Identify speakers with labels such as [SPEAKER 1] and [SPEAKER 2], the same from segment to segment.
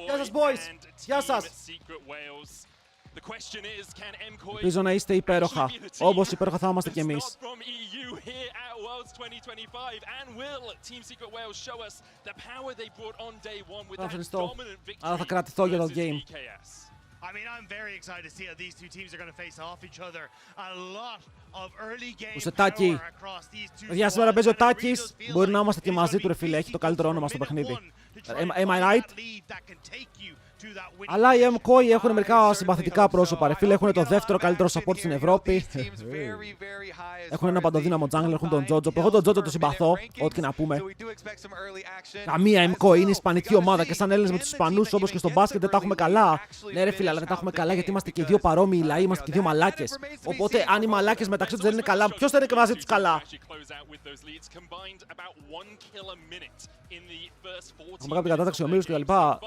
[SPEAKER 1] Γεια σας, boys! Γεια σας! Ελπίζω να είστε υπέροχα, όπως υπέροχα θα είμαστε κι εμείς. Θα ευχαριστώ, αλλά θα κρατηθώ για το game.
[SPEAKER 2] I mean, I'm very excited to see how these two teams are going to face off each other. A lot of early game power across these two.
[SPEAKER 1] Για σήμερα παίζει ο Τάκης. Μπορεί να είμαστε και μαζί του, ρε φίλε. Έχει το καλύτερο όνομα στο παιχνίδι. Am I right? Αλλά οι Mkoi έχουν μερικά συμπαθητικά πρόσωπα, ρε φίλε. Έχουν το δεύτερο καλύτερο support στην Ευρώπη. Έχουν ένα παντοδύναμο jungle, έχουν τον Τζότζο. Εγώ τον Τζότζο τον συμπαθώ, ό,τι και να πούμε. Καμία Mkoi είναι ισπανική ομάδα και σαν Έλληνες με τους Ισπανούς, όπως και στο μπάσκετ, δεν τα έχουμε καλά. Ναι, ρε φίλε, αλλά δεν τα έχουμε καλά γιατί είμαστε και οι δύο παρόμοιοι λαοί, είμαστε και οι δύο μαλάκες. Οπότε, αν οι μαλάκες μεταξύ τους δεν είναι καλά, ποιος θα είναι και μαζί τους καλά? Έχουμε κάποια κατάταξη ομίλους και τα λοιπά.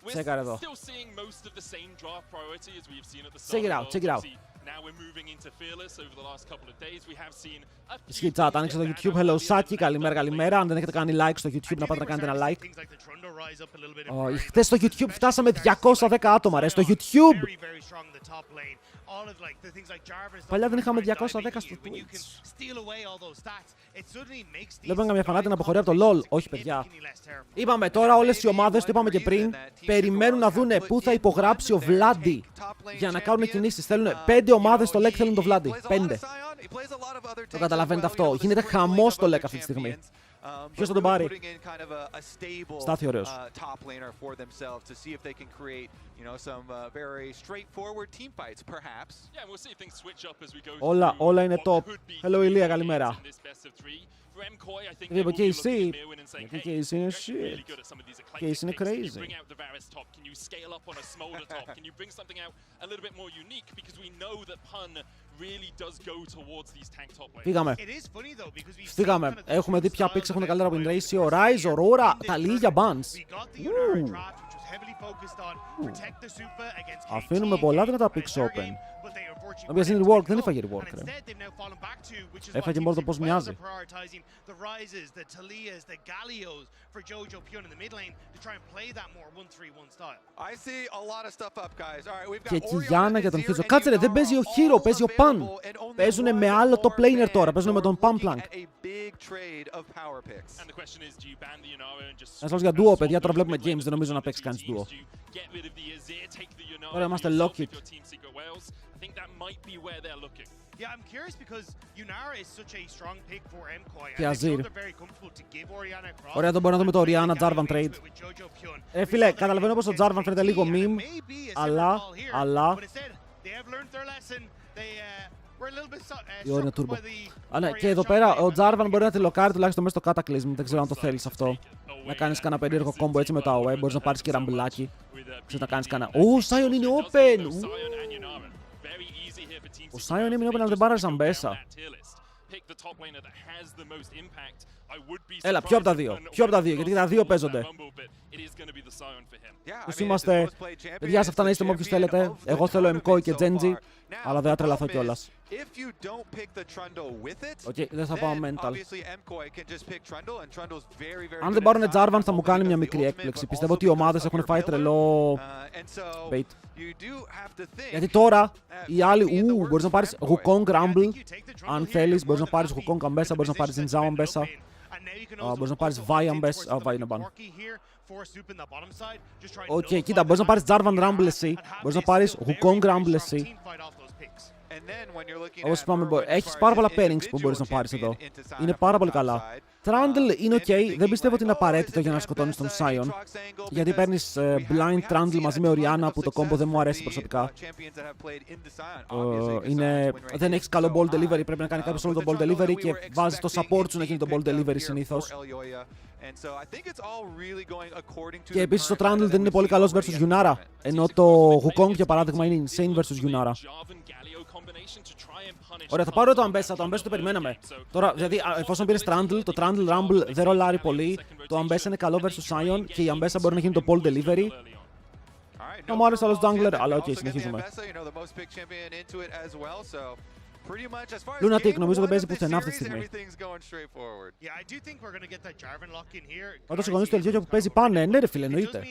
[SPEAKER 1] Τσέκαρε εδώ. Check it out. Ισχύει chat, άνοιξε το YouTube. Hello Saki, καλημέρα. Αν δεν έχετε κάνει like στο YouTube, να πάτε να κάνετε ένα like. Χθες στο YouTube φτάσαμε 210 άτομα, ρε, στο YouTube! Παλιά δεν είχαμε 210 στο Twitch. Βλέπουμε καμιά φανάτη να αποχωρεί από το LOL. Όχι, παιδιά. Είπαμε τώρα όλες οι ομάδες, το είπαμε και πριν, περιμένουν να δούνε πού θα υπογράψει ο Βλάντι για να κάνουν κινήσεις. Θέλουν 5 ομάδες στο LEC, θέλουν το Βλάντι. 5. Το καταλαβαίνετε αυτό. Γίνεται χαμός στο LEC αυτή τη στιγμή. Ποιος θα τον πάρει? Στάθη ωραίος. Όλα είναι top. Hello Ηλία, καλημέρα. Γιατί και εσύ. Γιατί και εσύ είναι shit. Και εσύ είναι crazy. Φύγαμε. Έχουμε δει ποια picks έχουν καλύτερα από την ratio. Rise, Aurora, τα λίγια bans. Αφήνουμε πολλά δυνατά picks open. Ο οποίος είναι rework, δεν έφαγε rework, ρε. Έφαγε μόνο το πώς μοιάζει. Και Κιγιάννα για τον Χίρτζο. Κάτσε ρε, δεν παίζει ο Hero, παίζει ο Pan. Παίζουνε με άλλο το planer τώρα, παίζουνε με τον Pamplank. Ένας λόγος για duo, παιδιά, τώρα βλέπουμε games, δεν νομίζω να παίξει κανείς duo. Τώρα είμαστε locked. Και Azir. Ωραία, εδώ μπορούμε να δούμε το Orianna Jarvan trade. Φίλε, καταλαβαίνω πως το Jarvan φαίνεται λίγο meme, αλλά... Η ώρα είναι turbo. Ναι, και εδώ πέρα ο Jarvan μπορεί να τη λοκάρει τουλάχιστον μέσα στο Cataclysm. Δεν ξέρω αν το θέλεις αυτό. Να κάνεις κανένα περίεργο combo έτσι με το AOE. Μπορείς να πάρεις και ραμπλάκι. Ξέρεις να κάνεις κανένα... Ω, Sion είναι open! Ο Sion είναι open, αλλά δεν πάρει Ζαμπέσα. Έλα, ποιο από τα δύο. Γιατί και τα δύο παίζονται. Πώς είμαστε. Παιδιά, σε αυτά να είστε με όποιους θέλετε. Εγώ θέλω Mkoi και Genji, αλλά δεν θα τρελαθώ κιόλας. Οκ, δεν θα πάω mental. Αν δεν πάρουν Jarvan θα μου κάνει μια μικρή έκπληξη. Πιστεύω ότι οι ομάδες έχουν φάει τρελό bait. Γιατί τώρα οι άλλοι, μπορείς να πάρεις Wukong Rumble αν θέλεις, μπορείς να πάρεις Wukong Ambessa, μπορείς να πάρεις Zinzao Ambessa, μπορείς να πάρεις Vi Ambessa, Vi είναι ban. Οκ, κοίτα, μπορείς να πάρεις Jarvan Rumble εσύ, μπορείς να πάρεις Wukong Rumble εσύ. Όπως είπαμε, έχεις πάρα πολλά pairings που μπορείς να πάρεις εδώ. Είναι πάρα πολύ καλά. Trundle είναι ok, δεν πιστεύω ότι είναι απαραίτητο για να σκοτώνεις τον Sion. Γιατί παίρνεις blind Trundle μαζί με Orianna που το combo δεν μου αρέσει προσωπικά. Δεν έχεις καλό ball delivery, πρέπει να κάνει κάποιος όλο το ball delivery και βάζεις το support σου να γίνει το ball delivery συνήθως. Και επίσης το Trundle δεν είναι πολύ καλός versus Yunara, ενώ το Wukong για παράδειγμα είναι insane versus Yunara. Ωραία, θα πάρω το Ambessa, το Ambessa το περιμέναμε. Τώρα, δηλαδή, εφόσον πήρες Trundle, το Trundle Rumble δεν ρολάρει πολύ. Το Ambessa είναι καλό versus Sion και η Ambessa μπορεί να γίνει το Pole Delivery. Να μου άρεσε άλλος jungler, αλλά οκ, συνεχίζουμε. Lunatic νομίζω δεν παίζει πουθενά αυτή τη στιγμή. Πάντως οι γονείς του LGO που παίζει πάνε, ναι ρε φίλε, εννοείται.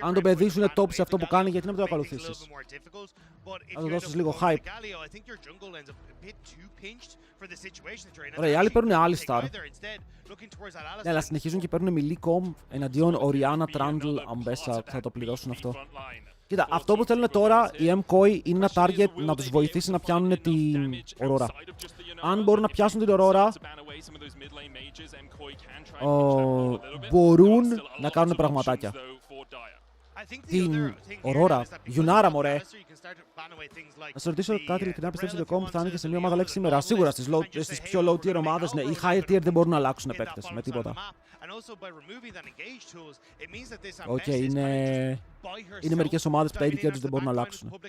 [SPEAKER 1] Αν το παιδί σου είναι top σε αυτό που κάνει, γιατί να μην το ακολουθήσεις. Να του δώσεις λίγο hype. Ωραία, οι άλλοι παίρνουν Alistar. Ναι, αλλά συνεχίζουν και παίρνουν Millicom εναντίον Orianna, Trundle, Ambessa. Θα το πληρώσουν αυτό. Κοίτα, αυτό που θέλουν τώρα οι Mkoi είναι ένα target να τους βοηθήσει να πιάνουν την Aurora. Αν μπορούν να πιάσουν την Aurora, μπορούν να κάνουν πραγματάκια. Την Aurora, Γιουνάρα μωρέ. Να σε ρωτήσω κάτι ειλικρινά, πιστεύεις ότι ο Comp θα είναι και σε μια ομάδα λέξη σήμερα? Σίγουρα στις πιο low tier ομάδες, ναι, οι higher tier δεν μπορούν να αλλάξουν παίκτες με τίποτα. Οκ, είναι μερικές ομάδες που τα AD τους δεν μπορούν να αλλάξουν.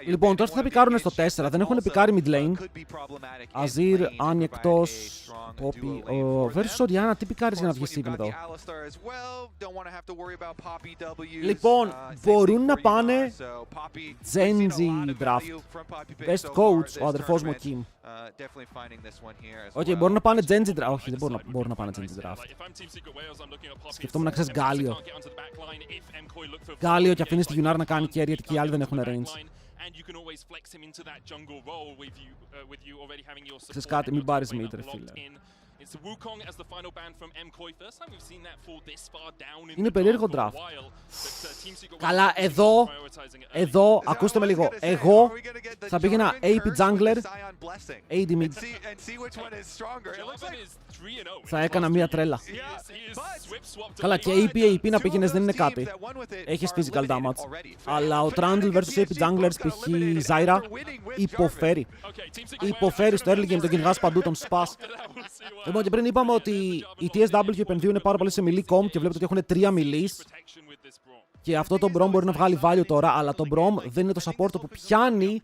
[SPEAKER 1] Λοιπόν, τώρα θα πικάρουν στο 4, δεν έχουν πικάρει mid lane. Azir, Annie εκτός, Poppy, versus Orianna, τι πικάρεις για να βγεις even εδώ? Λοιπόν, μπορούν να πάνε Genji draft. Best coach, ο αδερφός μου ο Kim. Οκ, μπορούν να πάνε Genji draft. Όχι, δεν μπορούν να πάνε Genji draft. Σκεφτόμουν να ξέρεις Γκάλιο. Γκάλιο και αφήνεις τη Γιουνάρ να κάνει carry γιατί και οι άλλοι δεν έχουν range. Ξέρεις κάτι, μην πάρεις mid ρε φίλε. Είναι περίεργο draft. Καλά, εδώ, ακούστε με λίγο. Εγώ θα πήγαινα AP jungler, AD mid. Θα έκανα μία τρέλα. Καλά, και AP να πήγαινες δεν είναι κάτι. Έχεις physical damage. Αλλά ο Trundle vs AP junglers, π.χ. Zyra, υποφέρει. Υποφέρει στο early game, τον κυνηγάς παντού, τον σπάς. Λοιπόν, και πριν είπαμε ότι οι TSW επενδύουν πάρα πολύ σε melee comp και βλέπετε ότι έχουν 3 melees. Και αυτό το Brom μπορεί να βγάλει value τώρα, αλλά το Brom δεν είναι το support που πιάνει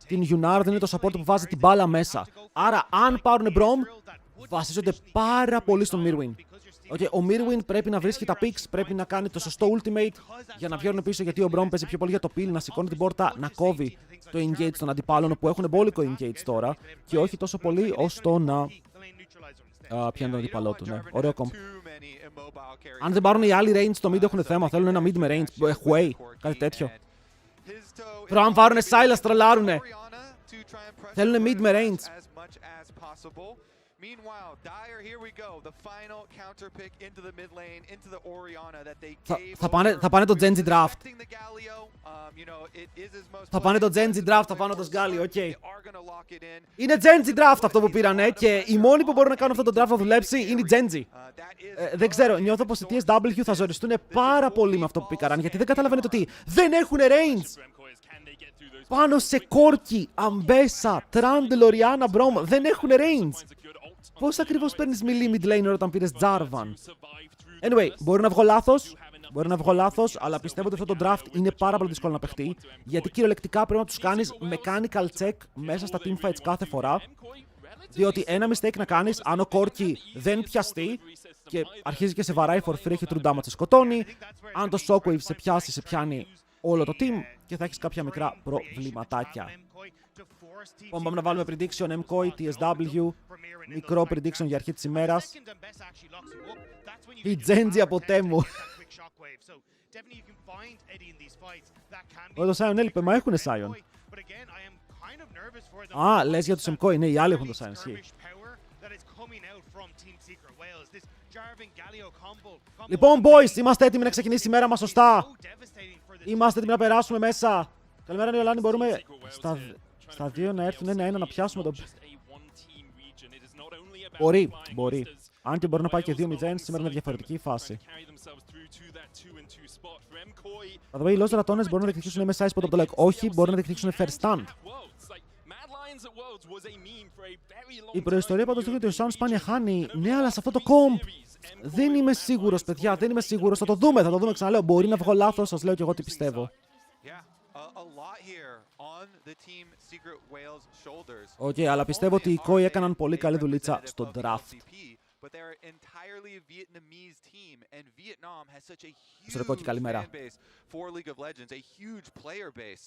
[SPEAKER 1] την Yunar, δεν είναι το support που βάζει την μπάλα μέσα. Άρα, αν πάρουν Brom, βασίζονται πάρα πολύ στον Mirwin. Okay, ο Mirwin πρέπει να βρίσκει τα picks, πρέπει να κάνει το σωστό ultimate για να βγαίνουν πίσω, γιατί ο Brom παίζει πιο πολύ για το peel, να σηκώνει την πόρτα, να κόβει το engage των αντιπάλων που έχουν μπόλικο engage τώρα και όχι τόσο πολύ ώστε το να πιάνει τον αντίπαλό του. Ναι. Ωραίο comp. Αν δεν πάρουν οι άλλοι range στο mid έχουν θέμα, θέλουν ένα mid με range, Huey, κάτι τέτοιο. Pero αν πάρουν Sylas τρολάρουνε. Θέλουν mid με range. Meanwhile, Dire, here we go. The final counter pick into the mid lane, into the Orianna that they gave. Θα πάνε το Genji draft. Θα πάνε το Genji draft, θα πάνε το Galio, οκ. Είναι Genji draft αυτό που πήρανε και οι μόνοι που μπορούν να κάνουν αυτό το draft να δουλέψει είναι οι Genji. Δεν ξέρω, νιώθω πως οι TSW θα ζοριστούν πάρα πολύ με αυτό που πήκαραν, γιατί δεν καταλαβαίνετε ότι δεν έχουν range. Πάνω σε Κόρκι, Ambessa, Trundle, Orianna, Brom δεν έχουν range. Πώς ακριβώς παίρνεις melee mid laner όταν πήρες Jarvan? Anyway, μπορεί να βγω λάθος, αλλά πιστεύω ότι αυτό το draft είναι πάρα πολύ δύσκολο να παιχτεί, γιατί κυριολεκτικά πρέπει να τους κάνεις mechanical check μέσα στα teamfights κάθε φορά, διότι ένα mistake να κάνεις, αν ο Κόρκι δεν πιαστεί και αρχίζει και σε βαράει for free, έχει true damage, σε σκοτώνει, αν το shockwave σε πιάσει, σε πιάνει όλο το team και θα έχεις κάποια μικρά προβληματάκια. Λοιπόν, πάμε να βάλουμε prediction Mkoi, TSW, μικρό prediction για αρχή της ημέρας. Η Genji από Temu. Το Sion έλειπε, μα έχουνε Sion. Α, λες για τους Mkoi, ναι, οι άλλοι έχουν το Sion, ισχύει. Λοιπόν, boys, είμαστε έτοιμοι να ξεκινήσει η μέρα μας σωστά. Είμαστε έτοιμοι να περάσουμε μέσα. Καλημέρα, Νιολάνη, μπορούμε στα δύο να έρθουν ένα-ένα να πιάσουμε τον... Μπορεί. Αν και μπορεί να πάει και 2-0, σήμερα είναι διαφορετική η φάση. Θα δούμε, οι Lost Ratones μπορούν να διεκδικήσουν MSI spot από το like. Όχι, μπορούν να διεκδικήσουν first stand. Η προϊστορία πάντως δείχνει ότι ο Sound σπάνια χάνει. Ναι, αλλά σε αυτό το comp δεν είμαι σίγουρος, παιδιά, δεν είμαι σίγουρος. Θα το δούμε, ξαναλέω. Μπορεί να βγω λάθος, σας λέω και εγώ τι πιστεύω. Οκ, αλλά πιστεύω ότι οι Mkoi έκαναν πολύ καλή δουλίτσα στο draft.
[SPEAKER 3] But they're entirely a Vietnamese team, and Vietnam has such a
[SPEAKER 1] huge
[SPEAKER 3] fan base for League of Legends, a huge player base.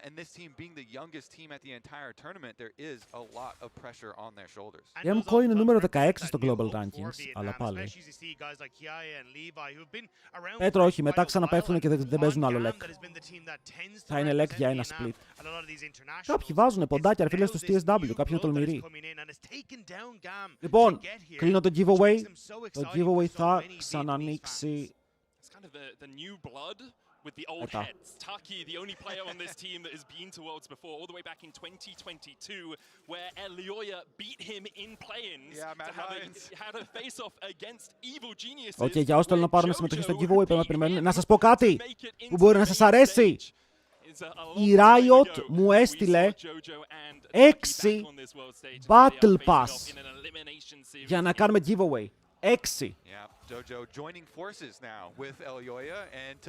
[SPEAKER 3] And this team being the youngest team at the entire tournament, there is a lot of pressure on their shoulders.
[SPEAKER 1] Η Mkoi είναι νούμερο 16 στο Global Rankings, αλλά πάλι. Πέτρο, όχι, μετά ξαναπέφτουν και δεν παίζουν άλλο LEC. Θα είναι LEC για ένα split. Κάποιοι βάζουν ποντάκια, φίλε, στους TSW, κάποιοι είναι τολμηροί. Λοιπόν, κλείνω το giveaway. Το giveaway θα ξανανοίξει.
[SPEAKER 4] With the old heads. Taki, the only player on this team that has been to Worlds before, all the way back in 2022, where Elioya beat him in play-ins to have a face-off against Evil Geniuses.
[SPEAKER 1] Οκ, για όσοι θέλουν να πάρουν συμμετοχή στο giveaway, πρέπει να περιμένουν. Να σας πω κάτι που μπορεί να σας αρέσει. Η Riot μου έστειλε 6 Battle Pass για να κάνουμε giveaway. 6.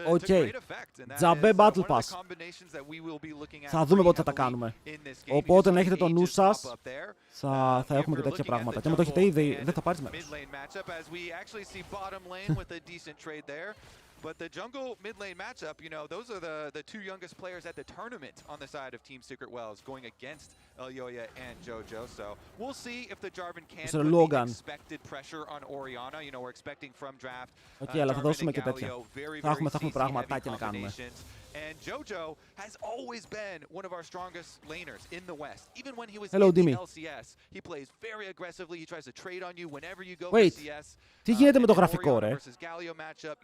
[SPEAKER 1] Οκ. Τζαμπέ Battle Pass. Θα δούμε πότε θα τα κάνουμε. Οπότε να έχετε το νου σας, θα έχουμε και τέτοια πράγματα. Και αν το έχετε ήδη, δεν θα πάρεις μέρος.
[SPEAKER 3] But the jungle mid lane matchup, you know, those are the two youngest players at the tournament on the side of Team Secret Wells going against Elioya and Jojo. So we'll see if the Jarvan can put the expected pressure on Orianna. You know, we're expecting from draft.
[SPEAKER 1] Okay, αλλά θα δώσουμε και τέτοια. Θα έχουμε πραγματάκια να κάνουμε.
[SPEAKER 3] And Jojo has always been one of our strongest laners in the West. Even when he was
[SPEAKER 1] in
[SPEAKER 3] the LCS, he plays very aggressively. He tries to trade on you whenever you go
[SPEAKER 1] for CS. Τι γίνεται με το γραφικό, ρε?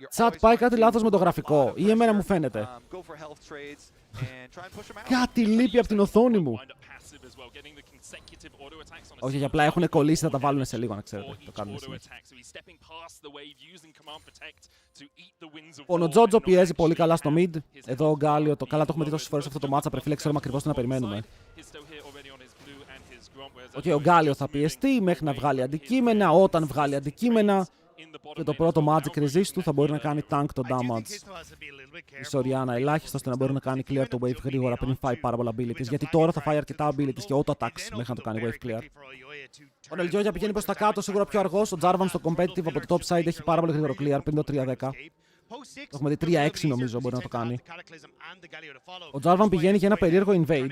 [SPEAKER 1] Τσάτ, πάει κάτι λάθος με το γραφικό ή εμένα μου φαίνεται? Κάτι λείπει από την οθόνη μου. Όχι, για απλά έχουν κολλήσει, θα τα βάλουν σε λίγο, να ξέρετε. Το κάνουν συνέχεια. Ο Τζότζο πιέζει πολύ καλά στο mid. Εδώ ο Γκάλιο, καλά το έχουμε δει τόσες φορές αυτό το matchup, φίλε, ξέρουμε ακριβώς τι να περιμένουμε. Ο Γκάλιο θα πιεστεί μέχρι να βγάλει αντικείμενα. Όταν βγάλει αντικείμενα και το πρώτο magic resist του θα μπορεί να κάνει tank το damage. Η Σοριάνα ελάχιστο ώστε να μπορεί να κάνει clear το wave γρήγορα πριν φάει πάρα πολλά abilities. Γιατί τώρα θα φάει αρκετά abilities και auto attacks μέχρι να το κάνει wave clear. Ο Elioya πηγαίνει προς τα κάτω, σίγουρα πιο αργός. Ο Jarvan στο competitive από το top side έχει πάρα πολύ γρήγορο clear πριν το 3-10. Έχουμε δει 3-6 νομίζω μπορεί να το κάνει. Ο Jarvan πηγαίνει για ένα περίεργο invade.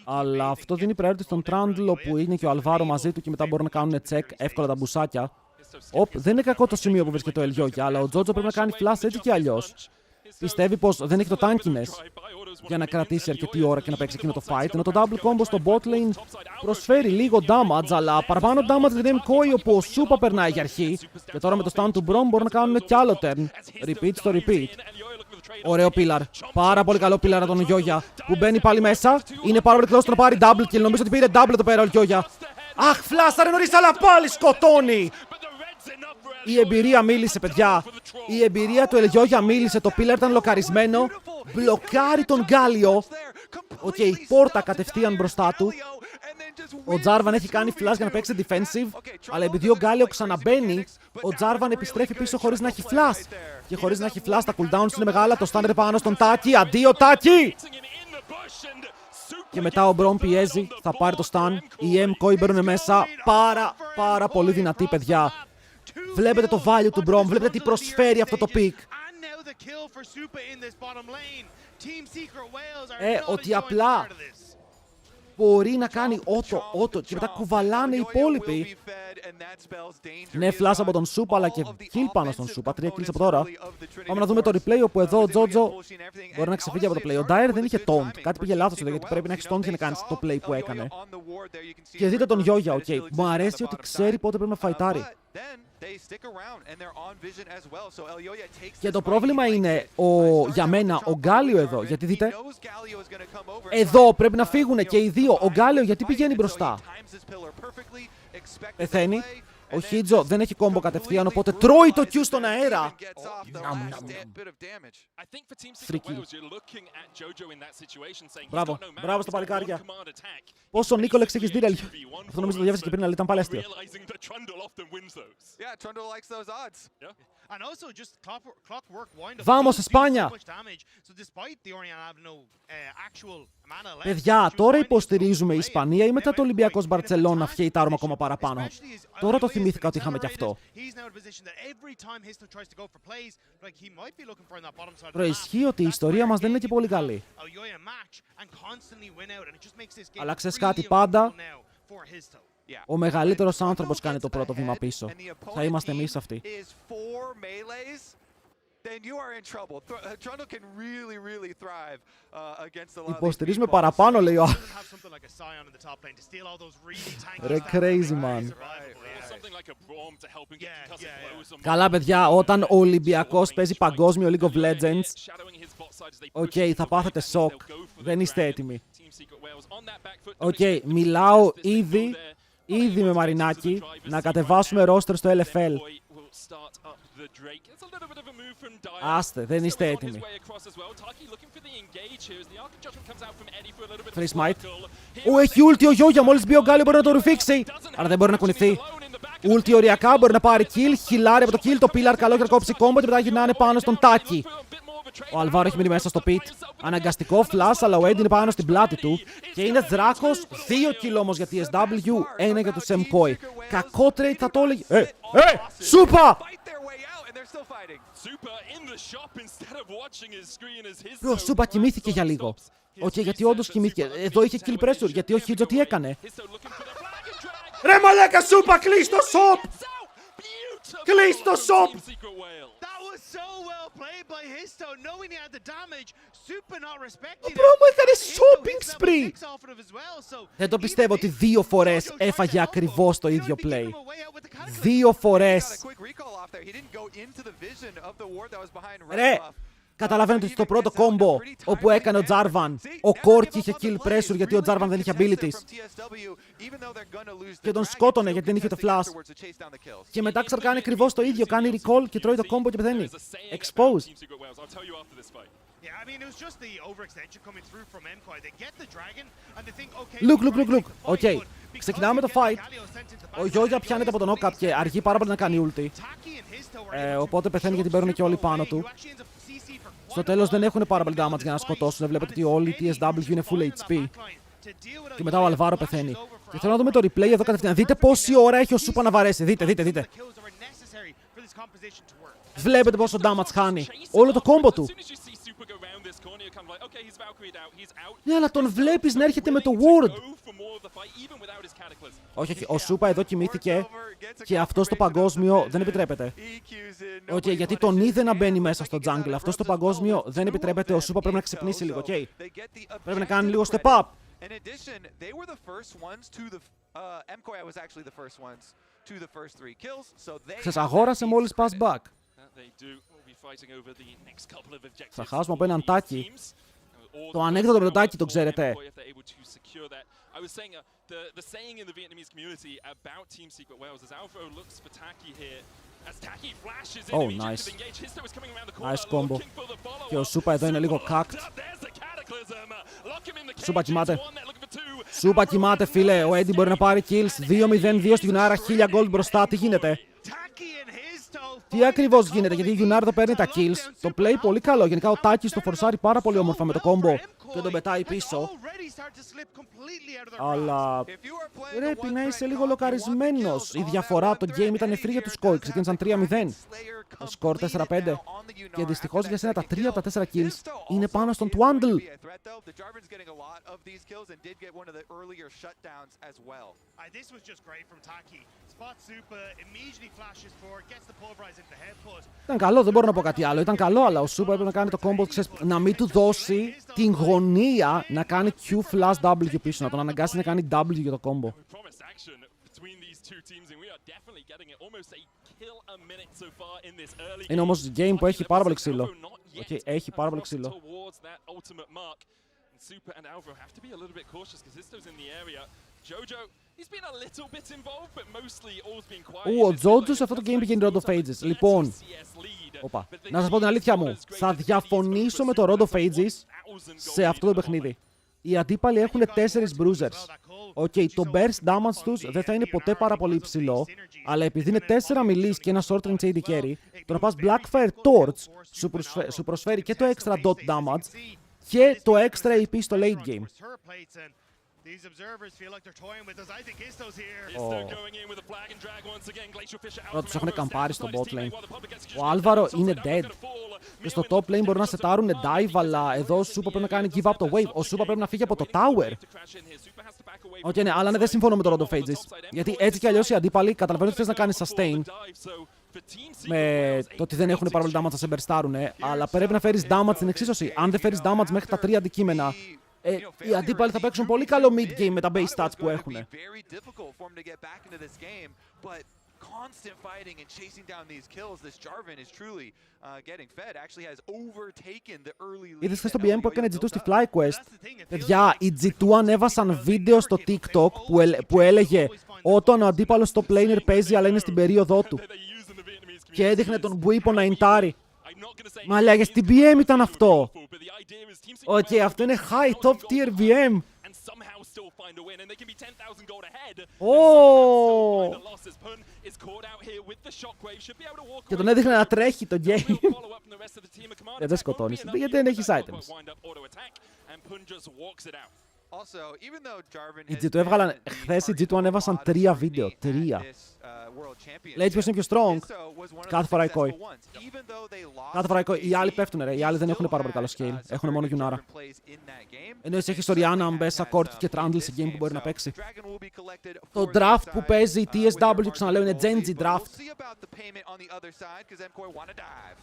[SPEAKER 1] Αλλά αυτό δίνει priority στον Trundle που είναι και ο Alvaro μαζί του και μετά μπορούν να κάνουν check εύκολα τα μπουσάκια. Δεν είναι κακό το σημείο που βρίσκεται ο Elioya, αλλά ο Jojo πρέπει να κάνει flash έτσι κι αλλιώς. Πιστεύει πως δεν έχει το tankiness για να κρατήσει αρκετή ώρα και να παίξει εκείνο το fight. Ενώ το double combo στο bot lane προσφέρει λίγο damage, αλλά παραπάνω damage δεν είναι Mkoi, όπου ο Supa περνάει για αρχή. Και τώρα με το stun του Brom μπορούν να κάνουν κι άλλο turn. Repeat στο repeat. Ωραίο pillar. Πάρα πολύ καλό pillar από τον Elioya που μπαίνει πάλι μέσα. Είναι πάρα πολύ close στο να πάρει double kill. Νομίζω ότι πήρε double εδώ πέρα ο Elioya. Αχ, φλάσταρε νωρίς, αλλά πάλι σκοτώνει! Η εμπειρία μίλησε, παιδιά. Η εμπειρία του Elioya μίλησε. Το pillar ήταν λοκαρισμένο. Μπλοκάρει τον Γκάλιο. Οκ, πόρτα κατευθείαν μπροστά του. Ο Jarvan έχει κάνει flash για να παίξει defensive. Αλλά επειδή ο Γκάλιο ξαναμπαίνει, ο Jarvan επιστρέφει πίσω χωρίς να έχει flash. Και χωρίς να έχει flash, τα cooldowns είναι μεγάλα. Το standard πάνω στον Taki. Αντίο, Taki! Και μετά ο Brom πιέζει. Θα πάρει το stun. Οι Mkoi μπαίνουν μέσα. Πάρα πολύ δυνατοί, παιδιά. Βλέπετε το value του Brom, βλέπετε τι προσφέρει αυτό το pick. Ότι απλά μπορεί να κάνει auto και μετά κουβαλάνε οι υπόλοιποι. Ναι, flash από τον Supa, αλλά και kill πάνω στον Supa. 3 kills από τώρα. Πάμε να δούμε το replay, όπου εδώ ο Jojo μπορεί να ξεφύγει από το play. Ο Dire δεν είχε taunt. Κάτι πήγε λάθος εδώ, γιατί πρέπει να έχει taunt για να κάνει το play που έκανε. Και δείτε τον Elioya, ok. Μου αρέσει ότι ξέρει πότε πρέπει να φαϊτάρει. Και το πρόβλημα είναι για μένα ο Γκάλιο εδώ. Γιατί δείτε, εδώ πρέπει να φύγουν και οι δύο. Ο Γκάλιο γιατί πηγαίνει μπροστά? Πεθαίνει. Ο Χίτζο δεν έχει κόμπο κατευθείαν, οπότε τρώει το Q στον αέρα. Φρική. Μπράβο στα παλικάρια. Πόσο Νίκολεξ έχεις δει, Ρέλιο? Αυτό νομίζω το διάβασα και πριν, αλλά ήταν πάλι αστείο. Vamos, España! Παιδιά, τώρα υποστηρίζουμε η Ισπανία ή μετά το Ολυμπιακός Μπαρτσελώνα φιεϊτάρουμε ακόμα παραπάνω. Τώρα το θυμήθηκα ότι είχαμε κι αυτό. Προισχύει ότι η ιστορία μας δεν είναι και πολύ καλή. Αλλά ξέρεις κάτι, πάντα ο μεγαλύτερος άνθρωπος κάνει το πρώτο βήμα πίσω. Θα είμαστε εμείς αυτοί. Υποστηρίζουμε παραπάνω, λέει ο ρε crazy man. Καλά παιδιά, όταν ο Ολυμπιακός παίζει παγκόσμιο League of Legends, οκ, θα πάθετε σοκ. Δεν είστε έτοιμοι. Οκ, μιλάω ήδη με Μαρινάκη να κατεβάσουμε roster στο LFL. Άστε, δεν είστε έτοιμοι. Free smite. Έχει ulti ο Γιόγια, μόλις μπει ο Γκάλι μπορεί να το ρουφήξει. Αλλά δεν μπορεί να κουνηθεί. Ulti οριακά, μπορεί να πάρει kill, χιλάρει από το kill, το pillar καλό για να κόψει combo και μετά γυρνάνε πάνω στον Τάκι. Ο Αλβάρο έχει μείνει μέσα στο pit. Αναγκαστικό flash, αλλά ο Eddie είναι πάνω στην πλάτη του. Και είναι δράκος, 2 kill όμως για TSW, 1 για τους Mkoi. Κακό trade θα το έλεγε. Σούπα! Ο Σούπα κοιμήθηκε για λίγο. Οκ, γιατί όντως κοιμήθηκε. Εδώ είχε kill pressure, γιατί ο Χίτζο τι έκανε. Ρε μαλάκα Σούπα, κλείς το shop! Κλείς το shop! Ο πρόμο έκανε shopping spree! Δεν το πιστεύω ότι 2 φορές έφαγε ακριβώς το ίδιο play. 2 φορές! Ρε! Καταλαβαίνετε ότι στο πρώτο κόμπο όπου έκανε ο Τζάρβαν, ο Κόρκι είχε kill pressure γιατί ο Τζάρβαν δεν είχε abilities. Και τον σκότωνε γιατί δεν είχε το flash. Και μετά ξανακάνει ακριβώς το ίδιο, κάνει recall και τρώει το κόμπο και πεθαίνει. Expose. Look. Οκ. Ξεκινάμε το fight. Ο Γιόγια πιάνεται από τον knockup και αργεί πάρα πολύ να κάνει ulti. Οπότε πεθαίνει γιατί παίρνουν και όλοι πάνω του. Στο τέλος δεν έχουν πάρα πολύ damage για να σκοτώσουν. Βλέπετε ότι όλοι οι TSW είναι full HP. Και μετά ο Αλβάρο πεθαίνει. Και θέλω να δούμε το replay εδώ κατευθείαν. Δείτε πόση ώρα έχει ο Σούπα να βαρέσει. Δείτε. Βλέπετε πόσο damage χάνει. Όλο το combo του. Ναι, αλλά τον βλέπεις να έρχεται με το ward. Όχι, ο Σούπα εδώ κοιμήθηκε και αυτό στο παγκόσμιο δεν επιτρέπεται. Οκ, γιατί τον είδε να μπαίνει μέσα στο jungle. Αυτό στο παγκόσμιο δεν επιτρέπεται. Ο Σούπα πρέπει να ξυπνήσει λίγο, οκ. Πρέπει να κάνει λίγο step up. Σας αγόρασε μόλις pass back. Θα χάσουμε από έναν Τάκι. Το ανέκδοτο με τον Τάκι το ξέρετε. Oh, nice. Nice combo. Και ο Σούπα εδώ είναι λίγο cacked. Σούπα κοιμάται, φίλε. Ο Eddie μπορεί να πάρει kills. 2-0-2 στη Γιουνάρα, 1000 gold μπροστά. Τι γίνεται? Τι ακριβώς γίνεται, γιατί η Γιουνάρ παίρνει τα kills. Το play πολύ καλό. Γενικά ο Τάκης το φορσάρει πάρα πολύ όμορφα με το combo και τον πετάει πίσω. Αλλά πρέπει να είσαι λίγο λοκαρισμένος. Η διαφορά, το game ήταν free για τους Mkoi. Ξεκίνησαν 3-0. Το σκορ 4-5. Και δυστυχώς για σένα τα 3 από τα 4 kills είναι πάνω στον Twaddle. Ήταν καλό, δεν μπορώ να πω κάτι άλλο. Ήταν καλό, αλλά ο Σούπα έπρεπε να κάνει το combo, να μην του δώσει την γωνία να κάνει Q flash W πίσω, να τον αναγκάσει να κάνει W για το combo. Είναι όμως game που έχει πάρα πολύ ξύλο. Okay, έχει πάρα πολύ ξύλο. Ο Τζότζο σε αυτό το game πηγαίνει Road of Ages. Λοιπόν, να σας πω την αλήθεια μου. Θα διαφωνήσω με το Road of Ages σε αυτό το παιχνίδι. Οι αντίπαλοι έχουν 4 bruisers. Το burst damage τους δεν θα είναι ποτέ πάρα πολύ υψηλό, αλλά επειδή είναι 4 melee και ένα short range AD carry, το να πας Blackfire Torch σου προσφέρει και το extra dot damage, και το extra AP στο late game.
[SPEAKER 2] These observers feel like they're toying with us. I think Isto's here.
[SPEAKER 4] Isto going in with a flag and drag once again. Glacial Fisher out.
[SPEAKER 1] Τώρα τους έχουν καμπάρει στο bot lane. Ο Άλβαρο είναι dead. Και στο top lane μπορούν να σετάρουν dive, αλλά εδώ ο Σούπα πρέπει να κάνει give up το wave. Ο Σούπα πρέπει να φύγει από το tower. Οκ, ναι, αλλά ναι, δεν συμφωνώ με το Rondo Phages. Γιατί έτσι κι αλλιώς οι αντίπαλοι καταλαβαίνουν ότι θες να κάνεις sustain. Με το ότι δεν έχουν πάρα πολύ damage να σε μπερστάρουν, αλλά πρέπει να φέρεις damage στην εξίσωση. Αν δεν φέρεις damage μέχρι τα 3 αντικείμενα, οι αντίπαλοι θα παίξουν πολύ καλό mid game με τα base stats που έχουν.
[SPEAKER 3] Constant fighting and chasing down these kills, this Jarvan is truly getting fed. Actually has overtaken the early lead.
[SPEAKER 1] Είδες χθες το BM που έκανε G2 στη FlyQuest. Παιδιά, οι G2 ανέβασαν βίντεο στο TikTok που έλεγε όταν ο αντίπαλος στο planer παίζει αλλά είναι στην περίοδό του. Και έδειχνε τον Μπουίπο να ιντάρει. Μα λέγες, τι BM ήταν αυτό? Οκ, αυτό είναι high top tier BM. Και τον έδειχνε να τρέχει το game. Δεν σκοτώνεις, γιατί δεν έχεις items. Οι G2 έβγαλαν, χθες οι G2 ανέβασαν 3 βίντεο, 3. Λέει ποιος είναι πιο strong. Κάθε φορά η Mkoi. Κάθε φορά η Mkoi. Οι άλλοι πέφτουν ρε, οι άλλοι δεν έχουν πάρα πολύ καλό skill. Έχουν μόνο Yunara. Ενώ εσύ έχεις Orianna, Ambessa, Corki και Trundle σε game που μπορεί να παίξει. Το draft που παίζει η TSW, ξαναλέω, είναι Genji draft.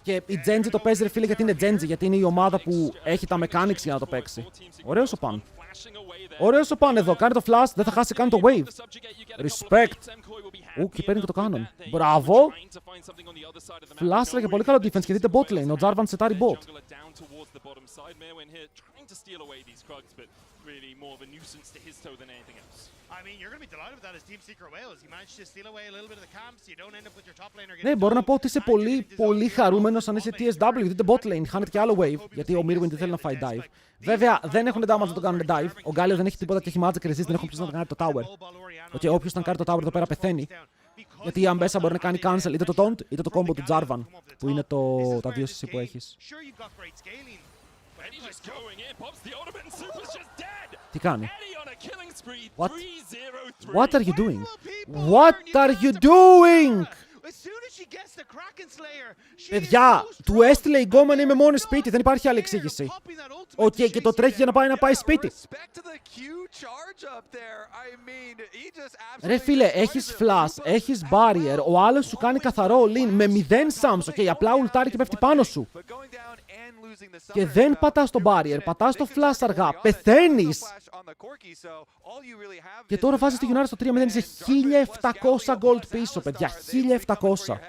[SPEAKER 1] Και η Genji το παίζει ρε φίλε γιατί είναι Genji, γιατί είναι η ομάδα που έχει τα mechanics για να το παίξει. Ωραίος ο Pan. Ωραίος ο Pan εδώ, κάνει το flash, δεν θα χάσει καν το wave. Respect. Και παίρνει και το cannon. Μπράβο. Flash και πολύ καλό defense και δείτε bot lane, ο Jarvan σετάρει bot. Ναι, μπορώ να πω ότι είσαι πολύ, πολύ χαρούμενος αν είσαι TSW. Δείτε bot lane, χάνετε και άλλο wave, γιατί ο Mirwin δεν θέλει να φάει dive. Βέβαια, δεν έχουν damage να το κάνουν dive. Ο Γκάλιο δεν έχει τίποτα και έχει magic resist, δεν έχουν ποιος να το κάνει το tower. Και όποιος τον κάνει το tower εδώ πέρα πεθαίνει. Γιατί η Ambessa μπορεί να κάνει cancel είτε το taunt είτε το combo του Jarvan, που είναι τα δύο CC που έχεις. Τι κάνει? What are you doing? What are you doing? Παιδιά, του έστειλε η γκόμενα είμαι μόνο σπίτι, δεν υπάρχει άλλη εξήγηση. Οκ, και το τρέχει για να πάει σπίτι. Ρε φίλε, έχεις flash, έχεις barrier, ο άλλος σου κάνει καθαρό all-in με 0 sums, οκ, απλά ουλτάρει και πέφτει πάνω σου. Και δεν πατάς το barrier, πατάς το flash αργά, πεθαίνεις. Και τώρα βάζεις τη Yunara στο 3-0, είσαι 1700 gold πίσω, παιδιά, 1700.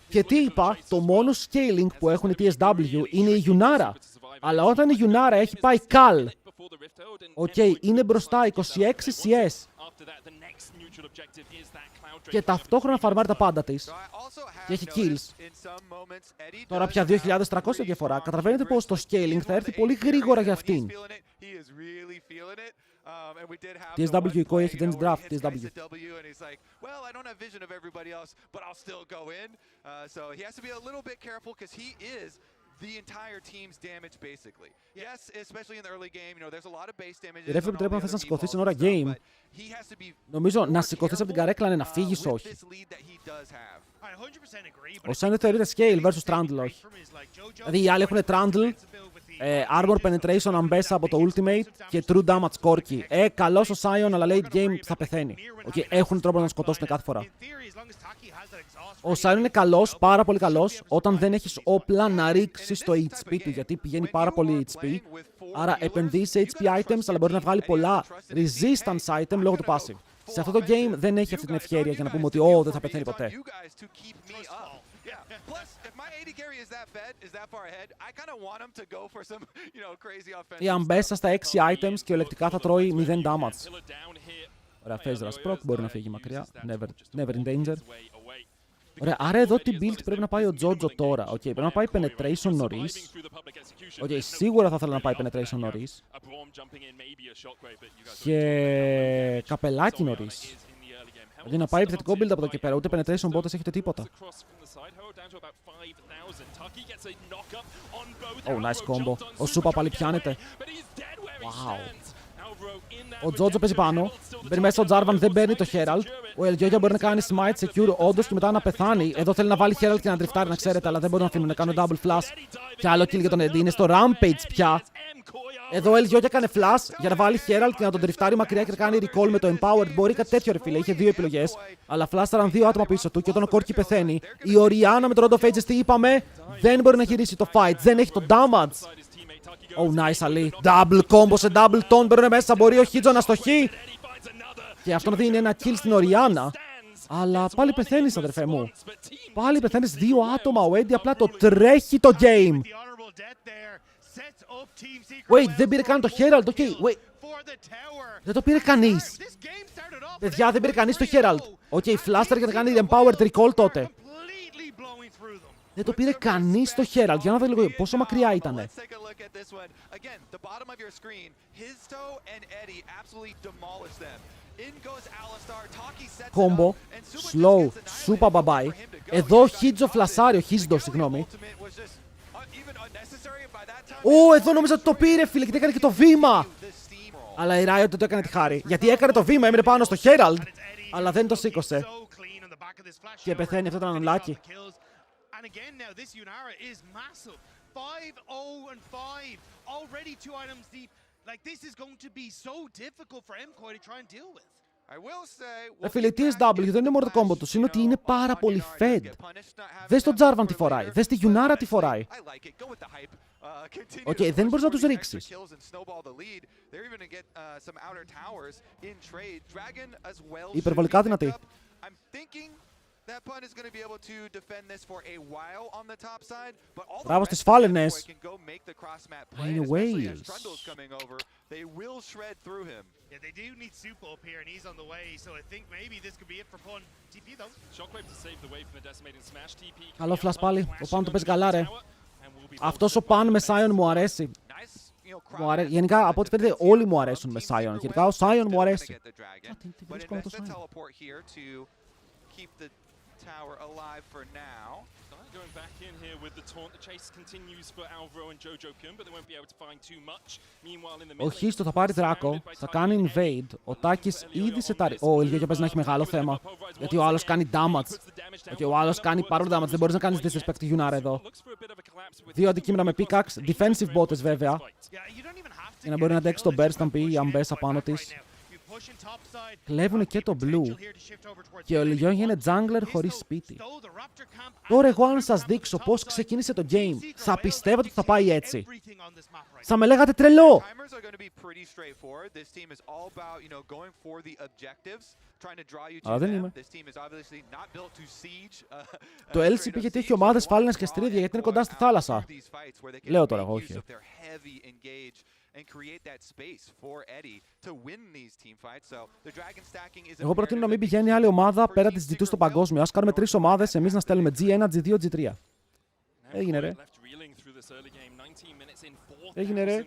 [SPEAKER 1] Και τι είπα, το μόνο scaling που έχουν οι TSW είναι η Yunara. Αλλά όταν η Yunara έχει πάει Cal, είναι μπροστά 26 CS. Και ταυτόχρονα φαρμάρει τα πάντα της. Και έχει kills. Τώρα πια 2.300 διαφορά. Καταλαβαίνετε πως το scaling θα έρθει πολύ γρήγορα για αυτήν. TSW η Mkoi έχει Genji draft, TSW.
[SPEAKER 3] The entire team's damage basically. Yes, especially in the early game, there's a lot of base damage.
[SPEAKER 1] Ρε φίλε, πρέπει να θες να σηκωθείς στην ώρα game. Νομίζω να σηκωθείς από την καρέκλα είναι να φύγεις, όχι. Ο Σέντερ θεωρείται scale versus Trundle, όχι. Δηλαδή οι άλλοι έχουν Trundle, Armor Penetration Ambessa από το Ultimate και True Damage Corki. Καλός ο Sion, αλλά late game θα πεθαίνει. Έχουν τρόπο να τον σκοτώσουν κάθε φορά. Ο Sion είναι καλός, πάρα πολύ καλός, όταν δεν έχεις όπλα να ρίξεις το HP του, γιατί πηγαίνει πάρα πολύ HP. Άρα επενδύει σε HP items, αλλά μπορεί να βγάλει πολλά resistance item λόγω του passive. Σε αυτό το game δεν έχει αυτή την ευκαιρία για να πούμε ότι δεν θα πεθαίνει ποτέ. Η Ambessa στα 6 items και ολεκτικά θα τρώει 0 damage. Ωραία, phase rush proc, μπορεί να φύγει μακριά. Never in danger. Ωραία, άρα εδώ τι build πρέπει να πάει ο Jojo τώρα. Πρέπει να πάει penetration νωρίς. Σίγουρα θα ήθελα να πάει penetration νωρίς. Και καπελάκι νωρίς. Για να πάει επιθετικό build από εδώ και πέρα, ούτε penetration bot έχετε τίποτα. Oh, nice combo. Ο Σούπα πάλι πιάνεται. Wow. Ο Τζότζο παίζει πάνω. Μπαίνει μέσα ο Jarvan, δεν παίρνει το Herald. Ο Ελγιόγια μπορεί να κάνει smite secure όντως και μετά να πεθάνει. Εδώ θέλει να βάλει Herald και να τριφτάρει, να ξέρετε, αλλά δεν μπορεί να αφήνουν να κάνουν double flash. Και άλλο kill για τον Eddie. Είναι στο Rampage πια. Εδώ ο Ελγιόγια έκανε flash για να βάλει Herald και να τον τριφτάρει μακριά και να κάνει recall με το Empowered. Μπορεί κάτι τέτοιο, ρε φίλε. Είχε δύο επιλογές. Αλλά φλάσταραν δύο άτομα πίσω του και όταν ο Κόρκι πεθαίνει, η Οριάννα με τον Rondo of Ages, τι είπαμε, δεν μπορεί να γυρίσει το fight. Δεν έχει το damage. Oh, nice, Ali. Double combo σε double tone. Μπαίνουν μέσα. Μπορεί ο Χίτζο να στοχεί. Και αυτό να δίνει ένα kill στην Οριάννα. Αλλά πάλι πεθαίνεις, αδερφέ μου. Πάλι πεθαίνεις δύο άτομα. Ο Eddie απλά το τρέχει το game. Wait, δεν πήρε καν το Herald. Okay, wait. Δεν το πήρε κανείς. Παιδιά, δεν πήρε κανείς το Herald. Okay, Flaster για να κάνει Empowered Recall τότε. Δεν το πήρε κανείς το Herald. Για να δω λίγο πόσο μακριά ήτανε. Κόμπο, slow, super bye-bye. Εδώ Χίτζο φλασάρει, ο Χίζντο, συγγνώμη. Εδώ νόμιζα ότι το πήρε, φίλε, και έκανε και το βήμα. Αλλά η Riot δεν το έκανε τη χάρη. Γιατί έκανε το βήμα, έμεινε πάνω στο Herald, αλλά δεν το σήκωσε. Και πεθαίνει αυτό το ανολάκι.
[SPEAKER 2] And again now this Yunara is massive. 5-0-5. Already 2 items deep. Like this is going to be so difficult for Mkoi to try and deal with.
[SPEAKER 1] Φίλε, η TSW δεν είναι μόνο το κόμπο τους, είναι ότι είναι πάρα πολύ fed. Δες τον Jarvan τι φοράει, δες τη Yunara τι φοράει. Οκ, δεν μπορείς να τους ρίξεις. Υπερβολικά δυνατή. Μπράβο στις φάλαινες. Είναι Wales. Καλό flash πάλι. Ο Παν το παίζει καλά, ρε. Αυτός ο Παν με Sion μου αρέσει. Γενικά, από ό,τι φαίνεται, όλοι μου αρέσουν με Sion. Γενικά, ο Sion μου αρέσει. Τι βρίσκω με το Sion.
[SPEAKER 3] Tower alive for now.
[SPEAKER 4] Going back in here with the taunt. The chase continues for Alvaro and Jojo Pyun, but they won't be able to find too much. Meanwhile in the middle.
[SPEAKER 1] Ο Χίστο θα πάρει δράκο, θα κάνει invade. Ο Τάκης ήδη σε τάρει. Ο Ελγιόγια παίζει να έχει μεγάλο θέμα. Γιατί ο άλλος κάνει damage. Γιατί ο άλλος κάνει παρόλο damage. Δεν μπορείς να κάνεις disrespect τη Yunara εδώ. Δύο αντικείμενα με pickaxe. Defensive botes βέβαια. Για να μπορεί να αντέξει τον burst αν πει η Αμπέσα πάνω της. Κλέβουνε και το blue. Και ο Ελγιόγια είναι jungler χωρίς σπίτι. Τώρα εγώ αν σας δείξω πώς ξεκίνησε το game, θα πιστεύετε ότι θα πάει έτσι. Θα με λέγατε τρελό. Αλλά δεν είμαι. Το Elsie πήγε γιατί έχει ομάδες φάλαινες και στρίδια γιατί είναι κοντά στη θάλασσα. Λέω τώρα εγώ, όχι. Εγώ προτείνω να μην πηγαίνει άλλη ομάδα πέρα της G2 στο παγκόσμιο. Ας κάνουμε 3 ομάδες, εμείς να στέλνουμε G1, G2, G3. Έγινε ρε. Έγινε ρε.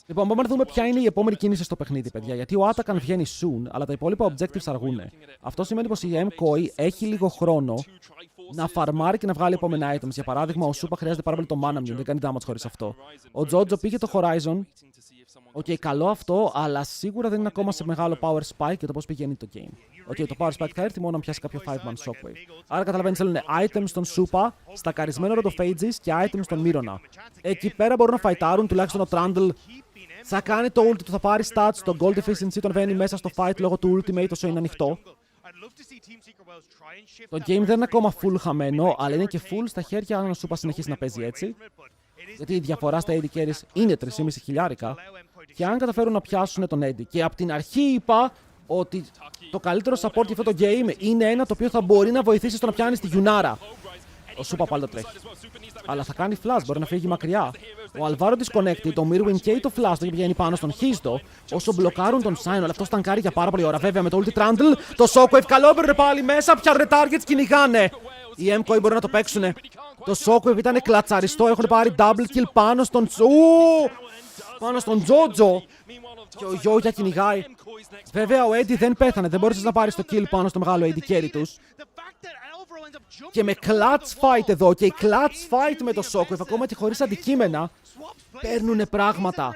[SPEAKER 1] Λοιπόν, μπορούμε να δούμε ποια είναι η επόμενη κίνηση στο παιχνίδι, παιδιά. Γιατί ο Atakan βγαίνει soon, αλλά τα υπόλοιπα objectives αργούνε. Αυτό σημαίνει πως η Mkoi έχει λίγο χρόνο να φαρμάρει και να βγάλει επόμενα items. Για παράδειγμα, ο Σούπα χρειάζεται πάρα πολύ το mana mule, δεν κάνει damage χωρίς αυτό. Ο Τζότζο πήγε το Horizon. Οκ, καλό αυτό, αλλά σίγουρα δεν είναι ακόμα σε μεγάλο power spike και το πώς πηγαίνει το game. Οκ, το power spike θα έρθει μόνο να πιάσει κάποιο 5-man shockwave. Άρα καταλαβαίνεις, θέλουν items στον Σούπα, στακαρισμένο Rondo of Ages και items στον Μύρονα. Εκεί πέρα μπορούν να φαϊτάρουν, τουλάχιστον ο Trundle θα κάνει το ult του, θα πάρει stats, το gold efficiency τον βαίνει μέσα στο fight λόγω του ultimate όσο είναι ανοιχτό. Το game δεν είναι ακόμα full χαμένο, αλλά είναι και full στα χέρια αν ο Σούπα συνεχίσει να παίζει έτσι. Γιατί η διαφορά στα AD carries είναι 3.500 χιλιάρικα. Και αν καταφέρουν να πιάσουν τον AD. Και από την αρχή είπα ότι το καλύτερο support για αυτό το game είναι ένα το οποίο θα μπορεί να βοηθήσει στο να πιάνει τη Yunara. Ο Σούπα πάλι το τρέχει. Αλλά θα κάνει flash, μπορεί να φύγει μακριά. Ο Alvaro disconnected, το Mirwin και το flash το πηγαίνει πάνω στον Χίστο. Όσο μπλοκάρουν τον Sion, αλλά αυτό στανκάρει για πάρα πολύ ώρα. Βέβαια με το ulti Trundle, το Shockwave καλό μπαίνουν πάλι μέσα, πιάνε targets, κυνηγάνε. Οι Mkoi μπορεί να το παίξουνε. Το Shockwave ήταν κλατσαριστό, έχουν πάρει double kill πάνω στον πάνω στον Τζότζο και ο Γιόγια κυνηγάει. Βέβαια, ο Eddie δεν πέθανε, δεν μπόρεσες να πάρεις το kill πάνω στο μεγάλο AD carry τους. Και με clutch fight εδώ και η clutch fight με το Shockwave, ακόμα και χωρίς αντικείμενα, παίρνουνε πράγματα.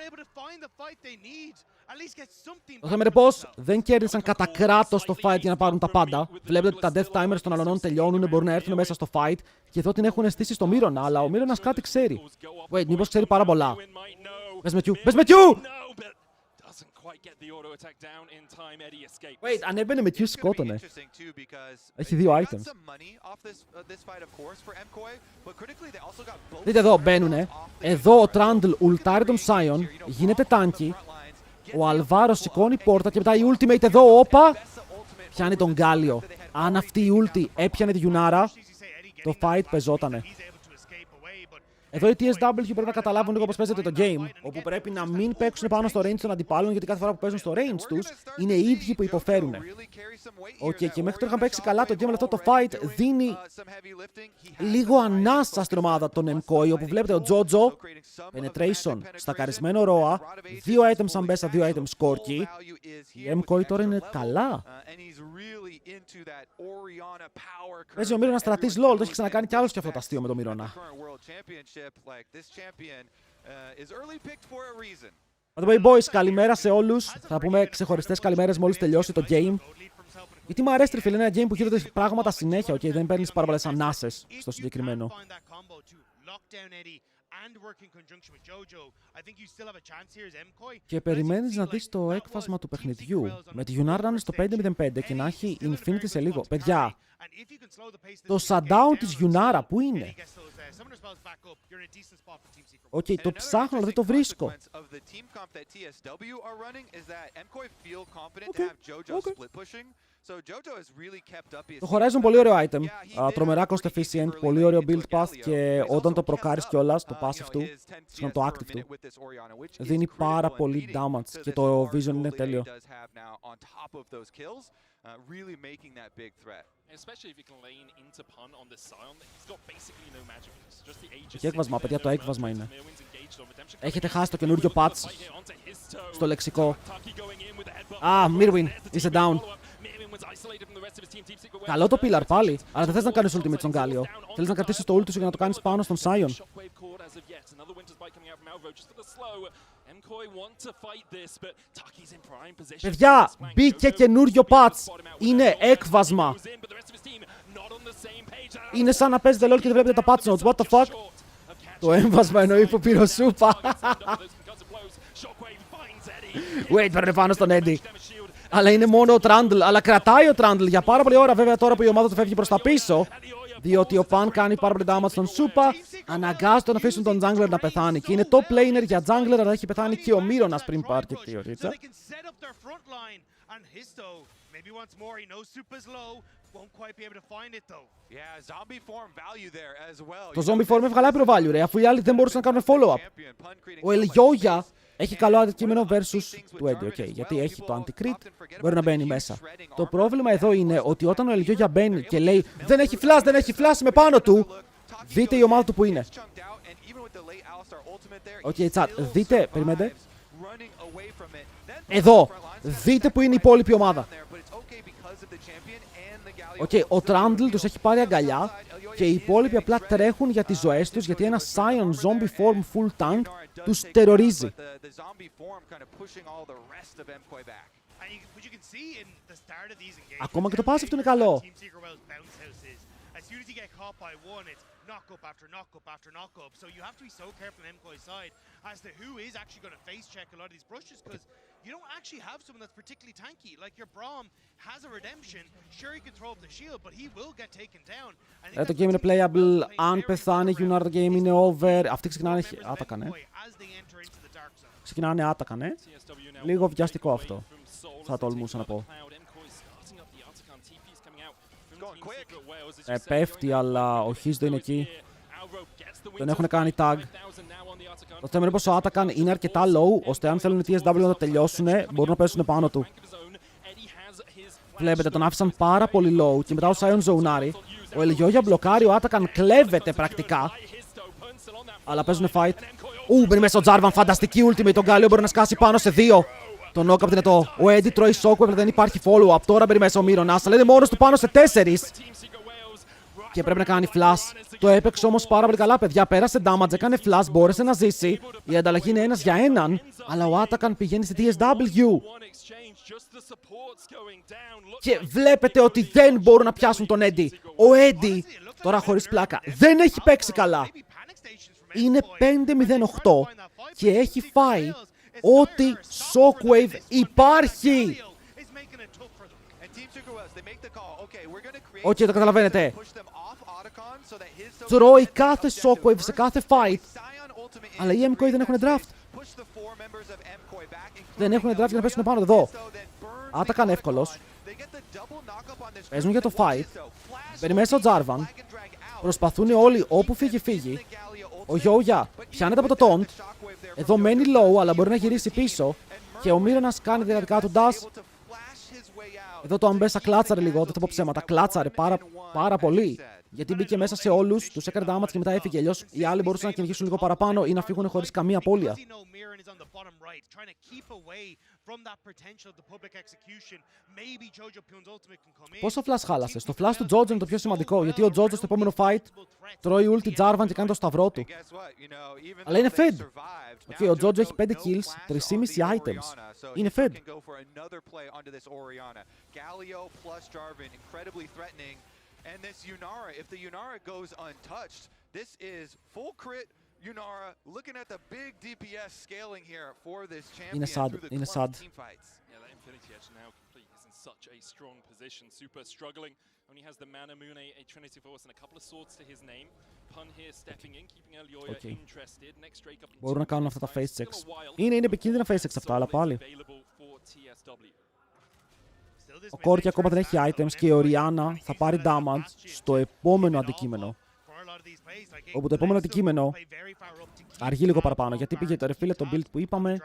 [SPEAKER 1] Το θέμα είναι πως δεν κέρδισαν κατά κράτος το fight για να πάρουν τα πάντα. Βλέπετε ότι τα death timers των αλωνών τελειώνουν, μπορούν να έρθουν μέσα στο fight. Και εδώ την έχουν στήσει στο Μύρονα, αλλά ο Μύρονας κάτι ξέρει. Wait, μήπως ξέρει πάρα πολλά. Πες με Q, πες με Q! Wait, αν έμπαινε με Q σκότωνε. Έχει 2 items. Δείτε εδώ, μπαίνουνε. Εδώ ο Trundle ουλτάρει τον Sion, γίνεται τάνκι. Ο Αλβάρο σηκώνει πόρτα και μετά η ultimate εδώ, όπα! Πιάνει τον Γκάλιο. Αν αυτή η ulti έπιανε τη Γιουνάρα, το fight πεζότανε. Εδώ οι TSW πρέπει να καταλάβουν λίγο πώς παίζεται το game, όπου πρέπει να μην παίξουν πάνω στο range των αντιπάλων, γιατί κάθε φορά που παίζουν στο range τους, είναι οι ίδιοι που υποφέρουν. Και μέχρι τώρα είχαν παίξει καλά το game, αλλά αυτό το fight δίνει λίγο ανάσα στην ομάδα των Mkoi, όπου βλέπετε ο Τζότζο, penetration, στακαρισμένο Roa, 2 items σαν μπέσα, 2 items σκόρκι. Οι Mkoi τώρα είναι καλά. Παίζει ο Μύρονα να στρατείς LOL, το έχει ξανακάνει κι άλλος και αυτό το αστείο με τον Μύρονα. By the way, boys, καλημέρα σε όλους. Θα πούμε ξεχωριστές καλημέρες μόλις τελειώσει το game. Γιατί μου αρέσει, φίλε, είναι ένα game που γίνονται πράγματα συνέχεια, okay, δεν παίρνεις πάρα πολλές ανάσες στο συγκεκριμένο. Και περιμένεις να δεις το έκφασμα του παιχνιδιού. Με τη Γιουνάρα να είναι στο 5-0-5 και να έχει Infinity σε λίγο. Παιδιά, το shutdown της Γιουνάρα πού είναι? Το ψάχνω, αλλά δεν το βρίσκω. Το Horizon πολύ ωραίο item. Τρομερά cost efficient, πολύ ωραίο build path και όταν το προκάρεις κιόλας, το passive του, το active του, δίνει πάρα πολύ damage και το vision είναι τέλειο. Έχει έκβασμα, παιδιά, το έκβασμα είναι. Έχετε χάσει το καινούριο patch στο λεξικό. Mirwin, είσαι down. Καλό το pillar πάλι, αλλά δεν θες να κάνεις ultimate στον Γκάλιο. Θέλεις να κρατήσεις το ulti σου για να το κάνεις πάνω στον Sion. Παιδιά, μπήκε καινούριο patch. Είναι έκβασμα. Είναι σαν να παίζετε LOL και δεν βλέπετε τα patch notes. What the fuck? Το έμβασμα εννοεί που πήρε ο Σούπα. Wait, παίρνε πάνω στον Eddie. Αλλά είναι μόνο ο Trundle, αλλά κρατάει ο Trundle για πάρα πολλή ώρα. Βέβαια τώρα που η ομάδα του φεύγει προς τα πίσω, διότι ο Pan κάνει πάρα πολύ damage στον Σούπα, αναγκάζονται να αφήσουν τον jungler να πεθάνει. Και είναι top laner για jungler, αλλά έχει πεθάνει και ο Μύρονας πριν πάρει και τη ωρίτσα. Το zombie form έβγαλε άπειρο value, ρε, αφού οι άλλοι δεν μπορούσαν να κάνουν follow-up. Ο Ελιόγια έχει καλό αντικείμενο versus του Eddie, γιατί έχει το anti-crit, μπορεί να μπαίνει μέσα. Το πρόβλημα εδώ είναι ότι όταν ο Ελιόγια μπαίνει και λέει δεν έχει flash, είμαι πάνω του, δείτε η ομάδα του που είναι. Chat, δείτε, περιμένετε. Εδώ, δείτε που είναι η υπόλοιπη ομάδα. Ο Trundle τους έχει πάρει αγκαλιά και οι υπόλοιποι απλά τρέχουν για τις ζωές τους, γιατί ένα Sion Zombie Form Full Tank τους τερορίζει. Ακόμα και το passive του είναι καλό. knock up after knock up after knock up. So you have to be so careful on Mkoi's side as to who is actually going to face check a lot of these brushes, because you don't actually have someone that's particularly tanky. Like your Braum has a redemption. Sure, he can throw up the shield, but he will get taken down. Το game είναι playable. Αν πεθάνει Yunar, το game είναι over. Αυτοί ξεκινάνε άτακα, ναι. Ξεκινάνε άτακα, ναι. Λίγο βιαστικό αυτό. Θα τολμούσα να πω. Πέφτει, αλλά ο Χίζδο είναι εκεί. Τον έχουν κάνει tag. Το θέμα είναι πως ο Atakan είναι αρκετά low, ώστε αν θέλουν οι TSW να το τελειώσουν, μπορούν να πέσουν πάνω του. Βλέπετε, τον άφησαν πάρα πολύ low και μετά ο Sion ζοουνάρει. Ο Ελιόγια μπλοκάρει, ο Atakan κλέβεται πρακτικά. Αλλά παίζουν fight. Μπαίνει μέσα ο Jarvan, φανταστική ultimate. Τον Γκάλιο μπορεί να σκάσει πάνω σε 2. Το knockup είναι το. Ο Eddie τρώει shockwave, δεν υπάρχει follow-up. Τώρα μπαίνει μέσα ο Μύρονας, αλλά είναι μόνος του πάνω σε 4. Και πρέπει να κάνει flash. Το έπαιξε όμως πάρα πολύ καλά, παιδιά. Πέρασε damage, έκανε flash, μπόρεσε να ζήσει. Η ανταλλαγή είναι 1 για 1. Αλλά ο Atakan πηγαίνει στη TSW. Και βλέπετε ότι δεν μπορούν να πιάσουν τον Eddie. Ο Eddie, τώρα χωρίς πλάκα, δεν έχει παίξει καλά. Είναι 5-0-8 και έχει φάει ό,τι shockwave υπάρχει. Το καταλαβαίνετε. Τρώει κάθε shockwave σε κάθε fight. Αλλά οι Mkoi δεν έχουν draft. Δεν έχουν draft για να πέσουν πάνω εδώ. Atakan εύκολος. Παίζουν για το fight. Μπαίνει μέσα ο Jarvan. Προσπαθούν όλοι όπου φύγει. Ο Yoya πιάνεται από το taunt. Εδώ μένει low, αλλά μπορεί να γυρίσει πίσω. Και ο Μύρονας κάνει δυνατικά του dash. Εδώ το Ambessa κλάτσαρε λίγο, δεν θα πω ψέματα. Κλάτσαρε πάρα πολύ. Γιατί μπήκε μέσα σε όλους, τους έκανε damage και μετά έφυγε. Αλλιώς οι άλλοι μπορούσαν να κυνηγήσουν λίγο παραπάνω ή να φύγουν χωρίς καμία απώλεια. Πόσο flash χάλασες? Το flash του Jojo είναι το πιο σημαντικό, γιατί ο Jojo στο επόμενο fight τρώει ulti Jarvan και κάνει το σταυρό του. Αλλά είναι fed. Ο Jojo έχει 5 kills, 3,5 items. Είναι fed.
[SPEAKER 3] And this Yunara, if the Yunara goes untouched, this is full crit Yunara looking at the big DPS scaling here for this champion through the close team fights.
[SPEAKER 4] Yeah, that Infinity Edge now complete. He's in such a strong position. Super struggling. Only has the Mana Moon, a Trinity Force, and a couple of swords to his name. Pun here stepping in, keeping Elioya interested. Next Drake up.
[SPEAKER 1] Μπορούν να κάνουν αυτά τα face checks. Είναι επικίνδυνα face checks αυτά, αλλά πάλι. Ο Κόρκι ακόμα δεν έχει items και η Οριάννα θα πάρει damage στο επόμενο αντικείμενο. Όπου το επόμενο αντικείμενο αργεί λίγο παραπάνω. Γιατί πήγε το ρεφίλε το build που είπαμε.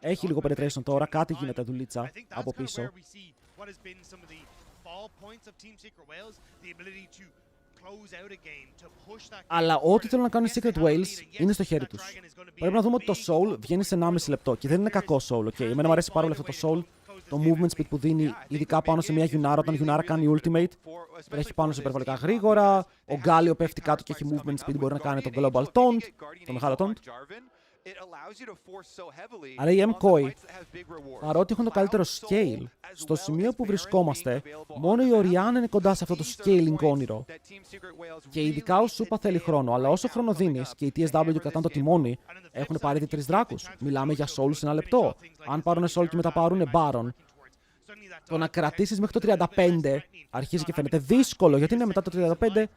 [SPEAKER 1] Έχει λίγο penetration τώρα. Κάτι γίνεται δουλίτσα από πίσω. Αλλά ό,τι θέλουν να κάνουν οι Secret Whales είναι στο χέρι τους. Πρέπει να δούμε ότι το Soul βγαίνει σε 1,5 λεπτό. Και δεν είναι κακό Soul, ok. Εμένα μου αρέσει πάρα πολύ αυτό το Soul. Το movement speed που δίνει, ειδικά πάνω σε μια Yunara, όταν η Yunara κάνει ultimate, τρέχει πάνω σε υπερβολικά γρήγορα. Ο Γκάλιο πέφτει κάτω και έχει movement speed, μπορεί να κάνει το global taunt, το μεγάλο taunt. Αλλά οι Mkoi, παρότι έχουν το καλύτερο scale, στο σημείο που βρισκόμαστε, μόνο η Orianna είναι κοντά σε αυτό το scaling όνειρο. Και ειδικά ο Supa θέλει χρόνο, αλλά όσο χρόνο δίνεις και οι TSW κρατάνε το τιμόνι, έχουν πάρει ήδη 3 δράκους. Μιλάμε για Soul σε 1 λεπτό. Αν πάρουν Soul και μετά πάρουν Baron, το να κρατήσεις μέχρι το 35 αρχίζει και φαίνεται δύσκολο, γιατί είναι μετά το 35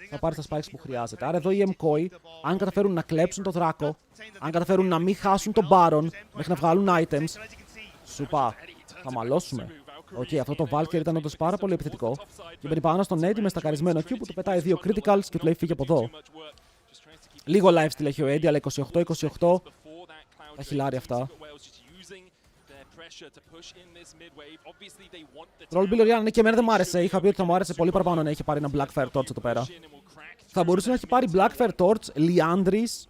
[SPEAKER 1] θα πάρει τα spikes που χρειάζεται. Άρα εδώ οι Mkoi, αν καταφέρουν να κλέψουν το δράκο, αν καταφέρουν να μην χάσουν τον Baron μέχρι να βγάλουν items, Supa, θα μαλώσουμε. Αυτό το Valkyrie ήταν όντως πάρα πολύ επιθετικό. Και μπαίνει πάνω στον Eddie με στακαρισμένο Q που του πετάει 2 criticals και του λέει φύγε από εδώ. Λίγο lifesteal έχει ο Eddie, αλλά 28-28. Τα χιλάρια αυτά. Trollbill Orianna, ναι, και εμένα δεν μ' άρεσε. Είχα πει ότι θα μου άρεσε πολύ παραπάνω να είχε πάρει ένα Blackfire Torch εδώ πέρα. Θα μπορούσε να έχει πάρει Blackfire Torch, Liandry's,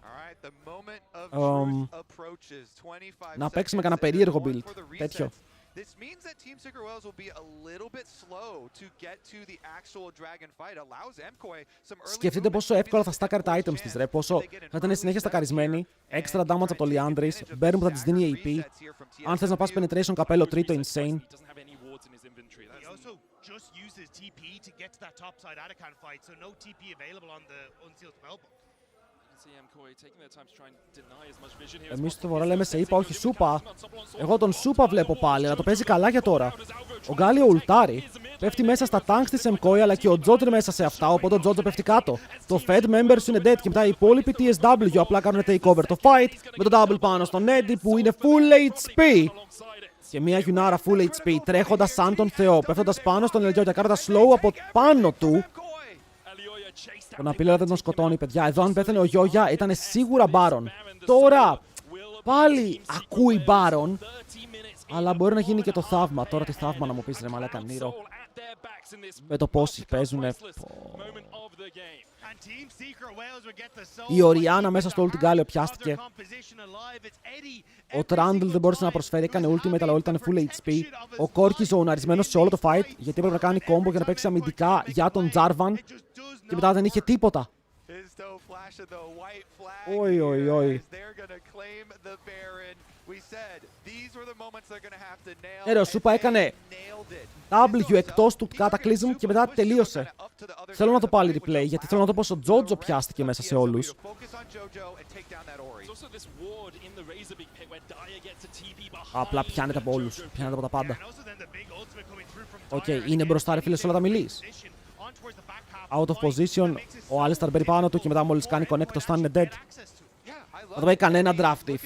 [SPEAKER 1] να παίξει με κανένα περίεργο build. Τέτοιο.
[SPEAKER 3] This means that Team Secret Whales will be a little bit slow to get to the actual dragon fight. Allows Mkoi some early.
[SPEAKER 1] Σκεφτείτε πόσο εύκολα θα στάκαρε τα items της, ρε. Πόσο θα ήταν συνέχεια στακαρισμένη. Extra damage από το Liandry's. Baron που θα της δίνει AP. Αν θες να πας penetration καπέλο τρίτο insane. Εμείς στο βορρά λέμε σε είπα, όχι Supa. Εγώ τον Supa βλέπω πάλι, αλλά το παίζει καλά για τώρα. Ο Γκάλιο ουλτάρει. Πέφτει μέσα στα tanks της Mkoi, αλλά και ο Jojo είναι μέσα σε αυτά, οπότε ο Jojo πέφτει κάτω. Το Fed members είναι dead και μετά οι υπόλοιποι TSW απλά κάνουν takeover το fight με το double πάνω στον Eddie που είναι full HP. Και μια Yunara full HP τρέχοντας σαν τον Θεό, πέφτοντας πάνω στον Elioya και κάνοντας slow από πάνω του. Τον απειλέ δεν τον σκοτώνει, παιδιά. Εδώ αν πέθανε ο Yoya ήταν σίγουρα Baron. Τώρα πάλι ακούει Baron. Αλλά μπορεί να γίνει και το θαύμα. Τώρα τι θαύμα να μου πεις ρε μαλάκα Νίρο. Με το πώς παίζουνε. Η Οριάννα μέσα στο ulti Galio πιάστηκε. Ο Trundle δεν μπόρεσε να προσφέρει, έκανε ultimate αλλά όλοι ήταν full HP. Ο Corki ζωναρισμένος σε όλο το fight γιατί έπρεπε να κάνει combo για να παίξει αμυντικά για τον Jarvan. Και μετά δεν είχε τίποτα. Oi, oi, oi. Ο Σούπα έκανε W εκτός του Cataclysm και μετά τελείωσε. Θέλω να το πάλι replay γιατί θέλω να δω πως ο Τζότζο πιάστηκε μέσα σε όλους. Απλά πιάνεται από όλους. Πιάνεται από τα πάντα. Οκ, είναι μπροστά ρε φίλε σε όλα τα μιλείς. Out of position, ο Alistar μπαίνει πάνω του και μετά μόλις κάνει connect το stun είναι dead. Δεν το πάει κανένα draft if.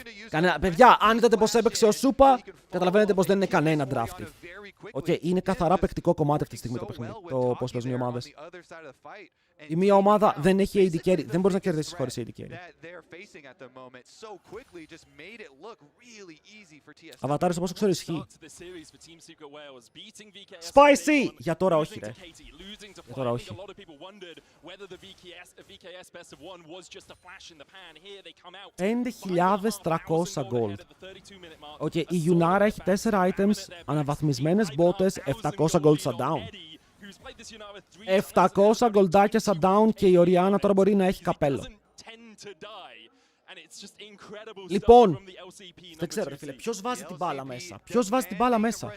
[SPEAKER 1] Παιδιά, αν είδατε πως έπαιξε ο Σούπα, καταλαβαίνετε πως δεν είναι κανένα draft if. Οκ, είναι καθαρά παικτικό κομμάτι αυτή τη στιγμή το παιχνίδι. Το πώς παίζουν οι ομάδες. Η μία ομάδα δεν έχει AD carry. Δεν μπορείς να κερδίσεις χωρίς AD carry. Αβατάρες όπως ξέρω ισχύει. Spicy! Για τώρα όχι ρε. Για τώρα όχι. 5.300 gold. Οκ, η Yunara έχει 4 items, αναβαθμισμένες μπότες, 700 gold shutdown. 700 γκολντάκια shutdown και η Οριάννα τώρα μπορεί να έχει καπέλο. Λοιπόν, δεν ξέρω ρε φίλε, ποιος βάζει την μπάλα μέσα. Ποιος βάζει την μπάλα μέσα.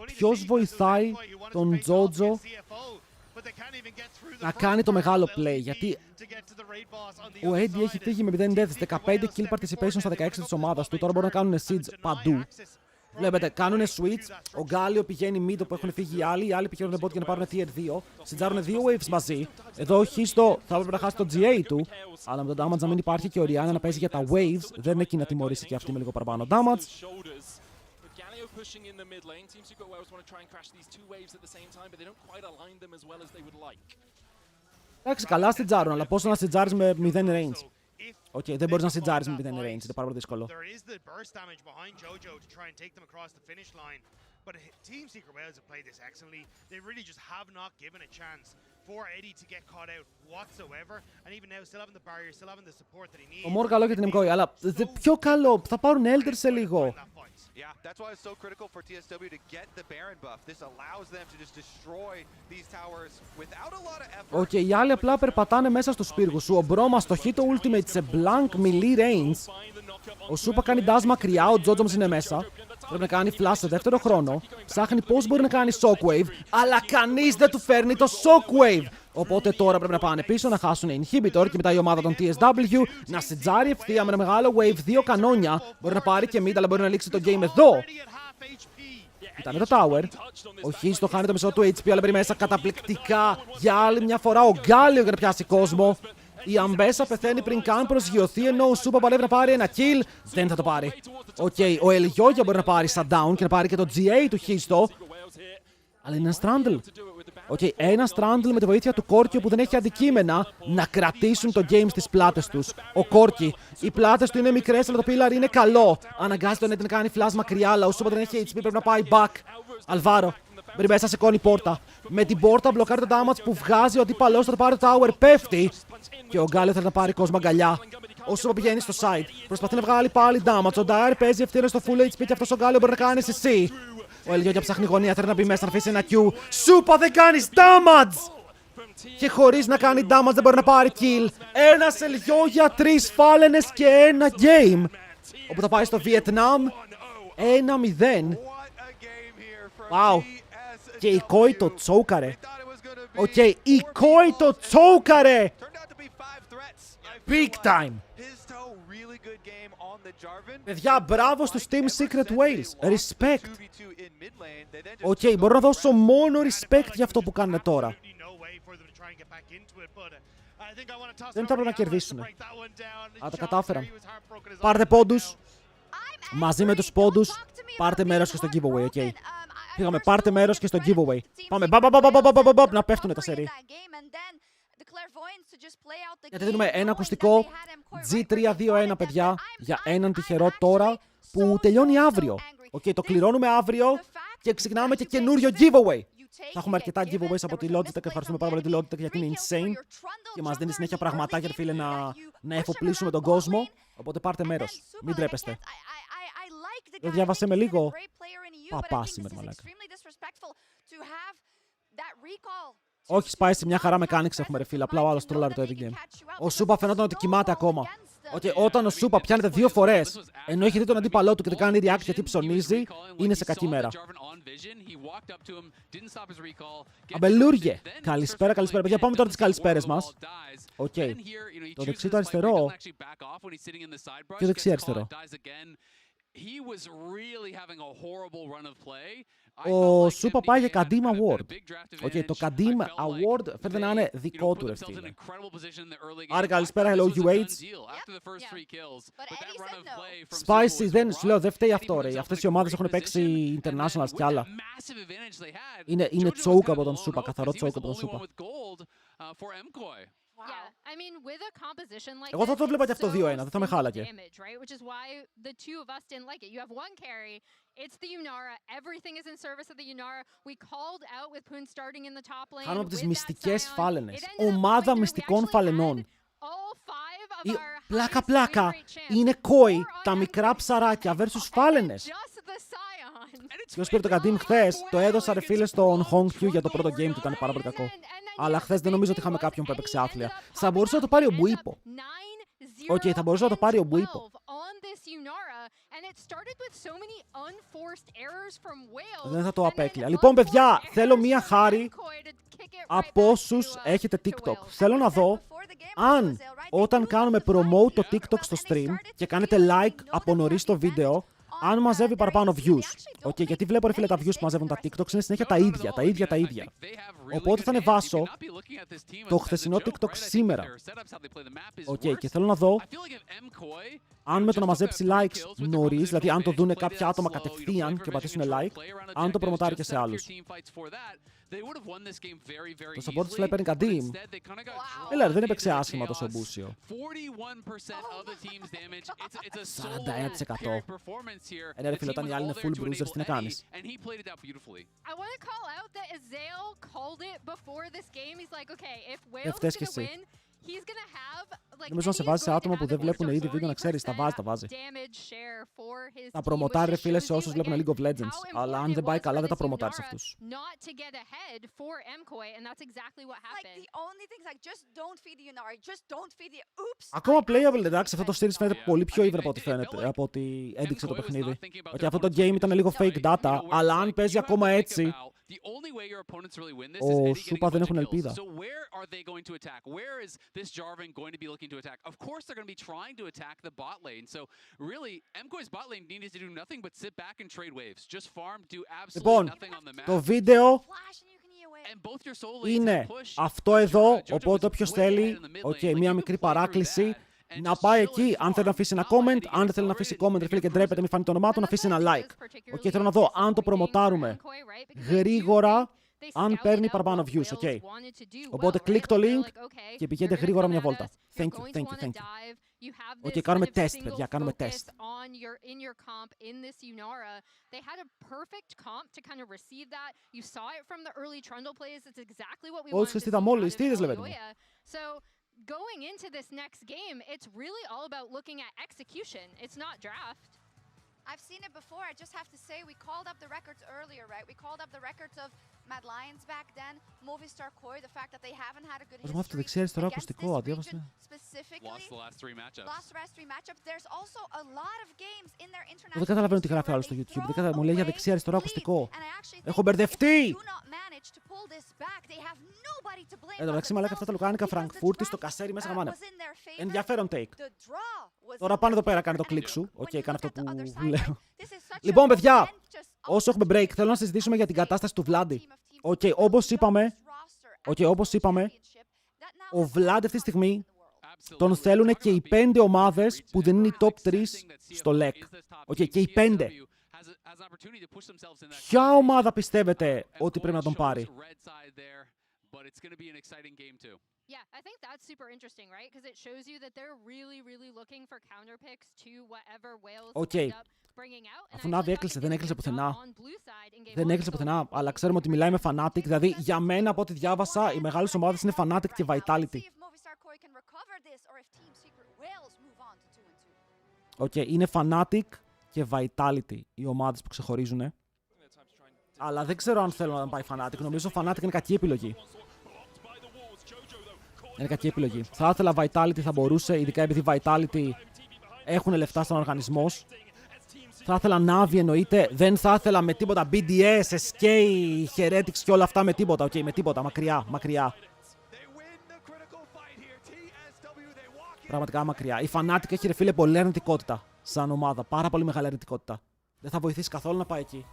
[SPEAKER 1] Ποιος βοηθάει τον Τζότζο να κάνει το μεγάλο play, γιατί ο Eddie έχει φύγει με 0 deaths, 15 kill participation στα 16 της ομάδας του, τώρα μπορούν να κάνουν siege παντού. Βλέπετε, κάνουν switch, ο Γκάλιο πηγαίνει mid που έχουν φύγει οι άλλοι πηγαίνουν bot για να πάρουν tier 2, συντζάρουν 2 waves μαζί. Εδώ ο Χίστο θα έπρεπε να χάσει το GA του, αλλά με τον damage να μην υπάρχει και ο Οριάννα να παίζει για τα waves, δεν είναι εκεί να τιμωρήσει και αυτή με λίγο παραπάνω damage. Pushing in the mid lane. Team Secret Wales want to try and crash these two waves at the same time, but they don't quite align them as well as they would like. Εντάξει, καλά σιτζάρουν, αλλά πώς να σιτζάρεις με 0 range. Οκ, δεν μπορείς να σιτζάρεις με 0 range, είναι πάρα πολύ δύσκολο. But Team Secret Wales have played this excellently. They really just have not given a chance for Eddie to get caught out whatsoever. And even now, still having the barrier, still having the support that he needs. Ο Μόρ καλό για την Mkoi, αλλά πιο καλό. Θα πάρουν Elder σε λίγο. Yeah, that's why it's so critical for TSW to get the Baron buff. This allows them to just destroy these towers without a lot of effort. Okay, οι άλλοι απλά περπατάνε μέσα στους πύργους σου. Ο Μπρόμα στοχεί το ultimate σε blank melee range. Ο Σούπα κάνει dash μακριά, ο Τζότζομς είναι μέσα. Πρέπει να κάνει flash σε δεύτερο χρόνο. Ψάχνει πώς μπορεί να κάνει shockwave, αλλά κανείς δεν του φέρνει το shockwave. Οπότε τώρα πρέπει να πάνε πίσω, να χάσουν inhibitor και μετά η ομάδα των TSW να σιτζάρει ευθεία με ένα μεγάλο wave, 2 κανόνια. Μπορεί να πάρει και mid, αλλά μπορεί να λήξει το game εδώ. Ήταν το tower. Ο Χίστο χάνει το μισό του HP, αλλά μπαίνει μέσα καταπληκτικά για άλλη μια φορά ο Γκάλιο για να πιάσει κόσμο. Η Αμπέσα πεθαίνει πριν καν προσγειωθεί, ενώ ο Σούπα παλεύει να πάρει ένα kill. Δεν θα το πάρει. Οκ, ο Ελιόγια μπορεί να πάρει shutdown και να πάρει και το GA του Χίστο. Αλλά είναι ένα Strandle. Οκ, ένα Strandle με τη βοήθεια του Κόρκιο που δεν έχει αντικείμενα να κρατήσουν το game στις πλάτες τους. Ο Κόρκι, οι πλάτες του είναι μικρές, αλλά το pillar είναι καλό. Αναγκάζει τον Eddie να κάνει flash μακριά, αλλά ο Σούπα δεν έχει HP, πρέπει να πάει back. Αλβάρο, μπαίνει μέσα, σηκώνει πόρτα. Με την πόρτα μπλοκάρει το damage που βγάζει, ότι παλαιός θα το πάρει το tower, πέφτει. Και ο Γκάλιο θέλει να πάρει κόσμο αγκαλιά. Ο Σούπα πηγαίνει στο side. Προσπαθεί να βγάλει πάλι damage. Ο Dyer παίζει ευθύνη στο full HP και αυτός ο Γκάλιο μπορεί να κάνει CC. Ο Ελιόγια ψάχνει γωνία, θέλει να μπει μέσα να αφήσει ένα Q. Σούπα, δεν κάνεις damage! Και χωρίς να κάνει damage δεν μπορεί να πάρει kill. Ένας Ελιόγια, 3 φάλαινες και ένα game. Όπου θα πάει στο Βιετνάμ. 1-0. Wow. Και η Mkoi το τσόκαρε. Οκ, η Mkoi το τσόκαρε. Big time. Παιδιά, μπράβο στους Team Secret Wales. Respect. Οκ, μπορώ να δώσω μόνο respect για αυτό που κάνουν τώρα. Δεν θα πρέπει να κερδίσουν. Α, τα κατάφεραν. Πάρτε πόντους. Μαζί με τους πόντους, πάρτε μέρος και στο giveaway, ok. Πήγαμε, πάρτε μέρος και στο giveaway. Πάμε, να πέφτουνε τα σερί. Γιατί δίνουμε ένα ακουστικό G3-2-1, παιδιά, για έναν τυχερό τώρα που τελειώνει αύριο. Το κληρώνουμε αύριο και ξεκινάμε και καινούριο giveaway. Θα έχουμε αρκετά giveaways από τη Logitech. Ευχαριστούμε πάρα πολύ τη Logitech γιατί είναι insane και μας δίνει συνέχεια πραγματάκια, φίλε, να εφοπλίσουμε τον κόσμο. Οπότε πάρτε μέρος. Μην τρέπεστε. Το διάβασε με λίγο. Παπά σήμερα, μαλάκα. Όχι, Spicy, μια χαρά mechanics έχουμε, ρε φίλε. Απλά ο άλλος τρόλαρε το edit game. Ο Σούπα φαινόταν ότι κοιμάται ακόμα. Όταν ο Σούπα πιάνεται 2 φορές, ενώ έχει δει τον αντίπαλό του και δεν κάνει react γιατί ψωνίζει, είναι σε κακή μέρα. Αμπελούργε! Καλησπέρα, καλησπέρα. Παιδιά, πάμε τώρα τις καλησπέρες μας. Το δεξί το αριστερό. Και δεξί αριστερό. Ο Σούπα πάει για Kadim Award. Το Kadim Award φαίνεται να είναι δικό του, ρε φίλε. Άρα καλησπέρα, hello UH. Spicy, δεν φταίει αυτό, ρε. Αυτές οι ομάδες έχουν παίξει internationals κι άλλα. Είναι τσόουκ από τον Σούπα, καθαρό τσόουκ από τον Σούπα. Εγώ θα το βλέπα και αυτό 2-1, δεν θα με χάλακε. Κάνουμε από τις μυστικές φάλαινες. Ομάδα μυστικών φαλενών. Πλάκα, είναι Mkoi, τα μικρά ψαράκια versus φάλαινες. Ποιος πήρε το Kadim χθες, το έδωσα, ρε φίλε, στον Hong Q για το πρώτο game του, ήταν πάρα πολύ κακό. Αλλά χθες δεν νομίζω ότι είχαμε κάποιον που έπαιξε άθλια. Θα μπορούσε να το πάρει ο Μπουίπο. Θα μπορούσε να το πάρει ο Μπουίπο. Δεν θα το απέκλεια. Λοιπόν, παιδιά, θέλω μία χάρη από όσους έχετε TikTok. Θέλω να δω αν όταν κάνουμε promote το TikTok στο stream και κάνετε like από νωρίς το βίντεο, αν μαζεύει παραπάνω views. Γιατί βλέπω, ρε φίλε, τα views που μαζεύουν τα TikToks είναι συνέχεια τα ίδια. Οπότε θα ανεβάσω το χθεσινό TikTok σήμερα. Και θέλω να δω αν με το να μαζέψει likes νωρίς, δηλαδή αν το δούνε κάποια άτομα κατευθείαν και πατήσουν like, αν το προμοτάρει και σε άλλους. Το support της παίρνει Kadim. Έλα, δεν έπαιξε άσχημα τόσο μπούσιο. 41%. Ρε φίλε, όταν οι άλλοι είναι full bruisers, τι να κάνεις. Φταίς κι εσύ. Νομίζω να σε βάζει σε άτομα που δεν βλέπουν ήδη βίντεο, να ξέρεις, τα βάζει. Τα προμοτάρει, ρε φίλε, σε όσους βλέπουν League of Legends. Αλλά αν δεν πάει καλά, δεν τα προμοτάρει σε αυτούς. Ακόμα playable, εντάξει, αυτό το series φαίνεται πολύ πιο ήδη από ό,τι έδειξε το παιχνίδι. Αυτό το game ήταν λίγο fake data, αλλά αν παίζει ακόμα έτσι, ο Σούπα δεν έχουν ελπίδα. Λοιπόν, το βίντεο είναι αυτό εδώ, οπότε όποιος θέλει, μία μικρή παράκληση, να πάει εκεί, αν θέλει να αφήσει ένα comment, αν δεν θέλει να αφήσει comment, ρε φίλε, και ντρέπεται, μην φανεί το όνομά του, να αφήσει ένα like. Θέλω να δω αν το προμοτάρουμε γρήγορα, αν παίρνει παραπάνω views, Οπότε κλικ το link και πηγαίνετε γρήγορα μια βόλτα. Thank you. Κάνουμε test, παιδιά, κάνουμε test. Όλους χριστίδα μόλις, τι είδες, λεβέντε μου.
[SPEAKER 5] Going into this next game, it's really all about looking at execution. It's not draft. I've seen it before. I just have to say, we called up the records earlier, right? We called up the records of Mad Lions back then, Movistar Mkoi, the fact that they haven't had a good history against this region specifically. Lost the last three matchups. There's also a lot of games in their international.
[SPEAKER 1] Δεν καταλαβαίνω τι γράφει άλλο στο YouTube. Μου λέει για δεξί αριστερό ακουστικό. Έχω μπερδευτεί! Εν τω μεταξύ, μαλάκα, αυτά τα λουκάνικα Φραγκφούρτη στο κασέρι μέσα γαμάνε. Ενδιαφέρον take. Τώρα πάνω εδώ πέρα κάνει το κλικ σου. Κάνε αυτό που λέω. Λοιπόν, παιδιά, όσο έχουμε break, θέλω να συζητήσουμε για την κατάσταση του Βλάντι. Όπως είπαμε, ο Βλάντι αυτή τη στιγμή τον θέλουν και οι 5 ομάδες που δεν είναι οι top 3 στο LEC. Και οι 5. Ποια ομάδα πιστεύετε ότι πρέπει να τον πάρει?
[SPEAKER 5] Yeah, I think that's super interesting, right? Because it shows you that they're really, really looking for counter picks to whatever Wales end up bringing out.
[SPEAKER 1] Αφού Νάβη έκλεισε, δεν έκλεισε πουθενά. Δεν έκλεισε πουθενά, αλλά ξέρουμε ότι μιλάει με Fnatic. Δηλαδή, για μένα, από ό,τι διάβασα, οι μεγάλες ομάδες είναι Fnatic και Vitality. Οκ, είναι Fnatic και Vitality οι ομάδες που ξεχωρίζουν. Αλλά δεν ξέρω αν θέλω να πάει Fnatic. Νομίζω Fnatic είναι κακή επιλογή. Είναι κακή επιλογή. Θα ήθελα Vitality, θα μπορούσε, ειδικά επειδή Vitality έχουν λεφτά σαν οργανισμός. Θα ήθελα Navi εννοείται. Δεν θα ήθελα με τίποτα BDS, SK, Heretics και όλα αυτά με τίποτα. Οκ, με τίποτα. Μακριά, μακριά. Πραγματικά μακριά. Η Fnatic έχει ρε φίλε πολλή αρνητικότητα σαν ομάδα. Πάρα πολύ μεγάλη αρνητικότητα. Δεν θα βοηθήσει καθόλου να πάει εκεί.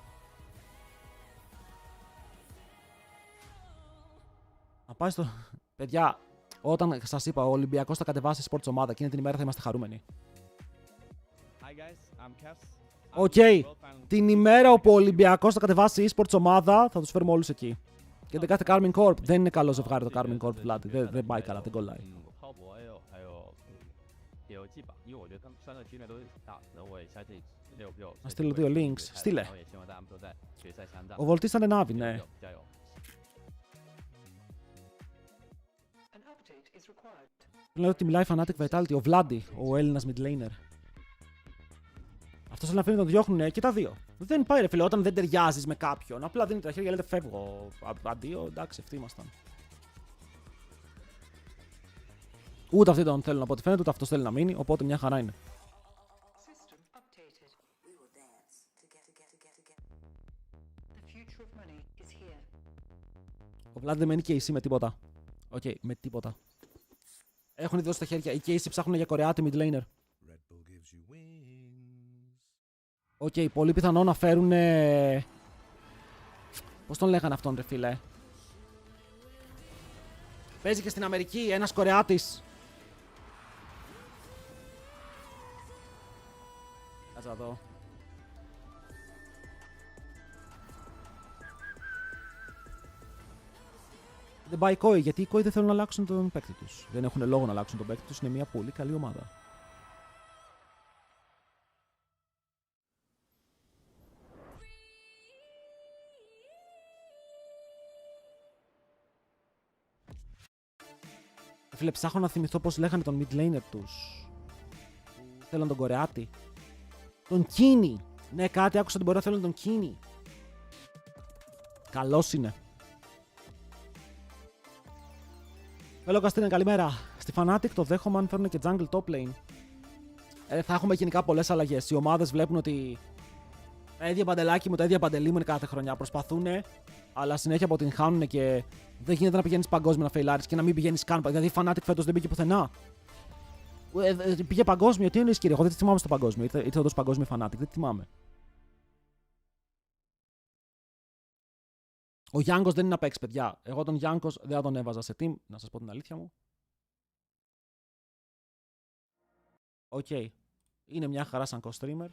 [SPEAKER 1] Να πάει στο. Παιδιά, όταν σας είπα, ο Ολυμπιακός θα κατεβάσει sports ομάδα, εκείνη την ημέρα θα είμαστε χαρούμενοι. Οκ. Την ημέρα όπου ο Ολυμπιακός θα κατεβάσει e-sports ομάδα, θα τους φέρουμε όλους εκεί. Και δεν κάθε Carmine Corp. Δεν είναι καλό ζευγάρι το Carmine Corp, Vlad. Δεν πάει καλά, δεν κολλάει. Να στείλω 2 links. Στείλε. Ο Βολτής ήταν Navi, ναι. Λέω ότι μιλάει Fnatic Vitality, ο Βλάντι, ο Έλληνας midlaner. Αυτός θέλει να φέρει να τον διώχνουνε και τα δύο. Δεν πάει ρε φίλε, όταν δεν ταιριάζεις με κάποιον. Απλά δίνει τα χέρια και λέτε φεύγω. Αντίο, εντάξει, αυτοί ήμασταν. Ούτε αυτοί τον θέλουν από ό,τι φαίνεται, ούτε αυτός θέλει να μείνει, οπότε μια χαρά είναι. Ο Βλάντι δεν μένει και εσύ με τίποτα. Οκ, με τίποτα. Έχουν δώσει τα χέρια. Οι Casey ψάχνουν για Κορεάτη midlaner. Οκ, πολύ πιθανό να φέρουν. Πώς τον λέγανε αυτόν, ρε φίλε. Παίζει και στην Αμερική ένας Κορεάτης. Κάτσε να δω. Δεν πάει Mkoi, γιατί οι Mkoi δεν θέλουν να αλλάξουν τον παίκτη τους. Δεν έχουν λόγο να αλλάξουν τον παίκτη τους. Είναι μια πολύ καλή ομάδα. Φίλε, ψάχνω να θυμηθώ πώς λέγανε τον midlaner τους. Θέλουν τον Κορεάτη. Τον Κίνη. Ναι, κάτι άκουσα ότι μπορεί να θέλουν τον Κίνη. Καλός είναι. Hello Καστρίνα, καλημέρα. Στη Fnatic το δέχομαι αν φέρουν και jungle top lane. Θα έχουμε γενικά πολλές αλλαγές. Οι ομάδες βλέπουν ότι τα ίδια παντελάκι μου, τα ίδια παντελή μου είναι κάθε χρονιά. Προσπαθούν, αλλά συνέχεια αποτυγχάνουν και δεν γίνεται να πηγαίνεις παγκόσμιο να φεϊλάρεις και να μην πηγαίνεις καν. Δηλαδή η Fnatic φέτος δεν πήγε πουθενά. Πήγε παγκόσμιο, τι εννοείς κύριε? Εγώ δεν τη θυμάμαι στο παγκόσμιο. Ήρθε όντως παγκόσμιο Fnatic, δεν τη θυμάμαι. Ο Γιάνγκος δεν είναι να παίξει, παιδιά. Εγώ τον Γιάνγκος δεν θα τον έβαζα σε team, να σας πω την αλήθεια μου. Οκ. Είναι μια χαρά σαν co-streamer.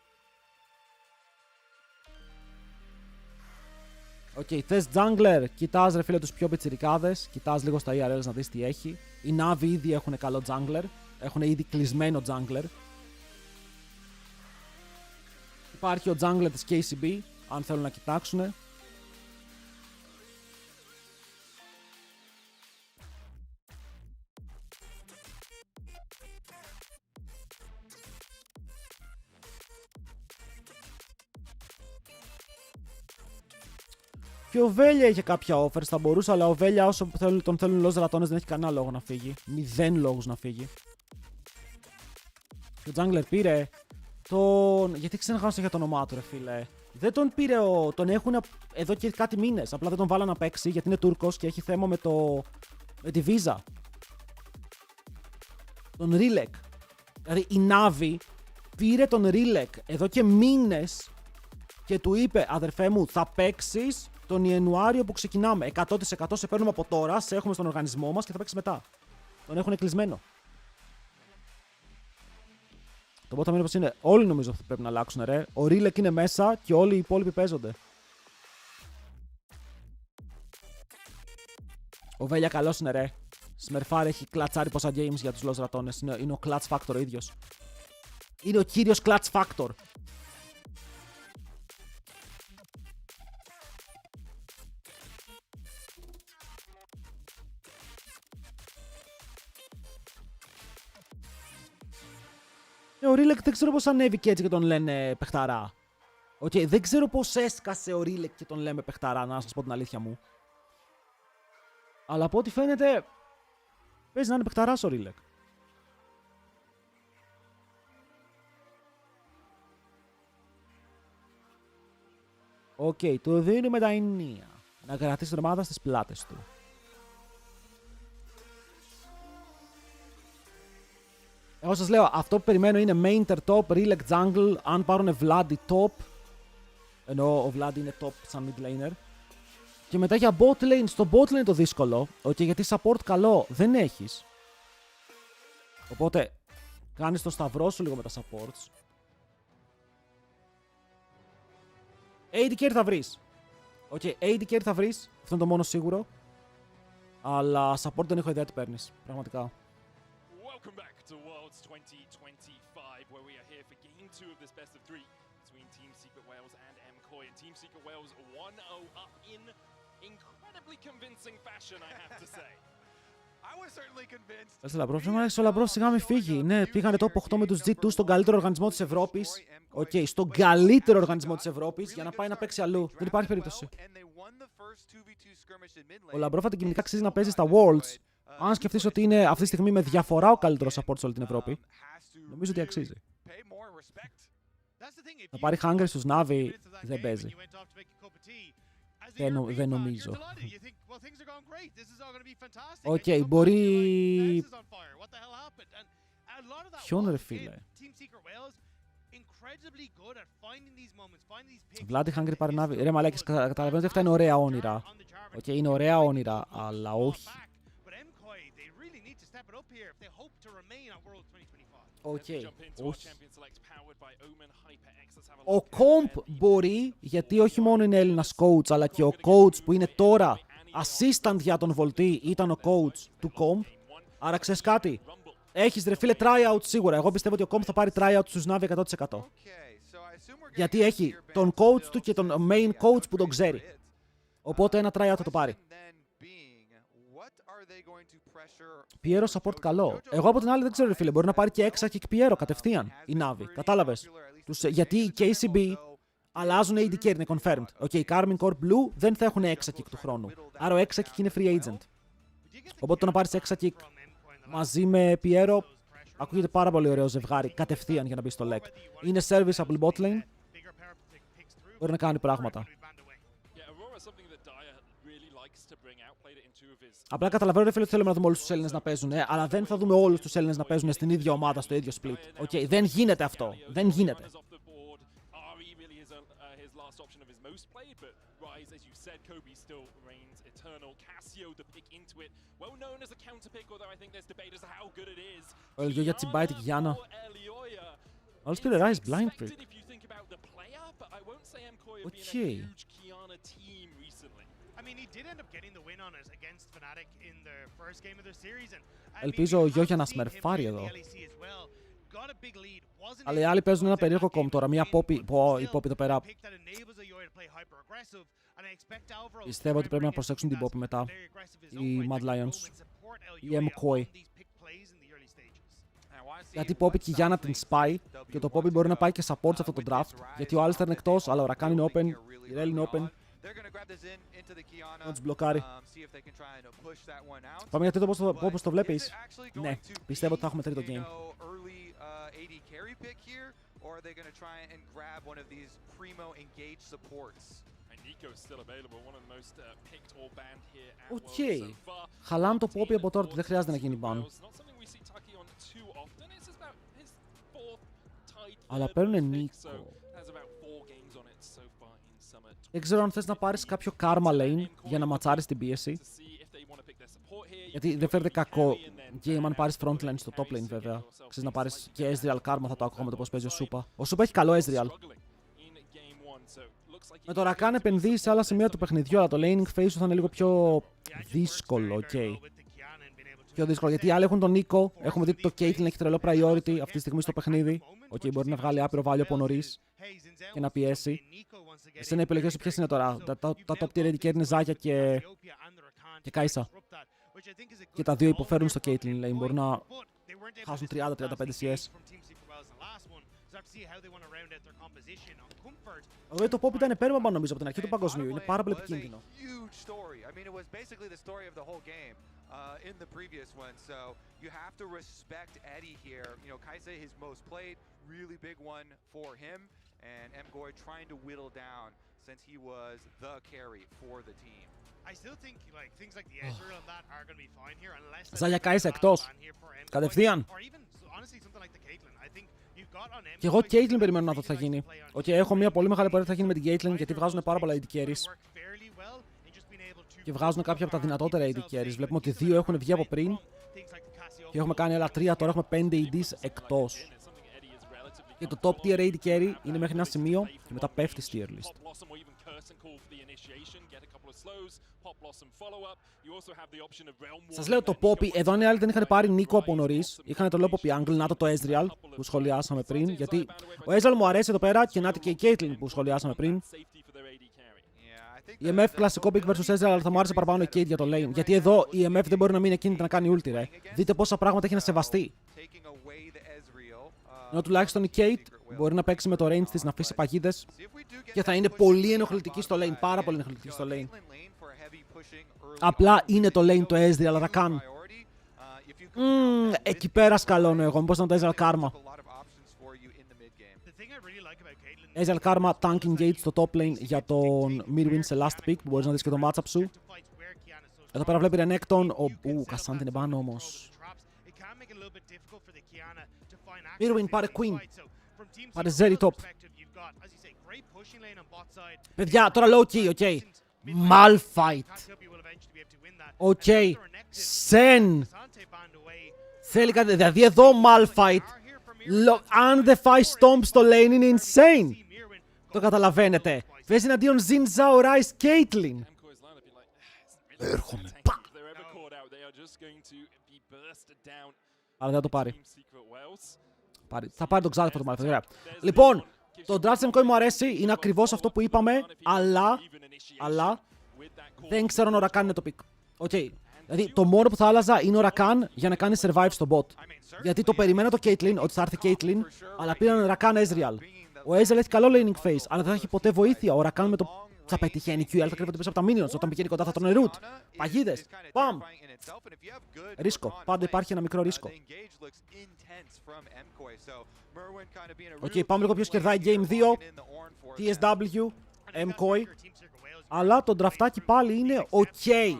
[SPEAKER 1] Οκ, θες jungler, κοιτάς ρε φίλε τους πιο πιτσιρικάδες, κοιτάς λίγο στα IRLs να δεις τι έχει. Οι Navi ήδη έχουν καλό jungler, έχουν ήδη κλεισμένο jungler. Υπάρχει ο jungler της KCB, αν θέλουν να κοιτάξουν. Και ο Βέλια είχε κάποια offers, θα μπορούσε, αλλά ο Βέλια όσο τον θέλουν λόγους ρατώνες δεν έχει κανένα λόγο να φύγει. 0 λόγους να φύγει. Και ο Jungler πήρε τον. Γιατί ξεναγάωσα για το όνομά του, ρε φίλε. Δεν τον πήρε τον έχουν εδώ και κάτι μήνες. Απλά δεν τον βάλα να παίξει γιατί είναι Τούρκος και έχει θέμα με τη βίζα. Τον Ρίλεκ. Δηλαδή η Navi πήρε τον Ρίλεκ εδώ και μήνες και του είπε αδερφέ μου, θα παίξεις τον Ιανουάριο που ξεκινάμε. 100% σε παίρνουμε από τώρα, σε έχουμε στον οργανισμό μας και θα παίξεις μετά. Τον έχουν κλεισμένο. Το bottom είναι πως είναι. Όλοι νομίζω ότι πρέπει να αλλάξουν, ρε. Ο Ρίλεκ είναι μέσα και όλοι οι υπόλοιποι παίζονται. Ο Βέλια καλός είναι, ρε. Σμερφάρ έχει κλατσάρει πόσα games για τους Los Ratones. Είναι ο Clutch Factor ο ίδιος. Είναι ο κύριος Clutch Factor. Ο Ρίλεκ δεν ξέρω πώς ανέβηκε έτσι και τον λένε παιχταρά. Okay, δεν ξέρω πώς έσκασε ο Ρίλεκ και τον λέμε παιχταρά, να σας πω την αλήθεια μου. Αλλά από ό,τι φαίνεται, παίζει να είναι παιχταράς ο Ρίλεκ. Οκ, του δίνουμε τα ενία να κρατήσει την ομάδα στις πλάτες του. Εγώ σας λέω, αυτό που περιμένω είναι Mainter top, Rillex jungle, αν πάρουν Vladi top, ενώ ο Vladi είναι top σαν mid laner. Και μετά για bot lane, στο bot lane είναι το δύσκολο, γιατί support καλό δεν έχεις. Οπότε, κάνεις το σταυρό σου λίγο με τα supports. AD carry θα βρεις. AD carry θα βρεις, αυτό είναι το μόνο σίγουρο. Αλλά support δεν έχω ιδέα τι παίρνεις, πραγματικά.
[SPEAKER 4] Welcome back to Worlds 2025, where we are here for Game 2 of this best of 3 between Team Secret Wales and Mkoi. And Team Secret Wales 1-0 up in incredibly convincing fashion, I have to say.
[SPEAKER 3] I was certainly convinced.
[SPEAKER 1] Έλα, Λαμπρόφ, ο Λαμπρόφ σιγά μην φύγει. Ναι, πήγανε top 8 με τους G2 στον καλύτερο οργανισμό της Ευρώπης. Στον καλύτερο οργανισμό της Ευρώπης για να πάει να παίξει αλλού. Δεν υπάρχει περίπτωση. Ο Λαμπρόφ αντικειμενικά αξίζει να παίζει στα Worlds. Αν σκεφτείς ότι είναι αυτή τη στιγμή με διαφορά ο καλύτερος support σε όλη την Ευρώπη, νομίζω ότι αξίζει. Θα πάρει Hunger στους Navi, δεν παίζει. Δεν νομίζω. Μπορεί... Ποιον ρε φίλε. Vladi Hunger πάρει Navi. Ρε μαλάκες, καταλαβαίνω ότι αυτά είναι ωραία όνειρα. Είναι ωραία όνειρα, αλλά όχι. Όχι. Ο Comp μπορεί, γιατί όχι μόνο είναι Έλληνας coach, αλλά και ο coach που είναι τώρα assistant για τον Volti ήταν ο coach του Comp. Άρα ξέρεις κάτι, έχεις ρε φίλε tryout σίγουρα. Εγώ πιστεύω ότι ο Comp θα πάρει tryout στους Navi 100%. Γιατί έχει τον coach του και τον main coach που τον ξέρει. Οπότε ένα tryout θα το πάρει. Πιέρο support καλό. Εγώ από την άλλη δεν ξέρω, ρε φίλε. Μπορεί να πάρει και έξακικ Πιέρο κατευθείαν η Navi. Κατάλαβες. Γιατί οι KCB αλλάζουν AD carry, είναι confirmed. Οι Carmine Core Blue δεν θα έχουν έξακικ του χρόνου. Άρα ο έξακικ είναι free agent. Οπότε το να πάρεις έξακικ μαζί με Πιέρο ακούγεται πάρα πολύ ωραίο ζευγάρι κατευθείαν για να μπει στο LEC. Είναι serviceable bot lane. Μπορεί να κάνει πράγματα. Απλά καταλαβαίνω ρε φίλε ότι θέλουμε να δούμε όλους τους Έλληνες να παίζουν, αλλά δεν θα δούμε όλους τους Έλληνες να παίζουν στην ίδια ομάδα, στο ίδιο split. Δεν γίνεται αυτό. Δεν γίνεται. Ο Ελγιόγια τσιμπάει την Κιάνα. Όλος πήρε Rise blind pick. Ελπίζω ο Γιώργια να σμερφάρει εδώ. Αλλά οι άλλοι παίζουν ένα περίεργο κόμμα τώρα. Μια Poppy. Η Poppy εδώ πέρα. Πιστεύω ότι πρέπει να προσέξουν την Poppy μετά. Οι Mad Lions. Η Mkoi. Γιατί η Poppy και η Γιάννα την spy. Και το Poppy μπορεί να πάει και support σε αυτό το draft. Γιατί ο Alistar είναι εκτός, αλλά ο Rakan είναι open. Η Rel είναι open. Να τους μπλοκάρει. Πάμε γιατί όπως το βλέπεις. Ναι, πιστεύω ότι θα έχουμε τρίτο game. Χαλάμε το Poppy από τώρα, δεν χρειάζεται να γίνει ban. Αλλά παίρνουν Nico. Δεν ξέρω αν θες να πάρεις κάποιο Karma Lane για να ματσάρεις την πίεση. Γιατί δεν φέρεται κακό game αν πάρεις frontline στο top lane βέβαια. Ξέρεις να πάρεις και Ezreal Karma, θα το ακούω με το πώς παίζει ο Supa. Ο Supa έχει καλό Ezreal. Με το Rakan επενδύει σε άλλα σημεία του παιχνιδιού, αλλά το laning phase σου θα είναι λίγο πιο δύσκολο, Και πιο δύσκολο. Γιατί οι άλλοι έχουν τον Νίκο. Έχουμε δει ότι το Caitlyn έχει τρελό priority αυτή τη στιγμή στο παιχνίδι. Μπορεί να βγάλει άπειρο value από νωρίς και να πιέσει. Εσένα οι επιλογές σου ποιες είναι τώρα? Τα top tier AD carry είναι Ζάκια και Κάισα. Και τα δύο υποφέρουν στο Caitlyn lane. Μπορούν να χάσουν 30-35 CS. Το pop ήταν πέρμα νομίζω από την αρχή του παγκοσμίου. Είναι πάρα πολύ επικίνδυνο.
[SPEAKER 3] In the previous one, so you have to respect Eddie here. You know, Kaisa his most played, really big one for him, and Mkoi trying to whittle down since he was the carry for the team.
[SPEAKER 2] I still think like things like the Ezreal and that are going to be fine here unless
[SPEAKER 1] Ζάγια Κάισα εκτός. Κατευθείαν. Και εγώ Caitlyn περιμένω να δω τι θα γίνει. Έχω μια πολύ μεγάλη πορεία τι θα γίνει με την Caitlyn γιατί βγάζουν πάρα πολλά AD carries. Και βγάζουν κάποια από τα δυνατότερα AD carries. Βλέπουμε ότι 2 έχουν βγει από πριν. Και έχουμε κάνει άλλα 3, τώρα έχουμε 5 ADs εκτός. Και το top tier AD carry είναι μέχρι ένα σημείο και μετά πέφτει στη tier list. Σας λέω το Poppy, εδώ αν οι άλλοι δεν είχαν πάρει Νίκο από νωρίς, είχαν το λέω Poppy Angle, να το Ezreal που σχολιάσαμε πριν, γιατί ο Ezreal μου αρέσει εδώ πέρα και να και η Caitlyn που σχολιάσαμε πριν. Η MF κλασικό pick vs Ezreal, αλλά θα μου άρεσε παραπάνω η Kate για το lane. Γιατί εδώ η MF δεν μπορεί να μείνει εκείνη να κάνει ulti, ρε. Δείτε πόσα πράγματα έχει να σεβαστεί. Ενώ τουλάχιστον η Kate μπορεί να παίξει με το range της, να αφήσει παγίδες και θα είναι πολύ ενοχλητική στο lane, πάρα πολύ ενοχλητική στο lane. Απλά είναι το lane το Ezreal, αλλά Rakan. Εκεί πέρα σκαλώνω εγώ, μήπως να το Ezreal Karma. Ezreal Karma tanking gate στο top lane για τον Mirwin σε last pick που μπορείς να δεις και το matchup σου. Εδώ πέρα βλέπει Renekton, Κασάν την επάνω όμως. Mirwin πάρε Queen. Πάρε Zeri top. Παιδιά, τώρα low key, οκ. Malphite. Οκ. Sen. Θέλει κάτι, δηλαδή εδώ Malphite. Αν δεν φάει stomp στο lane είναι insane. Το καταλαβαίνετε. Παίζει εναντίον Xin Zhao Rice Caitlyn. Έρχομαι. Αλλά δεν θα το πάρει. Θα πάρει τον Xander το Malphite. Λοιπόν, το draft Mkoi μου αρέσει. Είναι ακριβώς αυτό που είπαμε. Αλλά δεν ξέρω αν ο Rakan είναι το pick. Δηλαδή το μόνο που θα άλλαζα είναι ο Rakan για να κάνει survive στο bot. Γιατί το περιμένω το Caitlyn, ότι θα έρθει Caitlyn, αλλά πήραν Rakan Ezreal. Ο Ezreal έχει καλό laning phase, αλλά δεν θα έχει ποτέ βοήθεια. Ο Rakan με το. Θα πετυχαίνει QL, θα κρύβεται πίσω από τα minions. Όταν πηγαίνει κοντά θα τρώνε root. Παγίδες. Παμ. Ρίσκο. Πάντα υπάρχει ένα μικρό ρίσκο. Πάμε λίγο ποιος κερδάει Game 2. TSW. Mkoi. Αλλά το ντραφτάκι πάλι είναι ok.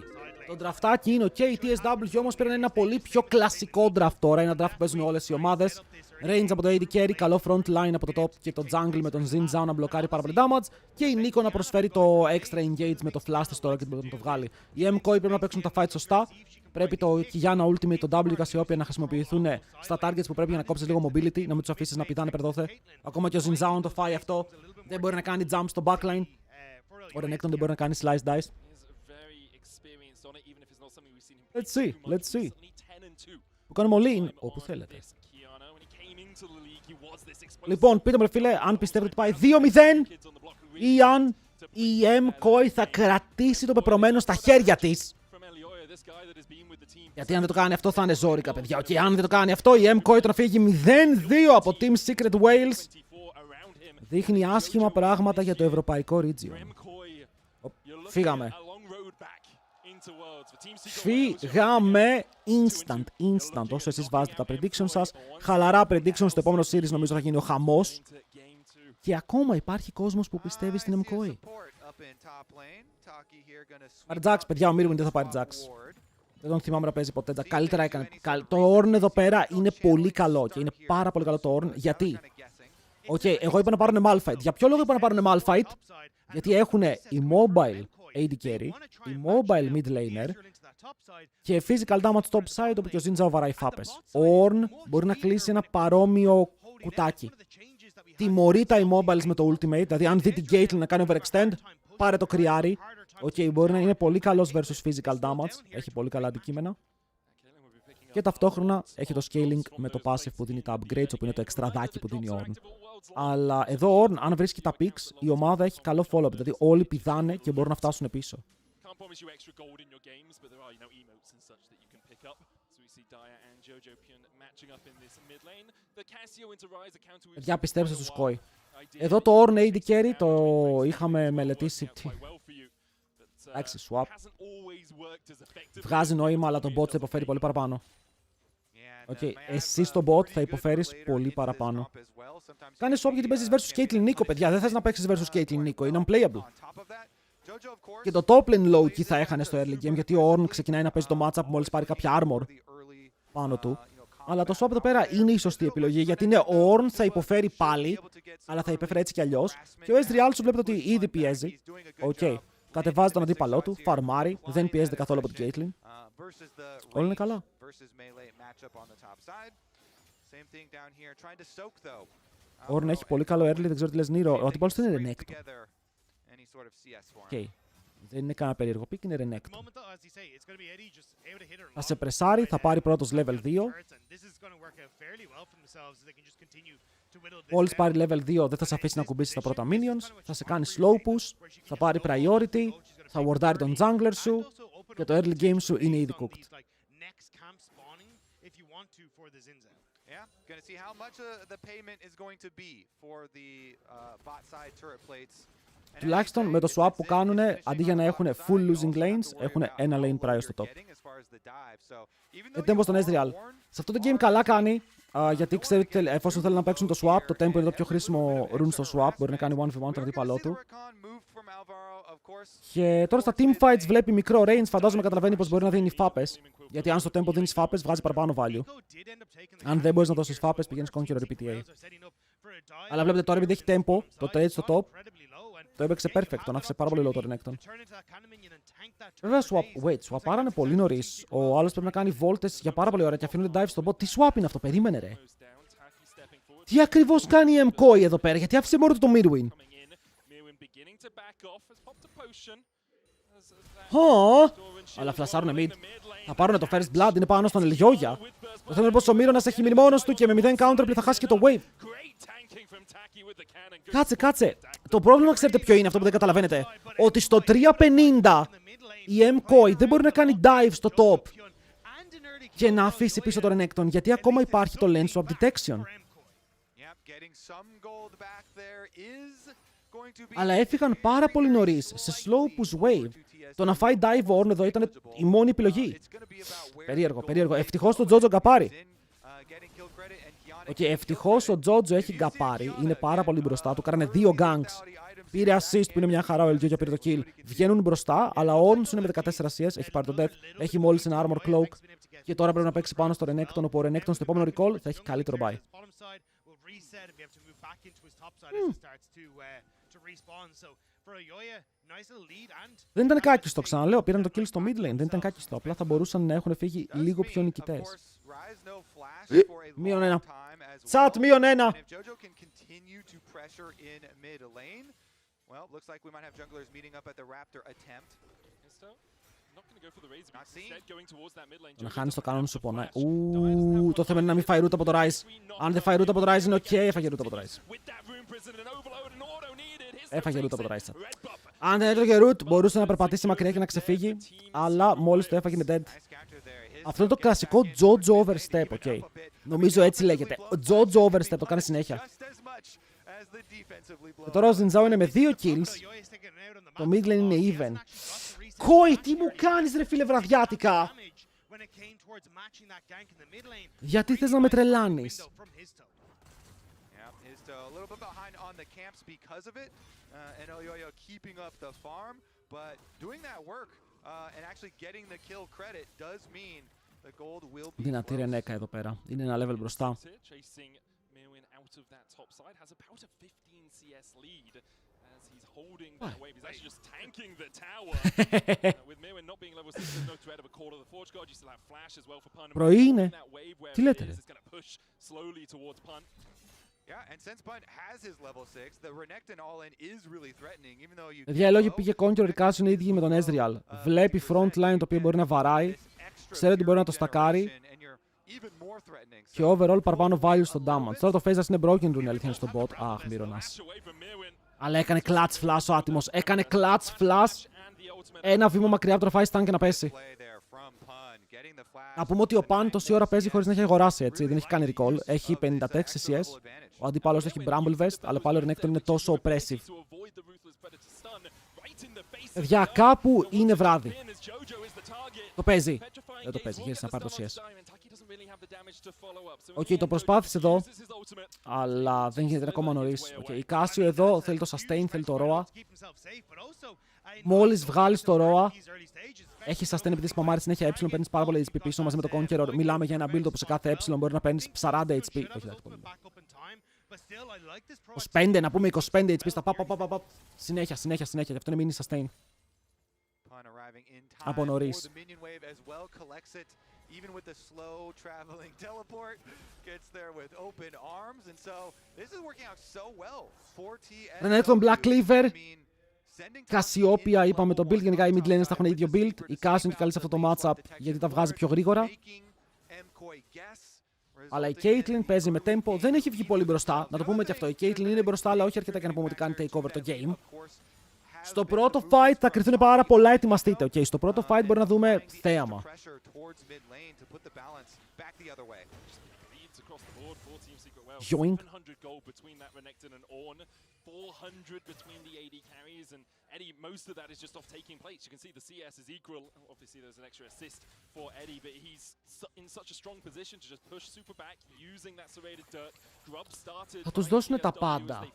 [SPEAKER 1] Το ντραφτάκι είναι ok. Η TSW όμως παίρνει ένα πολύ πιο κλασικό draft τώρα. Ένα draft που παίζουν όλες οι ομάδες. Range από το AD carry, καλό front line από το top και το jungle με τον Xin Zhao να μπλοκάρει πάρα πολύ damage. Και η Nico να προσφέρει το extra engage με το flash της τώρα και να το βγάλει. Οι Mkoi πρέπει να παίξουν τα fight σωστά. Πρέπει το Kiana Ultimate, το W και Cassiopeia να χρησιμοποιηθούν στα targets που πρέπει για να κόψεις λίγο mobility, να μην τους αφήσεις να πηδάνε περδόθε. Ακόμα και ο Xin Zhao αν το φάει αυτό δεν μπορεί να κάνει jump στο backline. Ο Renekton δεν μπορεί να κάνει slice dice. Let's see. Που κάνουμε όλοι όπου θέλετε. Λοιπόν, πείτε μου ρε φίλε, αν πιστεύετε ότι πάει 2-0 ή αν η Mkoi θα κρατήσει το πεπρωμένο στα χέρια της. Γιατί αν δεν το κάνει αυτό θα είναι ζόρικα, παιδιά. Αν δεν το κάνει αυτό, η Mkoi το να φύγει 0-2 από Team Secret Wales δείχνει άσχημα πράγματα για το ευρωπαϊκό region. Φύγαμε. Φύγαμε instant. Όσο εσείς βάζετε τα predictions σας, χαλαρά predictions στο επόμενο series νομίζω θα γίνει ο χαμός. Και ακόμα υπάρχει κόσμος που πιστεύει στην Mkoi. Πάρει Jax, παιδιά, ο Mirwin δεν θα πάρει Jax. Δεν τον θυμάμαι να παίζει ποτέ. Καλύτερα έκανε. Το Ornn εδώ πέρα είναι πολύ καλό και είναι πάρα πολύ καλό το Ornn. Γιατί? Εγώ είπα να πάρουν Malphite. Για ποιο λόγο είπα να πάρουν Malphite? Γιατί έχουν η mobile AD carry, η mobile mid laner και physical damage top side όπου και ο Xin Zhao βαράει φάπες. Ο Ornn μπορεί να κλείσει ένα παρόμοιο κουτάκι. Τιμωρεί τα immobiles με το ultimate, δηλαδή αν δει την Caitlyn να κάνει overextend, πάρε το κρυάρι. Μπορεί να είναι πολύ καλός versus physical damage, έχει πολύ καλά αντικείμενα. Και ταυτόχρονα έχει το scaling με το passive που δίνει τα upgrades, όπου είναι το εξτραδάκι που δίνει ο Ornn. Αλλά εδώ ο Ornn, αν βρίσκει τα picks, η ομάδα έχει καλό follow-up. Δηλαδή όλοι πηδάνε και μπορούν να φτάσουν πίσω. Για πιστέψτε στους Mkoi. Εδώ το Ornn AD carry το είχαμε μελετήσει. Εντάξει, swap. Βγάζει νόημα, αλλά το bot θα υποφέρει πολύ παραπάνω. Εσύ στο bot θα υποφέρεις πολύ παραπάνω. Κάνε swap γιατί παίζεις versus Caitlyn Nico, παιδιά. Δεν θες να παίξεις versus Caitlyn Nico. Είναι unplayable. Και το top lane low key θα έχανε στο early game, γιατί ο Ornn ξεκινάει να παίζει το matchup μόλις πάρει κάποια armor πάνω του. Αλλά το swap εδώ πέρα είναι η σωστή επιλογή, γιατί είναι ο Ornn θα υποφέρει πάλι, αλλά θα υπέφερε έτσι κι αλλιώς. Και ο Ezreal σου βλέπετε ότι ήδη πιέζει. Κατεβάζει τον αντίπαλό του, φαρμάρει, δεν πιέζεται καθόλου από την Caitlyn. Όλα είναι καλά. Ο Ornn έχει πολύ καλό early, δεν ξέρω τι λες Νίρο. Ο αντίπαλος του είναι Renekton. Δεν είναι κανένα περίεργο pick, είναι Renekton. Θα σε πρεσάρει, θα πάρει πρώτος level 2. Μόλις πάρει level 2 δεν θα σε αφήσει να κουμπίσει τα πρώτα minions. Θα σε κάνει slow push, θα πάρει priority, θα wardάρει τον jungler σου και το early game σου είναι ήδη cooked. Gonna see how much the payment is going to be for the bot side turret plates. Τουλάχιστον με το swap που κάνουν, αντί για να έχουν full losing lanes, έχουν ένα lane prior στο top. Tempo στον Ezreal. Σε αυτό το game καλά κάνει, γιατί ξέρετε, εφόσον θέλει να παίξουν το swap, το tempo είναι το πιο χρήσιμο rune στο swap, μπορεί να κάνει 1v1 τον αντίπαλό του. Και τώρα στα team fights βλέπει μικρό range, φαντάζομαι καταλαβαίνει πως μπορεί να δίνει φάπες. Γιατί αν στο tempo δίνεις φάπες, βγάζει παραπάνω value. Αν δεν μπορείς να δώσεις φάπες, πηγαίνεις Conqueror ή PTA. Αλλά βλέπετε τώρα επειδή έχει tempo, το trade στο top, το έπαιξε perfect, τον άφησε πάρα πολύ low το Renekton. Βέβαια, swapάρανε πολύ νωρίς. Ο άλλος πρέπει να κάνει βόλτες για πάρα πολύ ώρα και αφήνουν dive στο bot. Τι swap είναι αυτό, περίμενε ρε. Τι ακριβώς κάνει η Mkoi εδώ πέρα, γιατί άφησε μόνο το midwin. Αλλά φλασάρουνε mid. Θα πάρουνε το first blood, είναι πάνω στον Elioya. Το θέμα είναι πως ο Μύρονας έχει μείνει μόνος του και με 0 counterplay θα χάσει και το wave. Κάτσε. Το πρόβλημα ξέρετε ποιο είναι αυτό που δεν καταλαβαίνετε. Ότι στο 350 η Mkoi δεν μπορεί να κάνει dive στο top και να αφήσει πίσω το Renekton, γιατί ακόμα υπάρχει το lane swap detection. Αλλά έφυγαν πάρα πολύ νωρίς σε slow push wave. Το να φάει dive Ornn εδώ ήταν η μόνη επιλογή. Περίεργο. Ευτυχώς το Jojo γκαπάρει. Ευτυχώς ο Jojo έχει γκαπάρει. Είναι πάρα πολύ μπροστά του. Κάνανε 2 ganks. Πήρε assist που είναι μια χαρά. Ο Elioya πήρε το kill. Βγαίνουν μπροστά, αλλά ο Ornn είναι με 14 CS. Έχει πάρει το death. Έχει μόλις ένα armor cloak. Και τώρα πρέπει να παίξει πάνω στο Renekton. Όπου ο Renekton στο επόμενο recall θα έχει καλύτερο buy. Δεν ήταν κάκιστο, ξαναλέω. Πήραν το kill στο mid lane. Δεν ήταν κάκιστο. Απλά θα μπορούσαν να έχουν φύγει λίγο πιο νικητές. -1. Τσάτ, -1. Να χάνεις το κανόν σου πονάει. Το θέμα είναι να μην φάει root από το Ryze. Αν δεν φάει root από το Ryze είναι ok, έφαγε root από το Ryze. Έφαγε root από το Ryze. Αν δεν έτρωγε root, μπορούσε να περπατήσει μακριά και να ξεφύγει, αλλά μόλις το έφαγε είναι dead. Αυτό είναι το κλασικό Jojo overstep, ok. Νομίζω έτσι λέγεται. Jojo overstep, το κάνει συνέχεια. Και τώρα ο Zinzao είναι με 2 kills. Το mid lane είναι even. Mkoi, τι μου κάνεις ρε φίλε βραδιάτικα. Γιατί θες να με τρελάνεις. Δυνατή Ρενέκα εδώ πέρα. Είναι ένα level μπροστά. Πρωί είναι. Τι λέτε ρε. Παιδιά, οι λόγοι πήγε Conqueror Recast είναι ίδιοι με τον Ezreal. Βλέπει front line το οποίο μπορεί να βαράει. Ξέρει ότι μπορεί να το στακάρει. Και overall παραπάνω value στο damage. Τώρα το phase είναι broken rune, αλήθεια είναι στο bot. Αχ, Μύρονας. Αλλά έκανε clutch flash ο άτιμος. Έκανε clutch flash. Ένα βήμα μακριά από το να φάει stun και να πέσει. Να πούμε ότι ο Pan τόση ώρα παίζει χωρίς να έχει αγοράσει, έτσι. Δεν έχει κάνει recall. Έχει 50 tech CS. Ο αντίπαλος έχει Bramble Vest, αλλά πάλι ο Renekton είναι τόσο oppressive. Παιδιά, κάπου είναι βράδυ. Το παίζει. Δεν το παίζει, γύρισε να πάρει το CS. Οκ, το προσπάθησε εδώ, αλλά δεν γίνεται ακόμα νωρίς. Η Casio εδώ θέλει το sustain, θέλει το ROA. Μόλις βγάλεις το ROA, έχει sustain επειδή σπαμάρει συνέχεια ε, παίρνεις πάρα πολύ HP πίσω μαζί με το Conqueror. Μιλάμε για ένα build όπου σε κάθε ε μπορεί να παίρνεις 40 HP. Όχι, εντάξει, πολύ. 25, να πούμε 25 HP στα παπ. Συνέχεια, γι' αυτό είναι mini sustain. Από νωρίς. Renekton Black Cleaver. Cassiopeia, είπαμε το build. Γενικά οι mid laners θα έχουν ίδιο build. Η Casio είναι καλή σε αυτό το matchup γιατί τα βγάζει πιο γρήγορα. Αλλά η Caitlyn παίζει με tempo. Δεν έχει βγει πολύ μπροστά. Να το πούμε και αυτό. Η Caitlyn είναι μπροστά, αλλά όχι αρκετά για να πούμε ότι κάνει takeover το game. Στο πρώτο fight θα κρυφθούν πάρα πολλά. Ετοιμαστείτε. Okay, στο πρώτο fight μπορεί να δούμε θέαμα. Yoink.
[SPEAKER 4] 400 between the AD carries, and Eddie, most of that is just off taking place. You can see the CS is equal. Obviously, there's an extra assist for Eddie, but he's in such a strong position to just push super back using that serrated dirt. Grub started.
[SPEAKER 1] Θα τους δώσουν τα πάντα.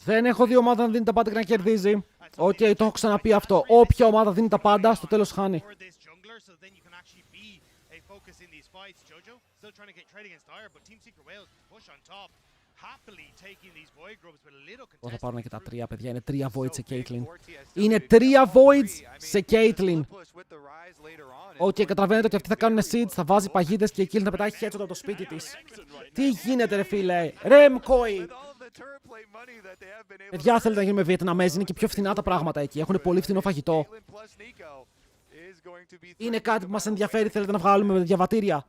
[SPEAKER 1] Δεν έχω δει ομάδα να δίνει τα πάντα και να κερδίζει. Οκ, το έχω ξαναπεί αυτό. Όποια ομάδα δίνει τα πάντα, στο τέλος χάνει. Θα πάρουν και τα 3, παιδιά. Είναι 3 voids σε Caitlyn. Είναι 3 voids σε Caitlyn. Οκ, καταλαβαίνετε ότι αυτοί θα κάνουν seeds, θα βάζει παγίδες και η Caitlyn θα πετάει headshot από το σπίτι της. Τι γίνεται, ρε φίλε. Ρε Mkoi. Παιδιά, θέλετε να γίνουμε Βιετναμέζοι, είναι και πιο φθηνά τα πράγματα εκεί. Έχουν πολύ φθηνό φαγητό. Είναι κάτι που μας ενδιαφέρει, θέλετε να βγάλουμε με διαβατήρια.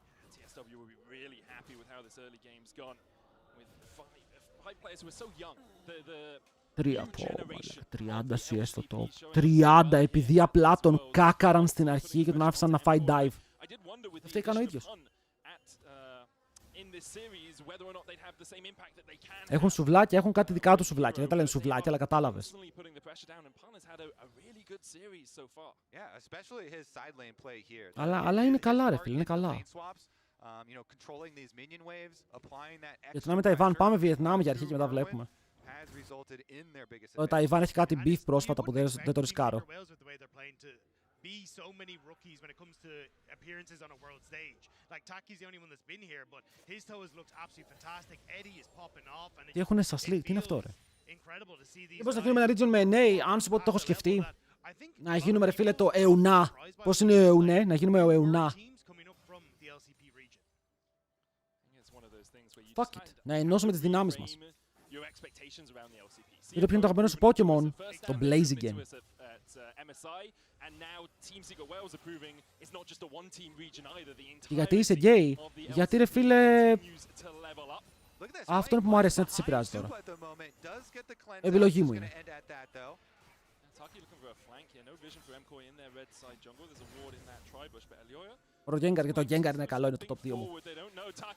[SPEAKER 1] 30 CS στο top. 30 επειδή απλά τον κάκαραν στην αρχή και τον άφησαν να φάει dive. Αυτό έκανε ο ίδιος. Έχουν σουβλάκια, έχουν κάτι δικά του σουβλάκια. Δεν τα λένε σουβλάκια, αλλά κατάλαβες. Αλλά είναι καλά, ρε φίλε, είναι καλά. Βιετνάμ με Ταϊβάν, πάμε Βιετνάμ για αρχή και μετά βλέπουμε. Το Ταϊβάν έχει κάτι beef πρόσφατα που δεν το ρισκάρω. Be so many rookies when it comes to appearances on a world stage. Like Taki's the only one that's been here, but his toes looks absolutely fantastic. Eddie is popping off and τι έχουνε στα sleek, τι είναι αυτό, ρε. Μήπως να γίνουμε ένα region με NA, αν σου πω ότι το έχω σκεφτεί. Να γίνουμε, ρε φίλε, το Εουνά. Πώς είναι ο Εουνέ, να γίνουμε ο Εουνά. Fuck it, να ενώσουμε τις δυνάμεις μας. Είδε ποιο είναι το αγαπημένο σου Pokemon, το Blaziken. Και γιατί είσαι γκέι, γιατί ρε φίλε... Αυτό είναι που μου αρέσει, να τις επηρεάζει τώρα. Επιλογή μου είναι. Ο Gengar, και το Gengar είναι καλό, είναι το top 2 μου.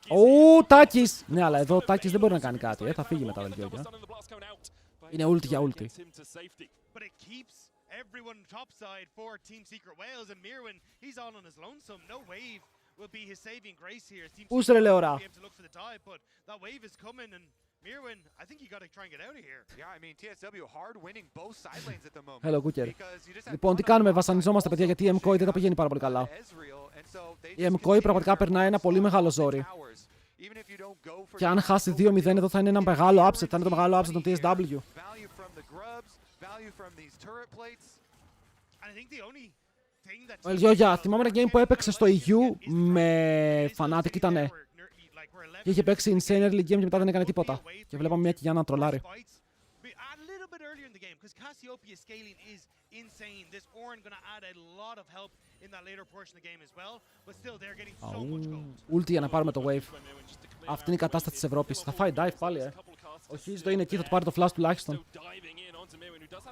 [SPEAKER 1] Ω, Τάκης! Ναι, αλλά εδώ ο Τάκης δεν μπορεί να κάνει κάτι, θα φύγει μετά βελτιόγια. Είναι ulti για ulti. Everyone topside for Team Secret Wales and Mirwin, he's all on his lonesome. No wave will be his saving grace here. Team Secret Wales will be able to look for the dive, but that wave is coming and Mirwin, I think you got to try and get out of here. Yeah, I mean TSW hard winning both side lanes at the moment. Hello, Cooker. Λοιπόν, τι κάνουμε, βασανιζόμαστε παιδιά γιατί η Mkoi δεν τα πηγαίνει πάρα πολύ καλά. Η Mkoi πραγματικά περνάει ένα πολύ μεγάλο ζόρι. Και αν χάσει 2-0 εδώ θα είναι ένα μεγάλο upset, θα είναι το μεγάλο upset των TSW. Ο Ελιόγια, θυμάμαι ένα game που έπαιξε στο EU με Fnatic, ήτανε. Και είχε παίξει insane early game και μετά δεν έκανε τίποτα. Και βλέπαμε μια Κιγιάννα να τρολάρει.
[SPEAKER 2] a little bit earlier in the game, because Cassiopeia's scaling is insane. This Orin gonna add a lot of help in that later portion of the game as well, but still they're getting so much gold.
[SPEAKER 1] Ulti για να πάρουμε το wave. Αυτή είναι η κατάσταση της Ευρώπης. Θα φάει dive πάλι, Ο Χίζο είναι εκεί, θα του πάρει το flash τουλάχιστον.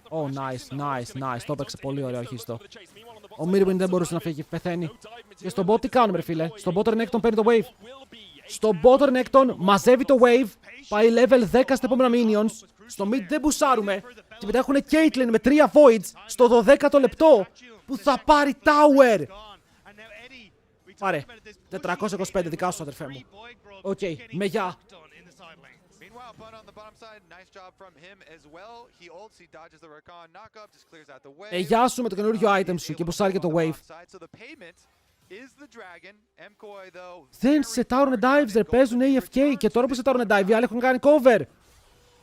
[SPEAKER 1] Oh, nice. Το έπαιξε πολύ ωραίο ο Χίζο. Ο Mirwin δεν μπορούσε να φύγει, πεθαίνει. Και στον bot τι κάνουμε, ρε φίλε. Στον bot Renekton παίρνει το wave. Στον bot Renekton μαζεύει το wave. Πάει level 10 στα επόμενα minions. Στο mid δεν μπουσάρουμε. Και μετά έχουν Caitlyn με 3 voids στο 12ο λεπτό που θα πάρει tower. Πάρε. 425 δικά σου, αδερφέ μου. Οκ, με γεια. Γεια σου με το καινούργιο item σου και μπουσάρει και το wave. Δεν σετάρουνε dives, ρε, παίζουν AFK και τώρα που σετάρουνε dive οι άλλοι έχουν κάνει cover.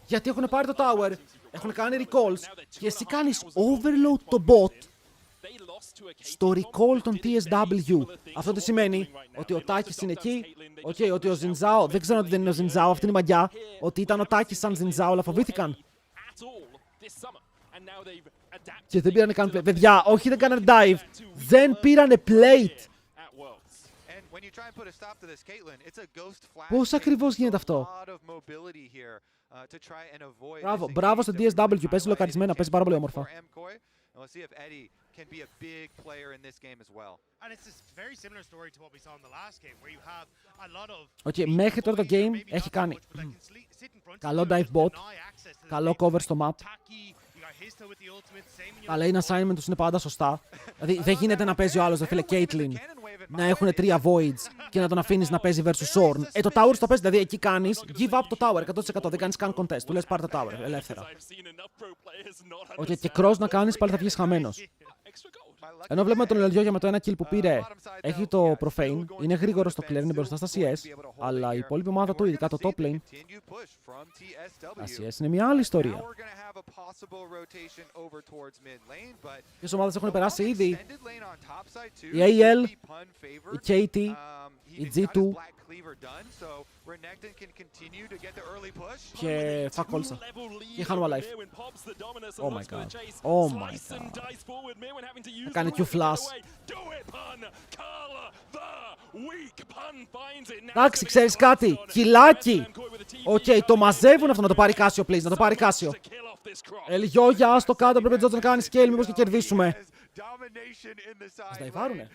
[SPEAKER 1] Γιατί έχουν πάρει το tower, έχουν κάνει recalls και εσύ κάνεις overload το bot στο recall των TSW. Αυτό τι σημαίνει? Ότι ο Τάκης είναι εκεί, ότι ο Ζινζάο, δεν ξέρω ότι δεν είναι ο Ζινζάο, αυτή είναι η μαγιά, ότι ήταν ο Τάκης σαν Ζινζάο, αλλά φοβήθηκαν. Και δεν πήρανε καν plate. Παιδιά, όχι δεν κάνανε dive, δεν πήρανε plate. Πώς ακριβώς γίνεται αυτό? Μπράβο στο DSW, παίζει λοκαρισμένα, παίζει πάρα πολύ όμορφα. Μέχρι τώρα το game έχει κάνει καλό dive bot, καλό cover στο map. Αλλά είναι assignment τους είναι πάντα σωστά. Δηλαδή δεν γίνεται να παίζει ο άλλος, δε φίλε Caitlyn, να έχουν 3 voids και να τον αφήνεις να παίζει versus Ornn. Το tower στο παίζει, δηλαδή εκεί κάνεις give up το tower 100%, δεν κάνεις καν contest, του λες πάρε το tower, ελεύθερα. Και cross να κάνεις πάλι θα βγεις χαμένος. Ενώ βλέπουμε τον Ελιόγια με το ένα kill που πήρε, έχει το profane, είναι γρήγορο στο clear, είναι μπροστά στα CS, αλλά η υπόλοιπη ομάδα του, ειδικά το top lane, τα CS είναι μια άλλη ιστορία. Ποιες ομάδες έχουν περάσει ήδη? Η AL, η KT, η G2 και fuck όλσα. Και χάνουμε life. Oh my god. Θα κάνει Q flash. Εντάξει, ξέρεις κάτι? Κιλάκι. Το μαζεύουν αυτό, να το πάρει Κάσιο, please, να το πάρει Κάσιο. Ελιόγια, άστο κάτω, πρέπει να κάνει scale, μήπως και κερδίσουμε. Ας τα υβάρουνε.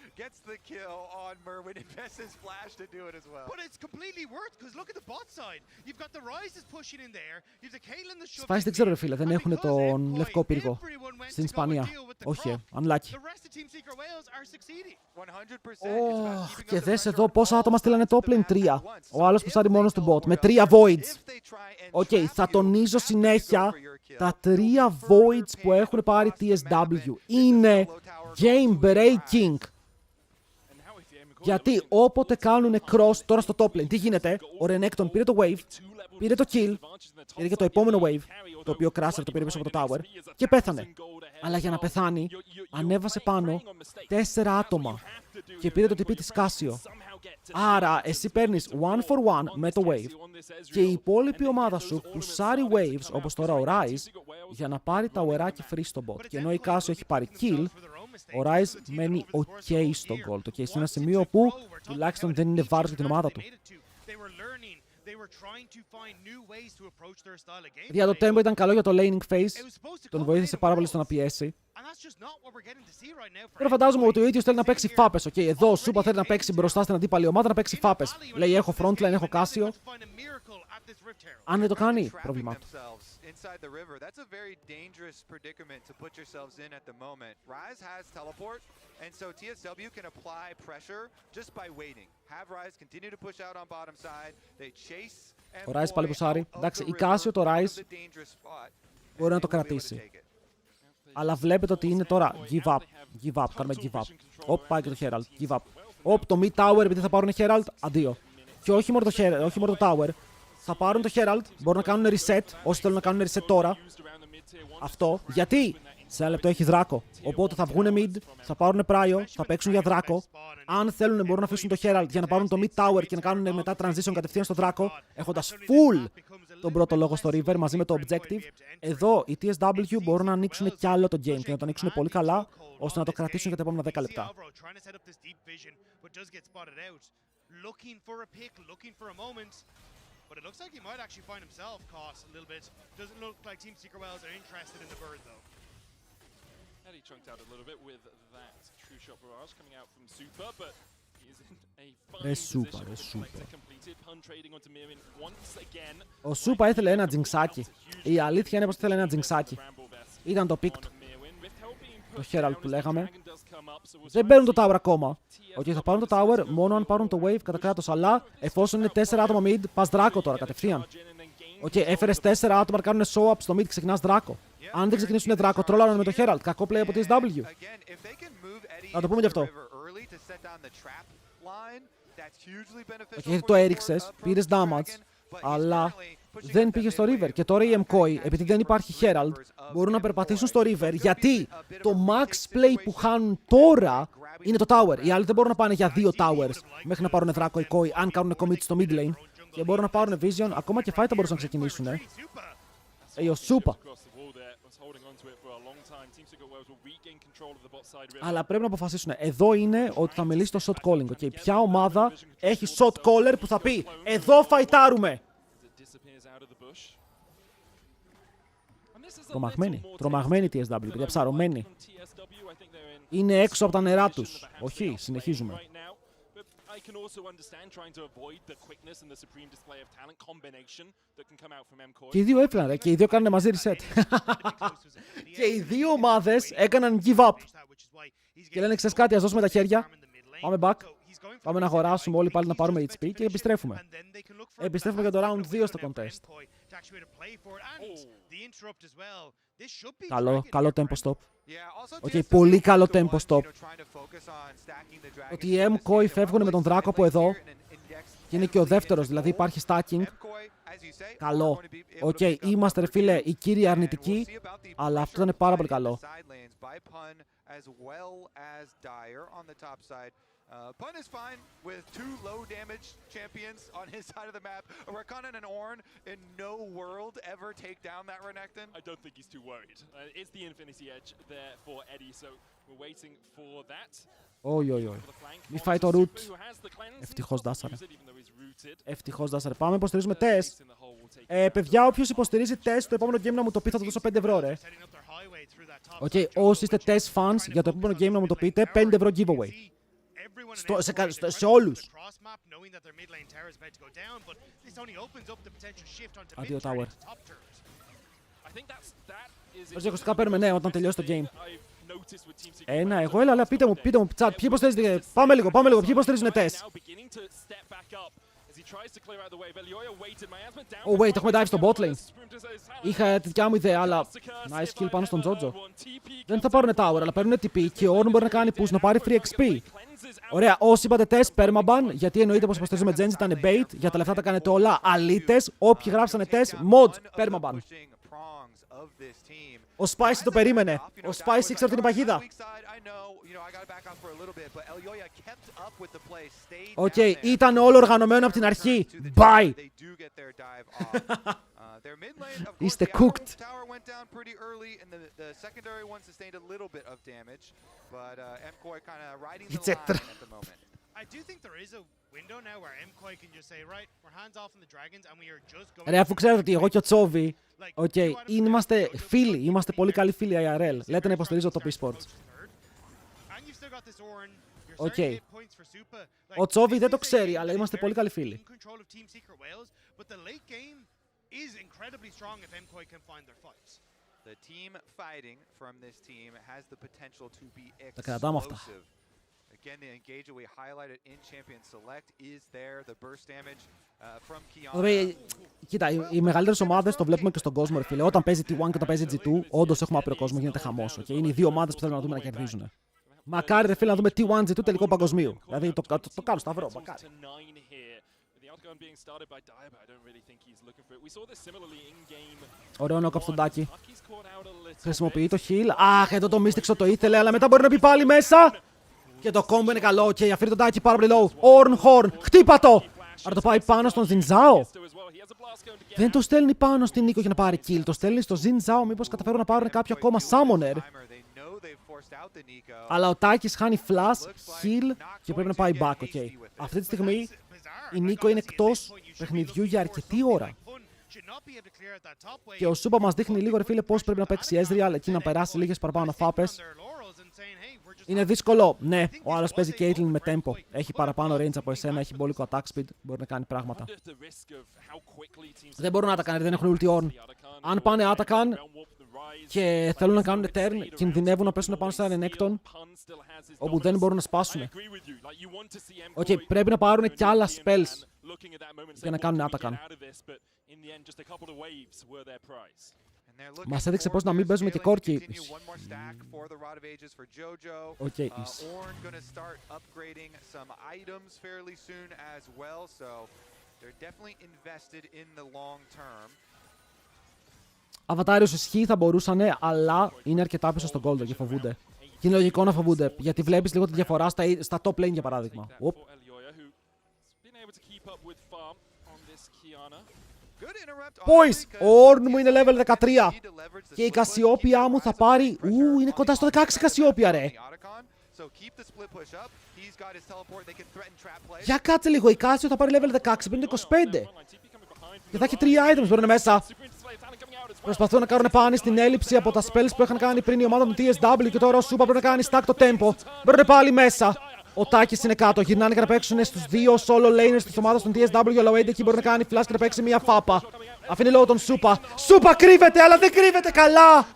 [SPEAKER 1] Spice δεν ξέρω, ρε φίλε, δεν έχουν τον λευκό πύργο στην Ισπανία. Όχι, unlucky. Και δες εδώ πόσα άτομα στείλανε top lane, 3. Ο άλλος που σάρει μόνος του bot με 3 voids. Θα τονίζω συνέχεια, τα 3 voids που έχουν πάρει TSW είναι game breaking. Γιατί όποτε κάνουν cross τώρα στο top lane, τι γίνεται? Ο Renekton πήρε το wave, πήρε το kill, πήρε και το επόμενο wave, το οποίο crasher το πήρε πίσω από το tower και πέθανε. Αλλά για να πεθάνει, ανέβασε πάνω 4 άτομα και πήρε το TP της Casio. Άρα εσύ παίρνεις 1-for-1 με το wave και η υπόλοιπη ομάδα σου πουσάρει waves όπως τώρα ο Rise για να πάρει τα ουεράκι free στο bot. Και ενώ η Casio έχει πάρει kill, ο Rise μένει ok στο gold. Και σε ένα σημείο που τουλάχιστον δεν είναι βάρος για την ομάδα του. Για το tempo ήταν καλό για το laning phase. Τον βοήθησε πάρα πολύ στο να πιέσει. Τώρα φαντάζομαι ότι ο ίδιος θέλει να παίξει φάπες. Εδώ ο Σούπα θέλει να παίξει μπροστά στην αντίπαλη ομάδα, να παίξει φάπες. Λέει έχω frontline, έχω Casio. Αν δεν το κάνει, πρόβλημά του. Ο Rise πάλι πουσάρει. Εντάξει, η Casio το Rise μπορεί να το κρατήσει. Αλλά βλέπετε ότι είναι τώρα give up. Give up, κάνουμε give up. Πάει και το Herald. Give up. Το mid tower επειδή θα πάρουν Herald. Αντίο. Και όχι μόνο το tower. Θα πάρουν το Herald. Μπορούν να κάνουν reset. Όσοι θέλουν να κάνουν reset τώρα. Αυτό. Γιατί? Σε ένα λεπτό έχει δράκο. Οπότε θα βγουν mid, θα πάρουν πράιο, θα παίξουν για δράκο. Αν θέλουν μπορούν να αφήσουν το Herald για να πάρουν το mid tower και να κάνουν μετά transition κατευθείαν στο δράκο. Έχοντας full τον πρώτο λόγο στο River μαζί με το Objective. Εδώ οι TSW μπορούν να ανοίξουν κι άλλο το game και να το ανοίξουν πολύ καλά, ώστε να το κρατήσουν για τα επόμενα 10 λεπτά.
[SPEAKER 2] But it looks like he might actually find himself caught a little bit. Doesn't look like Team Secret Wells are interested in the bird though.
[SPEAKER 4] He chunked out a little bit with that true shot barrage coming out from Super, but he is in a fine position with the collector completed. Pun trading onto Mirin once again.
[SPEAKER 1] Ο Σούπα ήθελε ένα τζινξάκι. Η αλήθεια είναι πως ήθελε ένα τζινξάκι. Ήταν το pick του. Το Herald που λέγαμε. Δεν παίρνουν το tower ακόμα. Okay, θα πάρουν το tower μόνο αν πάρουν το wave κατά κράτος. Αλλά εφόσον είναι 4 άτομα mid, πας δράκο τώρα κατευθείαν. Okay, έφερες 4 άτομα να κάνουν show up στο mid, ξεκινάς δράκο. Αν δεν ξεκινήσουν δράκο, τρόλαραν με το Herald. Κακό play από TSW. Να το πούμε γι' αυτό. Okay, γιατί το έριξες, πήρες damage, αλλά δεν πήγε στο River. Και τώρα οι Mkoi, επειδή δεν υπάρχει Herald, μπορούν να περπατήσουν στο River. Γιατί το max play που χάνουν τώρα είναι το tower. Οι άλλοι δεν μπορούν να πάνε για 2 towers μέχρι να πάρουν δράκο οι Koi, αν κάνουν commit στο mid lane. Και μπορούν να πάρουν vision, ακόμα και fight θα μπορούσαν να ξεκινήσουν. Ο Σούπα. Αλλά πρέπει να αποφασίσουν. Εδώ είναι ότι θα μιλήσει το shot calling. Okay. Ποια ομάδα έχει shot caller που θα πει εδώ φαϊτάρουμε. Τρομαγμένοι TSW, παιδιά, ψαρωμένοι. Είναι έξω από τα νερά τους. Όχι, συνεχίζουμε. Και οι δύο έφυγαν, ρε, και οι δύο κάνουν μαζί reset. Και οι δύο ομάδες έκαναν give up. Και λένε, ξέρεις κάτι, ας δώσουμε τα χέρια. Πάμε back. Πάμε να αγοράσουμε όλοι πάλι να πάρουμε HP και επιστρέφουμε. Επιστρέφουμε για το round 2 στο contest. Καλό tempo stop. Okay, πολύ καλό tempo stop. Ότι οι Mkoi φεύγουν με τον δράκο από εδώ. Και είναι και ο δεύτερος, δηλαδή υπάρχει stacking. Καλό. Okay, είμαστε ρε φίλε οι κύριοι αρνητικοί, αλλά αυτό ήταν πάρα πολύ καλό.
[SPEAKER 3] Pun is fine with 2 low damage champions on his side of the map. A Rakan and an Ornn in no world ever take down that Renekton.
[SPEAKER 4] I don't think he's too worried. It's the Infinity Edge there for Eddie, so we're waiting for that.
[SPEAKER 1] Όχι. Μη φάει το root. Ευτυχώς δάσαρε. Πάμε, υποστηρίζουμε τεστ. Παιδιά, όποιος υποστηρίζει τεστ, το επόμενο game να μου το πει, θα του δώσω 5 ευρώ, ρε. Okay, όσοι είστε test fans, για το επόμενο game να μου το πείτε, 5 ευρώ giveaway. Σε όλους. Αντίο tower. Όσοι ακουστικά παίρνουμε, ναι, όταν τελειώσει το game. Εγώ, έλα, πείτε μου, chat, ποιοι υποστηρίζετε, πάμε λίγο, ποιοι υποστηρίζουν τεστ. Oh wait, έχουμε dive στο bot lane. Είχα τη δικιά μου ιδέα, αλλά nice kill πάνω στον Jojo. Δεν θα πάρουν tower, αλλά παίρνουν TP και ο Ornn μπορεί να κάνει push, να πάρει free XP. Ωραία, όσοι είπατε τεστ, permaban, γιατί εννοείται πως υποστηρίζουμε Genji, ήταν bait, για τα λεφτά τα κάνετε όλα, αλήτες, όποιοι γράψανε τεστ, mod, permaban. Ο Spicy το περίμενε. Ο Spicy ήξερε την παγίδα. Okay, ήταν όλο οργανωμένο από την αρχή. Bye. Είστε cooked. It's a trap. Ρε, αφού ξέρετε ότι εγώ και ο Τσόβι, είμαστε φίλοι, είμαστε πολύ καλοί φίλοι IRL. Λέτε να υποστηρίζω το eSports. Ο Τσόβι δεν το ξέρει, αλλά είμαστε πολύ καλοί φίλοι. Τα κρατάμε αυτά.
[SPEAKER 3] Again, the engage that we highlighted in Champion Select is there. The burst damage from
[SPEAKER 1] Kiana. Κοίτα, οι μεγαλύτερες ομάδες το βλέπουμε και στον κόσμο, ρε φίλε. Όταν παίζει T1 και όταν παίζει G2, όντως έχουμε άπειρο κόσμο, γίνεται χαμός. Okay? Είναι οι δύο ομάδες που θέλουμε να δούμε να κερδίζουν. Μακάρι, ρε φίλε, να δούμε T1, G2 τελικό παγκοσμίου. Δηλαδή το κάνω σταυρό, μακάρι. Ωραίο νόκ από τον Τάκη. Χρησιμοποιεί το heal. Αχ, εδώ το Mystics το ήθελε, αλλά μετά μπορεί να μπει πάλι μέσα. Και το combo είναι καλό, και αφήνει τον Τάκη πάρα πολύ low. Ornn, Horn, χτύπα το! Άρα το πάει πάνω στον Ζινζάο. Δεν το στέλνει πάνω στην Νίκο για να πάρει kill. Το στέλνει στο Ζινζάο, μήπως καταφέρουν να πάρουν κάποιο ακόμα summoner. Αλλά ο Τάκης χάνει flash, heal και πρέπει να πάει back. Okay. Αυτή τη στιγμή η Νίκο είναι εκτός παιχνιδιού για αρκετή ώρα. Και ο Σούπα μας δείχνει λίγο, ρε φίλε, πώς πρέπει να παίξει Ezreal εκεί να περάσει λίγες παραπάνω φάπες. Είναι δύσκολο. Ναι, ο άλλος παίζει Caitlyn με tempo. Έχει παραπάνω range από εσένα, έχει μπόλικο attack speed. Μπορεί να κάνει πράγματα. Δεν μπορούν να τα κάνει, δεν έχουν ulti on. Αν πάνε Atakan και θέλουν να κάνουν turn, κινδυνεύουν να πέσουν πάνω σε έναν ενέκτον όπου δεν μπορούν να σπάσουν. Okay, πρέπει να πάρουν κι άλλα spells για να κάνουν Atakan. Μας έδειξε πώς να μην παίζουμε και κόρκι. Οκ. Αβατάριος ισχύει, θα μπορούσανε, αλλά είναι αρκετά πίσω στον Golden και φοβούνται. Και είναι λογικό να φοβούνται, γιατί βλέπεις λίγο τη διαφορά στα top lane για παράδειγμα. Boys, ο Ornn μου είναι level 13 και η Κασιόπια μου θα πάρει... είναι κοντά στο 16 Κασιόπια, ρε. Για κάτσε λίγο, η Κάσιο θα πάρει level 16 πριν το 25 και θα έχει 3 items, μπορούν μέσα. Προσπαθούν να κάνουν πάνη στην έλλειψη από τα spells που είχαν κάνει πριν η ομάδα του TSW και τώρα ο Σούπα πρέπει να κάνει stack το tempo. Μπορούν πάλι μέσα. Ο Τάκης είναι κάτω, γυρνάνε και να παίξουν στους δύο solo laners της ομάδας των TSW, αλλά ο Eddie εκεί μπορεί να κάνει flash και να παίξει μία φάπα. Αφήνει λόγω τον Σούπα. Σούπα κρύβεται, αλλά δεν κρύβεται καλά!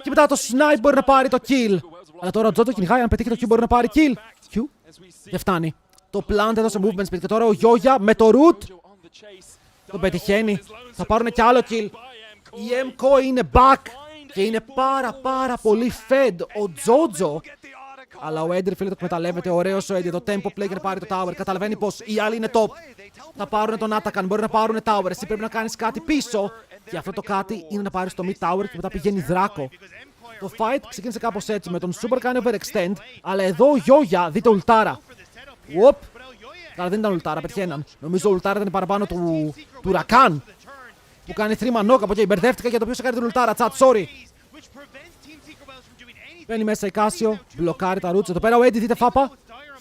[SPEAKER 1] Και μετά το snipe μπορεί να πάρει το kill. Αλλά τώρα ο Τζότζο κυνηγάει, αν πετύχει το Q μπορεί να πάρει kill. Q. Δεν φτάνει. Το plant έδωσε movement speed και τώρα ο Γιόγια με το root τον πετυχαίνει. Θα πάρουν κι άλλο kill. Η Mkoi είναι back και είναι πάρα πολύ fed ο Τζότζο. Αλλά ο Έντρι φίλε το εκμεταλλεύεται. Ωραίος ο Έντρι. Το tempo play και να πάρει το tower. Καταλαβαίνει πως οι άλλοι είναι top. Θα πάρουν τον Atakan. Μπορεί να πάρουν tower. Εσύ πρέπει να κάνεις κάτι πίσω. Και αυτό το κάτι είναι να πάρεις το mid tower και μετά πηγαίνει δράκο. Το fight ξεκίνησε κάπως έτσι. Με τον Super κάνει overextend. Αλλά εδώ ο Γιόγια, δείτε ουλτάρα. Οπ. Αλλά δεν ήταν ουλτάρα, πετυχαίναν. Νομίζω ο ουλτάρα ήταν παραπάνω του Ρακάν. Που κάνει 3 man knock από εκεί. Μπερδεύτηκα για το ποιος έκανε την ουλτάρα. Chat, sorry. Μπαίνει μέσα η Κάσιο, μπλοκάρει τα roots. Εδώ πέρα ο Eddie, δείτε φάπα.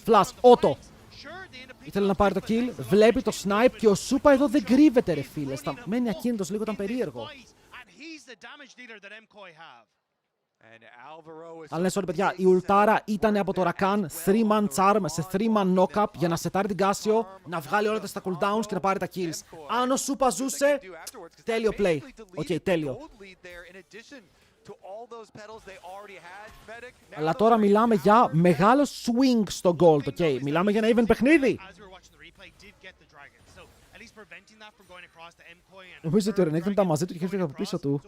[SPEAKER 1] Flash, auto. Ήθελε να πάρει το kill, βλέπει το snipe και ο Σούπα εδώ δεν κρύβεται, ρε φίλε. Μένει ακίνητος, λίγο ήταν περίεργο. Αλλά ναι, sorry παιδιά, η ουλτάρα ήταν από το Rakan 3-man charm σε 3-man knock-up για να σετάρει την Κάσιο, να βγάλει όλα τα cooldowns και να πάρει τα kills. Αν ο Σούπα ζούσε, τέλειο play. Οκ, τέλειο. Αλλά τώρα μιλάμε για μεγάλο swing στο gold, okay. Μιλάμε για ένα even παιχνίδι. Νομίζω ότι ο Renekton ήταν μαζί του και έφυγε από πίσω του.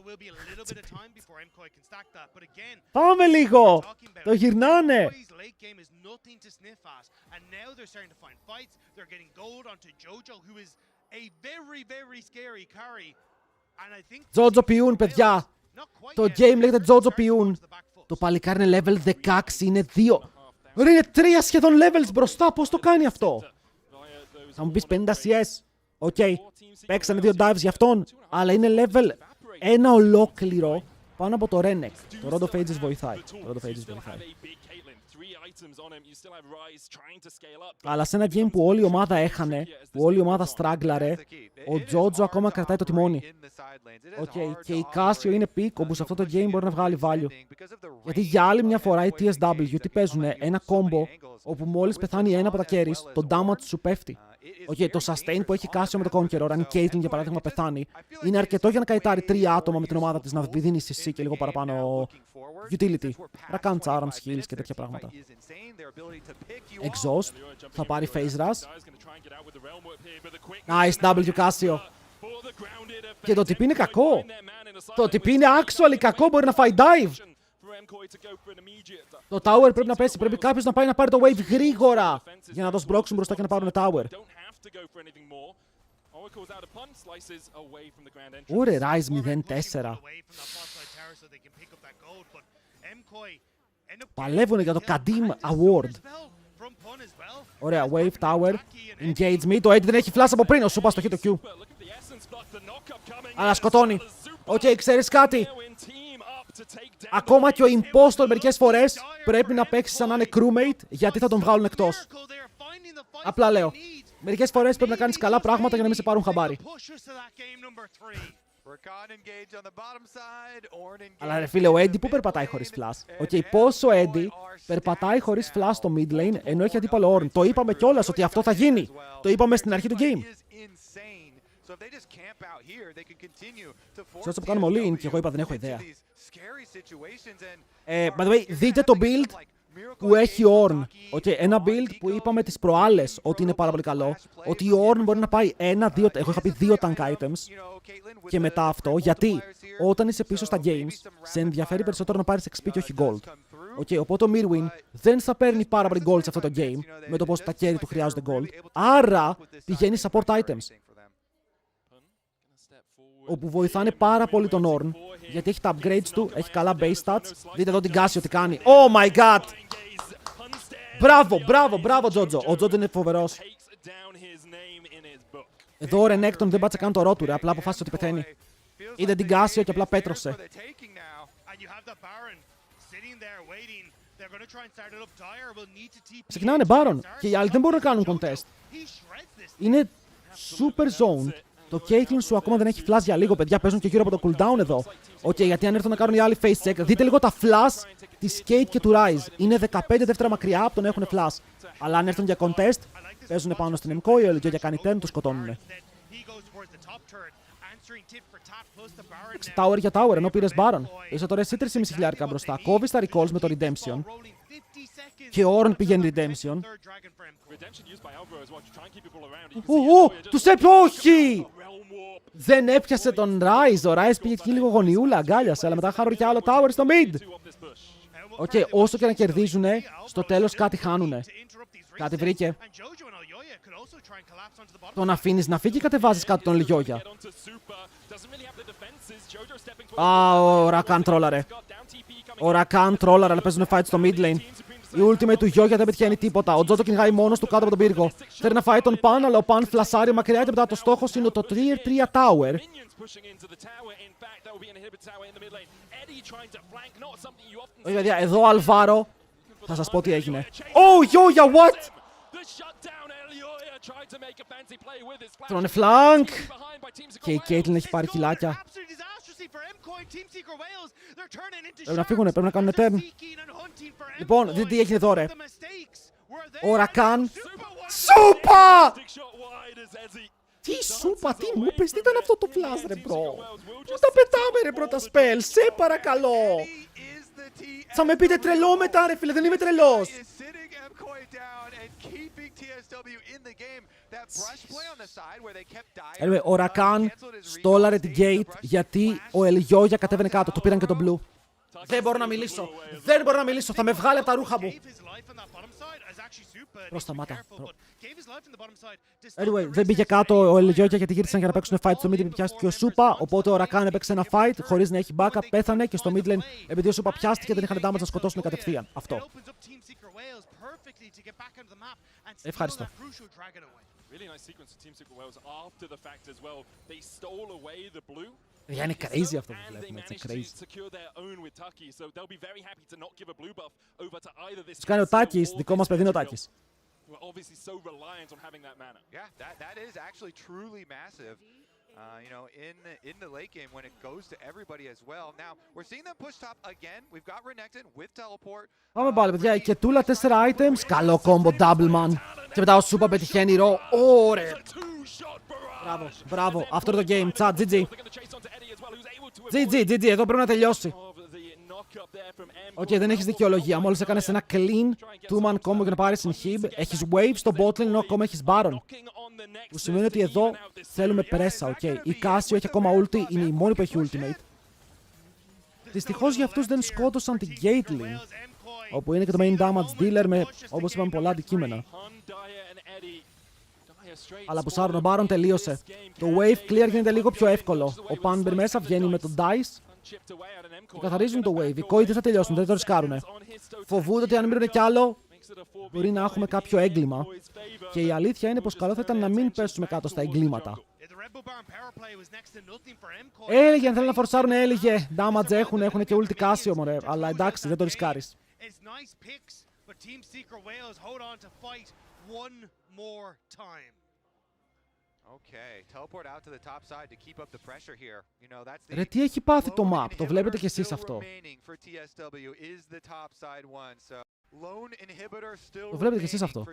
[SPEAKER 1] Πάμε λίγο! Το γυρνάνε! Τζότζο πιούν, παιδιά! Το game λέγεται Τζότζο πιούν. Το παλικάρι είναι level 16, είναι 2. Ωραία, είναι 3 σχεδόν levels μπροστά, πώς το κάνει αυτό? Θα μου πεις 50 CS. Οκ, παίξανε 2 dives για αυτόν, αλλά είναι level 1 ολόκληρο πάνω από το Renek. Το Rod of Ages βοηθάει. Αλλά σε ένα game που όλη η ομάδα έχανε, που όλη η ομάδα στράγκλαρε, ο Τζότζο ακόμα κρατάει το τιμόνι. Και η Κάσιο είναι peak, όπου σε αυτό το game μπορεί να βγάλει value. Γιατί για άλλη μια φορά οι TSW τι παίζουνε, ένα combo όπου μόλις πεθάνει ένα από τα carries, το damage σου πέφτει. Το sustain που έχει Κάσιο με το Conqueror, αν η Caitlyn για παράδειγμα πεθάνει, είναι αρκετό για να καητάρει 3 άτομα με την ομάδα της, να δίνει CC και λίγο παραπάνω utility. Rakan charms, heals και τέτοια πράγματα. Exhaust, θα πάρει phase rush. Nice W Κάσιο. Και το TP είναι κακό. Το TP είναι actually κακό, μπορεί να φάει dive. Το tower πρέπει να πέσει, πρέπει κάποιος να πάει να πάρει το wave γρήγορα για να το σμπρώξουν μπροστά και να πάρουν tower. Ωραία, Rise 0-4. Παλεύουν για το Kadim Award. Ωραία, wave, tower, engage me. Το Eddie δεν έχει flash από πριν. Ο Σούπα στο χει το Q. Αλλά σκοτώνει. Οκ, ξέρεις κάτι. Ακόμα και ο impostor μερικές φορές πρέπει να παίξει σαν να είναι crewmate γιατί θα τον βγάλουν εκτός. Απλά λέω. Μερικές φορές πρέπει να κάνεις καλά πράγματα για να μην σε πάρουν χαμπάρι. Αλλά ρε φίλε, ο Eddie που περπατάει χωρίς flash. Οκ, πόσο Eddie περπατάει χωρίς flash στο mid lane ενώ έχει αντίπαλο Ornn. Το είπαμε κιόλας ότι αυτό θα γίνει. Το είπαμε στην αρχή του game. Σε όσο που κάνουμε όλοι, και εγώ είπα δεν έχω ιδέα. By the way, δείτε το build που έχει Ornn. Okay, ένα build που είπαμε τις προάλλες ότι είναι πάρα πολύ καλό. Ότι ο Ornn μπορεί να πάει 1-2. Εγώ είχα πει 2 tank items. Και μετά αυτό, γιατί όταν είσαι πίσω στα games, σε ενδιαφέρει περισσότερο να πάρεις XP και όχι gold. Okay, οπότε ο Mirwin δεν θα παίρνει πάρα πολύ gold σε αυτό το game, με το πως τα carry του χρειάζονται gold. Άρα πηγαίνει support items. Όπου βοηθάνε πάρα πολύ τον Ornn, γιατί έχει τα upgrades του, έχει καλά base stats. Δείτε εδώ την Cassie τι κάνει. Oh my god! Μπράβο, Τζότζο. Ο Τζότζο είναι φοβερός. Εδώ ο Renekton δεν πάτσε καν το ρότουρε, απλά αποφάσισε ότι πεθαίνει. Είδε την Cassie και απλά πέτρωσε. Ξεκινάνε Baron και οι άλλοι δεν μπορούν να κάνουν contest. Είναι super zone. Το Caitlyn σου ακόμα δεν έχει flash για λίγο, παιδιά. Παίζουν και γύρω από το cooldown εδώ. Οκ, γιατί αν έρθουν να κάνουν οι άλλοι face check, δείτε λίγο τα flash της Kate και του Ryze. Είναι 15 δεύτερα μακριά από το να έχουν flash. Αλλά αν έρθουν για contest, παίζουν πάνω στην Mkoi, και για κάνει turn, το σκοτώνουν. Tower για tower, ενώ πήρες Baron. Είσαι τώρα εσύ 3.500 μπροστά. Κόβεις τα recalls με το Redemption. Και ο Ornn πηγαίνει Redemption. Τους έπιασε, όχι! Δεν έπιασε τον Ryze. Ο Ryze πήγε εκεί λίγο γωνιούλα, αγκάλιασε, αλλά μετά χάρηκε άλλο tower στο mid. Οκ, όσο και να κερδίζουνε, στο τέλος κάτι χάνουνε. Κάτι βρήκε. Τον αφήνεις να φύγει ή κατεβάζεις κάτω τον Λιόγια. Α, ο Rakan τρόλαρε. Ο Rakan τρόλαρε, αλλά παίζουνε fight στο mid lane. Η ultimate του Γιόγια δεν πετυχαίνει τίποτα. Ο Τζότζο κυνηγάει μόνος του κάτω από τον πύργο. Θέλει να φάει τον Pan, αλλά ο Pan φλασάρει μακριά και μετά το στόχος είναι το Tier 3 Tower. Όχι, παιδιά, εδώ ο Αλβάρο θα σας πω τι έγινε. Oh, Γιόγια, what? Τρώνε flank. Και η Caitlyn έχει πάρει κιλάκια. Πρέπει να φύγουνε, πρέπει να κάνουν turn. Λοιπόν, δείτε τι έγινε εδώ, ρε. Ο Rakan. Σούπα! Τι σούπα, τι μου είπες, τι ήταν αυτό το flash, ρε bro. Πού τα πετάμε, ρε πρώτα spell, σε παρακαλώ. Θα με πείτε τρελό μετά, ρε φίλε, δεν είμαι τρελός. Anyway, ο Rakan στόλαρε την gate γιατί ο Ελιόγια κατέβαινε κάτω, του πήραν και τον blue. Δεν μπορώ να μιλήσω, δεν μπορώ να μιλήσω, θα με βγάλει από τα ρούχα μου. Σταμάτα. Anyway, δεν πήγε κάτω ο Ελιόγια γιατί γύρισαν για να παίξουν fight στο mid lane, πιάστηκε ο Σούπα, οπότε ο Rakan έπαιξε ένα fight χωρίς να έχει backup, πέθανε και στο mid lane επειδή ο Σούπα πιάστηκε δεν είχαν damage να σκοτώσουν κατευθείαν. Αυτό. Ευχαριστώ. Είναι crazy αυτό που βλέπουμε, είναι crazy. Τους κάνει ο Τάκης, δικό μας παιδί είναι ο Τάκης.
[SPEAKER 3] We're obviously so reliant on having that mana. Yeah, that is actually truly massive. You know, in the late game when it goes to everybody as well. Now, we're seeing them push top again. We've got Renekton with teleport.
[SPEAKER 1] Πάμε πάλι, παιδιά. Και τούλα 4 items. Καλό combo double man. Και μετά ο Σούπα πετυχαίνει ρο. Ωραία. Μπράβο, μπράβο. Αυτό είναι το game. Τσάτ, GG. GG. Εδώ πρέπει να τελειώσει. Οκ, δεν έχεις δικαιολογία. Μόλις έκανες ένα clean 2-man combo για να πάρεις inhib, έχεις wave στο bot lane ενώ ακόμα έχεις baron. Που σημαίνει ότι εδώ θέλουμε πρέσα, οκ. Η Casio έχει ακόμα ulti, είναι η μόνη που έχει ultimate. Δυστυχώς για αυτούς δεν σκότωσαν την Caitlyn, όπου είναι και το main damage dealer με, όπως είπαμε, πολλά αντικείμενα. Αλλά που σάρουν ο baron τελείωσε. Το wave clear γίνεται λίγο πιο εύκολο. Ο Pan μπαίνει μέσα, βγαίνει με το dice. Και καθαρίζουν το wave. Οι Mkoi δεν θα τελειώσουν, δεν το ρισκάρουνε. Φοβούνται ότι αν μείνουν κι άλλο, μπορεί να έχουμε κάποιο έγκλημα. Και η αλήθεια είναι πως καλό θα ήταν να μην πέσουμε κάτω στα εγκλήματα. Έλεγε αν θέλουν να φορσάρουν, έλεγε. Damage έχουν και ulti Casio, μωρέ. Αλλά εντάξει, δεν το ρισκάρεις. Ρε, τι έχει πάθει το map, το βλέπετε κι εσείς αυτό. Το βλέπετε κι εσείς αυτό.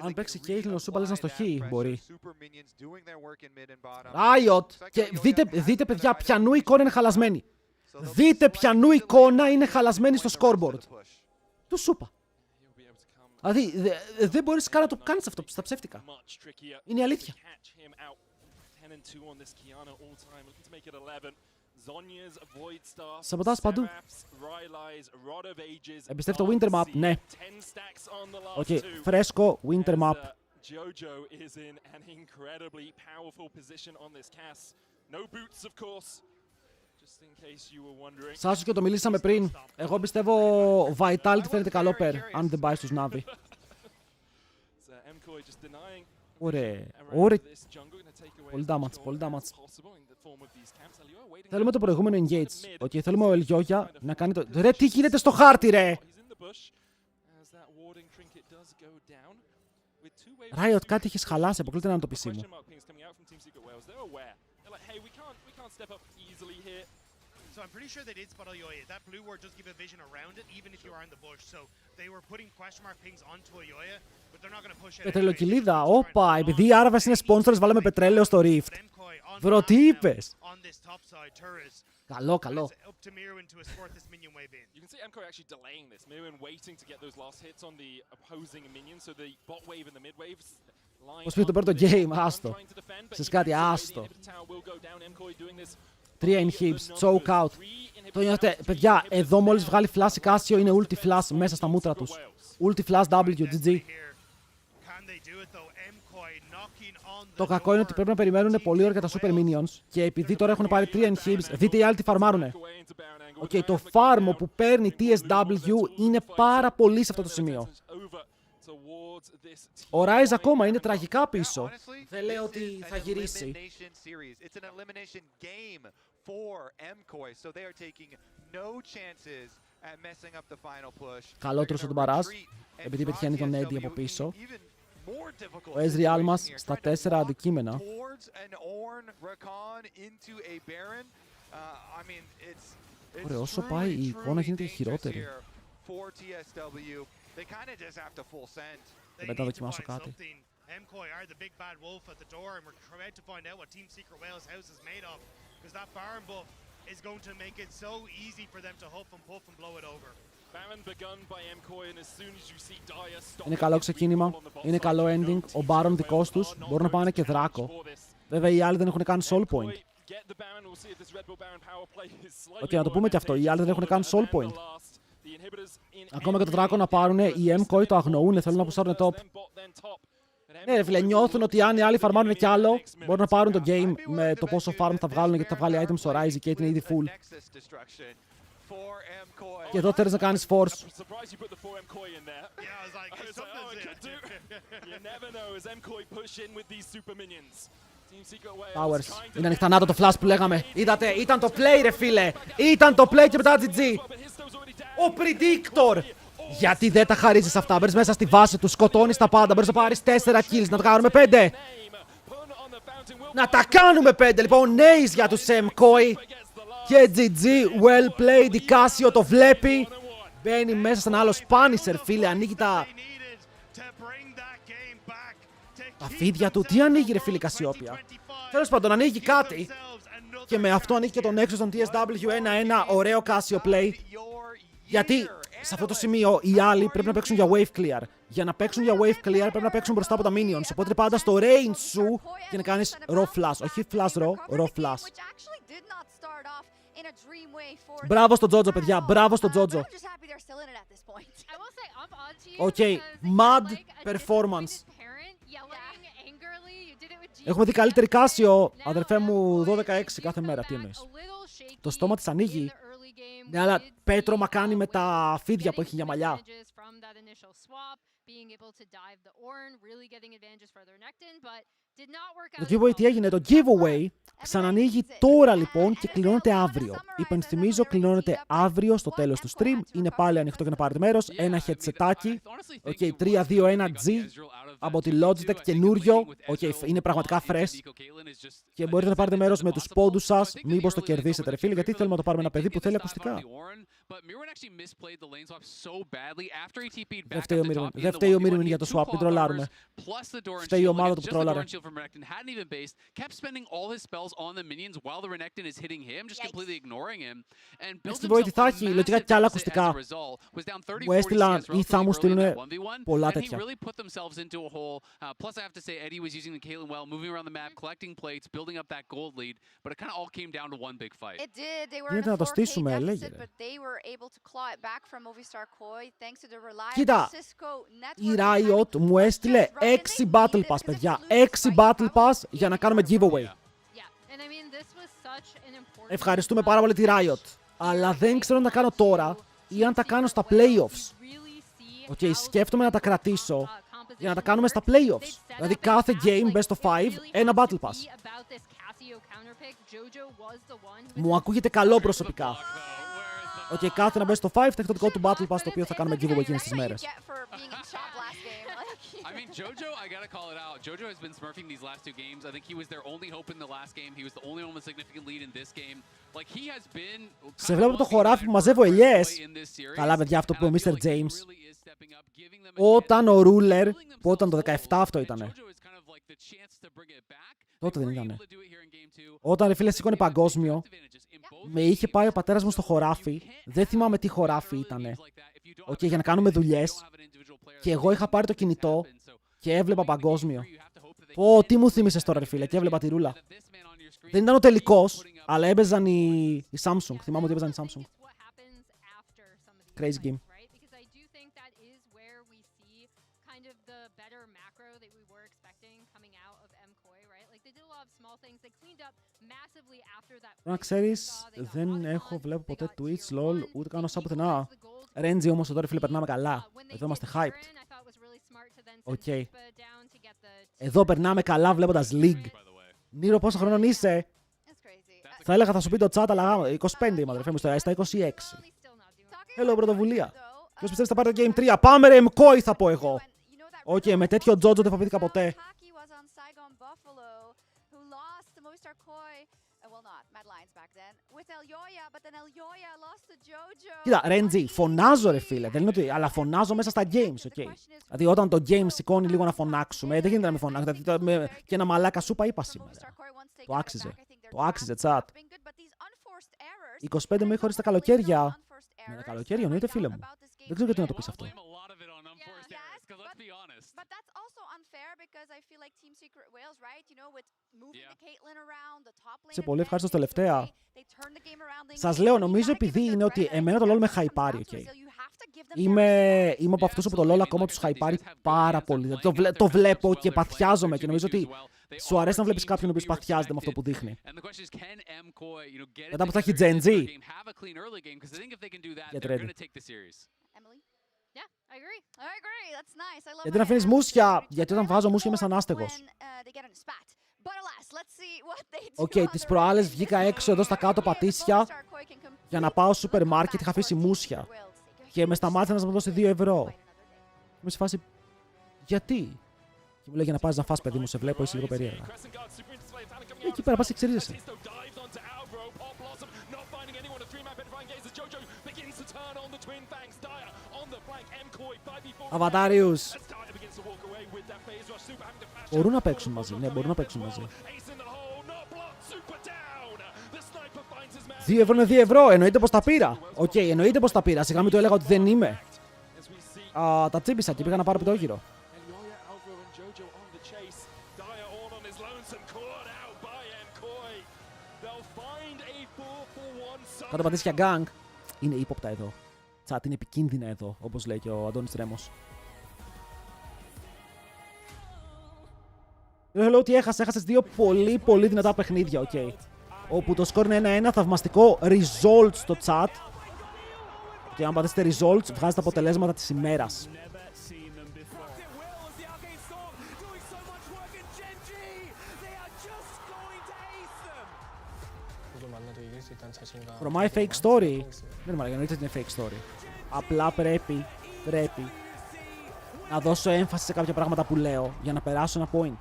[SPEAKER 1] Αν παίξει και Caitlyn ο Σούπαλες να στοχεί, μπορεί. Riot! Και δείτε παιδιά, ποιανού εικόνα είναι χαλασμένη. Δείτε ποιανού εικόνα είναι χαλασμένη στο scoreboard. Του Σούπα. Δηλαδή, δεν μπορείς καν να το κάνεις αυτό στα ψεύτικα. Είναι η αλήθεια. Σαμποτάζ παντού. Εμπιστεύω το Winter Map, ναι. Οκ, φρέσκο Winter Map. Σάσου και το μιλήσαμε πριν. Εγώ πιστεύω Vitality φαίνεται καλό pair, αν δεν πάει στους Navi. Ωραία, ωραία. Πολύ damage. Θέλουμε το προηγούμενο engage. Οκ, θέλουμε ο Ελιόγια να κάνει το... Ρε, τι γίνεται στο χάρτη, ρε! Riot, κάτι έχεις χαλάσει, αποκλείται να είναι το PC μου.
[SPEAKER 2] So I'm pretty sure they did spot Oyoya. That blue ward does give a vision around it, even if you are in the bush. So they were putting question mark pings onto Oyoya, but they're not going to push it.
[SPEAKER 1] Πετρελοκυλίδα, όπα, επειδή οι Άραβες είναι sponsors, βάλαμε πετρέλαιο στο Rift. Βρω, τι είπες? Καλό.
[SPEAKER 4] You can see Mkoi actually delaying this. Mirwin waiting to get those last hits on the opposing minions, so the bot wave and the mid waves.
[SPEAKER 1] Πώς πήγε το πρώτο game, άστο. Ξέρεις κάτι, άστο. 3 inhibs, choke out. Το νιώθετε, παιδιά, εδώ μόλις βγάλει flash η Casio είναι ulti flash μέσα στα μούτρα τους. Ulti flash W, GG. Το κακό είναι ότι πρέπει να περιμένουν πολύ ώρα για τα super minions και επειδή τώρα έχουν πάρει 3 inhibs, δείτε οι άλλοι τι φαρμάρουνε. Οκ, το farm που παίρνει TSW είναι πάρα πολύ σε αυτό το σημείο. Ο Rise ακόμα είναι τραγικά πίσω. Δεν λέω ότι θα γυρίσει. Καλότερος από τον Μπαράζ, επειδή πετυχαίνει τον Eddie από πίσω. Ο Ezreal μας στα 4 αντικείμενα. Ωραία, όσο πάει η εικόνα γίνεται χειρότερη. Δεν θα δοκιμάσω κάτι.
[SPEAKER 2] Mkoi are the big bad wolf at the door, and we're about to find out what Team Secret Wales house is made of, because that Baron buff is going to make it so easy for them to huff and puff and blow it over. Baron begun by Mkoi, and as soon as you see Dire stop.
[SPEAKER 1] Είναι καλό ξεκίνημα, είναι καλό ending. Ο Baron δικός τους μπορούν να πάνε και δράκο. Βέβαια οι άλλοι δεν έχουν καν soul point. Οκ, να το πούμε και αυτό, οι άλλοι δεν έχουν καν soul point. Ακόμα και το δράκο να πάρουν, οι Mkoi το αγνοούν, θέλουν να πουσάρουν top. Ναι ρε φίλε, νιώθουν ότι αν οι άλλοι φαρμάρουν κι άλλο, μπορούν να πάρουν το game με το πόσο farm θα βγάλουν γιατί θα βγάλει item στο Rise και είναι ήδη full. Και εδώ θέλεις να κάνεις force. Towers. Είναι ανοιχτανάτο το flash που λέγαμε. Είδατε, ήταν το play ρε φίλε. Ήταν το play και μετά GG. Ο Predictor. Γιατί δεν τα χαρίζεις αυτά. Μπαίνεις μέσα στη βάση του, σκοτώνεις τα πάντα. Μπορείς να πάρεις 4 kills, να τα κάνουμε 5. Να τα κάνουμε 5. Λοιπόν, ace για τους Mkoi. Και GG, well played. Η Casio το βλέπει. Μπαίνει μέσα σε ένα άλλο Spanisher, φίλε. Ανοίγει τα φίδια του. Τι ανοίγει ρε φίλε η Κασιόπια. Τέλος πάντων, ανοίγει κάτι. Και με αυτό ανοίγει και τον έξω στον TSW 1-1. Ωραίο Casio play. Γιατί σε αυτό το σημείο οι άλλοι πρέπει να παίξουν για wave clear. Για να παίξουν για wave clear πρέπει να παίξουν μπροστά από τα minions. Οπότε πάντα στο range σου και να κάνεις raw flash. Όχι flash raw flash. Μπράβο στο Τζότζο, παιδιά. Μπράβο στο Τζότζο. Οκ, mad performance. Έχουμε δει καλύτερη Casio, αδερφέ μου, 12-6 κάθε μέρα. Τι εννοείς? Το στόμα της ανοίγει Ναι, αλλά πέτρωμα κάνει με τα φίδια που έχει για μαλλιά. Το giveaway τι έγινε? Το giveaway ξανανοίγει τώρα λοιπόν και κληρώνεται αύριο. Υπενθυμίζω, κληρώνεται αύριο στο τέλος του stream. Είναι πάλι ανοιχτό για να πάρετε μέρος. Ένα headsetάκι. Okay, 3-2-1-G από τη Logitech, καινούριο. Okay, είναι πραγματικά fresh. Και μπορείτε να πάρετε μέρος με τους πόντους σας. Μήπως το κερδίσετε, ρε φίλε, γιατί θέλουμε να το πάρουμε ένα παιδί που θέλει ακουστικά. Δεν φταίει ο Μίρμιν για το swap, μην τρολάρουμε. Φταίει η ομάδα του που τρόλαρε. Στη βοήθεια θα έχει λογικά κι άλλα ακουστικά. Μου έστειλαν ή θα μου στείλουν πολλά τέτοια. Γίνεται να το στήσουμε, λέγε. Κοίτα, η Riot μου έστειλε 6 Battle Pass, παιδιά. 6 Battle Pass για να κάνουμε giveaway. Ευχαριστούμε πάρα πολύ τη Riot. Αλλά δεν ξέρω αν τα κάνω τώρα ή αν τα κάνω στα playoffs. Okay, σκέφτομαι να τα κρατήσω για να τα κάνουμε στα playoffs. Δηλαδή κάθε game, best of 5, ένα Battle Pass. Μου ακούγεται καλό προσωπικά. Okay, κάθε ένα best of 5 θα έχει το δικό του Battle Pass, το οποίο θα κάνουμε giveaway εκείνες τις μέρες.
[SPEAKER 6] I mean, Jojo, I gotta call it out. Jojo has been smurfing these last two games. I think he was their only hope in the last game. He was the only one with significant lead in this game. Like, he has been...
[SPEAKER 1] Σε βλέπω το χωράφι που μαζεύω ελιές. Καλά, παιδιά, αυτό που είπε ο Mr. James. Όταν ο Ruler, που όταν το 17 αυτό ήτανε. Τότε δεν ήτανε. Όταν, ρε φίλε, σήκωνε παγκόσμιο, με είχε πάει ο πατέρας μου στο χωράφι. Δεν θυμάμαι τι χωράφι ήτανε. Okay, για να κάνουμε δουλειές. Και εγώ είχα πάρει το κινητό και έβλεπα παγκόσμιο. Πω, τι μου θύμισες τώρα, ρε φίλε, και έβλεπα τη ρούλα. Δεν ήταν ο τελικός, αλλά έπαιζαν η Samsung. Θυμάμαι ότι έπαιζαν η Samsung. Crazy game. Να ξέρεις, δεν έχω βλέπω ποτέ Twitch, lol, ούτε κάνω σαν πουθενά. Ρέντζι όμως εδώ, ρε φίλε, περνάμε καλά. Εδώ είμαστε hyped. Okay. Εδώ περνάμε καλά βλέποντας League. Νίρο, πόσο χρονών είσαι? Θα έλεγα θα σου πει το chat, αλλά 25 είμαι, αδερφέ μου, στα 26. Hello, πρωτοβουλία. Ποιος πιστεύει θα πάρει το Game 3? Πάμε ρε, Mkoi θα πω εγώ. Okay, με τέτοιο Jojo δεν φοβήθηκα ποτέ. Κοίτα, Ρέντζι, φωνάζω ρε φίλε, δεν είναι ότι, αλλά φωνάζω μέσα στα games, okay. Δηλαδή όταν το game σηκώνει λίγο να φωνάξουμε, δεν γίνεται να με φωνάξουμε, δηλαδή, και ένα μαλάκα σούπα είπα σήμερα. Το άξιζε, το άξιζε, τσάτ. 25 με χωρίς τα καλοκαίρια. Με τα καλοκαίρια εννοείται, φίλε μου. Δεν ξέρω γιατί να το πεις αυτό. Σε πολύ ευχαριστώ τελευταία. Σας λέω, νομίζω επειδή είναι ότι εμένα το LoL με χαϊπάρει, okay. Είμαι από αυτούς που το LoL ακόμα τους χαϊπάρει πάρα πολύ. Το βλέπω και παθιάζομαι και νομίζω ότι σου αρέσει να βλέπεις κάποιον ο οποίος παθιάζεται με αυτό που δείχνει. Μετά που θα έχει Gen Z. Get ready. Γιατί να αφήνεις μουσια, γιατί όταν βάζω μουσια είμαι σαν άστεγος. Οκ, τις προάλλες βγήκα έξω εδώ στα κάτω πατήσια για να πάω στο σούπερ μάρκετ, είχα αφήσει μουσια. Και με σταμάτησε να μου δώσει 2 ευρώ. Είμαι σε φάση, γιατί? Και μου λέει για να πας να φας, παιδί μου, σε βλέπω, είσαι λίγο περίεργα. Εκεί πέρα πας και ξερίζεσαι. Αβατάριους. Μπορούν να παίξουν μαζί, ναι, μπορούν να παίξουν μαζί. 2 ευρώ είναι 2 ευρώ, εννοείται πως τα πήρα. Οκ, εννοείται πως τα πήρα, σιγά μην του έλεγα ότι δεν είμαι. Τα τσίπησα και πήγα να πάρω πιτόγυρο. Κάτω πατήσει για Geng. Είναι ύποπτα εδώ. Τσάτ, είναι επικίνδυνα εδώ, όπως λέει και ο Αντώνης Ρέμος. Λέω ότι έχασες 2 πολύ δυνατά παιχνίδια, οκ. όπου το σκορ είναι 1-1, θαυμαστικό result στο chat. Και αν πατήσετε results, βγάζετε αποτελέσματα της ημέρας. From my fake story. Δεν μου εννοείται ότι είναι fake story. Απλά πρέπει να δώσω έμφαση σε κάποια πράγματα που λέω για να περάσω ένα point.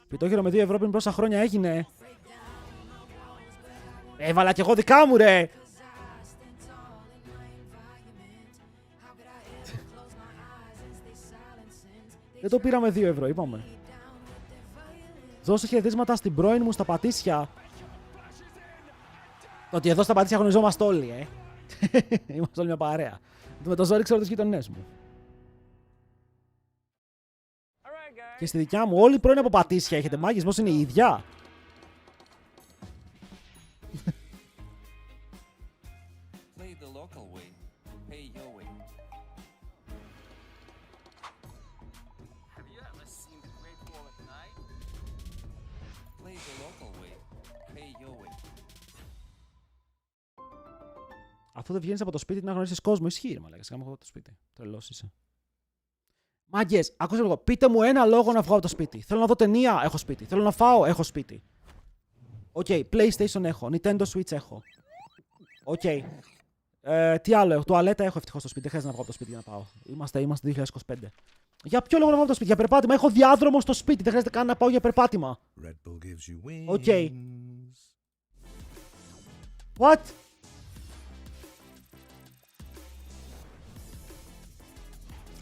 [SPEAKER 1] Πιτόχυρο με 2 ευρώ πριν πόσα χρόνια έγινε. Έβαλα κι εγώ δικά μου, ρε! Δεν το πήραμε 2 ευρώ, είπαμε. Δώσε χαιρετίσματα στην πρώην μου στα Πατήσια. Το ότι εδώ στα Πατήσια γνωριζόμαστε όλοι, Είμαστε όλοι μια παρέα. Με το ζόρι ξέρω τους γειτονές μου. Και στη δικιά μου, όλοι οι πρώην από Πατήσια έχετε μάγες, μήπως είναι η ίδια. Αφού δεν βγαίνεις από το σπίτι να γνωρίσεις κόσμο, ισχύει, ρε μαλάκα. Σκάμε από το σπίτι. Τρελός είσαι. Μάγκες, ακούστε λίγο. Πείτε μου ένα λόγο να βγω από το σπίτι. Θέλω να δω ταινία, έχω σπίτι. Θέλω να φάω, έχω σπίτι. Οκ, PlayStation έχω. Nintendo Switch έχω. Οκ. Τι άλλο έχω. Τουαλέτα έχω ευτυχώς στο σπίτι. Δεν χρειάζεται να βγω από το σπίτι για να πάω. Είμαστε 2025. Για ποιο λόγο να βγω από το σπίτι, για περπάτημα. Έχω διάδρομο στο σπίτι. Δεν χρειάζεται καν να πάω για περπάτημα. Οκ. What?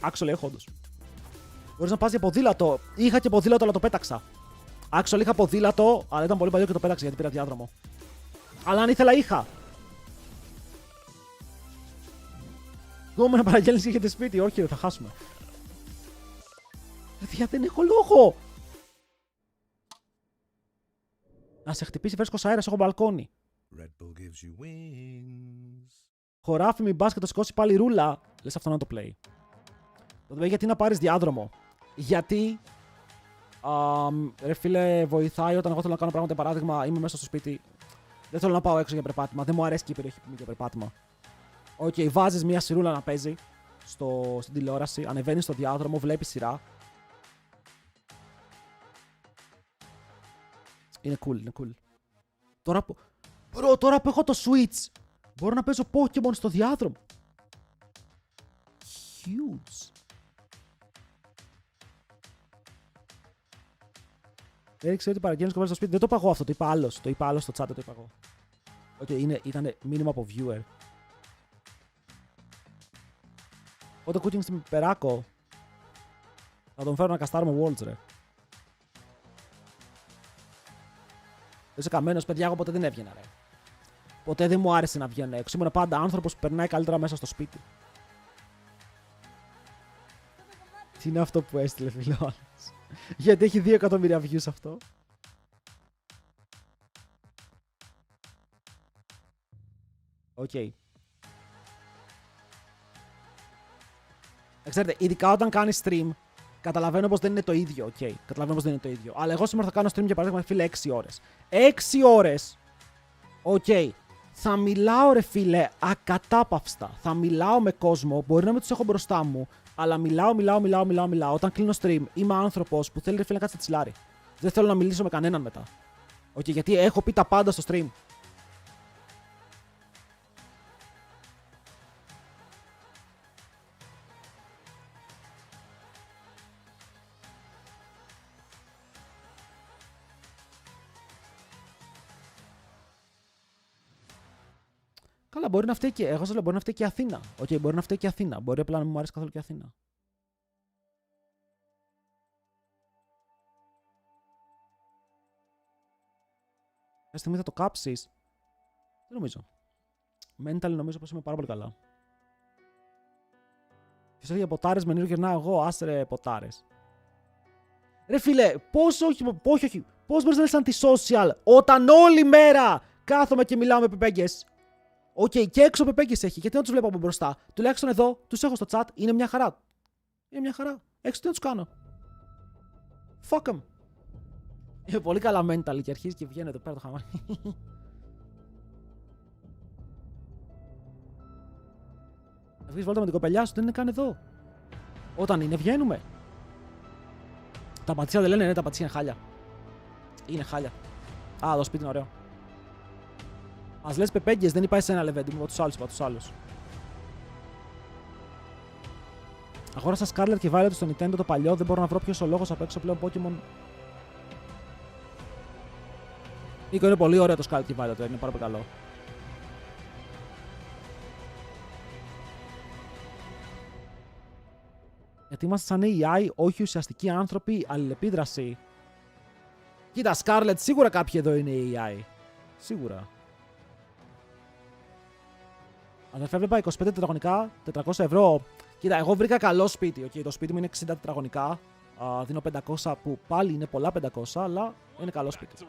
[SPEAKER 1] Actually, έχω όντως. Μπορείς να πας για ποδήλατο. Είχα και ποδήλατο, αλλά το πέταξα. Actually, είχα ποδήλατο, αλλά ήταν πολύ παλιό και το πέταξα γιατί πήρα διάδρομο. Αλλά αν ήθελα, είχα. Δούμε να παραγγέλνεις και έχετε σπίτι. Όχι, δεν θα χάσουμε. Γιατί δεν έχω λόγο. Να σε χτυπήσει φρέσκος αέρας, έχω μπαλκόνι. Χωράφι, μην μπας και το σηκώσει πάλι ρούλα. Λες αυτό να το play. Γιατί να πάρεις διάδρομο. Γιατί, ρε φίλε, βοηθάει όταν εγώ θέλω να κάνω πράγματα. Παράδειγμα, είμαι μέσα στο σπίτι. Δεν θέλω να πάω έξω για περπάτημα. Δεν μου αρέσει και η περιοχή για περπάτημα. Οκ, βάζεις μια σειρούλα να παίζει στην τηλεόραση. Ανεβαίνεις στο διάδρομο, βλέπεις σειρά. Είναι cool, είναι cool. Τώρα που έχω το Switch, μπορώ να παίζω Pokemon στο διάδρομο. Huge. Έριξε ότι παραγγέλνεις κομμάτι στο σπίτι. Δεν το είπα εγώ αυτό, το είπα άλλος. Το είπα άλλος στο chat, το είπα εγώ. Ήταν μήνυμα από viewer. Όταν cooking στην Περάκο, θα τον φέρω να καστάρουμε Worlds, ρε. Είσαι καμένος, παιδιά, εγώ ποτέ δεν έβγαινα, ρε. Ποτέ δεν μου άρεσε να βγαίνω έξω. Ήμουν πάντα άνθρωπος που περνάει καλύτερα μέσα στο σπίτι. Τι είναι αυτό που έστειλε, φίλο? Γιατί έχει 2 εκατομμύρια views αυτό. Οκ. Ξέρετε, ειδικά όταν κάνει stream, καταλαβαίνω πως δεν είναι το ίδιο. Οκ. Καταλαβαίνω πως δεν είναι το ίδιο. Αλλά εγώ σήμερα θα κάνω stream για παράδειγμα, φίλε, 6 ώρες. 6 ώρες! Οκ. Θα μιλάω, ρε φίλε, ακατάπαυστα. Θα μιλάω με κόσμο, μπορεί να μην τους έχω μπροστά μου, αλλά μιλάω. Όταν κλείνω stream, είμαι άνθρωπος που θέλει, ρε φίλε, να κάτσει τσιλάρι. Δεν θέλω να μιλήσω με κανέναν μετά. Οκ, γιατί έχω πει τα πάντα στο stream. Καλά, μπορεί να φταίει και. Εγώ σας λέω, μπορεί να φταίει και η Αθήνα. Οκ, μπορεί να φταίει και η Αθήνα. Μπορεί απλά να μην μου αρέσει καθόλου και η Αθήνα. Μια στιγμή θα το κάψεις. Δεν νομίζω. Mental νομίζω πως είμαι πάρα πολύ καλά. Ποιος έλεγε ποτάρες με νερό γυρνάω εγώ, άστερε ποτάρες. Ρε φίλε, όχι. Πώς μπορείς να λες anti-social όταν όλη μέρα κάθομαι και μιλάω με πεπέγγες. Οκ, και έξω πεπέγγες έχει. Γιατί να τους βλέπω από μπροστά. Τουλάχιστον εδώ τους έχω στο chat. Είναι μια χαρά. Έξω τι να τους κάνω. Fuck 'em. Είναι πολύ καλά mental και αρχίζει και βγαίνει εδώ πέρα το χαμάκι. Να βγεις βόλτα με την κοπελιά σου, δεν είναι καν εδώ. Όταν είναι, βγαίνουμε. Τα πατσία δεν λένε, ναι, τα πατσία είναι χάλια. Είναι χάλια. Α, το σπίτι είναι ωραίο. Μας λες πεπέγγες, δεν υπάρχει σε ένα λεβέντι μου, είπα τους άλλους. Αγόρασα Scarlet και Violet στο Nintendo το παλιό, δεν μπορώ να βρω ποιος ο λόγος απ' έξω πλέον Pokemon. Νίκο, είναι πολύ ωραίο το Scarlet και Violet, είναι πάρα πολύ καλό. Γιατί είμαστε σαν AI, όχι ουσιαστικοί άνθρωποι, αλληλεπίδραση. Κοίτα, Scarlet, σίγουρα κάποιοι εδώ είναι AI. Σίγουρα. Αδερφέ, έβλεπα 25 τετραγωνικά, 400 ευρώ. Κοίτα, εγώ βρήκα καλό σπίτι. Okay, το σπίτι μου είναι 60 τετραγωνικά. Δίνω 500 που πάλι είναι πολλά 500, αλλά είναι καλό σπίτι.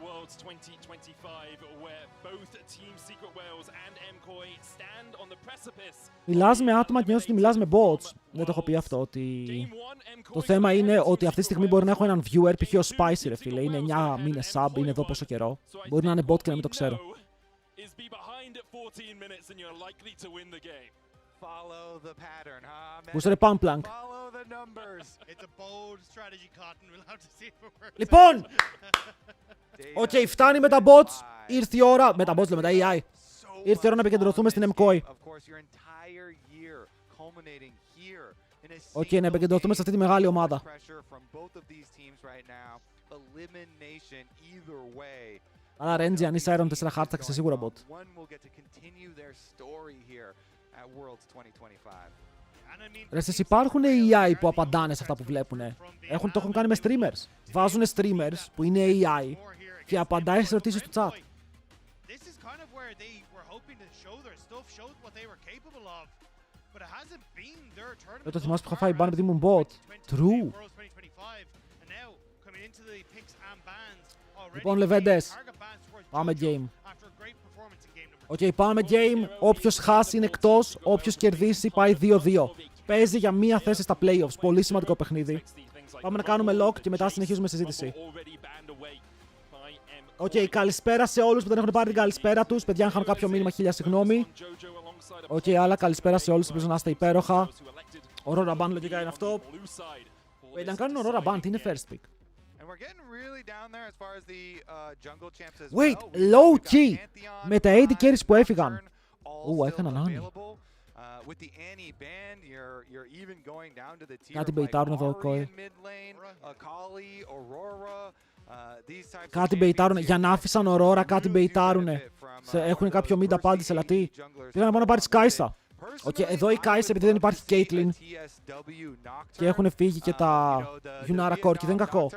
[SPEAKER 1] Μιλάς με άτομα και νιώθεις ότι μιλάς με bots. Δεν το έχω πει αυτό, ότι το θέμα είναι ότι αυτή τη στιγμή μπορεί να έχω έναν viewer, π.χ. ο Spicy, ρε φίλε. Είναι 9 μήνες sub, είναι εδώ πόσο καιρό. Μπορεί να είναι bot και να μην το ξέρω. Γούσταρε Pumplank. Λοιπόν! Οκ, φτάνει με τα bots. Ήρθε η ώρα. Με τα bots, με τα AI. Ήρθε η ώρα να επικεντρωθούμε στην Mkoi. Οκ, να επικεντρωθούμε σε αυτή τη μεγάλη ομάδα. Αλλά Renji, αν είσαι Iron 4 Hearts, θα είσαι σίγουρα bot. Ρε, εσείς υπάρχουν AI που απαντάνε σε αυτά που βλέπουνε. Το έχουν κάνει με streamers. Βάζουνε streamers που είναι AI και απαντάει στις ερωτήσεις του chat. Δεν το θυμάσαι που είχα φάει ban επειδή ήμουν bot. True. Λοιπόν, λεβέντες, πάμε game. Οκ, πάμε game. Όποιος χάσει είναι εκτός. Όποιος κερδίσει πάει 2-2. Παίζει για μία θέση στα playoffs. Πολύ σημαντικό παιχνίδι. Πάμε να κάνουμε lock και μετά συνεχίζουμε συζήτηση. Οκ, καλησπέρα σε όλους που δεν έχουν πάρει την καλησπέρα τους. Παιδιά, αν χάνω κάποιο μήνυμα, χίλια συγγνώμη. Οκ, άλλα καλησπέρα σε όλους. Ελπίζω να είστε υπέροχα. Aurora Band λογικά είναι αυτό. Wait, αν κάνουν Aurora Band, είναι first pick. Wait, low key! Με τα AD carries που έφυγαν. Έκαναν Annie. Κάτι μπεϊτάρουν εδώ, Mkoi. Κάτι μπεϊτάρουν. Για να άφησαν Aurora, κάτι μπεϊτάρουνε. Έχουν κάποιο mid απάντηση, αλλά τι. Πήγα να πάω να πάρεις Kai'Sa. Οκ, εδώ η Kai'Sa επειδή δεν υπάρχει Caitlyn και έχουν φύγει και τα Yunara Core και δεν είναι κακό.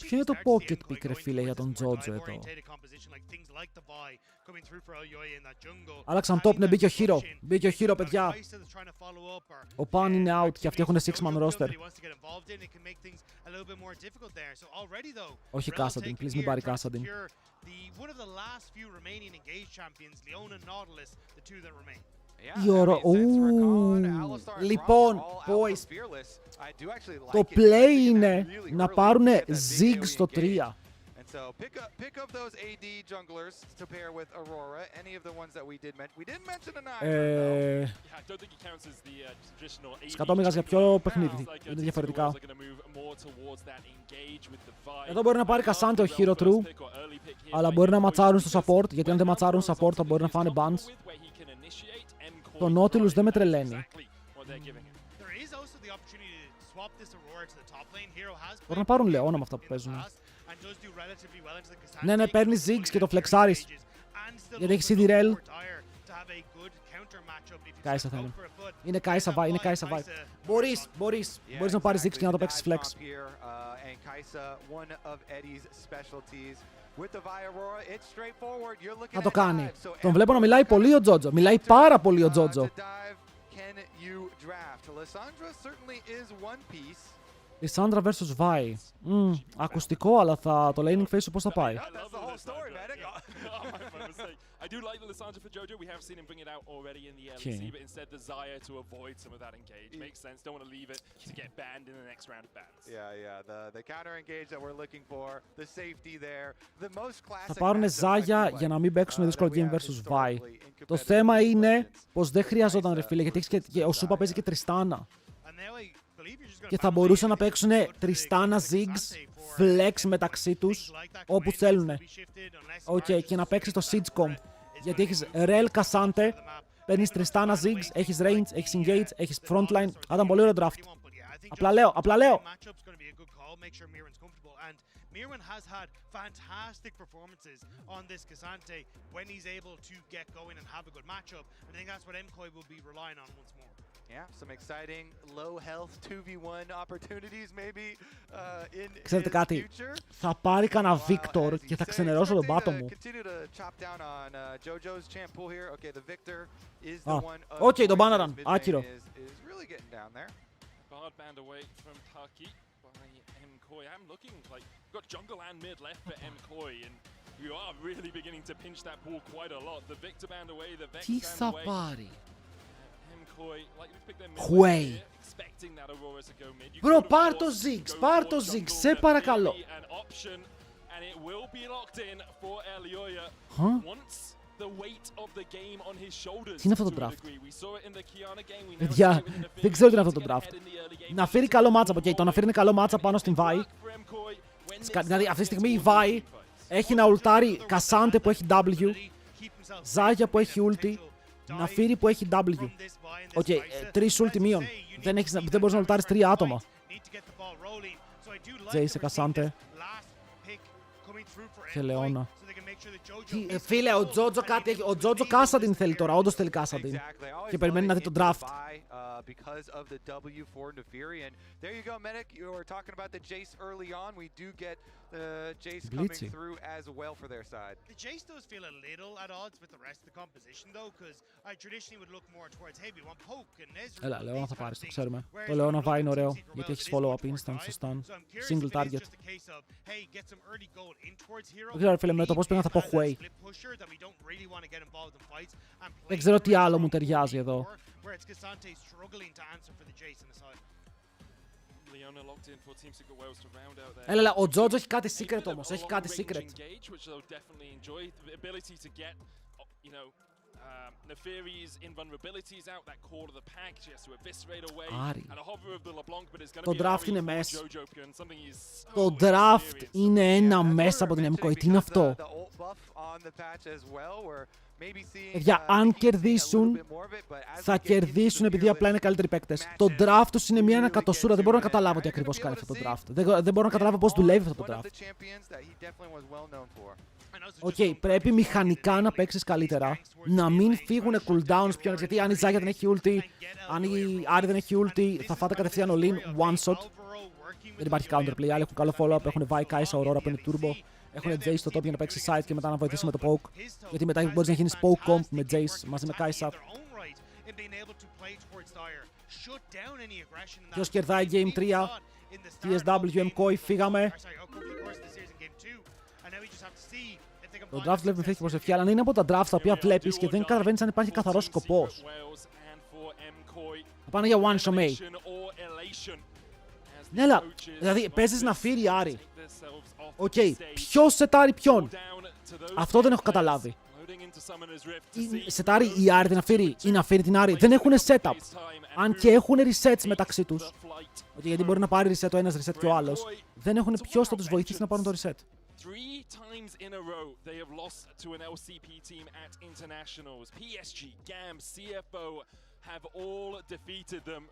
[SPEAKER 1] Ποιο είναι το pocket pick, ρε φίλε, για τον Jojo εδώ. Άλλαξαν top, ναι, μπήκε ο Hero. Μπήκε ο Hero, παιδιά. Ο Pan είναι out και αυτοί έχουν 6-man roster. Όχι Kassadin, please μην πάρει Kassadin. Λοιπόν, boys, το play είναι να πάρουν Zig στο 3. Σκατόμυγας για ποιο παιχνίδι, είναι διαφορετικά. Εδώ μπορεί να πάρει Cassandra ο Hero True, αλλά μπορεί να ματσάρουν στο support, γιατί αν δεν ματσάρουν support θα μπορεί να φάνε bans. Το Nautilus δεν με τρελαίνει. Μπορούν να πάρουν Leona με αυτά που παίζουν. Ναι, παίρνει Ziggs και το flexάρεις. Γιατί έχει CD Rel. Kai'Sa θέλει. Είναι Kai'Sa vibe. Μπορείς να πάρεις Ziggs και να το παίξεις flex. Να το κάνει. Τον βλέπω να μιλάει πολύ ο Jojo. Μιλάει πάρα πολύ ο Jojo. Lissandra vs Vi. Ακουστικό, αλλά το laning phase σου πώς θα πάει.
[SPEAKER 4] I do like the Lissandra for Jojo. We have seen him bring it out already in the LEC, but instead desire to avoid some of that engage. Makes sense. Don't want to leave it to get banned in the next round of bans.
[SPEAKER 3] Yeah. The counter engage that we're looking for, the safety there, the most classic.
[SPEAKER 1] Θα πάρουν Ζάγια για να μην παίξουν δύσκολο game versus Vi. Το θέμα είναι πως δεν χρειαζόταν ρε φίλε, γιατί έχεις και ο Σούπα παίζει και Τριστάνα. Και θα μπορούσαν να παίξουν Τριστάνα, Ziggs, Flex μεταξύ τους όπου θέλουν. Και να παίξεις το Siegekom. Γιατί έχεις Rel, Cassante, παίρνεις Tristana, Ziggs, έχεις range, έχεις engage, έχεις frontline. Θα ήταν πολύ ωραίο draft. Απλά λέω.
[SPEAKER 2] Mirwan has had fantastic performances on this Cassante when he's able to get going and have a good matchup. And I think that's what Mkoi will be relying on once more.
[SPEAKER 3] Yeah, some exciting low health 2v1 opportunities maybe in
[SPEAKER 1] Ξέρετε κάτι, θα πάρει κανένα Victor και θα ξενερώσω τον πάτο μου. Οκ, τον Banneran, άκυρο.
[SPEAKER 4] I'm looking like you've got jungle and mid left for Mkoi, and you are really beginning to pinch that pool quite a lot. The Victor band away, the Vex
[SPEAKER 1] Τι
[SPEAKER 4] band
[SPEAKER 1] θα
[SPEAKER 4] away.
[SPEAKER 1] πάρει?
[SPEAKER 4] Mkoi, like we picked them
[SPEAKER 1] Huey.
[SPEAKER 4] expecting that Aurora to go mid.
[SPEAKER 1] Bro, πάρ' το Ziggs, πάρ' το Ziggs, σε παρακαλώ.
[SPEAKER 4] An option, and it will be locked in for Elioya. Once the weight of the game on his shoulders.
[SPEAKER 1] Τι είναι αυτό το draft?
[SPEAKER 4] We saw it in the Kiana game. We
[SPEAKER 1] Παιδιά, δεν ξέρω τι είναι αυτό το draft. Να φέρει καλό matchup, το να φέρει καλό matchup πάνω στην Vi. Δηλαδή αυτή τη στιγμή η Vi έχει να ουλτάρει Cassante που έχει W, Ζάγια που έχει ulti, Ναφύρι που έχει W. Τρεις ulti μείον. Δεν μπορείς να ουλτάρεις 3 άτομα. Τζέι σε Cassante και Λεώνα. Φίλε, ο Τζότζο κάτι έχει. Ο Τζότζο Κάσαντιν θέλει τώρα, όντως θέλει Κάσαντιν. Και περιμένει να δει τον draft.
[SPEAKER 3] Because of the W for Nefiri, and there you go, Medic. You were talking about the Jace early on. We do get Jace coming through as well for their side.
[SPEAKER 2] The Jace does feel a little at odds with the rest of the composition, though, because I traditionally would look more towards, hey, we want Poke and Ezreal.
[SPEAKER 1] Έλα, Λεώνα θα πάρεις, το ξέρουμε. Το Λεώνα Vi είναι ωραίο, γιατί έχεις follow-up instant στο stun. Single target. Δεν ξέρω, φίλε, με το πώς πήγα θα πω Huey. Δεν ξέρω τι άλλο μου ταιριάζει εδώ. Έλα, ο Τζότζο έχει κάτι secret όμως, έχει κάτι secret. Άρη. Το draft είναι μέσα. Το draft είναι ένα μέσα από την Mkoi. Τι είναι αυτό? Παιδιά, αν κερδίσουν, θα κερδίσουν επειδή απλά είναι καλύτεροι παίκτες. Το draft τους είναι μια ανακατοσούρα. Δεν μπορώ να καταλάβω τι ακριβώς κάνει αυτό το draft. Δεν μπορώ να καταλάβω πώς δουλεύει αυτό το draft. Πρέπει μηχανικά να παίξεις καλύτερα. Να μην φύγουν cooldowns πιο, γιατί αν η Ζάγια δεν έχει ulti, αν η Άρη δεν έχει ulti, θα φάτε κατευθείαν all-in, one shot. Δεν υπάρχει counterplay. Άλλοι έχουν καλό follow-up, έχουν Vi, Kai'Sa, Aurora που είναι turbo. Έχουν Jace στο top για να παίξει side και μετά να βοηθήσει με το poke. Γιατί μετά μπορείς να γίνεις poke comp με Jace μαζί με Kai'Sa. Ποιος κερδάει Game 3? TSW, Mkoi, φύγαμε. Το draft βλέπει με θέση και προσευχή, αλλά είναι από τα draft τα οποία βλέπεις και δεν καταλαβαίνεις αν υπάρχει καθαρός σκοπός. Θα πάνε για one shot May. Ναι, αλλά δηλαδή παίζεις να φύρει Άρη. Ποιος σετάρει ποιον? Αυτό δεν έχω καταλάβει. Σετάρει η Άρη την Αφήρη ή να φύρει την Άρη. Δεν έχουν setup. Αν και έχουν resets μεταξύ τους. Γιατί μπορεί να πάρει reset ο ένας, reset και ο άλλος. Δεν έχουν ποιος θα τους βοηθήσει να πάρουν το reset.
[SPEAKER 4] 3 times in a row they have lost to an LCP team at internationals. PSG, GAM, CFO have all defeated them.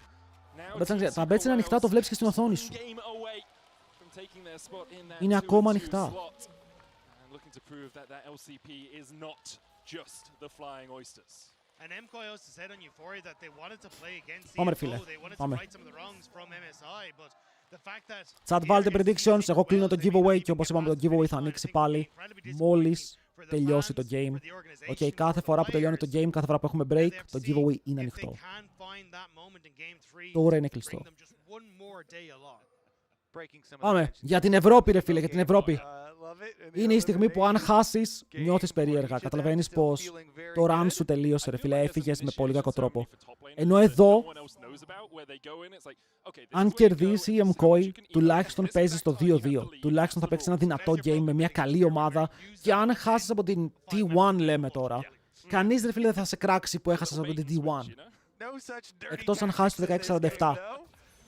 [SPEAKER 1] Τα bets είναι ανοιχτά, το βλέπεις και στην οθόνη σου. Είναι ακόμα ανοιχτά. Πάμε ρε φίλε, πάμε. Chat, βάλτε predictions, εγώ κλείνω το giveaway και όπως είπαμε το giveaway θα ανοίξει πάλι μόλις τελειώσει το game. Κάθε φορά που τελειώνει το game, κάθε φορά που έχουμε break, το giveaway είναι ανοιχτό. Τώρα είναι κλειστό. Πάμε. Για την Ευρώπη, ρε φίλε, για την Ευρώπη. Είναι η στιγμή που αν χάσεις, νιώθεις περίεργα. Καταλαβαίνεις πως το run σου τελείωσε, ρε φίλε. Έφυγες με πολύ κακό τρόπο. Ενώ εδώ, αν κερδίσει η Mkoi, τουλάχιστον παίζει στο 2-2. Τουλάχιστον θα παίξει ένα δυνατό game με μια καλή ομάδα. Και αν χάσεις από την T1, λέμε τώρα, κανείς, ρε φίλε, δεν θα σε κράξει που έχασες από την T1. Εκτός αν χάσεις το 16-47.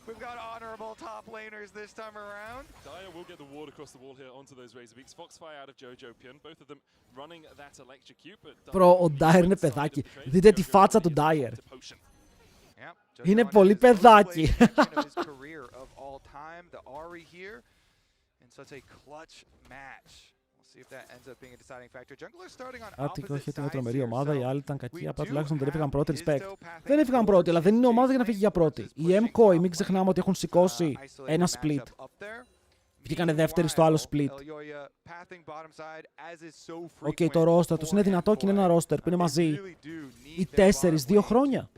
[SPEAKER 3] We've got honorable top laners this time around.
[SPEAKER 4] Dyer will get the ward across the wall here onto those Razor Beaks. Foxfire out of Jojo Pion, both of them running that electrocute, but
[SPEAKER 1] Ο Dyer είναι παιδάκι. Δείτε τη φάτσα του Dyer. Είναι πολύ παιδάκι. Άτικο, είχε μια τρομερή ομάδα, οι άλλοι ήταν κακοί, απλά τουλάχιστον δεν έφυγαν πρώτοι. Respect. Δεν έφυγαν πρώτοι, αλλά δεν είναι ομάδα για να φύγει για πρώτη. Η Mkoi, μην ξεχνάμε ότι έχουν σηκώσει ένα split. Βγήκανε δεύτεροι στο άλλο split. Οκ, το roster τους είναι δυνατό και είναι ένα roster που είναι μαζί οι 4-2 χρόνια.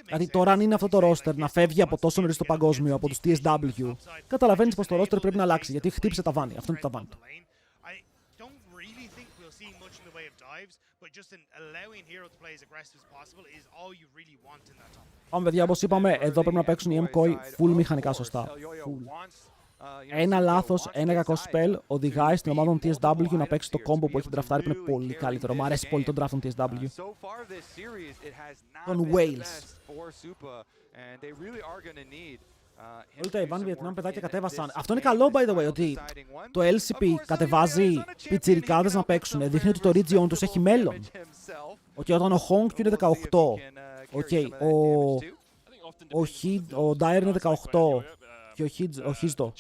[SPEAKER 1] Δηλαδή τώρα αν είναι αυτό το roster να φεύγει από τόσο νωρίς στο παγκόσμιο, από τους TSW, καταλαβαίνεις πως το roster πρέπει να αλλάξει, γιατί χτύπησε τα βάνη. Αυτό είναι το ταβάνι του. Πάμε παιδιά, όπως είπαμε, εδώ πρέπει να παίξουν οι Mkoi full μηχανικά σωστά. Full. Ένα λάθος, ένα κακό spell οδηγάει στην ομάδα των TSW να παίξει το combo που έχει draftάρει που είναι πολύ καλύτερο. Μου αρέσει πολύ τον draft των TSW. Τον Wales. Όλοι τα Ιβάν Βιετνάμ παιδάκια κατέβασαν. Αυτό είναι καλό by the way, ότι το LCP κατεβάζει πιτσιρικάδες να παίξουν. Δείχνει ότι το region τους έχει μέλλον. Okay, όταν ο Hong είναι 18. Okay, ο Dyer είναι 18. Και ο Χίζτο.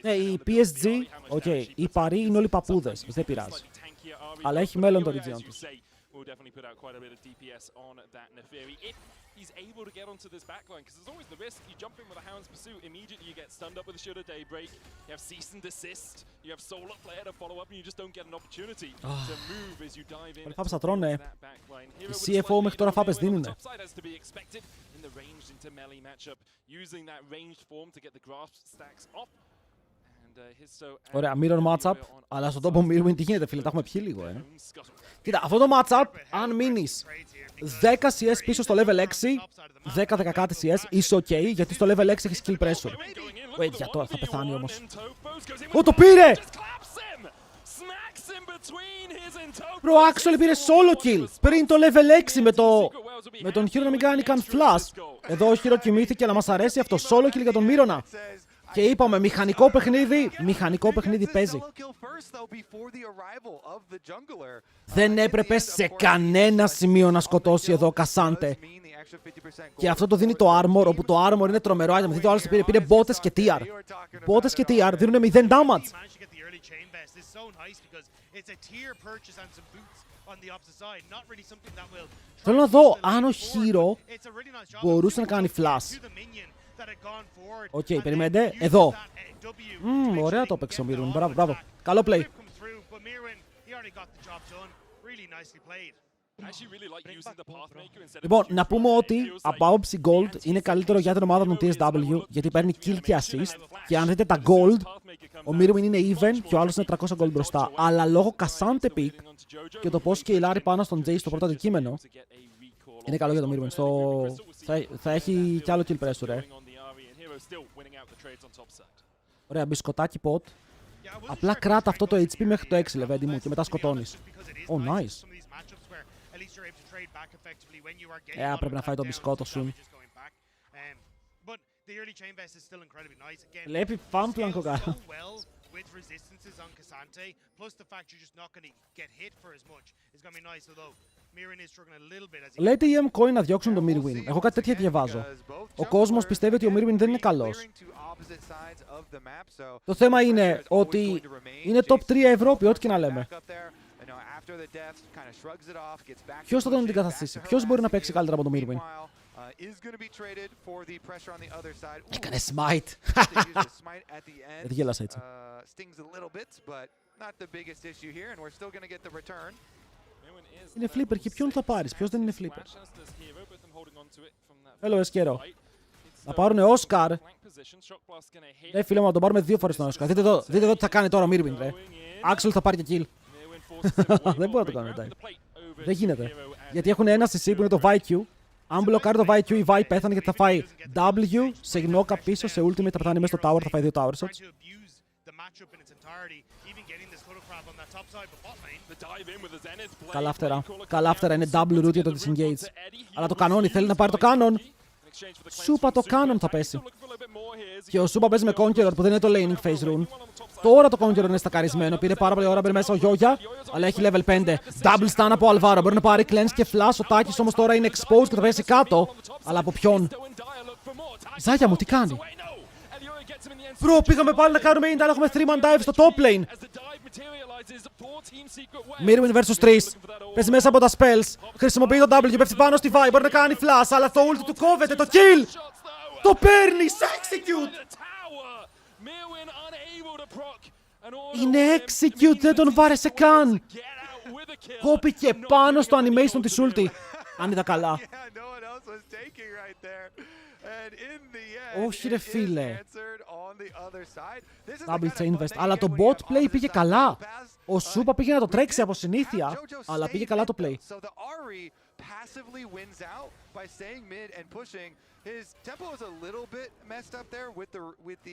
[SPEAKER 1] Ναι, η PSG, okay, οι Παρί είναι όλοι παππούδες, δεν πειράζει. Αλλά έχει μέλλον το region τους. He's able to get onto this backline because there's always the risk. You jump in with a Hound's Pursuit, immediately you get stunned up with a Shooter Daybreak. You have Cease and Desist. You have Solar Player to follow up and you just don't get an opportunity to move as you dive in. Φάπες θα τρώνε. Οι CFO μέχρι τώρα φάπες δίνουνε.
[SPEAKER 4] In the ranged into melee matchup, using that ranged form to get the grasp stacks off.
[SPEAKER 1] Ωραία, mirror matchup, αλλά στον τόπο Mirwin τι γίνεται φίλε, τα έχουμε πιει λίγο, Κοίτα, αυτό το matchup, αν μείνεις 10 CS πίσω στο level 6, 10-10 κάτι CS, είσαι ok, γιατί στο level 6 έχεις kill pressure. Wait, για τώρα θα πεθάνει όμως. Το πήρε! Bro, actually πήρε solo kill πριν το level 6 με τον Hero να μην κάνει καν flash. Εδώ ο Hero κοιμήθηκε, αλλά μας αρέσει αυτό, solo kill για τον Miroνα. Και είπαμε, μηχανικό παιχνίδι παίζει. Δεν έπρεπε σε κανένα σημείο να σκοτώσει εδώ ο Κασάντε. Και αυτό το δίνει το armor, όπου το armor είναι τρομερό item. Δείτε, ο άλλος πήρε μπότες και TR. Μπότες και TR δίνουν 0 damage. Θέλω να δω αν ο Hero μπορούσε να κάνει flash. Οκ, περιμένετε. Εδώ. Ωραία το έπαιξε ο Mirwin. Μπράβο, μπράβο. Καλό play. Λοιπόν, να πούμε ότι από άποψη Gold είναι καλύτερο για την ομάδα των TSW γιατί παίρνει kill και assist. Και αν δείτε τα Gold, ο Mirwin είναι even και ο άλλος είναι 300 Gold μπροστά. Αλλά λόγω Κασάντε pick και το πώς σκεϊλάρει πάνω στον Jay στο πρώτο αντικείμενο, είναι καλό για τον Mirwin. Θα έχει κι άλλο kill pressure, Ωραία, μπισκοτάκι pot. Απλά κράτα αυτό το HP μέχρι το 6, λεβέντι μου, και μετά σκοτώνεις. Oh, nice. Πρέπει να φάει το μπισκότο σου. Βλέπει φάμπλαν κοκάρα. Λέτε οι Mkoi να διώξουν τον Mirwin. Εγώ κάτι τέτοια διαβάζω. Ο κόσμος πιστεύει ότι ο Mirwin δεν είναι καλός. Το θέμα είναι ότι είναι top 3 Ευρώπη, ό,τι και να λέμε. Ποιος θα τον αντικαταστήσει, ποιος μπορεί να παίξει καλύτερα από τον Mirwin. Έκανε smite. Δεν γέλασα έτσι. Είναι flipper και ποιον θα πάρεις, ποιος δεν είναι flipper. Hello, Eskero. Θα πάρουνε Όσκαρ. Ρε φίλε μου, να τον πάρουμε 2 φορές τον Όσκαρ. Δείτε εδώ τι θα κάνει τώρα ο Μίρβιν, ρε. Άξελ θα πάρει και kill. Δεν μπορεί να το κάνω μετά. Δεν γίνεται. Γιατί έχουν ένα CC που είναι το VIQ. Αν μπλοκάρει το VIQ, η Vi πέθανε γιατί θα φάει W σε γνώκα πίσω, σε ultimate θα πεθάνει μέσα στο tower, θα φάει 2 tower shots. Καλά φτερά, είναι double root για το disengage. Αλλά το κανόνι θέλει να πάρει το κάνον. Σούπα το κάνον θα πέσει. Και ο Σούπα παίζει με Conqueror που δεν είναι το laning phase rune. Τώρα το Conqueror είναι στακαρισμένο. Πήρε πάρα πολύ ώρα, μπαίνει μέσα ο Γιόγια. Αλλά έχει level 5. Double stun από ο Αλβάρο. Μπορεί να πάρει cleanse και flash. Ο Τάκης όμως τώρα είναι exposed και θα πέσει κάτω. Αλλά από ποιον? Ζάγια μου, τι κάνει? Bro, πήγαμε πάλι να κάνουμε int, αλλά έχουμε 3-man dive στο top lane. Mirwin vs 3. Παίζει μέσα από τα spells. Χρησιμοποιεί το W, πέφτει πάνω στη Vi. Μπορεί να κάνει flash, αλλά το ult του κόβεται. Το kill! Το παίρνει! Σε execute! Είναι execute, δεν τον βάρεσε καν! Κόπηκε πάνω στο animation της ulti. Αν είδα καλά. Όχι ρε φίλε. Double chain vest. Αλλά το bot play πήγε καλά. Ο Σούπα πήγε να το τρέξει από συνήθεια. Αλλά πήγε καλά το play.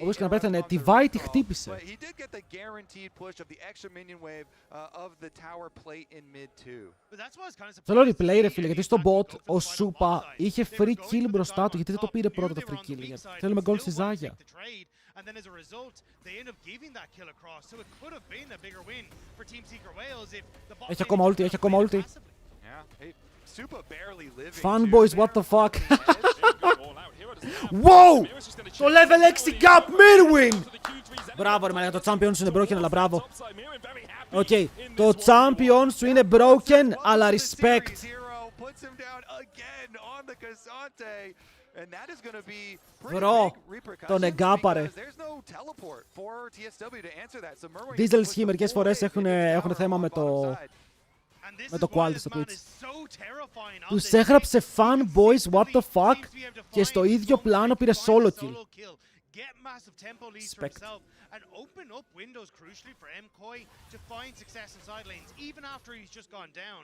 [SPEAKER 1] Όπως και να πέθανε, τη Vi τη χτύπησε. Θέλω replay ρε φίλε, γιατί στο bot ο Σούπα είχε free kill μπροστά του. Γιατί δεν το πήρε πρώτα το free kill? Γιατί θέλουμε gold στη Ζάγια. Έχει ακόμα ulti, έχει ακόμα ulti. Fanboys, what the fuck. Wow! Το level 6 gap Mirwin! Μπράβο ρε μαλάκα, το champion σου είναι broken, αλλά μπράβο. Οκ, το champion σου είναι broken, αλλά respect. Bro, τον εγκάπαρε. Diesel Scheme μερικές φορές έχουν θέμα με το quality στο Twitch. Τους έγραψε fanboys what the fuck και στο ίδιο πλάνο πήρε solo kill. Respect.
[SPEAKER 2] And open up windows crucially for Mkoi to find success in side lanes even after he's just gone down.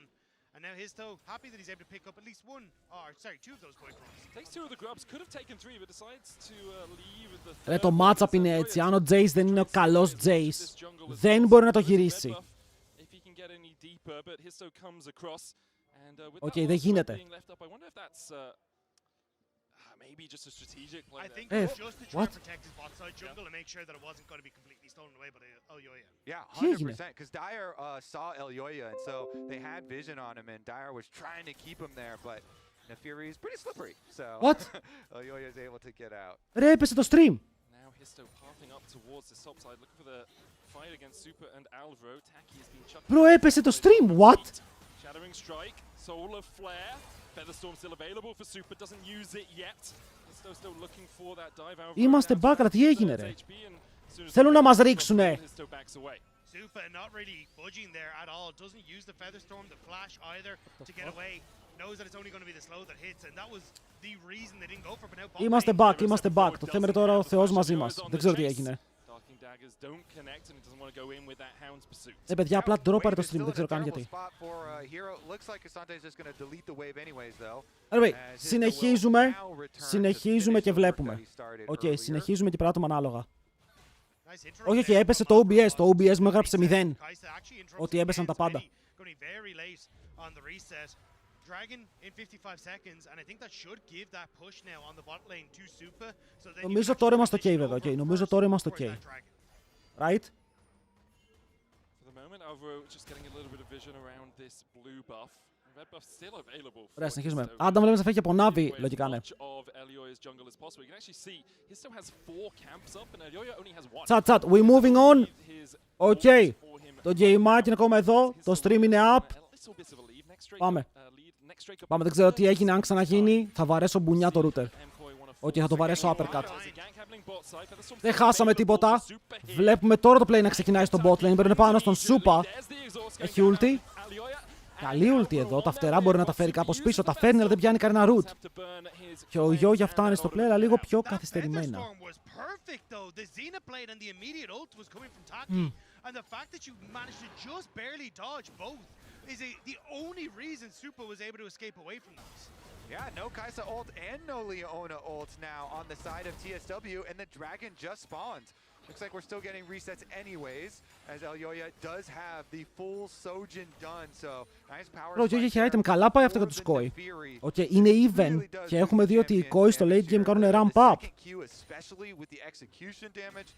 [SPEAKER 2] And now Histo happy that he's able to pick up at least two of those koi grubs.
[SPEAKER 4] Takes 2 of the grubs, could have taken 3 but decides to leave the third.
[SPEAKER 1] Ρε το matchup είναι έτσι. Αν ο Jace δεν είναι ο καλός Jace, δεν μπορεί να το γυρίσει. Οκ, δεν γίνεται.
[SPEAKER 2] Maybe just a strategic play. I think just to try
[SPEAKER 1] what?
[SPEAKER 2] to protect his bot side jungle and make sure that it wasn't going to be completely stolen away by Elyoya.
[SPEAKER 3] Yeah, 100%. Because Dyer saw Elyoya, and so they had vision on him, and Dyer was trying to keep him there, but Nefiri is pretty slippery. So
[SPEAKER 1] What?
[SPEAKER 3] Elyoya is able to get out.
[SPEAKER 1] Ρε, έπεσε το stream.
[SPEAKER 4] Now Histo pathing up towards the top side, looking for the fight against Super and Alvaro. Taki has been chucked.
[SPEAKER 1] Bro, έπεσε το stream. What?
[SPEAKER 4] Shattering strike, solar flare. Featherstorm still available for Super, doesn't use it yet. Still looking for that dive out.
[SPEAKER 1] Είμαστε μπάκρα, τι έγινε ρε? Θέλουν να μας ρίξουνε.
[SPEAKER 2] Super not really budging there at all. Doesn't use the Featherstorm, the flash either to get away. Knows that it's only going to be the slow that hits, and that was the reason they didn't go for. But now
[SPEAKER 1] Είμαστε back, είμαστε back. Το θέμα είναι τώρα ο Θεός μαζί μας. Δεν ξέρω τι έγινε. Παιδιά, απλά ντρόπαρε το stream, δεν ξέρω καν γιατί. Anyway, συνεχίζουμε και βλέπουμε. Οκ, συνεχίζουμε και πράττουμε ανάλογα. Όχι, έπεσε το OBS, το OBS μου έγραψε 0. Ότι έπεσαν τα πάντα. Νομίζω τώρα είμαστε ok βέβαια, νομίζω τώρα είμαστε ok. Right? Ωραία, συνεχίζουμε. Άντα βλέπεις να φεύγει από Νάβη, λογικά ναι. Τσατ, we moving on. Ok. Το gameάκι είναι ακόμα εδώ, το stream είναι up. Πάμε. Πάμε, δεν ξέρω τι έγινε, αν ξαναγίνει, θα βαρέσω μπουνιά το router. Όχι, θα το βαρέσω uppercut. Δεν χάσαμε τίποτα. Βλέπουμε τώρα το play να ξεκινάει στο bot lane. Παίρνουν πάνω στον Σούπα. Έχει ulti. Καλή ulti εδώ. Τα φτερά μπορεί να τα φέρει κάπως πίσω. Τα φέρνει, αλλά δεν πιάνει κανένα root. Και ο Yoya φτάνει στο play, αλλά λίγο πιο καθυστερημένα.
[SPEAKER 2] And the fact that you managed to just barely dodge both is the only reason Supa was able to escape away from those.
[SPEAKER 3] Yeah, no Kai'Sa ult and no Leona ult now on the side of TSW, and the Dragon just spawned. Looks like we're still getting resets anyways, as Elyoya does have the full Sojin done, so nice power.
[SPEAKER 1] Ο Yoya έχει item, καλά πάει αυτό για τους Koi. Okay, είναι even και έχουμε δει ότι οι Koi στο late game κάνουν ramp up.
[SPEAKER 3] Especially with the execution damage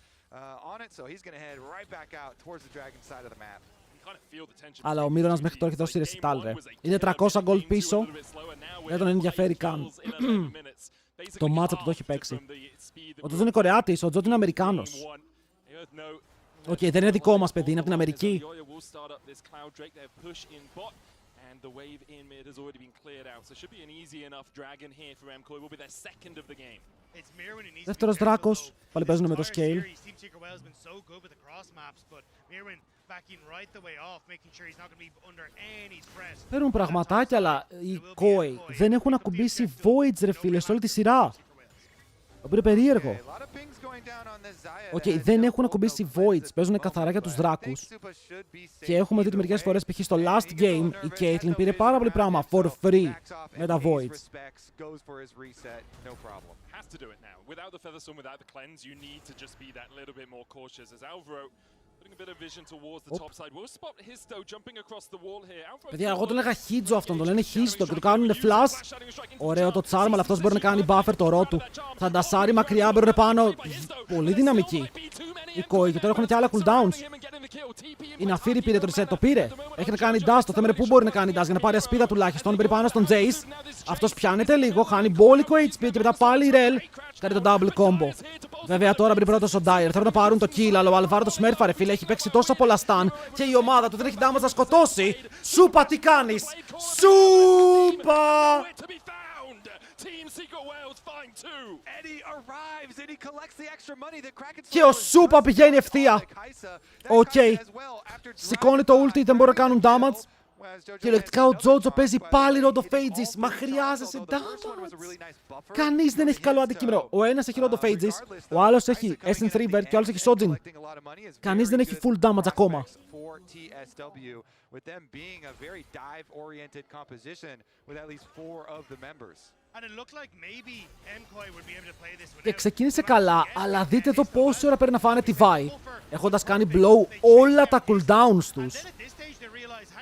[SPEAKER 3] on it, so he's going to head right back out towards the Dragon side of the map.
[SPEAKER 1] Αλλά ο Μύρονας μέχρι τώρα έχει δώσει ρεσιτάλ, ρε. Είναι 300 gold πίσω. Δεν τον ενδιαφέρει καν. Το μάτσα του το έχει παίξει. Ο Τζότζο είναι Κορεάτης, ο Τζότζο είναι Αμερικάνος. Οκ, δεν είναι δικό μας παιδί, είναι από την Αμερική.
[SPEAKER 4] And the wave in mid has already been cleared out, so it should be an easy enough dragon here for Mkoi. Will be their second of the game.
[SPEAKER 1] Δεύτερος δράκος, πάλι παίζουν με το scale. Παίρνουν πραγματάκια, αλλά οι Koi δεν έχουν ακουμπήσει voids, ρε φίλε, σε όλη τη σειρά. Το πήρε περίεργο. Δεν έχουν ακουμπήσει voids, παίζουν καθαρά για τους δράκους. Και έχουμε δει ότι μερικές φορές, π.χ. στο last game, η Caitlyn πήρε πάρα πολύ πράγμα for free με τα voids.
[SPEAKER 4] Has to do it now. Without the Featherstorm, without the cleanse, you need to just be that little bit more cautious. As Alvaro putting a bit of vision towards the top side. We'll spot Histo jumping across the wall here.
[SPEAKER 1] Παιδιά, εγώ τον έλεγα Hidzo αυτόν, τον λένε Histo και του κάνουν flash. Ωραίο το charm, αλλά αυτός μπορεί να κάνει buffer το ρο του. Θα ντασάρει μακριά, μπαίνουν πάνω. Πολύ δυναμική. Οι Koi και τώρα έχουν και άλλα cooldowns. Η Ναφίρη πήρε το reset, το πήρε. Έχει να κάνει dash, το θέμα είναι πού μπορεί να κάνει dash για να πάρει ασπίδα τουλάχιστον. Μπαίνει πάνω στον Jace. Αυτός πιάνεται λίγο, χάνει μπόλικο HP και μετά πάλι η Rel κάνει το double combo. Βέβαια τώρα μπαίνει πρώτος ο Dyer. Θέλουν να πάρουν το kill, αλλά ο Αλβάρο το Smurf, ρε φίλε, έχει παίξει τόσα πολλά stun και η ομάδα του δεν έχει damage να σκοτώσει. Σούπα, τι κάνεις! Σούπα! Και ο Σούπα πηγαίνει ευθεία. Οκ. Σηκώνει το ulti, δεν μπορεί να κάνουν damage. Κυριολεκτικά ο Τζότζο παίζει πάλι Road of Ages. Μα χρειάζεσαι damage. Κανείς δεν έχει καλό αντικείμενο. Ο ένας έχει Road of Ages, ο άλλος έχει Essence River και ο άλλος έχει Sojin. Κανείς δεν έχει full damage ακόμα. Και ξεκίνησε καλά, αλλά δείτε εδώ πόση ώρα πρέπει να φάνε τη Vi, έχοντας κάνει blow όλα τα cooldowns τους.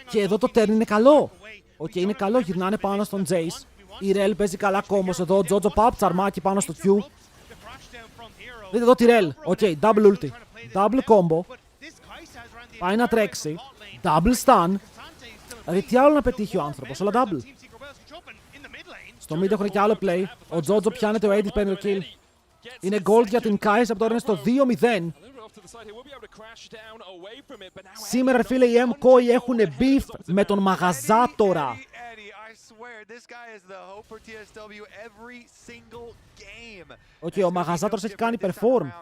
[SPEAKER 1] Και εδώ το turn είναι καλό. Είναι καλό, γυρνάνε πάνω στον Jace. Η Rel παίζει καλά κόμπος εδώ, ο Τζότζο Pap, τσαρμάκι πάνω στο Q. Δείτε εδώ τη Rel, double ulti, double combo. Πάει να τρέξει, double stun. Δηλαδή τι άλλο να πετύχει ο άνθρωπος, όλα double. Στο mid έχουν και άλλο play. Ο Τζότζο πιάνεται, ο Aidis παίρνει το kill. Είναι gold για την Kai'Sa που τώρα είναι στο 2-0. Σήμερα, ρε φίλε, οι Mkoi έχουν beef με τον μαγαζάτορα. Ο μαγαζάτορας έχει κάνει perform.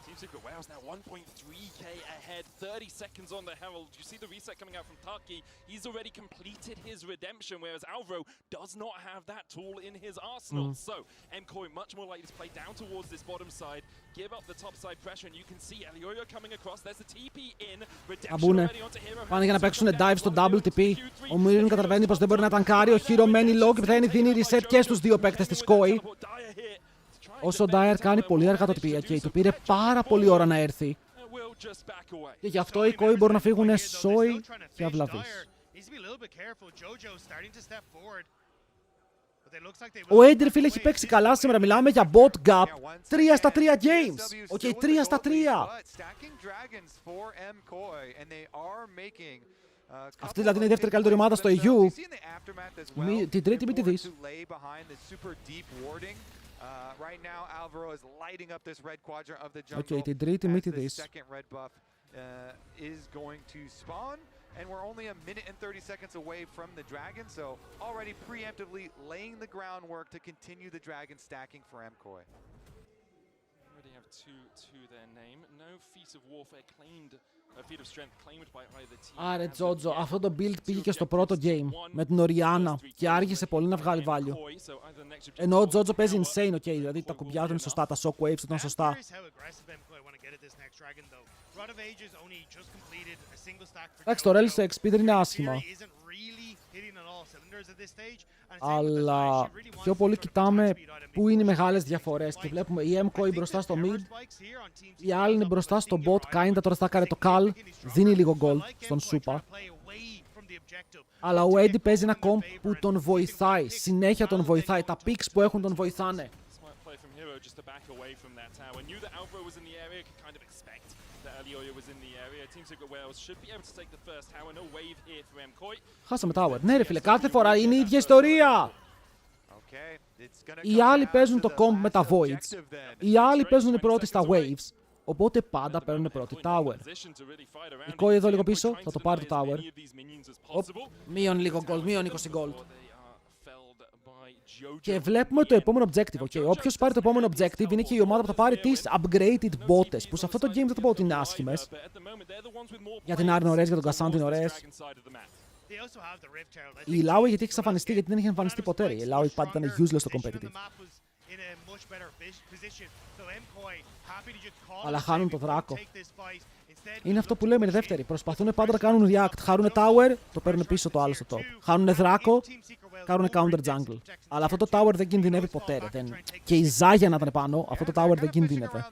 [SPEAKER 4] Team Secret Wales now 1.3k ahead, 30 seconds on the Herald. You see the reset coming out from Taki. He's already completed his redemption, whereas Alvaro does not have that tool in his arsenal. So, Mkoi much more likely to play down towards this bottom side, give up the top side pressure, and you can see Elyoya coming across. There's the TP in, redemption already onto Hero.
[SPEAKER 1] Πάνε για να παίξουν dive στο double TP. Ο Μύριν καταλαβαίνει πως δεν μπορεί να τανκάρει. Ο Hero μένει low και θα δίνει reset και στους δύο παίκτες της Koi. Όσο ο Dyer κάνει πολύ αργά το TP, και του πήρε πάρα πολύ ώρα να έρθει. Και γι' αυτό οι Koi μπορούν να φύγουν σόι και αυλαβείς. Ο Aiden, φίλε, έχει παίξει καλά σήμερα. Μιλάμε για bot gap. 3 στα 3 games. 3 στα 3. Αυτή δηλαδή είναι η δεύτερη καλύτερη ομάδα στο EU. Την τρίτη μην τη δεις.
[SPEAKER 3] Right now, Alvaro is lighting up this red quadrant of the
[SPEAKER 1] jungle. Την τρίτη μην τη
[SPEAKER 3] The
[SPEAKER 1] δεις.
[SPEAKER 3] second red buff is going to spawn, and we're only a minute and 30 seconds away from the dragon, so already preemptively laying the groundwork to continue the dragon stacking for Mkoi.
[SPEAKER 4] Already have
[SPEAKER 1] Άρε Τζότζο, αυτό το build πήγε και στο πρώτο game με την Οριάννα και άργησε πολύ να βγάλει value. Ενώ ο Τζότζο παίζει insane, ok, δηλαδή τα κουμπιά του είναι σωστά, τα shockwaves του ήταν σωστά. Εντάξει, το rel στο XP δεν είναι άσχημα. Αλλά πιο πολύ κοιτάμε πού είναι οι μεγάλες διαφορές και βλέπουμε η Mkoi μπροστά στο mid, η άλλη είναι μπροστά στο bot, kinda τώρα θα κάνει το call, δίνει λίγο gold στον Σούπα. Αλλά ο Eddie παίζει ένα comp που τον βοηθάει, συνέχεια τον βοηθάει, τα picks που έχουν τον βοηθάνε. Χάσαμε tower. Ναι ρε φίλε, κάθε φορά είναι η ίδια ιστορία. Οι άλλοι παίζουν το comp με τα voids, οι άλλοι παίζουν πρώτοι στα waves, οπότε πάντα παίρνουν πρώτη tower. Η Mkoi εδώ λίγο πίσω, θα το πάρει το tower. Μείον λίγο gold, μείον 20 gold. Και βλέπουμε το επόμενο objective, ok. Όποιος πάρει το επόμενο objective είναι και η ομάδα που θα πάρει τις upgraded bots, που σε αυτό το game δεν θα πω ότι είναι άσχημες. Για την Άρη είναι ωραίες, για τον Cassandra είναι ωραίες. Η Illaoi γιατί έχει εξαφανιστεί, γιατί δεν είχε εμφανιστεί ποτέ. Η Illaoi πάντα ήταν useless στο competitive. Αλλά χάνουν το δράκο. Είναι αυτό που λέμε, είναι δεύτερη. Προσπαθούν πάντα να κάνουν react. Χάρουνε tower, το παίρνουν πίσω το άλλο στο top. Χάνουνε δράκο, κάνουνε counter jungle. Αλλά αυτό το tower δεν κινδυνεύει ποτέ. Ρε. Και η Ζάγια να ήταν πάνω, αυτό το tower δεν κινδύνευε.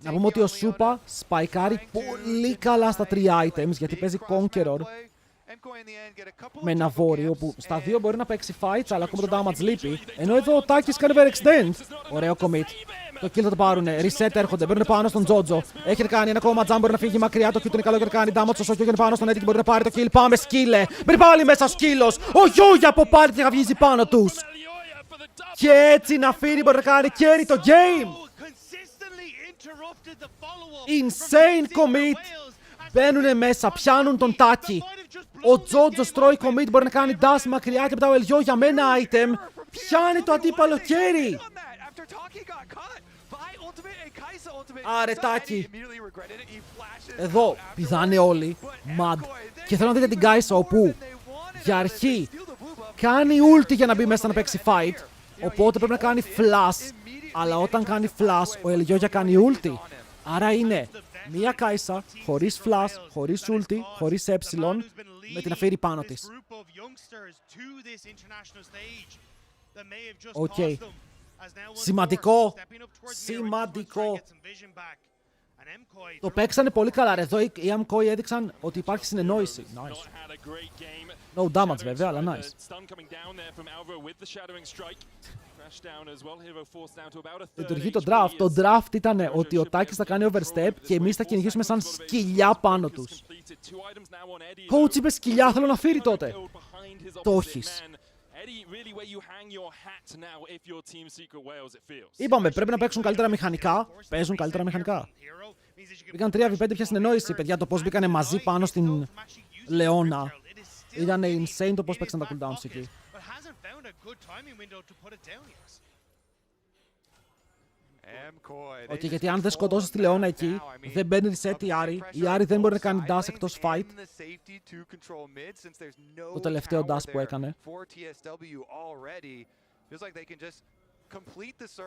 [SPEAKER 1] Να πούμε ότι ο Σούπα σπαϊκάρει πολύ καλά στα 3 items, γιατί παίζει Conqueror με ένα βόρειο που στα 2 μπορεί να παίξει fights, αλλά ακόμα το damage λείπει. Ενώ εδώ ο Τάκης κάνει overextend. Ωραίο commit. Το kill θα το πάρουνε. Reset έρχονται. Μπαίνουν πάνω στον Τζότζο. Έχετε κάνει ένα ακόμα jump. Μπορεί να φύγει μακριά. Το kill του είναι καλό και κάνει damage. Ο Σόκιο είναι πάνω στον Eddie και μπορεί να πάρει το kill. Πάμε σκύλε. Μπρε πάλι μέσα ο σκύλος. Ο Γιούγια από πάλι και θα βγει πάνω τους. Και έτσι να φύγει μπορεί να κάνει carry το game. Insane commit. Μπαίνουνε μέσα. Πιάνουν τον Τάκη. Ο Τζότζο τρώει commit. Μπορεί να κάνει dash μακριά και μετά ο Ελιόγια με ένα item. Πιάνει το αντίπαλο carry. Άρε Τάκη. Εδώ πηδάνε όλοι. Mad. Και θέλω να δείτε την Κάισα όπου για αρχή κάνει ulti για να μπει μέσα να παίξει fight. Οπότε πρέπει να κάνει flash. Αλλά όταν κάνει flash ο Ελιόγια κάνει ulti. Άρα είναι μία Κάισα χωρίς flash, χωρίς ulti, χωρίς ε με την αφήρη πάνω της. Οκ. Σημαντικό. Σημαντικό. Το παίξανε πολύ καλά. Εδώ οι Mkoi έδειξαν ότι υπάρχει συνεννόηση. Nice. No damage βέβαια, αλλά nice. Λειτουργεί το draft. Το draft ήταν ότι ο Τάκης θα κάνει overstep και εμείς θα κυνηγήσουμε σαν σκυλιά πάνω τους. Coach είπε σκυλιά, θέλω να φύρει τότε. Το έχεις. Είπαμε, πρέπει να παίξουν καλύτερα μηχανικά. Παίζουν καλύτερα μηχανικά. Μπήκαν 3v5 πια συνεννόηση, παιδιά, το πώς μπήκανε μαζί πάνω στην Λεώνα. Ήταν insane το πώς παίξαν τα cooldowns εκεί. Okay, γιατί αν δεν σκοτώσεις τη Λεώνα εκεί, δεν μπαίνει reset η Άρη. Η Άρη δεν μπορεί να κάνει dash εκτός fight. Το τελευταίο dash που έκανε.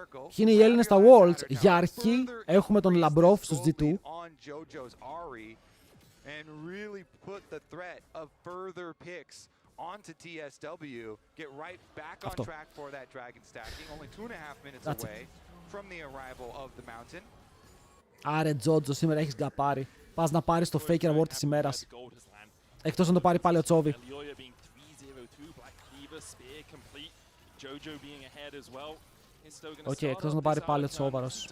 [SPEAKER 1] Ποιοι είναι οι Έλληνες στα Worlds. Για αρχή έχουμε τον Λαμπρόφ στους G2. Αυτό. Άρε Τζότζο, σήμερα έχεις γκαπάρει. Πας να πάρεις το Faker Award της ημέρας. Εκτός να το πάρει πάλι ο Τσόβι. Οκ, εκτός να το πάρει πάλι ο Τσόβαρος.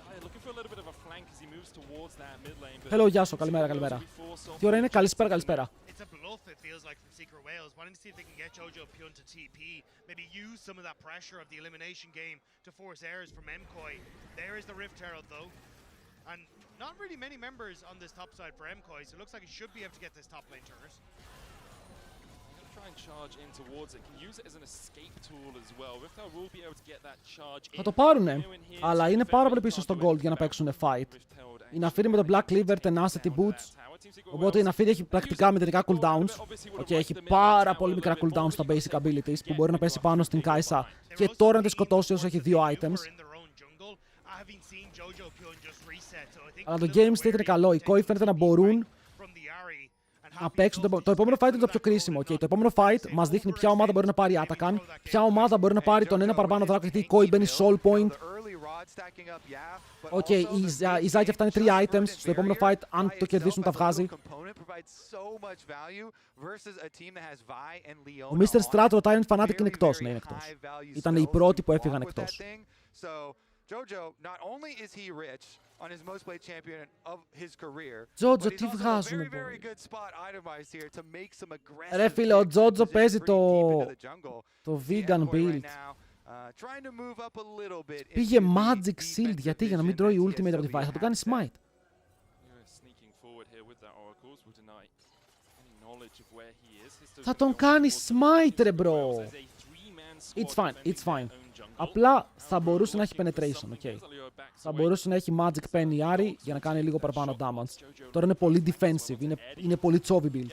[SPEAKER 1] Hello, γεια σου, καλημέρα, καλημέρα. Τι ώρα είναι, καλησπέρα, καλησπέρα. It feels like from Secret Wales, wanting to see if they can get Jojo Pyun to TP, maybe use some of that pressure of the elimination game to force errors from Mkoi. There is the Rift Herald though, and not really many members on this top side for Mkoi, so it looks like he should be able to get this top lane turret. Θα το πάρουνε, αλλά είναι πάρα πολύ πίσω στο gold για να παίξουν fight. Η Ναφίρη με το Black Cleaver, Tenacity Boots. Οπότε η Ναφίρη έχει πρακτικά μηδενικά cooldowns. Έχει πάρα πολύ μικρά cooldowns στα basic abilities που μπορεί να πέσει πάνω στην Κάισα και τώρα να τη σκοτώσει όσο έχει 2 items. Αλλά το game state είναι καλό. Οι Mkoi φαίνεται να μπορούν να παίξουν. Το επόμενο fight είναι το πιο κρίσιμο. Το επόμενο fight μας δείχνει ποια ομάδα μπορεί να πάρει Atakan, ποια ομάδα μπορεί να πάρει τον ένα παραπάνω δράκο, γιατί η Mkoi μπαίνει soul point. Η Zaki αυτά είναι 3 items. Στο επόμενο fight, αν το κερδίσουν, τα βγάζει. Ο Mr. Strat, ο Tyrant Fanatic είναι εκτός. Ναι, είναι εκτός. Ήταν οι πρώτοι που έφυγαν εκτός. Τζότζο, τι βγάζουμε, ρε φίλε, ο Τζότζο παίζει το vegan build. Πήγε Magic Shield, γιατί, για να μην τρώει ultimate από τη βάση, θα το κάνει smite. Θα τον κάνει smite, ρε bro. It's fine. Απλά θα μπορούσε να έχει penetration, Θα μπορούσε να έχει magic pen η Ari για να κάνει λίγο παραπάνω damage. Τώρα είναι πολύ defensive, είναι πολύ τσόβι build.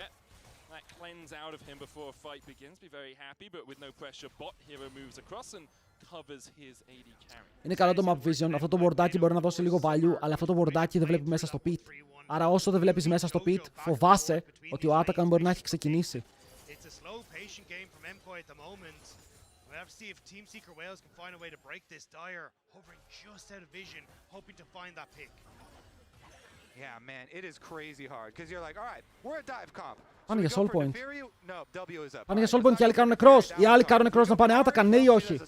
[SPEAKER 1] Είναι καλό το map vision, αυτό το wardάκι μπορεί να δώσει λίγο value, αλλά αυτό το wardάκι δεν βλέπει μέσα στο pit. Άρα όσο δεν βλέπεις μέσα στο pit, φοβάσαι ότι ο Atakan μπορεί να έχει ξεκινήσει.
[SPEAKER 2] We have to see if Team Secret Wales can find a way to break this dire, hovering just out of vision, hoping to find that pick.
[SPEAKER 3] Yeah, man, it is crazy hard because you're like, all right, we're a dive comp.
[SPEAKER 1] Πάνε για soul point. Πάνε για soul point και άλλοι κάνουν cross. Οι άλλοι κάνουν cross να πάνε Atakan, ναι ή όχι.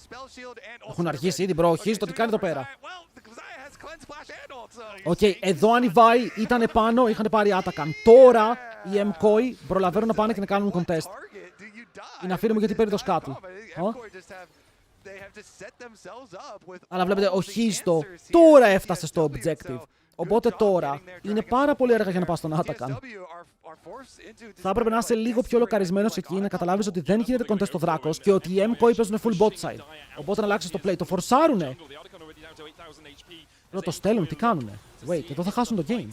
[SPEAKER 1] Έχουν αρχίσει ήδη, bro. Αρχίζει το τι κάνει εδώ πέρα. Εδώ αν η Vi ήταν πάνω, είχαν πάρει Atakan. Τώρα οι Mkoi προλαβαίνουν να πάνε και να κάνουν contest. Η Ναφίρη μου γιατί παίρνει το σκάτλ. Αλλά βλέπετε, ο Χίστο τώρα έφτασε στο objective. Οπότε τώρα είναι πάρα πολύ αργά για να πας στον Atakan. Θα έπρεπε να είσαι λίγο πιο λοκαρισμένος εκεί, να καταλάβεις ότι δεν γίνεται contest στο Δράκος και ότι οι Mkoi παίζουν full bot side. Οπότε να αλλάξεις το play. Το φορσάρουνε. Το στέλνουν, τι κάνουνε. Wait, εδώ θα χάσουν το game.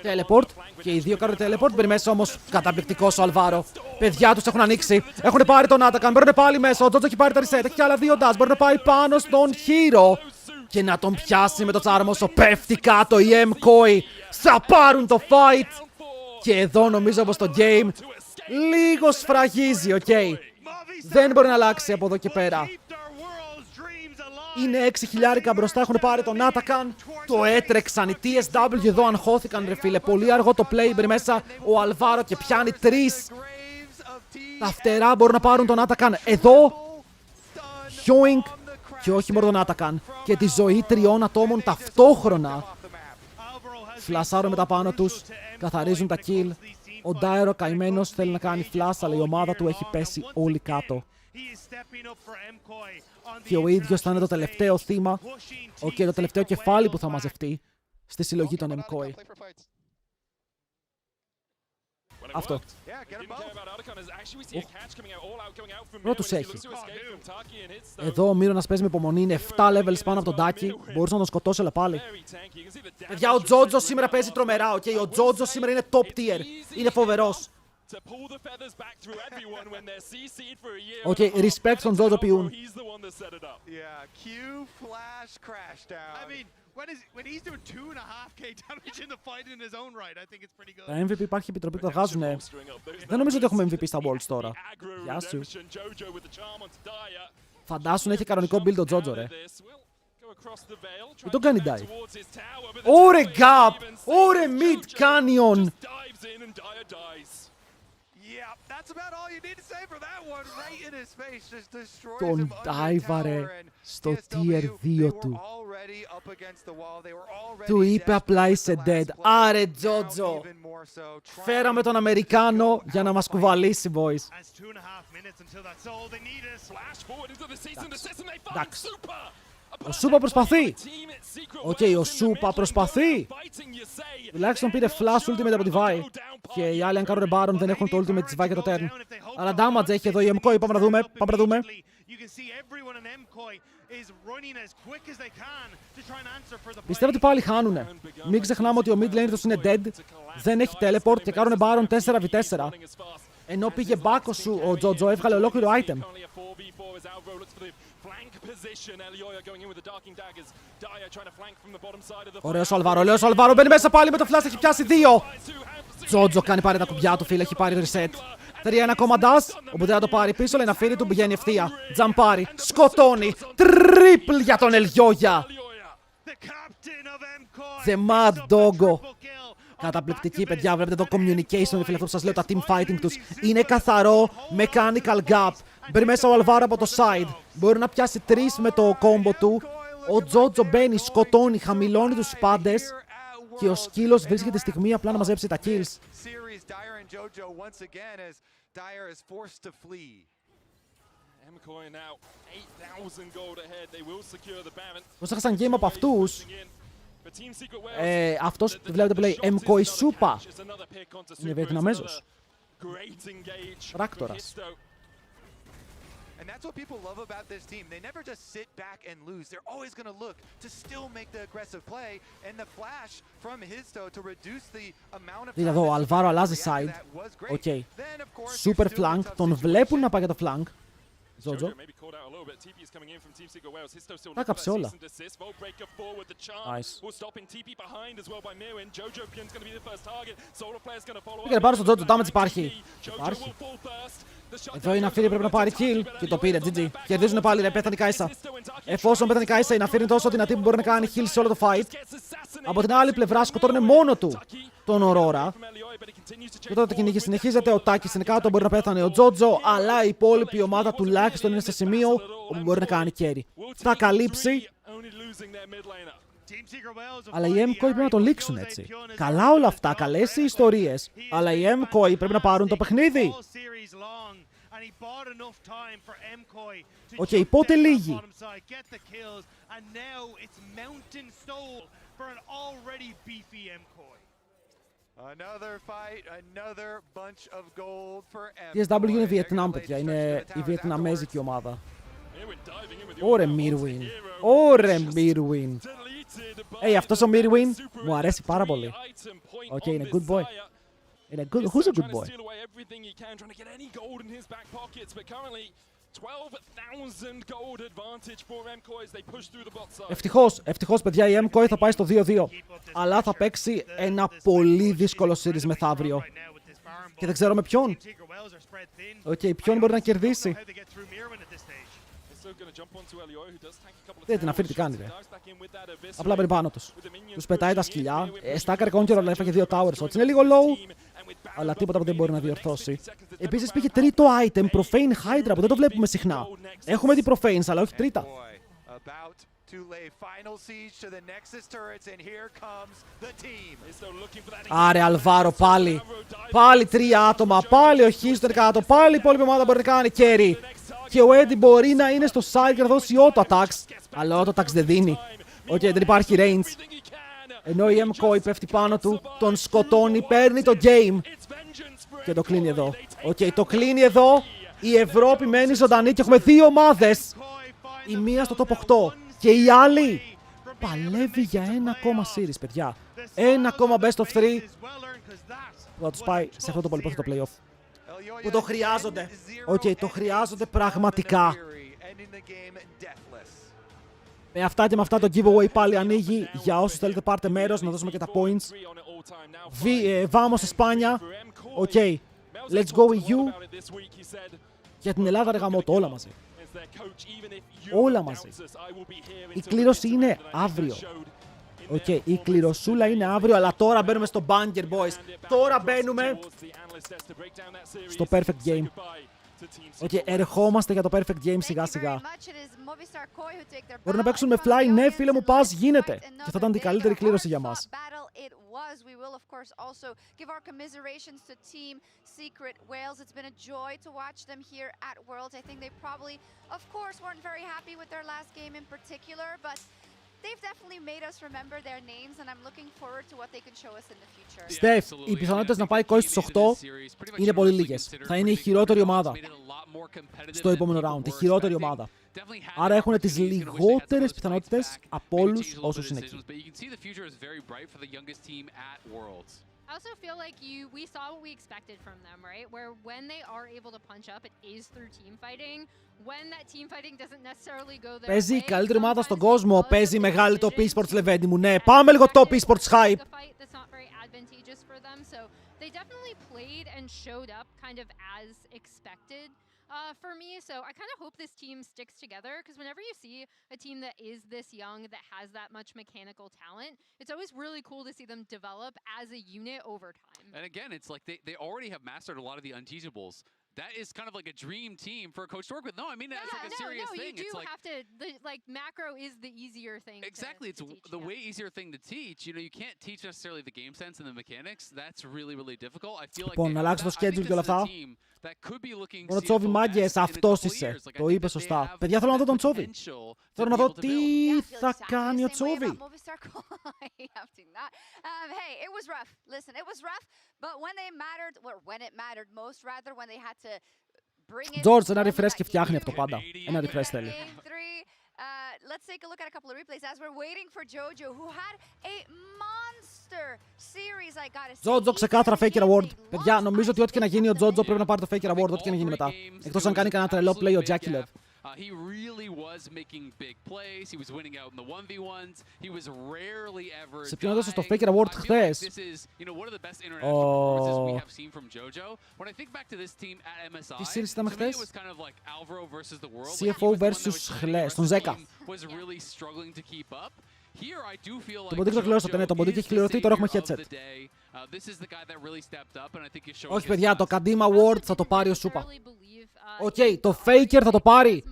[SPEAKER 1] Teleport. Και οι δύο κάνουν teleport. Μπαίνει μέσα όμως καταπληκτικός ο Αλβάρο. Παιδιά τους έχουν ανοίξει. Έχουν πάρει τον Atakan. Μπαίνουν πάλι μέσα. Ο Τζότζο έχει πάρει τα reset. Έχει και άλλα 2 dash. Μπορεί να πάει πάνω στον Hero. Και να τον πιάσει με το τσάρμο όσο πέφτει κάτω. Οι Mkoi θα πάρουν το fight. Και εδώ νομίζω πως το game λίγο σφραγίζει, Δεν μπορεί να αλλάξει από εδώ και πέρα. Είναι 6.000 μπροστά, έχουν πάρει τον Atakan. Το έτρεξαν. Οι TSW εδώ αγχώθηκαν, ρε φίλε. Πολύ αργό το play. Μπαίνει μέσα ο Αλβάρο και πιάνει 3. Τα φτερά μπορούν να πάρουν τον Atakan. Εδώ. Yoink. Και όχι μόνο τον Atakan. Και τη ζωή 3 ατόμων ταυτόχρονα. Φλασάρουν μετά πάνω τους. Καθαρίζουν τα kill. Ο Ντάιρο καημένος θέλει να κάνει flash, αλλά η ομάδα του έχει πέσει όλοι κάτω. Και ο ίδιος θα είναι το τελευταίο θύμα, το τελευταίο κεφάλι που θα μαζευτεί στη συλλογή των Mkoi. Αυτό. Πρώτους έχει. Εδώ ο Μύρονας παίζει με υπομονή, είναι 7 levels πάνω από τον Τάκι. Μπορούσε να τον σκοτώσει, αλλά πάλι. Παιδιά, ο Τζότζο σήμερα παίζει τρομερά, Ο Τζότζο σήμερα είναι top tier. Είναι φοβερός. Respect στον Τζότζο ποιούν.
[SPEAKER 2] When he's doing 2.5k damage in the fight in his own right, I think it's pretty good.
[SPEAKER 1] Τα MVP υπάρχει επιτροπή που τα βγάζουνε. Δεν νομίζω ότι έχουμε MVP στα Worlds τώρα. Γεια σου. Φαντάσου να έχει κανονικό build ο Τζότζο, ρε. Τι τον κάνει die. Ωρε gap! Ωρε mid canyon! Τον dive-αρε στο tier 2 του. Του είπε απλά είσαι dead. Άρε Τζότζο. Φέραμε τον Αμερικάνο για να μας κουβαλήσει, boys. Εντάξει. Ο Σούπα προσπαθεί. Οκ, ο Σούπα προσπαθεί. Τουλάχιστον πήρε flash ultimate από τη Vi. Και οι άλλοι αν κάνουν Baron δεν έχουν το ultimate της Vi και το turn. Αλλά damage έχει εδώ η Mkoi, πάμε να δούμε. Πιστεύω ότι πάλι χάνουνε. Μην ξεχνάμε ότι ο mid lane τους είναι dead. Δεν έχει teleport και κάνουν Baron 4v4. Ενώ πήγε back ο Jojo, έβγαλε ολόκληρο item. Ωραίος ο Αλβάρο, μπαίνει μέσα πάλι με το flash, έχει πιάσει 2. Jojo κάνει πάρει τα κουμπιά του, φίλε, έχει πάρει reset. 3-1 ακόμα dash, οπότε θα το πάρει πίσω, λέει να φύρει του, πηγαίνει ευθεία. Τζαμπάρει, σκοτώνει, triple για τον Ελιόγια. The Mad Doggo. Καταπληκτική, παιδιά, βλέπετε το communication, φίλε, αυτό που σας λέω, τα team fighting τους. Είναι καθαρό, mechanical gap. Μπαίνει μέσα ο Αλβάρο από το side. Μπορεί να πιάσει 3 με το combo του. Ο Τζότζο μπαίνει, σκοτώνει, χαμηλώνει τους πάντες. Και ο σκύλος βρίσκεται τη στιγμή απλά να μαζέψει τα kills. Πώς έχασαν game από αυτούς. Αυτός βλέπετε που λέει Mkoi Σούπα. Είναι Βιετναμέζος. Πράκτορας.
[SPEAKER 3] And that's what people love about this team. They never just sit back and lose. They're always going to look to still make the aggressive play. And the flash from Histo to reduce the amount of time.
[SPEAKER 1] Εδώ ο Αλβάρο αλλάζει side. Οκ. Super flank. Τον βλέπουν να πάει για το flank. Jojo. Τα κάψε όλα. Nice. Πήγαινε πάνω στο Jojo, damage υπάρχει. Υπάρχει. Εδώ η Ναφύρη πρέπει να πάρει kill και το πήρε, GG. Κερδίζουν πάλι, ρε, πέθανε η Κάισα. Εφόσον πέθανε η Κάισα, η Ναφύρη είναι τόσο δυνατή που μπορεί να κάνει kill σε όλο το fight. Από την άλλη πλευρά σκοτώνει μόνο του τον Ορόρα. Και τότε το κυνήγι συνεχίζεται, ο Τάκης είναι κάτω, μπορεί να πέθανε ο Τζότζο, αλλά η υπόλοιπη ομάδα τουλάχιστον είναι σε σημείο όπου μπορεί να κάνει carry. Θα καλύψει. Αλλά οι Mkoi πρέπει να το λήξουν έτσι. Καλά όλα αυτά, καλές οι ιστορίες. Αλλά οι Mkoi πρέπει να πάρουν το παιχνίδι. Οκ, πότε λύγει. TSW είναι Βιετνάμ, παιδιά. Είναι η βιετναμέζικη ομάδα. Ωρε Mirwin. Ωρε Mirwin. Αυτός ο Mirwin μου αρέσει πάρα πολύ. Οκ, είναι good boy. Είναι good. Who's a good boy? Ευτυχώς, παιδιά, η Mkoi θα πάει στο 2-2. Αλλά θα παίξει ένα πολύ δύσκολο series μεθαύριο. Και δεν ξέρω με ποιον. Ποιον μπορεί να κερδίσει. Δεν την αφήνει τι κάνει, ρε. Απλά μπαίνει πάνω τους. Τους πετάει τα σκυλιά. Στάκαρε Conqueror, αλλά έφαγε 2 towers. Είναι λίγο low, αλλά τίποτα που δεν μπορεί να διορθώσει. Επίσης πήγε τρίτο item, Profane Hydra, που δεν το βλέπουμε συχνά. Έχουμε δει Profanes, αλλά όχι τρίτα. Άρε Αλβάρο πάλι. Πάλι 3 άτομα. Πάλι ο Histo κάτω. Πάλι η υπόλοιπη ομάδα μπορεί να κάνει carry. Και ο Eddie μπορεί να είναι στο side και να δώσει auto attacks. Αλλά auto attacks δεν δίνει. Δεν υπάρχει range. Ενώ η Mkoi πέφτει πάνω του, τον σκοτώνει, παίρνει το game. Και το κλείνει εδώ. Το κλείνει εδώ. Η Ευρώπη μένει ζωντανή και έχουμε 2 ομάδες. Η μία στο top 8 και η άλλη παλεύει για ένα ακόμα series, παιδιά. Ένα ακόμα best of 3 που θα τους πάει σε αυτό το πολυπόθητο playoff. Που το χρειάζονται. Το χρειάζονται πραγματικά. Με αυτά και με αυτά το giveaway πάλι ανοίγει. Για όσους θέλετε πάρτε μέρος, να δώσουμε και τα points. Vamos España. Let's go EU. Για την Ελλάδα ρε γαμώτο, όλα μαζί. Όλα μαζί. Η κλήρωση είναι αύριο. Η κληροσούλα είναι αύριο, αλλά τώρα μπαίνουμε στο banger, boys. Τώρα μπαίνουμε στο perfect game. Οκ, ερχόμαστε για το perfect game σιγά σιγά. Μπορεί να παίξουν με fly, ναι φίλε μου, πας, γίνεται. Και θα ήταν την καλύτερη κλήρωση για μας.
[SPEAKER 5] We will, of course, also give our commiserations to Team Secret Wales. It's been a joy to watch them here at Worlds. I think they probably, of course, weren't very happy with their last game in particular, but they've definitely made us remember their names, and I'm looking forward to what they can show us in the future.
[SPEAKER 1] Στεφ, οι πιθανότητες να πάει Koi στους 8 είναι πολύ λίγες. Θα είναι η χειρότερη ομάδα στο επόμενο round, η χειρότερη ομάδα. Άρα έχουν τις λιγότερες πιθανότητες από όλους όσους είναι εκεί.
[SPEAKER 5] I also feel like we saw what we expected from them, right? Where when they are able to punch up, it is through team fighting. When that team fighting doesn't necessarily go their way.
[SPEAKER 1] Παίζει η καλύτερη ομάδα στον κόσμο. Παίζει μεγάλη top esports, Λεβέντη μου. Ναι, πάμε λίγο top esports hype.
[SPEAKER 5] That's not very advantageous for them, so they definitely played and showed up kind of as expected. For me, so I kind of hope this team sticks together, because whenever you see a team that is this young, that has that much mechanical talent, it's always really cool to see them develop as a unit over time.
[SPEAKER 6] And again, it's like they already have mastered a lot of the unteachables. That is kind of like a dream team for a coach to work with. No, I mean, it's like a serious thing.
[SPEAKER 5] You do have to, like, macro is the easier thing
[SPEAKER 6] exactly, it's the way easier thing to teach. You know, you can't teach necessarily the game sense and the mechanics. That's really, really difficult. I feel like
[SPEAKER 1] να αλλάξει το schedule και όλα αυτά. Μόνο Τσόβι, μάγκες, αυτός είσαι. Το είπε σωστά. Παιδιά, θέλω να δω τον Τσόβι. Θέλω να δω τι θα κάνει ο Τσόβι.
[SPEAKER 5] Hey, it was rough. Listen, it was rough, but when it mattered most, rather, when they had to bring in...
[SPEAKER 1] George, ένα refresh και φτιάχνει αυτό πάντα. Ένα refresh θέλει.
[SPEAKER 5] Let's take a look at a couple of replays as we're waiting for Jojo, who had a monster series, I gotta say.
[SPEAKER 1] Jojo ξεκάθαρα Faker Award. Παιδιά, νομίζω ότι ό,τι και να γίνει ο Jojo πρέπει να πάρει το Faker Award, ό,τι και να γίνει μετά. Εκτός αν κάνει κανένα τρελό play ο Jackalev.
[SPEAKER 6] He really was making big plays. He was winning out in the 1v1s. He was rarely ever.
[SPEAKER 1] Σε ποιον έδωσε στο Faker Award χθες.
[SPEAKER 6] This is, you know, one of the best international performances we have seen from Jojo. When I think back to this team at MSI,
[SPEAKER 1] Τι series ήταν χθες?
[SPEAKER 6] it was kind of like Alvaro versus the world.
[SPEAKER 1] CFO versus Χλέ, στον Ζέκα.
[SPEAKER 6] Was really struggling to keep up. Here I do feel like
[SPEAKER 1] τον Ποντίκ το κληρώσατε, ναι, τον Ποντίκ έχει κληρωθεί, τώρα έχουμε headset. Όχι παιδιά, το Kadim Award θα το πάρει ο Σούπα. Οκ, το Faker θα το πάρει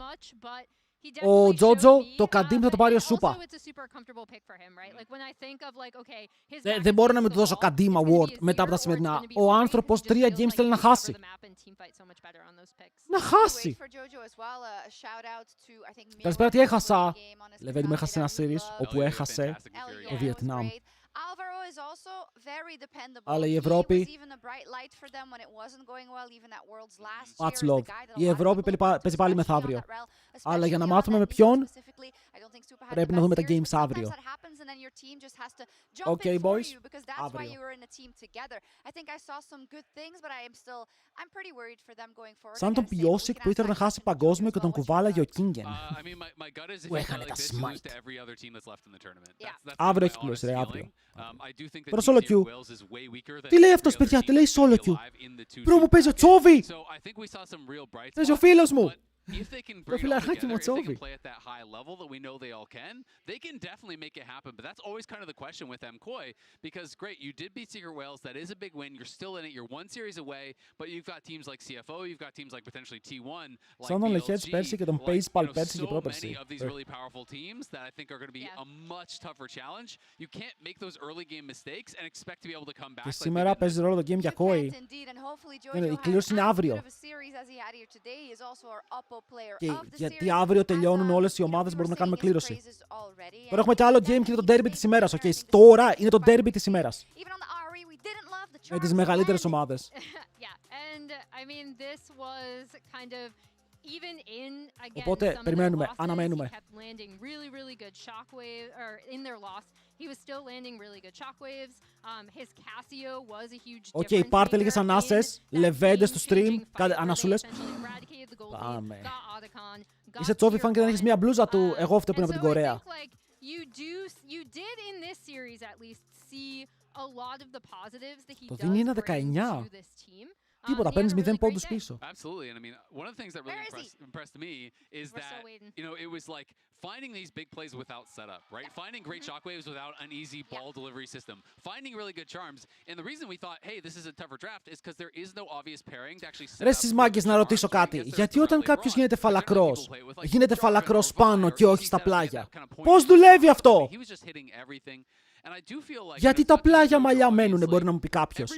[SPEAKER 1] ο Jojo, το Kadim θα το πάρει ο Σούπα. Δεν μπορώ να μην του δώσω Kadim Award μετά από τα σημερινά. Ο άνθρωπος 3 games θέλει να χάσει. Να χάσει! Καλησπέρα, τι έχασα? Λεβέντη μου έχασε ένα series όπου έχασε το Βιετνάμ. Αλλά η Ευρώπη... Much love. Η Ευρώπη παίζει πάλι μεθαύριο. Αλλά για να μάθουμε με ποιον, πρέπει να δούμε τα games αύριο. Okay, boys. Αύριο. Σαν τον Πιόσικ που ήθελε να χάσει παγκόσμιο και τον κουβάλαγε ο Κίνγκεν. Που έχανε τα smite. Αύριο έχει κλώσει, ρε, αύριο. Τώρα solo queue. Τι λέει αυτός, παιδιά, τι λέει solo queue? Μπρο μου παίζει ο Τσόβι! Παίζει ο φίλος μου! Προφιλαράκι μου, Τσόβι.
[SPEAKER 6] They can definitely make it happen, but that's always kind of the question with Mkoi, because great, you did beat Secret Wales, that is a big win, you're still in it, you're one series away, but you've got teams like CFO, you've got teams like potentially T1, like
[SPEAKER 1] Σαν τον Λεχέτς πέρσι και τον Baseball πέρσι και πρόπερσι.
[SPEAKER 6] So many of these really powerful teams that I think are going to be a much tougher challenge. You can't make those early game mistakes and expect to be able to come back.
[SPEAKER 1] Και σήμερα παίζει ρόλο το game για Koi. Η κλήρωση είναι αύριο. Και γιατί αύριο τελειώνουν όλες οι ομάδες, μπορούμε να κάνουμε κλήρωση. Τώρα έχουμε και άλλο game και είναι το derby της ημέρας. Okay. Τώρα είναι το derby της ημέρας. Με τις μεγαλύτερες ομάδες. Οπότε περιμένουμε, αναμένουμε. Οκ, πάρτε λίγες ανάσες, λεβέντες στο stream, κάντε ανασούλες. Πάμε. Είσαι Τσόβι φαν και δεν έχεις μία μπλούζα του, εγώ αυτό που είναι από την Κορέα. Το δίνει ένα 19. Τίποτα, παίρνεις 0 πόντους πίσω.
[SPEAKER 6] Absolutely, and I mean, one of the things that really impressed me is that, you know, it was like finding these big plays without setup, right? Finding great shockwaves without an easy ball delivery system. Finding really good charms. And the reason we thought, hey, this is a tougher draft is because there is no obvious pairing to actually set up.
[SPEAKER 1] Ρε στις μάγκες, να ρωτήσω κάτι. Γιατί όταν κάποιος γίνεται φαλακρός πάνω και όχι στα πλάγια? Πώς δουλεύει αυτό? Γιατί τα πλάγια μαλλιά μένουνε, μπορεί να μου πει κάποιος.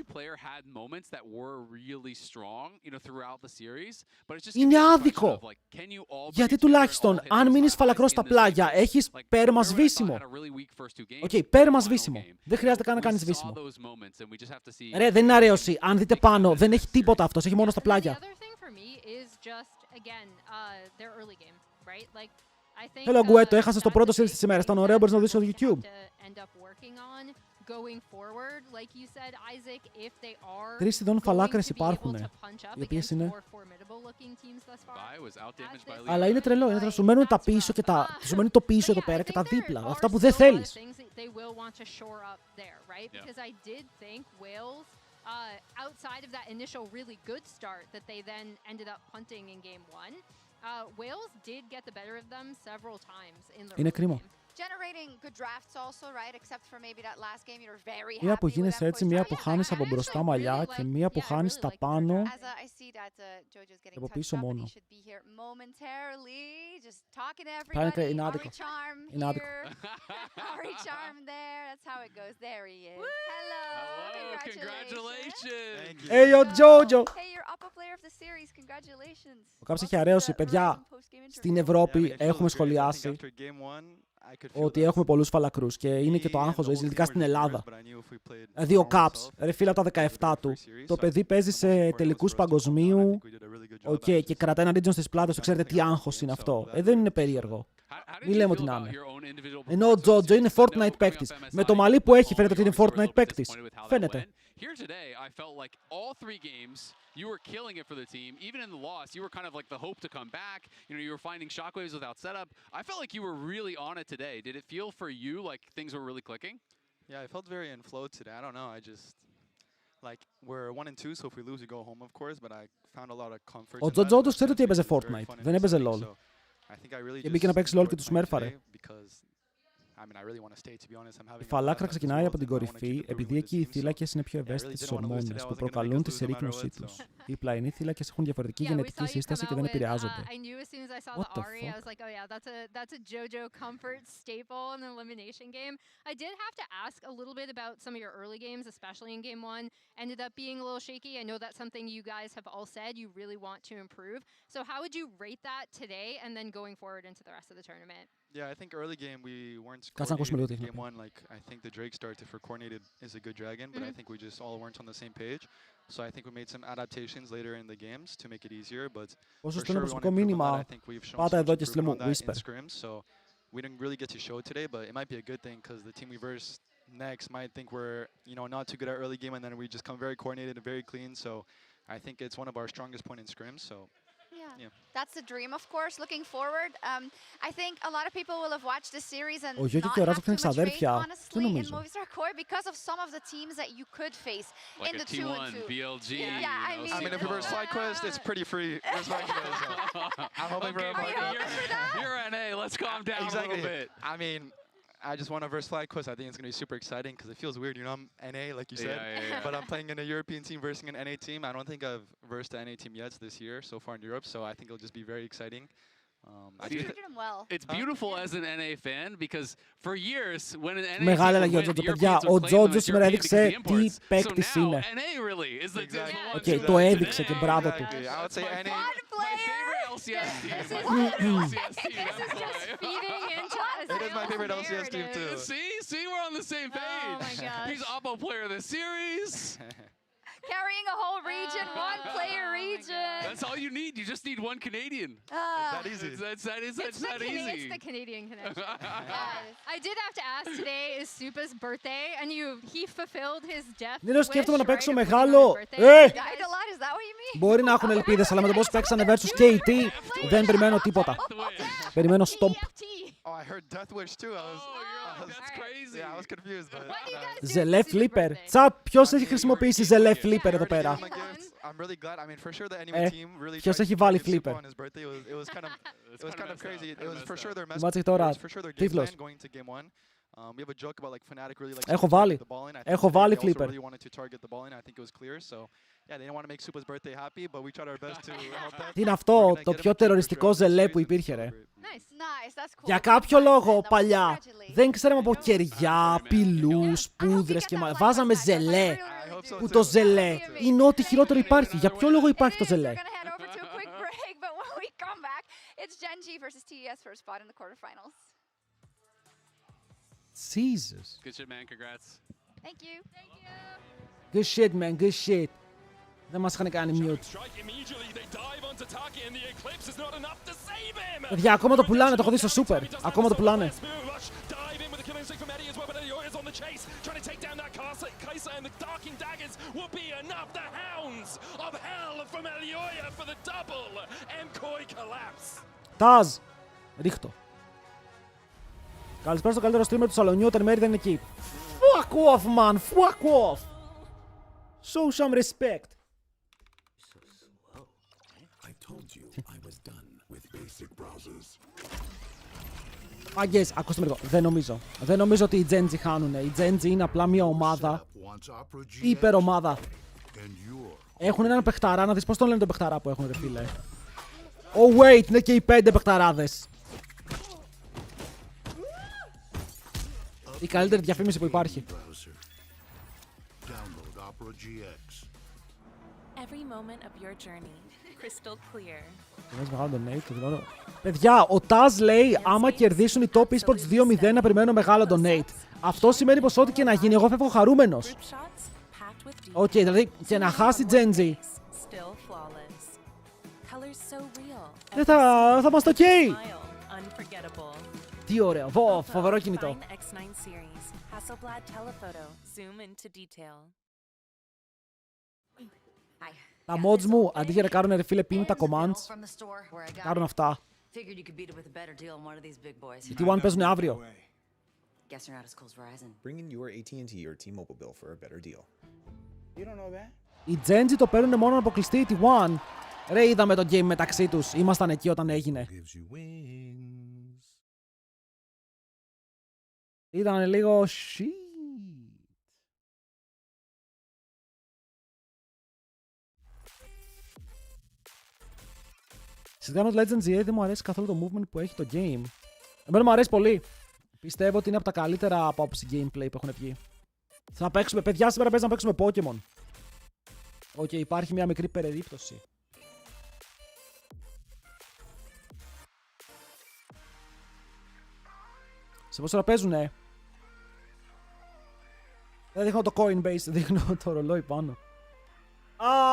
[SPEAKER 1] Είναι άδικο. Γιατί τουλάχιστον, αν μείνεις φαλακρός στα πλάγια, έχεις πέρμα σβήσιμο. Οκ, πέρμα σβήσιμο. Δεν χρειάζεται καν να κάνεις σβήσιμο. Ρε, δεν είναι αρέωση. Αν δείτε πάνω, δεν έχει τίποτα αυτός. Έχει μόνο στα πλάγια. Hello, Gueto, έχασες το πρώτο series της ημέρας. Ήταν ωραίο, μπορείς να δεις στο YouTube. 3 ειδών φαλάκρες υπάρχουν, οι οποίες είναι... Αλλά είναι τρελό, είναι τρελό. Σου μένουν τα πίσω και σου μένουν το πίσω εδώ πέρα και τα δίπλα. Αυτά που δεν θέλεις.
[SPEAKER 5] Outside of that initial really good start that they then ended up punting in game 1, Wales did get the better of them several times in the
[SPEAKER 1] Είναι κρίμα.
[SPEAKER 5] generating good drafts also, right? Except for maybe that last game, you're very happy.
[SPEAKER 1] Μία που γίνεσαι έτσι, μία που χάνεις από μπροστά μαλλιά και μία που χάνεις τα πάνω και από πίσω μόνο. Είναι άδικο. Είναι άδικο. Hey, yo, Jojo! Ο Κάψ έχει αρέωση, παιδιά. Στην Ευρώπη έχουμε σχολιάσει ότι έχουμε πολλούς φαλακρούς και είναι και το άγχος ζωής, ειδικά στην Ελλάδα. Δηλαδή ο Caps, ρε φίλε από τα 17 του, το παιδί παίζει σε τελικούς παγκοσμίου και κρατάει ένα region στις πλάτες του, ξέρετε τι άγχος είναι αυτό. Δεν είναι περίεργο. Μην λέμε ότι να είναι. Ενώ ο Τζότζο είναι Fortnite παίκτης. Με το μαλλί που έχει φαίνεται ότι είναι Fortnite παίκτης. Φαίνεται.
[SPEAKER 6] Here today, I felt like all 3 games, you were killing it for the team. Even in the loss, you were kind of like the hope to come back. You know, you were finding shockwaves without setup. I felt like you were really on it today. Did it feel for you like things were really clicking?
[SPEAKER 7] Yeah, I felt very in flow today. I don't know. I just like we're 1-2, so if we lose, we go home, of course. But I found a lot of comfort.
[SPEAKER 1] Ο Τζότζο όντως ξέρει ότι έπαιζε Fortnite. Δεν έπαιζε LOL. Και μπήκε να παίξει LOL και του σμέρφαρε. Η φαλάκρα ξεκινάει από την κορυφή, επειδή εκεί οι θύλακες είναι πιο ευαίσθητες στις ορμόνες που προκαλούν τη συρρίκνωσή τους. Οι πλαϊνοί θύλακες έχουν διαφορετική γενετική σύσταση και δεν επηρεάζονται. What the fuck?
[SPEAKER 5] That's a JoJo comfort staple in the elimination game. I did have to ask a little bit about some of your early games, especially in game 1. Ended up being a little shaky. I know that's something you guys have all said you really want to improve. So how would you rate that today and then going forward into the rest of the tournament?
[SPEAKER 7] Yeah, I think early game we weren't coordinated. Game 1, like I think the Drake start for coordinated is a good dragon, but I think we just all weren't on the same page. So I think we made some adaptations later in the games to make it easier, but for sure we want to improve on that. I think we've shown some improvement on that in scrims, so we didn't really get to show it today, but it might be a good thing because the team we verse next might think we're, you know, not too good at early game, and then we just come very coordinated and very clean. So I think it's one of our strongest point in scrims. So.
[SPEAKER 5] Yeah. That's the dream, of course. Looking forward, I think a lot of people will have watched this series and not have too much faith, honestly, in Movistar Core because of some of the teams that you could face
[SPEAKER 6] like
[SPEAKER 5] in the
[SPEAKER 6] T1,
[SPEAKER 5] 2-2.
[SPEAKER 6] BLG.
[SPEAKER 5] Yeah,
[SPEAKER 7] I mean, if we verse Slide Quest, it's pretty free. I'm hoping for
[SPEAKER 5] that.
[SPEAKER 6] You're NA. Let's calm down a little bit.
[SPEAKER 7] I mean, I just want to verse Flag Quest. I think it's going to be super exciting because it feels weird. You know, I'm NA, like you said, but I'm playing in a European team versing an NA team. I don't think I've versed the NA team yet this year so far in Europe, so I think it'll just be very exciting.
[SPEAKER 6] It's beautiful as an NA fan because for years when an NA
[SPEAKER 1] Μεγάλη αλλαγή ο Τζότζο, παιδιά. Ο Τζότζο σήμερα έδειξε τι παίκτης είναι. Οκ, το έδειξε και μπράβο του.
[SPEAKER 6] LCS team.
[SPEAKER 7] It is my favorite LCS team too.
[SPEAKER 6] See, we're on the same page.
[SPEAKER 5] Oh my gosh.
[SPEAKER 6] He's Oppo player of the series.
[SPEAKER 5] Carrying a whole region, one player region.
[SPEAKER 6] That's all you need. You just need one Canadian.
[SPEAKER 7] It's that easy.
[SPEAKER 6] It's that easy.
[SPEAKER 5] It's the Canadian connection. I did have to ask, today is Supa's birthday, and he fulfilled his death wish,
[SPEAKER 1] Νίλο, σκέφτομαι να παίξω μεγάλο.
[SPEAKER 5] Μπορεί
[SPEAKER 1] να έχουν ελπίδες, αλλά με το πώς παίξανε versus KT δεν περιμένω τίποτα. Περιμένω stomp.
[SPEAKER 7] Oh, I heard Death Wish too.
[SPEAKER 6] That's crazy.
[SPEAKER 7] Yeah, I was confused. But,
[SPEAKER 1] Ζελέ Flipper. Τσαπ, ποιος έχει χρησιμοποιήσει Ζελέ Flipper εδώ πέρα?
[SPEAKER 7] I'm really glad. I mean, for sure the enemy team really
[SPEAKER 1] ποιος έχει βάλει Flipper?
[SPEAKER 7] on his birthday. It was kind of crazy. It was for sure their message.
[SPEAKER 1] Μάτσε τώρα.
[SPEAKER 7] Τίτλος. Going to game 1. We have a joke about like Fnatic really like
[SPEAKER 1] Έχω βάλει. Έχω βάλει Flipper.
[SPEAKER 7] Really wanted to target the ball in. I think it was clear. So yeah, they didn't want to make Supa's birthday happy, but we tried our best to help that.
[SPEAKER 1] Τι είναι αυτό, το πιο τεροριστικό ζελέ που υπήρχε, ρε. Για κάποιο λόγο, παλιά, δεν ξέραμε από κεριά, πυλούς, πούδρες και βάζαμε ζελέ. Που το ζελέ είναι ό,τι χειρότερο υπάρχει. Για ποιο λόγο υπάρχει το ζελέ? Jesus.
[SPEAKER 6] Good shit, man. Congrats.
[SPEAKER 5] Thank you.
[SPEAKER 1] Good shit, man. Good shit. Δεν μας είχαν κάνει mute. Παιδιά, ακόμα το πουλάνε, το έχω δει στο Super. Ακόμα το πουλάνε. Τάζ! Ρίχτω. Καλησπέρα στο καλύτερο streamer του Σαλονιού, όταν η Μέρη δεν είναι εκεί. Fuck off, man! Fuck off! Show some respect. Μάγκες, ακούστε με λίγο. Δεν νομίζω ότι οι Genji χάνουνε. Οι Genji είναι απλά μια ομάδα. Υπερομάδα. Έχουν έναν παιχταρά, να δεις πώς τον λένε τον παιχταρά που έχουν, ρε φίλε. Oh wait, είναι και οι 5 παιχταράδες. Η καλύτερη διαφήμιση που υπάρχει. Παιδιά, ο Taz λέει άμα κερδίσουν οι Top Esports 2-0 να περιμένω μεγάλο donate. Αυτό σημαίνει πως ό,τι και να γίνει, εγώ φεύγω χαρούμενος. Οκ, δηλαδή και να χάσει Genji. Δεν θα είμαστε οκ. Τι ωραίο, φοβερό κινητό. Τα mods μου, αντί για να κάνουν ρε φίλε πίνει τα commands, κάνουν αυτά. Οι T1 παίζουν αύριο. Οι Genji το παίρνουν μόνο να αποκλειστεί η T1. Ρε, είδαμε το game μεταξύ τους. Ήμασταν εκεί όταν έγινε. Ήταν λίγο shit. Σχετικά με το Legends EA δεν μου αρέσει καθόλου το movement που έχει το game. Εμένα μου αρέσει πολύ. Πιστεύω ότι είναι από τα καλύτερα από άποψη gameplay που έχουν βγει. Θα παίξουμε, παιδιά, σήμερα παίζει να παίξουμε Pokemon. Οκ, υπάρχει μια μικρή περίπτωση. Σε πόση ώρα παίζουνε? Δεν δείχνω το Coinbase, δείχνω το ρολόι πάνω.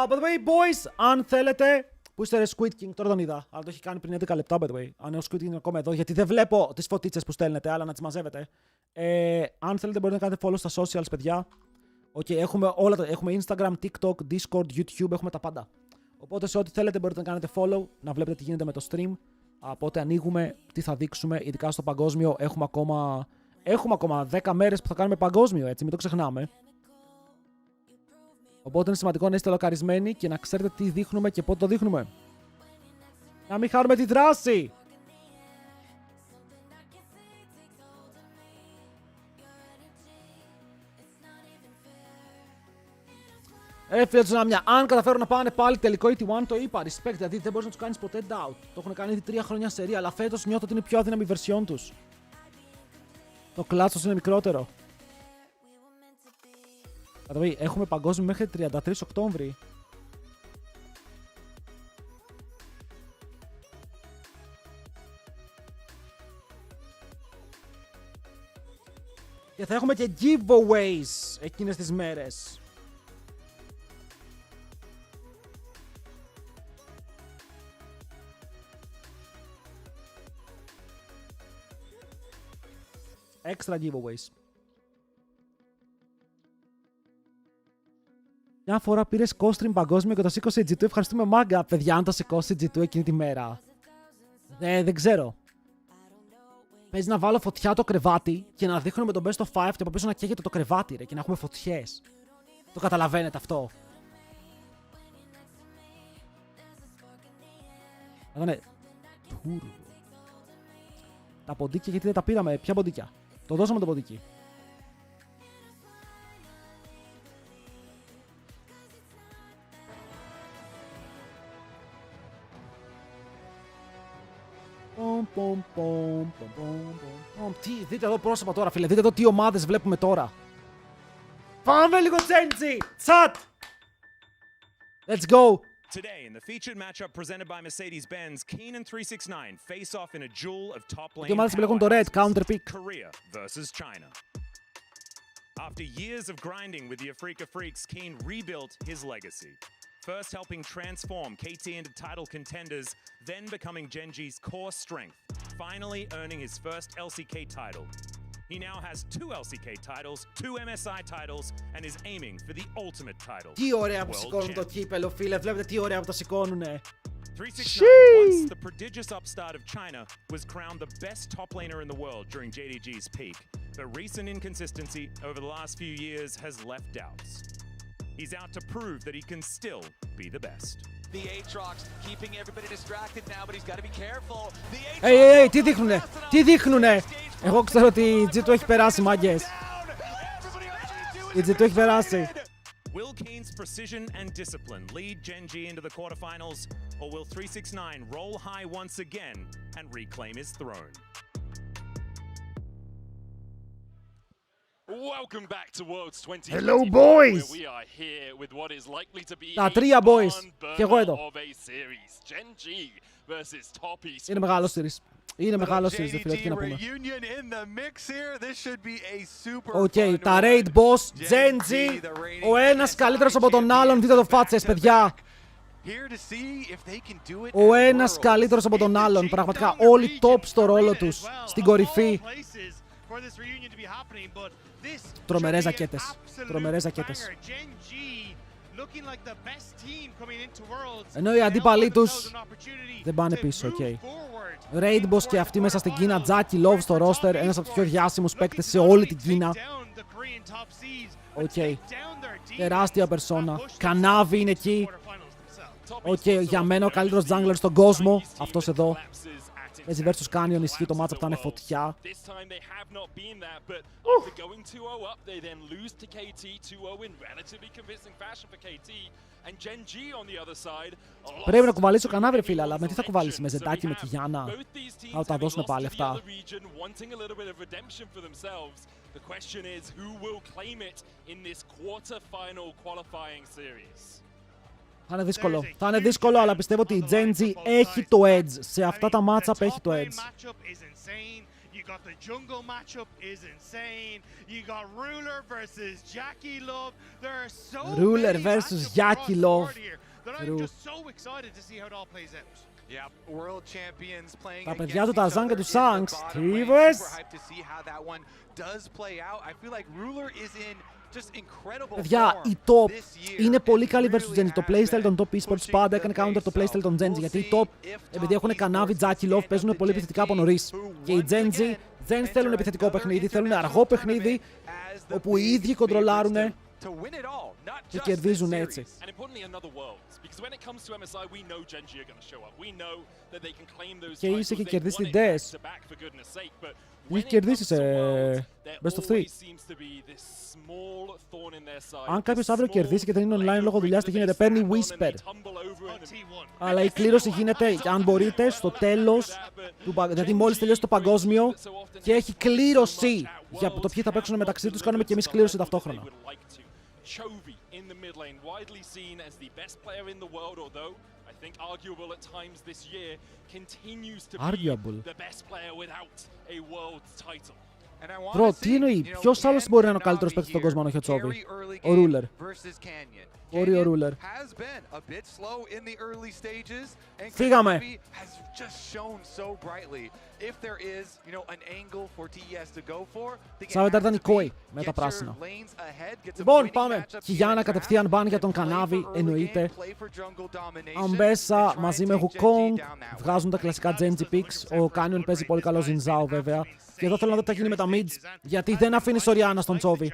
[SPEAKER 1] By the way, boys, αν θέλετε... Πού είστε ρε Squid King, τώρα τον είδα. Αλλά το έχει κάνει πριν 11 λεπτά, by the way. Αν ο Squid King είναι ακόμα εδώ, γιατί δεν βλέπω τις φωτίτσες που στέλνετε, αλλά να τις μαζεύετε. Αν θέλετε μπορείτε να κάνετε follow στα socials, παιδιά. Έχουμε όλα έχουμε Instagram, TikTok, Discord, YouTube, έχουμε τα πάντα. Οπότε σε ό,τι θέλετε μπορείτε να κάνετε follow, να βλέπετε τι γίνεται με το stream. Οπότε ανοίγουμε, τι θα δείξουμε, ειδικά στο παγκόσμιο. Έχουμε ακόμα 10 μέρες που θα κάνουμε παγκόσμιο, έτσι, μην το ξεχνάμε. Οπότε είναι σημαντικό να είστε λοκαρισμένοι και να ξέρετε τι δείχνουμε και πότε το δείχνουμε. Να μην χάνουμε τη δράση! Φίλε του Νάμια, αν καταφέρουν να πάνε πάλι τελικό η T1, το είπα, respect, δηλαδή δεν μπορείς να τους κάνεις ποτέ doubt. Το έχουν κάνει ήδη 3 χρόνια σερία, αλλά φέτος νιώθω ότι είναι η πιο αδύναμη version τους. Το κλάτσος είναι μικρότερο. Έχουμε παγκόσμιο μέχρι 33 Οκτώβρη. Και θα έχουμε και giveaways εκείνες τις μέρες. Extra giveaways. Μια φορά πήρε COSTREAM παγκόσμιο και το σήκωσε η G2. Ευχαριστούμε, μάγκα. Παιδιά, αν το σηκώσει η G2 εκείνη τη μέρα. Δεν ξέρω. Παίζει να βάλω φωτιά το κρεβάτι και να δείχνουμε τον best of 5 και από πίσω να καίγεται το κρεβάτι, ρε, και να έχουμε φωτιές. Το καταλαβαίνετε αυτό? Ήτανε τούρβο. Τα ποντίκια γιατί δεν τα πήραμε? Ποια ποντίκια? Το δώσαμε το ποντίκι. Τι, δείτε εδώ πρόσωπα τώρα, φίλε. Δείτε εδώ τι ομάδες βλέπουμε τώρα. Πάμε λίγο Genji! Τσατ! Let's go!
[SPEAKER 8] Today, in the featured matchup presented by Mercedes-Benz, Keen and 369 face off in a duel of top lane powerhouses, Korea versus China. After years of grinding with the Afrika Freaks, Keen rebuilt his legacy. First helping transform KT into title contenders, then becoming Genji's core strength, finally earning his first LCK title. He now has 2 LCK titles, 2 MSI titles, and is aiming for the ultimate title.
[SPEAKER 1] Τι ωραία που σηκώνουν το κύπελο, φίλε. Βλέπετε τι ωραία που το σηκώνουνε.
[SPEAKER 8] 369, once the prodigious upstart of China, was crowned the best top laner in the world during JDG's peak. But recent inconsistency over the last few years has left doubts. He's out to prove that he can still be the best.
[SPEAKER 3] The Aatrox keeping everybody distracted now, but he's got to be careful.
[SPEAKER 1] Hey, τι δείχνουνε, τι δείχνουνε. Εγώ ξέρω ότι η G2 έχει περάσει, μάγκες. Η G2 έχει περάσει.
[SPEAKER 8] Will Kane's precision and discipline lead Genji into the quarterfinals, or will 369 roll high once again and reclaim his throne?
[SPEAKER 4] Welcome back to Worlds 20.
[SPEAKER 1] Hello, boys.
[SPEAKER 4] We are here with what is likely to be
[SPEAKER 1] Τα τρία boys. Και εγώ εδώ.
[SPEAKER 4] Genji versus Toppy.
[SPEAKER 1] Είναι μεγάλο series. Είναι μεγάλο series, δεν φίλε, τι να πούμε. Οκ, τα raid boss, Genji, ο ένας καλύτερος από τον άλλον. Δείτε το φάτσες, παιδιά. Ο ένας καλύτερος από τον άλλον. Πραγματικά όλοι top στο ρόλο τους. Στην κορυφή. Τρομερές ζακέτες. Τρομερές ζακέτες. Ενώ οι αντίπαλοι τους δεν πάνε πίσω, οκ. Raid Boss και αυτοί μέσα στην Κίνα. Jackie Love στο roster, ένας από τους πιο διάσημους παίκτες σε όλη την Κίνα. Οκ. Τεράστια περσόνα. Κανάβι είναι εκεί. Οκ, για μένα ο καλύτερος jungler στον κόσμο. Αυτός εδώ. Παίζει versus Canyon, ισχύει το matchup, θα είναι φωτιά. Πρέπει να κουβαλήσει ο Κανάβι, φίλε, αλλά με τι θα κουβαλήσει, με Ζεντάκι, με Κιγιάννα? Θα τα δώσουν πάλι αυτά. Θα είναι δύσκολο. Θα είναι δύσκολο, αλλά πιστεύω ότι η Genji έχει το edge. Σε αυτά τα matchup έχει το edge. Ruler versus Jackie Love. Τα παιδιά του Tarzan και του Shanks. Τι είπες? Παιδιά, η top είναι πολύ καλή versus Genji. Το playstyle των top esports πάντα έκανε counter το playstyle των Genji. Γιατί οι top, επειδή έχουν Κανάβι, Jackie Love, παίζουν πολύ επιθετικά από νωρίς. Και οι Genji δεν θέλουν επιθετικό παιχνίδι, θέλουν αργό παιχνίδι, όπου οι ίδιοι κοντρολάρουν και κερδίζουν έτσι. Και ίσως είχε κερδίσει την DES. Είχε κερδίσει σε best of 3. Αν κάποιος αύριο κερδίσει και δεν είναι online λόγω δουλειάς, τι γίνεται? Παίρνει Whisper. Αλλά η κλήρωση γίνεται, αν μπορείτε, στο τέλος, δηλαδή μόλις τελειώσει το παγκόσμιο και έχει κλήρωση για το ποιοι θα παίξουν μεταξύ τους, κάνουμε και εμείς κλήρωση ταυτόχρονα. Arguable. Bro, τι εννοεί, ποιος άλλος μπορεί να είναι ο καλύτερος παίκτης στον κόσμο αν όχι ο Τσόβι? Ο Ruler. Μπορεί ο Ruler. Φύγαμε. Σάβετα ήταν Mkoi με τα πράσινα. Λοιπόν, πάμε. Κιγιάννα κατευθείαν μπαν για τον Κανάβι, εννοείται. Αμπέσα μαζί με Wukong βγάζουν τα κλασικά Genji picks. Ο Canyon παίζει πολύ καλό Zinzao βέβαια. Και εδώ θέλω να δω τι θα γίνει με τα mids, γιατί δεν αφήνει Σοριάνα στον Τσόβι.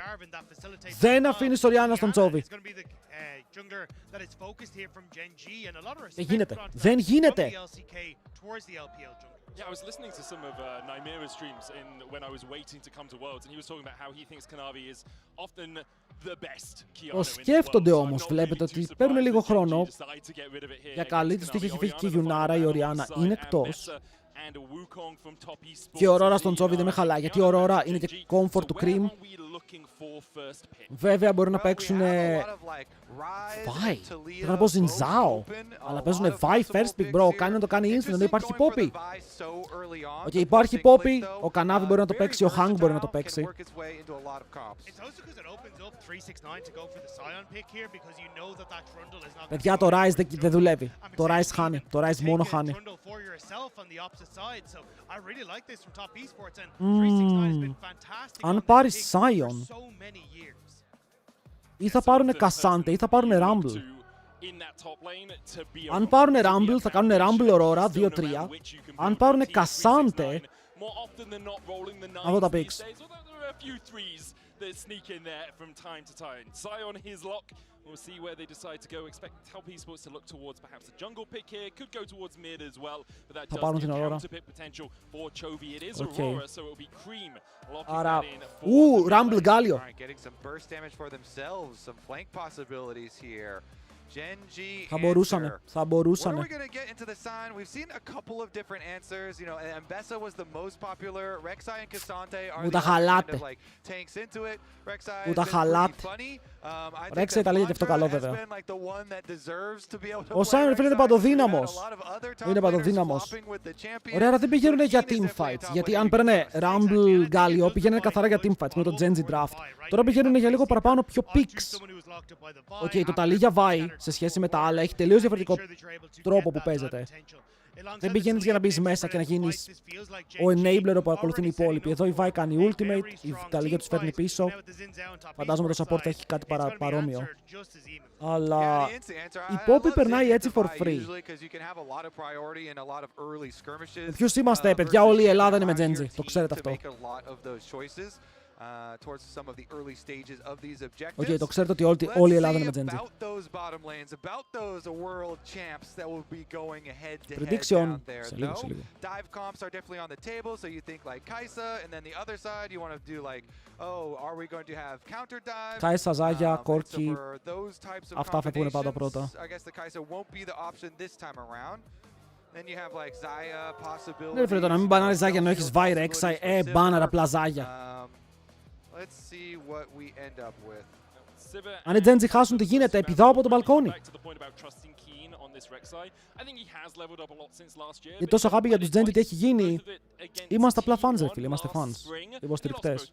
[SPEAKER 1] Δεν αφήνει Σοριάνα στον Τσόβι. Δεν γίνεται. Δεν γίνεται.
[SPEAKER 4] Yeah, I was listening to some of Nymira's streams when I was waiting to come to Worlds, and he was talking about how he thinks Kanavi is often the best Kiana.
[SPEAKER 1] Το σκέφτονται όμως, βλέπετε ότι παίρνουν λίγο χρόνο. Για καλή τους τύχη έχει φύγει και η Γιουνάρα, η Οριάννα είναι εκτός. Και η Aurora στον Τσόβι δεν με χαλάει, γιατί η Aurora είναι και comfort του Cream. Βέβαια μπορεί να παίξουν Vi. Πρέπει να πω Zinzao. Αλλά παίζουν Vi first pick, bro. Ο Canyon το κάνει instant, ενώ υπάρχει Poppy. Οκ, υπάρχει Poppy, ο Κανάβι μπορεί να το παίξει, ο Hang μπορεί να το παίξει. Παιδιά, το Ryze δεν δουλεύει. Το Ryze χάνει. Το Ryze μόνο χάνει. Αν πάρει Sion, ή θα πάρουνε Cassante ή θα πάρουνε Rumble. Αν πάρουνε Rumble θα κάνουνε Rumble Aurora 2-3. Αν πάρουνε Cassante, να δω τα picks.
[SPEAKER 4] That sneak in there from time to time. Sion his lock. We'll see where they decide to go. Expect Top Esports to look towards perhaps a jungle pick here. Could go towards mid as well, but that does give counter pick potential for Chovy. It is Aurora, so it will be Cream locking that in.
[SPEAKER 1] Rumble Galio.
[SPEAKER 3] Getting some burst damage for themselves. Some flank possibilities here.
[SPEAKER 1] Θα μπορούσανε. Θα μπορούσανε. Μου τα χαλάτε. Μου τα χαλάτε. Rek'Sai τα λέει και αυτό καλό βέβαια. Ο Sion φίλε είναι παντοδύναμος. Είναι παντοδύναμος. Ωραία, αλλά δεν πηγαίνουν για teamfights. Γιατί αν παίρνε Rumble Galio πηγαίνουν καθαρά για teamfights με το Genji Draft. Τώρα πηγαίνουν για λίγο παραπάνω πιο picks. Οκ, το ταλί για Vi σε σχέση με τα άλλα έχει τελείως διαφορετικό τρόπο που παίζεται. Δεν πηγαίνεις για να μπεις μέσα και να γίνεις ο enabler που ακολουθούν οι υπόλοιποι. Εδώ η Vi κάνει ultimate, η ταλίγια τους φέρνει πίσω. Φαντάζομαι το support θα έχει κάτι παρόμοιο. Αλλά η Poppy περνάει έτσι for free. Ποιους είμαστε, παιδιά, όλη η Ελλάδα είναι με Genji. Το ξέρετε αυτό. Οκ, το ξέρετε ότι όλη η Ελλάδα είναι με Genji. Prediction. Σε λίγο, σε λίγο. Kai'Sa, Zaya, Corki. Αυτά θα πούνε πάντα πρώτα. Ναι, φίλε, το να μην μπανάρεις Zaya ενώ έχεις Vi Rek'Sai, μπάναρα απλά Zaya. Αν οι Genji χάσουν, τι γίνεται, επιδάω από το μπαλκόνι. Γιατί τόσο αγάπη για τους Genji τι έχει γίνει. Είμαστε απλά fans, ρε φίλε, είμαστε fans. Υποστηρικτές.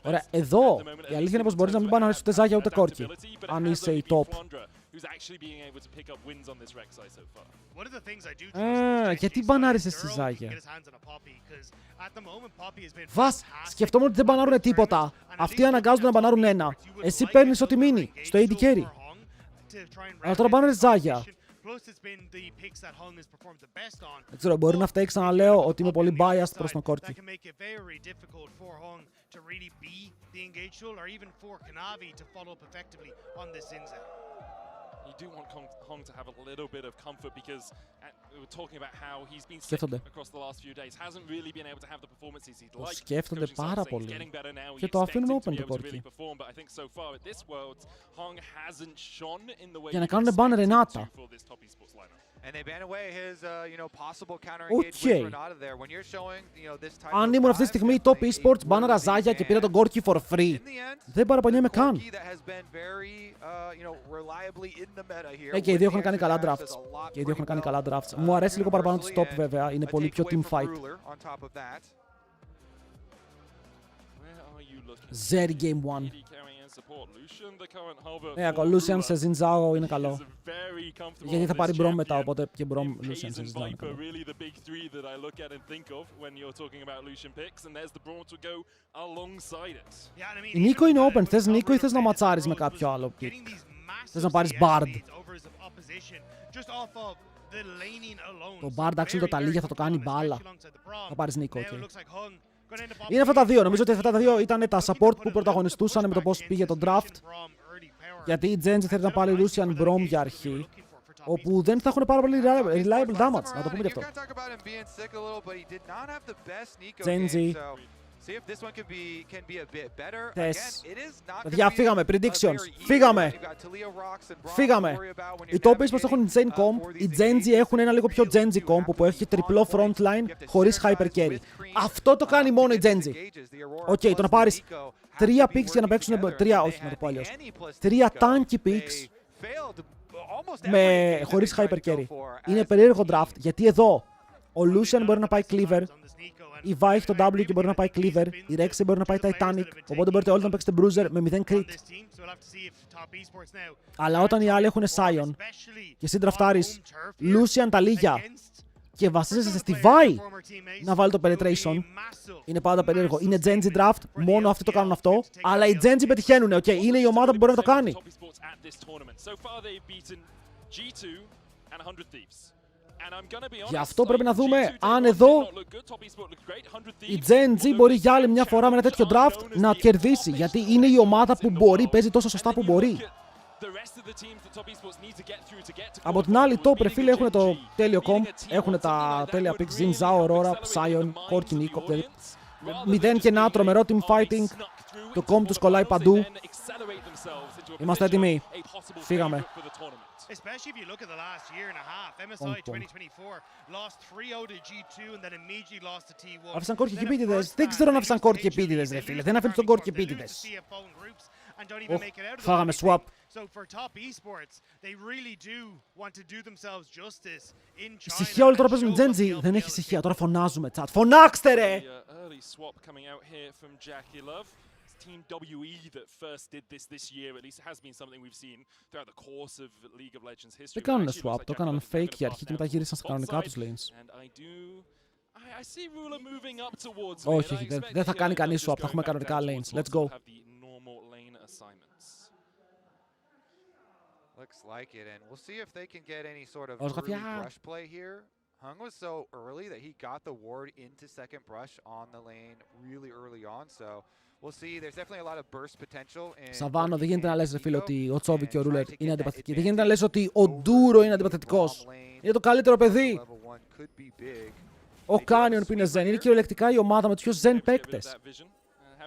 [SPEAKER 1] Ωραία, εδώ η αλήθεια είναι πως μπορείς να μην πάνε να ρίξεις ούτε Zaya ούτε Corki. Αν είσαι η top. Γιατί μπανάρισες στη Zaya? Βας, σκεφτόμουν ότι δεν μπανάρουνε τίποτα. Αυτοί αναγκάζονται να μπανάρουν ένα. Εσύ παίρνεις ό,τι μείνει, στο AD carry. Αλλά τώρα μπανάρεις Zaya. Δεν ξέρω, μπορεί να φταίει, ξαναλέω, ότι είμαι πολύ biased προς τον Corki. You do want Hong to have a little bit of comfort because we were talking about how he's been sick across the last few days. Hasn't really been able to have the performances he'd like. Σκέφτονται πάρα πολύ. Και το αφήνουν open το Corki. Για να κάνουν banner Renata. Οκ. Αν ήμουν αυτή τη στιγμή top esports, μπάναρα Zaya και πήρα τον Corki for free. Δεν παραπονιέμαι καν. Και οι δύο έχουν κάνει καλά drafts. Και οι δύο έχουν κάνει καλά drafts. Μου αρέσει λίγο παραπάνω τη top βέβαια, είναι πολύ πιο team fight. Zeri Game 1. Ναι, ο Lucian σε Zinzao είναι καλό. Γιατί θα πάρει Brom μετά, οπότε και Brom Lucian σε Zinzao είναι καλό. Η Νίκο είναι open. Θες Νίκο ή θες να ματσάρεις με κάποιο άλλο pick? Θες να πάρεις Bard? Το Bard actually το ταλίγια θα το κάνει μπάλα. Θα πάρεις Νίκο, okay. Είναι αυτά τα δύο. Νομίζω ότι αυτά τα δύο ήταν τα support που πρωταγωνιστούσαν με το πώς πήγε το draft. Γιατί η Genji θέλει να πάρει Lucian Brom για αρχή. Όπου δεν θα έχουν πάρα πολύ reliable damage. Να το πούμε και αυτό. Genji. Θες. Παιδιά, φύγαμε. Predictions. Φύγαμε. Οι top esports έχουν insane comp. Οι Genji έχουν ένα λίγο πιο Genji comp που έχει τριπλό frontline χωρίς hyper carry. Αυτό το κάνει μόνο η Genji. Οκ, το να πάρεις 3 picks για να παίξουν. Όχι, να το πω αλλιώς. 3 tanky picks χωρίς hyper carry. Είναι περίεργο draft γιατί εδώ ο Lucian μπορεί να πάει Cleaver. Η Vi έχει το W και μπορεί να πάει Cleaver. Η Rexy μπορεί να πάει Titanic. Οπότε μπορείτε όλοι να παίξετε Bruiser με 0 crit. Αλλά όταν οι άλλοι έχουν Sion και εσύ ντραφτάρεις Lucian τα λίγια και βασίζεσαι στη Vi να βάλει το penetration, είναι πάντα περίεργο. Είναι Genji draft, μόνο αυτοί το κάνουν αυτό. Αλλά οι Genji πετυχαίνουν, okay. Είναι η ομάδα που μπορεί να το κάνει. Γι' αυτό πρέπει να δούμε αν εδώ η Genji μπορεί για άλλη μια φορά με ένα τέτοιο draft να κερδίσει. Γιατί είναι η ομάδα που μπορεί, παίζει τόσο σωστά που μπορεί. Από την άλλη, top ρε φίλε έχουν το τέλειο comp, έχουν τα τέλεια picks, Zinzao, Aurora, Sion, Corki, Nico. 0 και νάτρο με team fighting. Το comp τους κολλάει παντού. Είμαστε έτοιμοι. Φύγαμε.
[SPEAKER 2] Especially if you look at the last year and a half, MSI 2024 lost 3-0 to G2 and then immediately lost to T1.
[SPEAKER 1] Άφησαν κόρ και επίτηδες. Δεν ξέρω αν άφησαν κόρ και επίτηδες, ρε φίλε. Δεν αφήνουν τον κόρ και επίτηδες. Φάγαμε swap. Ησυχία, όλοι τώρα παίζουν Genji. Δεν έχει ησυχία, τώρα φωνάζουμε chat. Φωνάξτε ρε!
[SPEAKER 4] Team WE that first did this year, at least it has been something we've seen throughout the course of League of Legends history.
[SPEAKER 1] Δεν κάνουν swap, το έκαναν fake για αρχή και μετά γύρισαν στα κανονικά τους lanes. Όχι, δεν θα κάνει κανείς swap, θα έχουμε κανονικά lanes. Let's go.
[SPEAKER 3] Looks like it, and we'll see if they can get any sort of early brush play here. Hung was so early that he got the ward into second brush on the lane really early on, so we'll see. There's definitely a lot of burst potential.
[SPEAKER 1] Σαββάνο, δεν γίνεται να λες ρε φίλε ότι ο Τσόβι και ο Ρούλερ είναι αντιπαθητικοί. Δεν γίνεται να λες ότι ο Ντούρο είναι αντιπαθητικός. Είναι το καλύτερο παιδί. Ο Κάνιον που είναι Zen. Είναι κυριολεκτικά η ομάδα με τους πιο Zen παίκτες.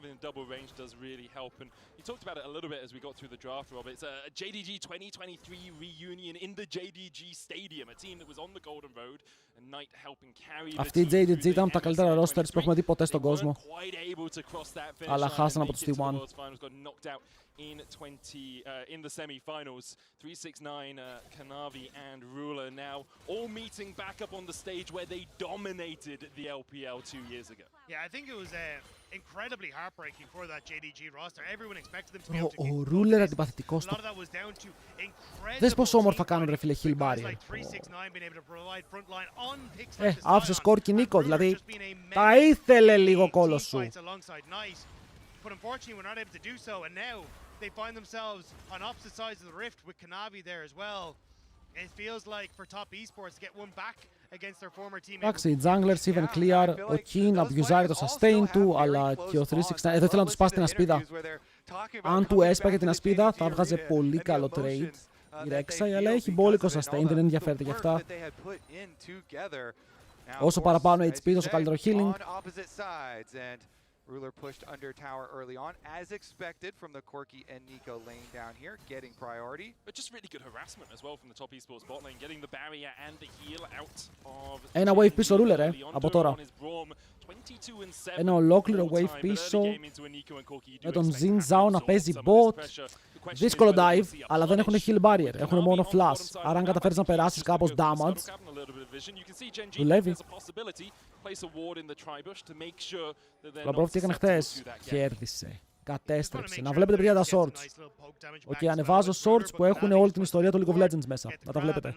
[SPEAKER 4] Having the double range does really help, and you talked about it a little bit as we got through the draft, Rob. It's a JDG 2023 reunion in the JDG Stadium, a team that was on the Golden Road, and Knight helping carry the team.
[SPEAKER 1] Αυτή η JDG ήταν τα καλύτερα rosters που έχουμε δει ποτέ στον κόσμο. Αλλά χάσαν από τους T1. In the semi-finals, 369, Kanavi and Ruler now all meeting back up on the stage where they dominated the LPL 2 years ago.
[SPEAKER 2] Yeah, I think it was incredibly heartbreaking for that JDG roster. Everyone expected them to be able to
[SPEAKER 1] Ο Ruler αντιπαθητικός του. Δες πόσο όμορφα κάνουν ρε φίλε Hill Barrier. Άφησες Corki Nico, δηλαδή τα ήθελε λίγο κόλος σου.
[SPEAKER 2] But unfortunately, we're not able to do so, and now they find themselves on opposite sides of the rift with Kanavi there as well. It feels like for top esports to get one back against their former teammate.
[SPEAKER 1] Εντάξει, οι junglers even clear, ο Keen abusari το sustain του, αλλά και ο 369, εδώ ήθελα να του σπάσει την ασπίδα. Αν του έσπαγε την ασπίδα, θα έβγαζε πολύ καλό trade. Η Rexy, αλλά έχει μπόλικο sustain, δεν ενδιαφέρεται γι' αυτά. Όσο παραπάνω HP, τόσο καλύτερο healing.
[SPEAKER 3] Ruler pushed under tower early on, as expected from the Corki and Nico lane down here, getting priority.
[SPEAKER 4] But just really good harassment as well from the top esports bot lane, getting the barrier and the heal out of...
[SPEAKER 1] Ένα wave πίσω Ruler, από τώρα. Ένα ολόκληρο wave πίσω, με τον Zinzao να παίζει bot. Δύσκολο dive, αλλά δεν έχουν heal barrier. Έχουν μόνο flash. Άρα, αν καταφέρεις να περάσεις κάπως damage, δουλεύει. Ο Λαμπρόφ τι έκανε χθες? Κέρδισε. Κατέστρεψε. Να βλέπετε παιδιά τα swords. Οκ, ανεβάζω swords που έχουν όλη την ιστορία του League of Legends μέσα. Να τα βλέπετε.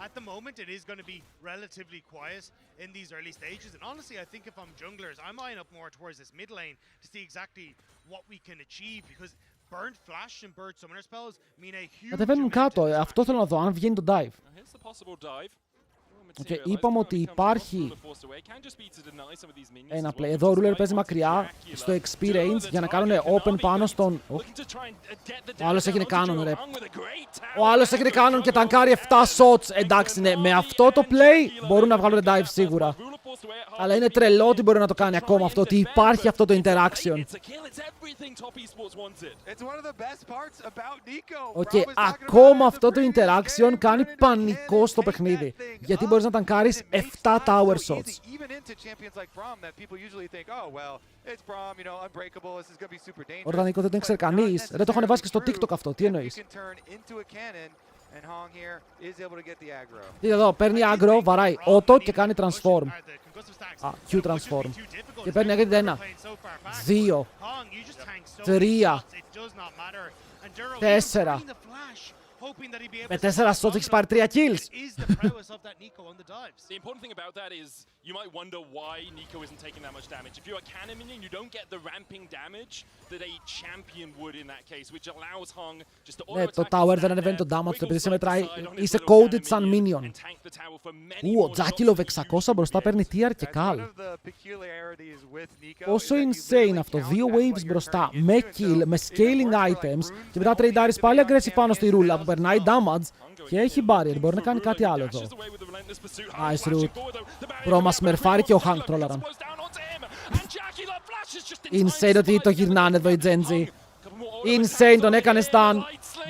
[SPEAKER 2] At the moment, it is going to be relatively quiet in these early stages. And honestly, I think if I'm junglers, I'm eyeing up more towards this mid lane to see exactly what we can achieve. Because burnt flash and burnt summoner spells mean a huge...
[SPEAKER 1] Κατεβαίνουν κάτω. Αυτό θέλω να δω, αν βγαίνει το dive. Okay, είπαμε ότι υπάρχει ένα play. Εδώ ο Ruler παίζει μακριά στο XP range για να κάνουν open πάνω στον... Ο άλλος έγινε canon, ρε. Ο άλλος έγινε canon και τανκάρει 7 shots. Εντάξει, ναι, με αυτό το play μπορούν να βγάλουν dive σίγουρα. Αλλά είναι τρελό ότι μπορεί να το κάνει ακόμα αυτό, ότι υπάρχει αυτό το interaction. Okay, ακόμα αυτό το interaction κάνει πανικό στο παιχνίδι. Γιατί μπορείς να τανκάρεις 7 tower shots. Ωραία, Νίκο, δεν το ήξερε κανείς. Δεν το έχουν βάσει και στο TikTok αυτό. Τι εννοείς? Δείτε εδώ, παίρνει aggro, βαράει auto και κάνει transform. Q transform. Και παίρνει agro 1, 2, 3, 4. Με 4 shots έχεις πάρει 3 kills.
[SPEAKER 4] The important thing about that is you might wonder why Nico isn't taking that much damage. If you're a cannon minion, you don't get the ramping damage that a champion would in that case, which allows Hong just to auto attack.
[SPEAKER 1] Ναι, το tower δεν ανεβαίνει το damage του επειδή σε μετράει. Είσαι coded σαν minion. Ο Τζάκιλοβ 600 μπροστά παίρνει tier και καλ. Πόσο insane αυτό. 2 waves μπροστά με kill, με scaling items και μετά τρέιντάρεις πάλι aggressive πάνω στη ρούλα που περνάει damage. Και έχει barrier, μπορεί να κάνει κάτι άλλο εδώ. Nice root. Προ μας μερφάρει και ο Hank τρόλαραν. Insane ότι το γυρνάνε εδώ οι Genji. Insane, τον έκανε stun.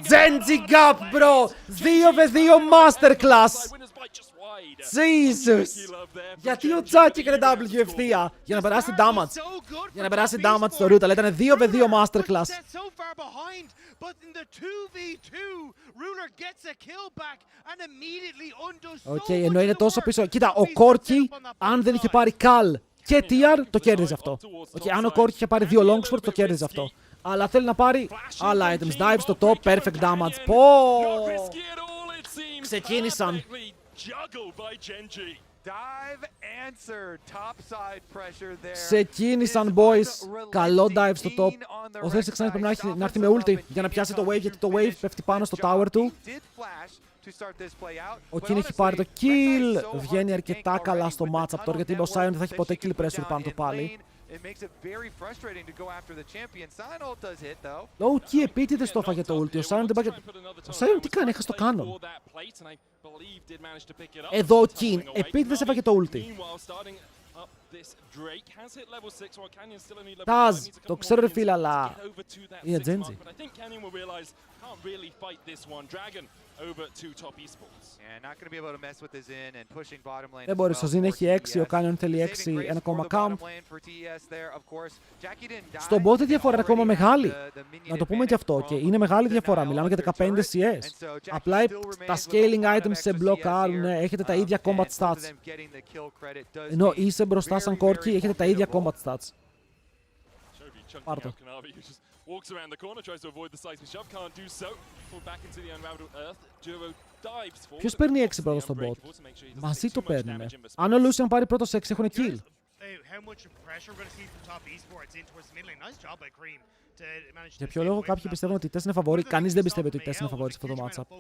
[SPEAKER 1] Genji gap, bro! 2v2 masterclass! Jesus! Γιατί ο Τζάκι έκανε W ευθεία? Για να περάσει damage. Για να περάσει damage στο root, αλλά ήταν 2v2 masterclass. Οκ, ενώ είναι τόσο πίσω. Κοίτα, ο Κόρκι, αν δεν είχε πάρει Καλ και TR, το κέρδιζε αυτό. Αν ο Κόρκι είχε πάρει 2 Longsword, το κέρδιζε αυτό. Αλλά θέλει να πάρει άλλα items. Dive στο top, perfect damage. Πω! Ξεκίνησαν. Ξεκίνησαν, boys. Καλό dive στο top. Ο Θέλης ξανά πρέπει να έρθει με ulti για να πιάσει το wave, γιατί το wave πέφτει πάνω στο tower του. Ο Κιν έχει πάρει το kill. Βγαίνει αρκετά καλά στο matchup τώρα, γιατί ο Sion δεν θα έχει ποτέ kill pressure πάνω του πάλι. Low key επίτηδες το έφαγε το ulti. Ο Sion δεν πάει. Ο Sion τι κάνει, έχασε το canon. Εδώ ο Kin επίτηδες έφαγε το ulti. Τάζ, το ξέρω ρε φίλε, αλλά είναι Genji. Δεν μπορείς, ο Zin έχει 6, ο Canyon θέλει 6, ένα ακόμα camp. Στον bot η διαφορά είναι ακόμα μεγάλη. Να το πούμε και αυτό, και είναι μεγάλη διαφορά, μιλάμε για 15 CS. Απλά τα scaling items σε μπλοκάρουν, έχετε τα ίδια combat stats. Ενώ είσαι μπροστά σαν Corki, έχετε τα ίδια combat stats. Πάρ' το. Walks around the corner, tries to avoid the seismic shove, can't do so. Fall back into the unraveled earth. Duro dives forward. Ποιος παίρνει 6 πρώτος στον bot? Μαζί το παίρνουνε. Αν ο Lucian πάρει πρώτος 6, έχουν kill. Για ποιο λόγο κάποιοι πιστεύουν ότι η Tess είναι φαβορή? Κανείς δεν πιστεύει ότι η Tess είναι φαβορή σε αυτό το matchup.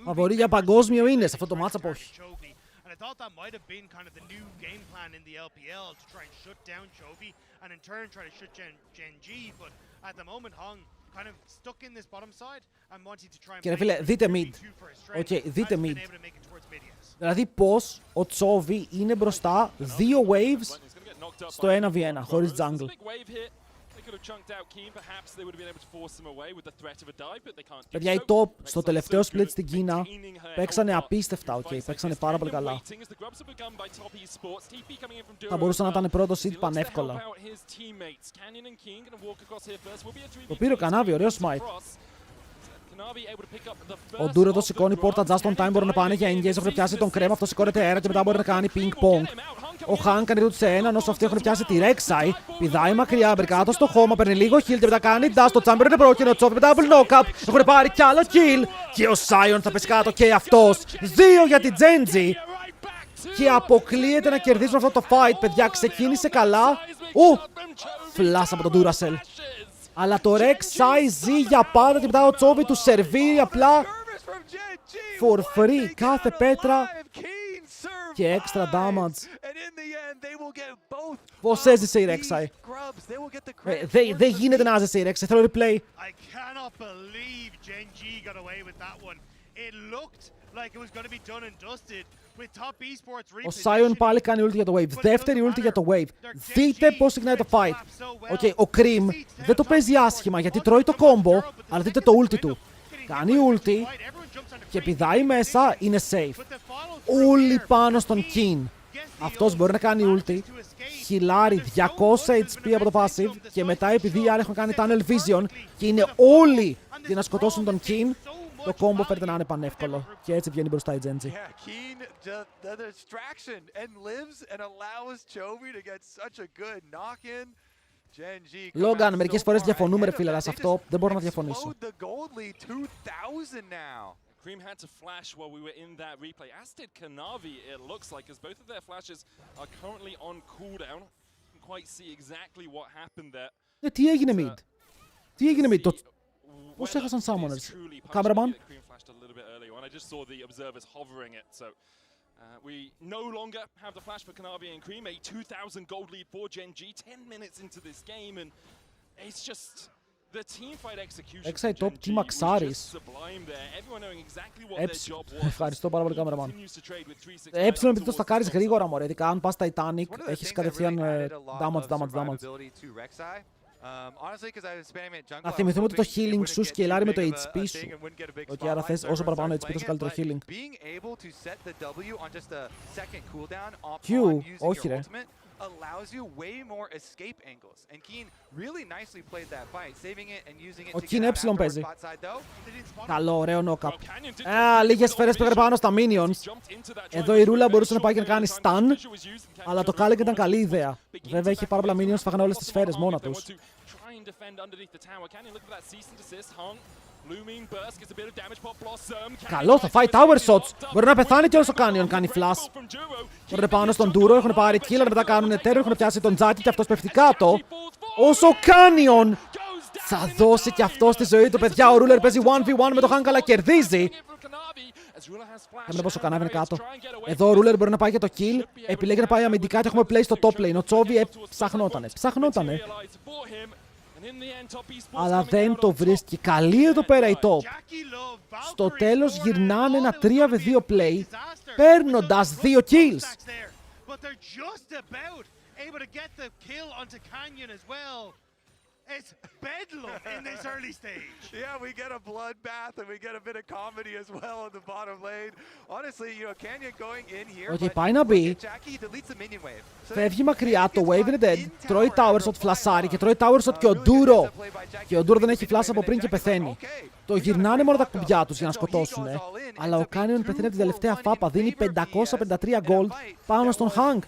[SPEAKER 1] Φαβορή για παγκόσμιο είναι, σε αυτό το matchup όχι. I thought that might have been kind of the new game plan in the LPL to try and shut down Chovy and in turn try to shut Gen G, but at the moment Hong kind of stuck in this bottom side and wanted to try and Κύριε φίλε, δείτε mid. Οκ, δείτε mid. Δηλαδή πώς ο Chovy είναι μπροστά 2 waves στο 1v1 χωρίς jungle. Παιδιά, οι top στο τελευταίο split στην Κίνα παίξανε απίστευτα, παίξανε πάρα πολύ καλά. Θα μπορούσαν να ήταν πρώτο seed πανεύκολα. Το πήρε ο Κανάβι, ωραίο smite. Ο Ντούρο το σηκώνει πόρτα just on time, μπορούν να πάνε για engage, έχουν πιάσει τον κρέμα, αυτό σηκώνεται αέρα και μετά μπορεί να κάνει ping pong. Ο Χαν κάνει root σε έναν, όσο αυτοί έχουν πιάσει τη Rek'Sai. Πηδάει μακριά, μπερκάτω στο χώμα, παίρνει λίγο heal και μετά κάνει dash. Το Chamber είναι πρόκεινο, ο Τσόβι με double knock-up. Έχουν πάρει κι άλλο kill. Και ο Sion θα πέσει κάτω και αυτός. 2 για την Genji. Και αποκλείεται να κερδίσουν αυτό το fight, παιδιά. Ξεκίνησε καλά. Flash από τον Duracell. Αλλά το Rek'Sai ζει για πάντα και μετά ο Τσόβι του σερβίρει απλά for free κάθε πέτρα και extra damage. Πώς έζησε η Rek'Sai? Δεν γίνεται να έζησε η Rek'Sai. Θέλω replay. Ο Sion πάλι κάνει ulti για το wave. Δεύτερη ulti για το wave. Δείτε πώς ξεκινάει το fight. Ο Cream δεν το παίζει άσχημα γιατί τρώει το combo, αλλά δείτε το ulti του. Κάνει ulti και πηδάει μέσα, είναι safe. Όλοι πάνω στον Kin. Αυτός μπορεί να κάνει ulti, χιλάρει 200 HP από το passive και μετά επειδή οι άλλοι έχουν κάνει tunnel vision και είναι όλοι για να σκοτώσουν τον Kin, το combo φαίνεται να είναι πανεύκολο. Και έτσι βγαίνει μπροστά η Genji. Λόγκαν, μερικές φορές διαφωνούμε ρε φίλε, αλλά σε αυτό δεν μπορώ να διαφωνήσω.
[SPEAKER 4] Cream had to flash while we were in that replay, as did Kanavi, it looks like, as both of their flashes are currently on cooldown. Can't quite see exactly what happened there.
[SPEAKER 1] Τι έγινε mid? Τι έγινε mid? Πώς έχασαν summoners? Cameraman?
[SPEAKER 4] Cream flashed a little bit earlier on. I just saw the observers hovering it, so we no longer have the flash for Kanavi and Cream. A 2,000 gold lead for Genji, 10 minutes into this game, and it's just... The team fight execution
[SPEAKER 1] Rek'Sai top, τι μαξάρις. Ευχαριστώ πάρα πολύ, cameraman. Επειδή το στακάρεις γρήγορα, μωρέ. Ειδικά αν πας Titanic, έχεις κατευθείαν damage. Να θυμηθούμε ότι το healing σου σκελάρει με το HP σου. Ότι άρα θες όσο παραπάνω HP τόσο καλύτερο healing. Q, όχι ρε. Ο Keen Epsilon παίζει. Καλό, ωραίο knock-up. Λίγες σφαίρες πήγαν πάνω στα minions. Εδώ η Ρούλα μπορούσε να πάει και να κάνει stun, αλλά το Kalik ήταν καλή ιδέα. Βέβαια είχε πάρα πολλά minions, φάγανε όλες τις σφαίρες μόνα τους. Καλό, θα φάει tower shots. Μπορεί να πεθάνει και όσο κάνει, κάνει flash. Μπορεί πάνω στον Duro, έχουν πάρει kill, αλλά μετά κάνουν terror, έχουν πιάσει τον Τζάκι και αυτός πέφτει κάτω. Όσο Canyon θα δώσει και αυτό στη ζωή του, παιδιά. Ο Ruler παίζει 1v1 με το Hank, αλλά κερδίζει. Κάμε πόσο Κανάβι είναι κάτω. Εδώ ο Ruler μπορεί να πάει για το kill. Επιλέγει να πάει αμυντικά και έχουμε play στο top lane. Ο Τσόβι ψαχνότανε. Αλλά δεν το βρίσκει. Καλή εδώ πέρα η top. Στο τέλος γυρνάνε ένα 3v2 play, παίρνοντας 2 kills.
[SPEAKER 2] It's bedlam in this early stage.
[SPEAKER 3] Yeah, we get a bloodbath and we get a bit of comedy as well in the bottom lane. Honestly, you know, Canyon going in here.
[SPEAKER 1] Okay, πάει να μπει. Φεύγει μακριά, το wave είναι dead. Τρώει tower shot, φλασάρει και τρώει tower shot και ο Duro. Και ο Duro δεν έχει flash από πριν και πεθαίνει. Το γυρνάνε μόνο τα κουμπιά τους για να σκοτώσουν. Αλλά ο Canyon πεθαίνει από την τελευταία φάπα. Δίνει 553 gold πάνω στον Hank.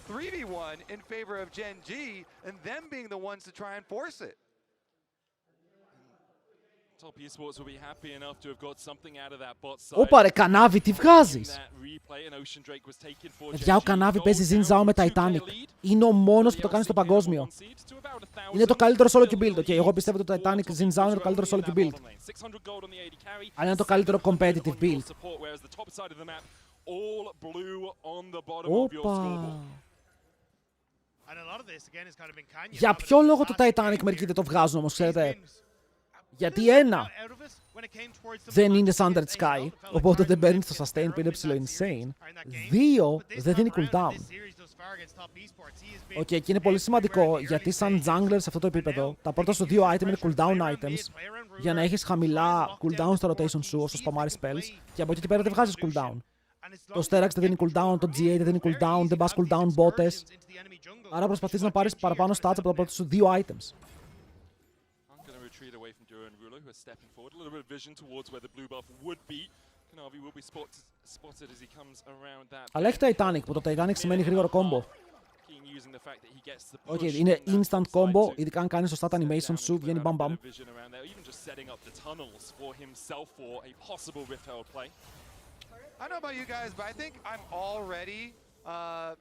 [SPEAKER 1] Όπα ρε Κανάβι, τι βγάζεις? Παιδιά, ο Κανάβι παίζει Xin Zhao με Titanic. Είναι ο μόνος που το κάνει στο παγκόσμιο. Είναι το καλύτερο solo queue build. Εγώ πιστεύω ότι το Titanic Xin Zhao είναι το καλύτερο solo queue build. Αλλά είναι το καλύτερο competitive build. Όπα. Για ποιο λόγο το Titanic μερικοί δεν το βγάζουν όμως, ξέρετε? Γιατί ένα, δεν είναι Thunder Sky, οπότε δεν παίρνει το sustain που είναι ψηλό insane. Δύο, δεν δίνει cooldown. Οκ, και είναι πολύ σημαντικό γιατί σαν jungler σε αυτό το επίπεδο, τα πρώτα σου 2 item είναι cooldown items για να έχεις χαμηλά cooldown στο rotation σου όσο σπαμάρεις spells και από εκεί και πέρα δεν βγάζεις cooldown. Το Sterax δεν δίνει cooldown, το G8 δεν δίνει cooldown, δεν πας cooldown μπότες. Άρα προσπαθείς να πάρεις παραπάνω stats από τα πρώτα σου 2 items. Αλλά έχει Titanic, που το Titanic σημαίνει γρήγορο combo. Οκ, είναι instant combo, ειδικά αν κάνεις σωστά τα animation σου, βγαίνει bam bam.
[SPEAKER 3] I don't know about you guys, but I think I'm already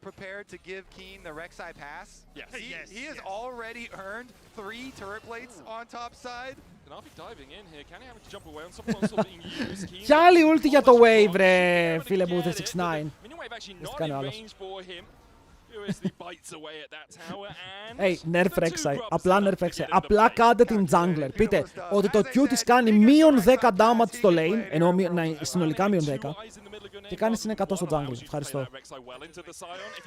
[SPEAKER 3] prepared to give Keen the Rek'Sai pass.
[SPEAKER 4] Yes.
[SPEAKER 3] He has already earned 3 turret plates on top side.
[SPEAKER 4] Kanavi diving in here. Can he have to jump away on something also being used? Keen.
[SPEAKER 1] Κι άλλη ulti για το wave, ρε, φίλε μου, 6ix9ine.
[SPEAKER 4] Minion wave actually not in range for him.
[SPEAKER 1] Hey, nerf Rek'Sai. Απλά nerf Rek'Sai. Απλά κάντε την jungler. Πείτε ότι το Q της κάνει μείον 10 damage στο lane, ενώ συνολικά μείον 10, και κάνει συν 100 στο jungle. Ευχαριστώ.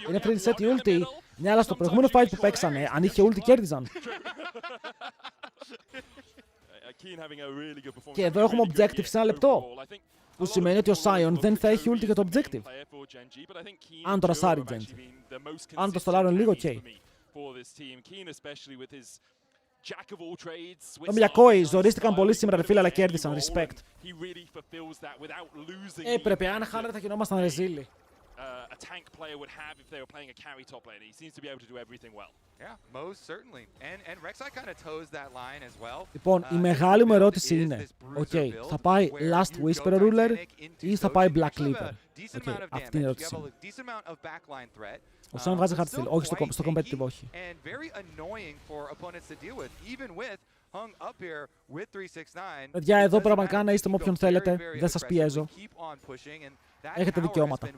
[SPEAKER 1] Είναι free set η ulti. Ναι, αλλά στο προηγούμενο fight που παίξανε, αν είχε ulti κέρδιζαν. Και εδώ έχουμε objective σε ένα λεπτό. Που σημαίνει ότι ο Sion δεν θα έχει ulti για το objective. Αν το ρασάρει Genji. Αν το στολάρουν λίγο, οκ. Το Mkoi ζορίστηκαν πολύ σήμερα, ρε φίλε, αλλά κέρδισαν. Respect. Έπρεπε, αν χάνατε θα γινόμασταν ρεζίλοι.
[SPEAKER 4] A tank player would have if they were playing a carry top lane. He seems to be able to do everything well.
[SPEAKER 3] Yeah, most certainly. And Rek'Sai kind of toes that line as well.
[SPEAKER 1] Λοιπόν, η μεγάλη μου ερώτηση είναι, θα πάει Last Whisperer Ruler ή θα πάει Black Cleaver? Αυτή είναι η ερώτηση μου. Ο Sam βγάζει hard steal, όχι στο competitive, όχι. Παιδιά, εδώ πραγματικά να είστε με όποιον θέλετε, δεν σας πιέζω. Έχετε δικαιώματα.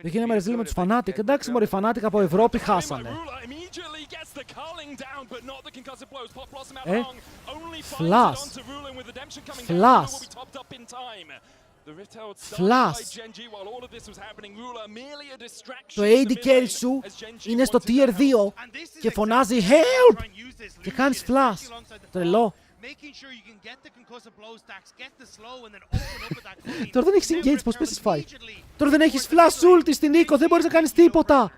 [SPEAKER 1] Δεν γίναμε ρεζίλοι με τους Fnatic. Εντάξει μωρί, Fnatic από Ευρώπη χάσανε. Flash. Flash. Το AD carry σου είναι στο tier 2 και φωνάζει HELP και κάνεις flash. Τρελό. Τώρα δεν έχεις engage, πώς πες fight. Τώρα δεν έχεις flash ulti στην Nico, δεν μπορείς να κάνεις τίποτα.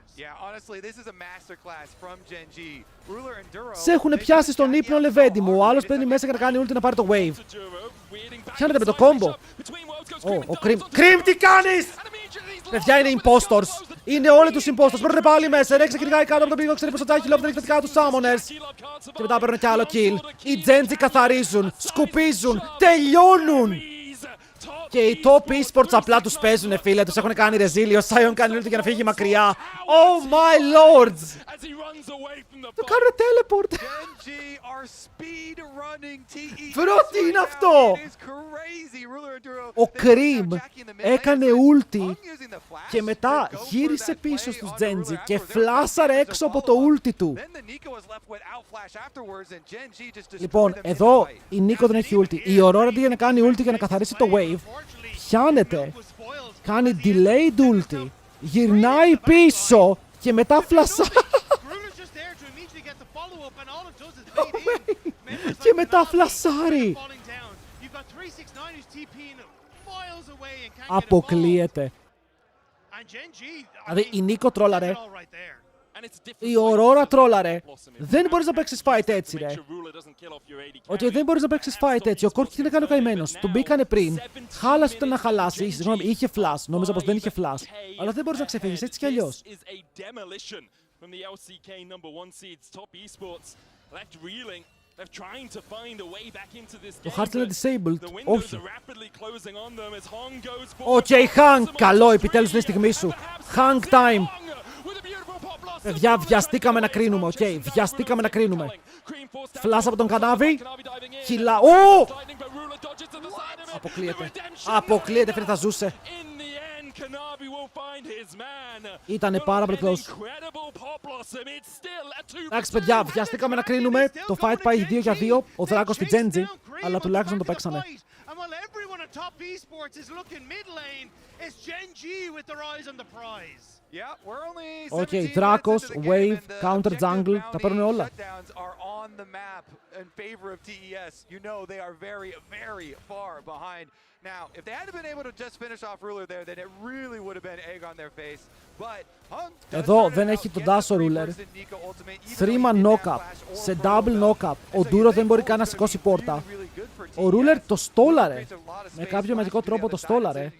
[SPEAKER 1] Σε έχουν πιάσει στον ύπνο, λεβέντι μου. Ο άλλος παίρνει μέσα για να κάνει ulti να πάρει το wave. Πιάνετε με το combo. Ο Cream, τι κάνεις! Παιδιά, είναι impostors. Είναι όλοι τους impostors. Παίρνουν πάλι μέσα. Ρέξε και κάτω από το πηγό, ξέρει πως ο Τάκι Λόπ δεν έχει τους summoners. Και μετά παίρνουν κι άλλο kill. Οι Genji καθαρίζουν, σκουπίζουν, τελειώνουν. Και οι top esports απλά τους παίζουνε, φίλε. Τους έχουν κάνει ρεζίλιο. Ο Sion κάνει ulti για να φύγει μακριά. Oh my lords! Το κάνουν teleport. Βρω, τι είναι αυτό! Ο Cream έκανε ulti και μετά γύρισε πίσω στους Genji και φλάσαρε έξω από το ulti του. Λοιπόν, εδώ η Nico δεν έχει ulti. Η Aurora αντί για να κάνει ulti για να καθαρίσει το wave, πιάνεται, κάνει delayed ulti, γυρνάει πίσω και μετά φλασάρει. Και μετά φλασάρει. Αποκλείεται. Δηλαδή η Nico τρόλαρε, η Aurora τρόλαρε. Δεν μπορείς να παίξεις fight έτσι, ρε. Ότι δεν μπορείς να παίξεις fight έτσι. Ο Κόρκι τι να κάνει ο καημένος. Τον μπήκανε πριν. Χάλασε το να χαλάσει. Συγγνώμη, είχε flash. Νόμιζα πως δεν είχε flash. Αλλά δεν μπορείς να ξεφύγεις έτσι κι αλλιώς. Το Hearts είναι disabled. Όχι. Οκ, Hang. Καλό, επιτέλους είναι η στιγμή σου. Hang time. Παιδιά, βιαστήκαμε να κρίνουμε, οκ. Βιαστήκαμε να κρίνουμε. Φλάς από τον Κανάβη. Χιλά. Ω! Αποκλείεται. Αποκλείεται, φίλε, θα ζούσε. Ήτανε πάρα πολύ close. Εντάξει, παιδιά, βιαστήκαμε να κρίνουμε. Το fight πάει 2-2. Ο Δράκος στη Genji, αλλά τουλάχιστον το παίξανε. Οκ, Δράκος, Wave, Counter Jungle, τα παίρνουν όλα.
[SPEAKER 3] Now, if they hadn't been able to just finish off Ruler there, then it really would have been egg on their face. But
[SPEAKER 1] εδώ δεν έχει τον dash ο Ruler. 3-man knock-up, σε double knock-up. Ο Duro δεν μπορεί καν να σηκώσει πόρτα. Ο Ruler το στόλαρε. Με κάποιο μαγικό τρόπο το στόλαρε.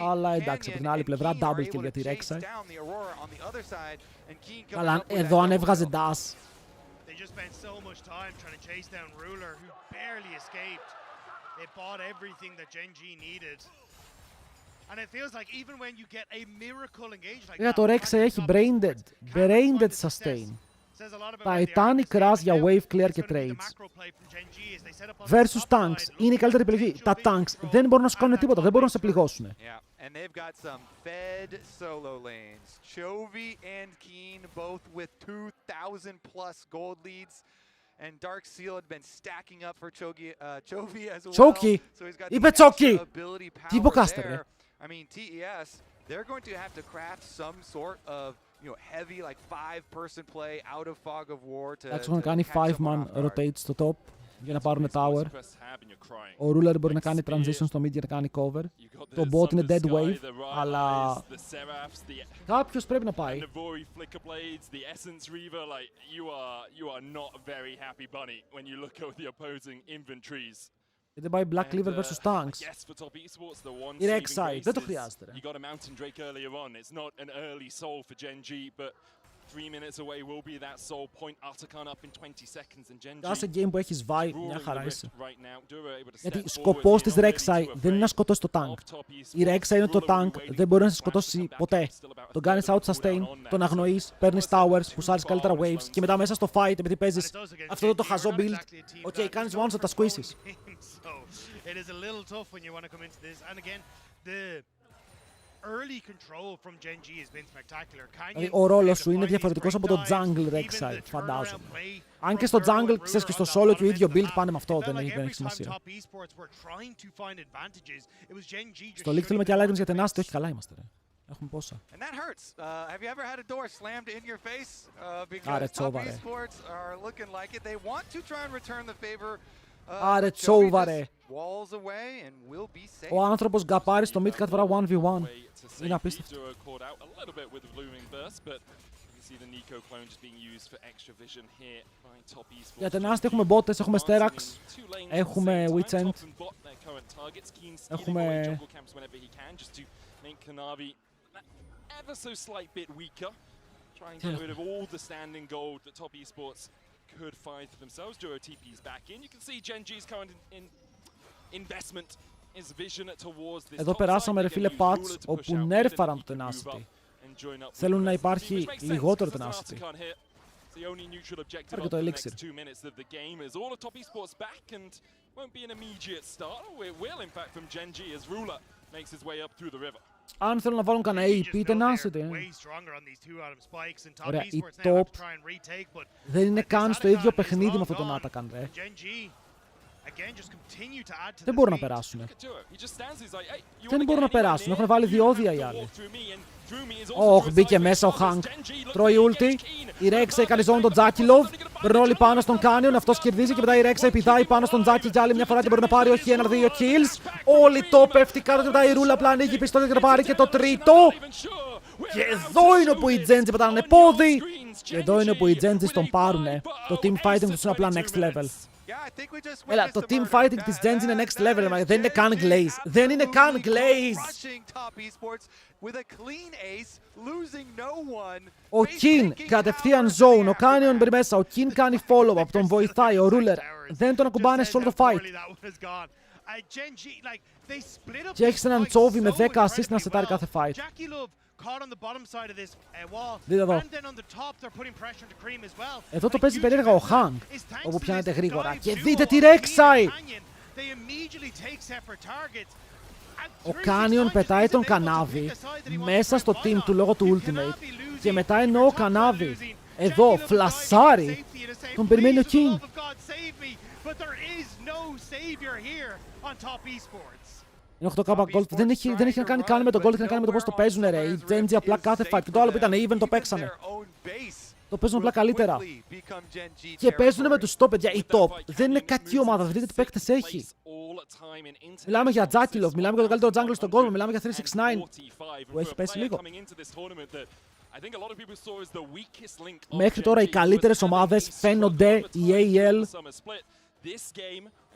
[SPEAKER 1] Αλλά εντάξει, από την άλλη πλευρά double kill για τη Rek'Sai. Αλλά εδώ αν έβγαζε dash.
[SPEAKER 2] They bought everything that Genji needed. And it feels like even when you get a miracle engage like that,
[SPEAKER 1] το Rek'Sai έχει brain dead. Brain dead sustain. Titanic Rush για wave clear και trades. Versus tanks. Είναι η καλύτερη επιλογή. Τα tanks δεν μπορούν να σου κάνουν τίποτα. Δεν μπορούν να σε πληγώσουν.
[SPEAKER 3] And they've got some fed solo lanes. Chovy and Keen both with 2,000 plus gold leads. And Dark Seal had been stacking up for Chovy as well.
[SPEAKER 1] Choki!
[SPEAKER 3] So he's got
[SPEAKER 1] Είπε
[SPEAKER 3] the
[SPEAKER 1] Choki!
[SPEAKER 3] extra ability
[SPEAKER 1] Τι
[SPEAKER 3] power
[SPEAKER 1] υποκάστερ,
[SPEAKER 3] there. I mean, TES, they're going to have to craft some sort of, you know, heavy like 5-person play out of Fog of War to
[SPEAKER 1] Εντάξει, έχουν κάνει 5-man rotate στο top για να πάρουν tower. Ο Ruler μπορεί να κάνει transition στο mid για να κάνει cover. Το bot είναι dead wave, αλλά κάποιος πρέπει να πάει. Δεν πάει Black Cleaver vs Tanks. Η Rek'Sai, δεν το χρειάζεται. Κάθε game που έχεις βάει, μια χαρά είσαι. Γιατί σκοπός της Rek'Sai δεν είναι να σκοτώσει το tank. Η Rek'Sai είναι το tank, δεν μπορεί να σε σκοτώσει ποτέ. Τον κάνεις out sustain, τον αγνοείς, παίρνεις towers, πουσάρεις καλύτερα waves και μετά μέσα στο fight, επειδή παίζεις αυτό το χαζό build, ok, κάνεις one shot, τα squeezes. Ο ρόλος σου είναι διαφορετικός από το jungle Rek'Sai, φαντάζομαι. Αν και στο jungle, ξέρεις και στο solo και ο ίδιο build πάνε με αυτό, δεν έχει σημασία. Στο league θέλουμε και άλλα items για tenacity, όχι καλά είμαστε ρε. Έχουμε πόσα. Άρε τσόβα ρε. Άρε τσόβα ρε. Ο άνθρωπος γκαπάρει στο mid κάθε φορά 1v1. Είναι απίστευτο. Για tenacity έχουμε bottes, έχουμε Sterax, έχουμε Witchend, έχουμε...
[SPEAKER 4] Trying to get rid of all the standing gold that Top Esports could find for themselves. Duo TP's back in. You can see Genji's current investment is vision towards this.
[SPEAKER 1] Εδώ περάσαμε ρε φίλε patch όπου νέρφαραν το tenacity. Θέλουν να υπάρχει λιγότερο tenacity. Πάρε και το elixir. Αν θέλουν να βάλουν κανένα AP, tenacity. Ωραία, η top δεν είναι καν στο ίδιο παιχνίδι με αυτό τον Atakan, ρε. Δεν μπορούν να περάσουν. Δεν μπορούν να περάσουν, έχουν βάλει διόδια οι άλλοι. Ωχ, μπήκε μέσα ο Hank. Τρώει ulti. Η Rek'Sai κάνει ζώνη τον Τζάκιλοβ. Παίρνουν όλοι πάνω στον Canyon. Αυτός κερδίζει και μετά η Rek'Sai πηδάει πάνω στον Τζάκι για άλλη μια φορά και μπορεί να πάρει όχι 1-2 kills. Όλοι το πέφτει κάτω και μετά η Ρούλα απλά ανοίγει πιστόλι και να πάρει και το τρίτο. Και εδώ είναι όπου οι Genji πατάνε πόδι. Και εδώ είναι όπου οι Genji τον πάρουνε. Το team fighting τους είναι απλά next level. Έλα, το team fighting της Genji είναι next level, δεν είναι καν glaze. Δεν είναι καν glaze. Ο Kin κατευθείαν zone, ο Canyon μπαίνει μέσα, ο Kin κάνει follow-up, τον βοηθάει, ο Ruler δεν τον ακουμπάνε σε όλο το fight. Και έχεις έναν Chovy με 10 assist να σετάρει κάθε fight. Δείτε εδώ. Εδώ το παίζει περίεργα ο Hank, όπου πιάνεται γρήγορα. Και δείτε τη Rek'Sai! Ο Canyon πετάει τον Κανάβι μέσα στο team του λόγω του Ultimate και μετά ενώ ο Κανάβι εδώ φλασάρει, τον περιμένει ο King. Είναι 8K Gold, δεν έχει να κάνει καν με τον Gold, έχει να κάνει με το πώς το παίζουν ρε. Οι Genji απλά κάθε fight και το άλλο που ήταν even το παίξανε. Το παίζουν απλά καλύτερα. Και παίζουν με τους top, παιδιά. Η top δεν είναι κακή ομάδα, δείτε τι παίκτες έχει. Μιλάμε για Τζάκιλοφ, μιλάμε για τον καλύτερο jungle στον κόσμο, μιλάμε για 369 που έχει πέσει λίγο. Μέχρι τώρα οι καλύτερες ομάδες φαίνονται η AL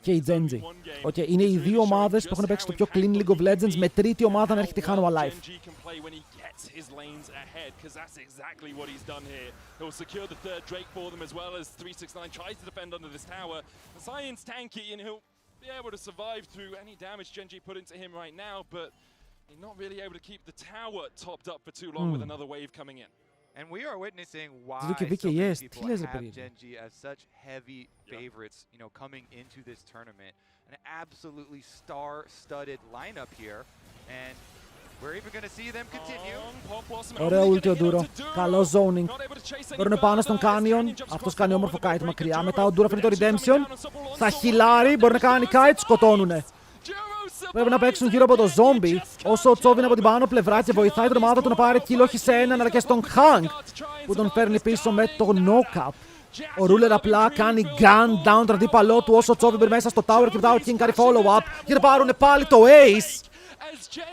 [SPEAKER 1] και η Genji. Okay, είναι οι δύο ομάδες που έχουν παίξει το πιο clean League of Legends με τρίτη ομάδα να έρχεται η Hanwha Life.
[SPEAKER 4] His lanes ahead because that's exactly what he's done here. He'll secure the third Drake for them as well as 369 tries to defend under this tower. Zion's tanky and he'll be able to survive through any damage Genji put into him right now, but he's not really able to keep the tower topped up for too long with another wave coming in.
[SPEAKER 3] And we are witnessing why so many people have Genji as such heavy favorites, you know, coming into this tournament. An absolutely star-studded lineup here, and we're even going to see them continue.
[SPEAKER 1] Ωραίο ulti ο Duro. Καλό zoning. Παίρνουν πάνω στον Canyon. Αυτός κάνει όμορφο kite μακριά. Μετά ο Duro φέρνει το Redemption. Θα χιλάρει. Μπορεί να κάνει kite. Σκοτώνουνε. Πρέπει να παίξουν γύρω από το zombie. Όσο ο Τσόβι είναι από την πάνω πλευρά και βοηθάει την ομάδα του να πάρει kill όχι σε έναν αλλά και στον Hank που τον φέρνει πίσω με το knock-up. Ο Ruler απλά κάνει gun down τον αντίπαλό του όσο ο Τσόβι μπει μέσα στο tower και μετά ο King κάνει follow-up για να πάρουν πάλι το ace.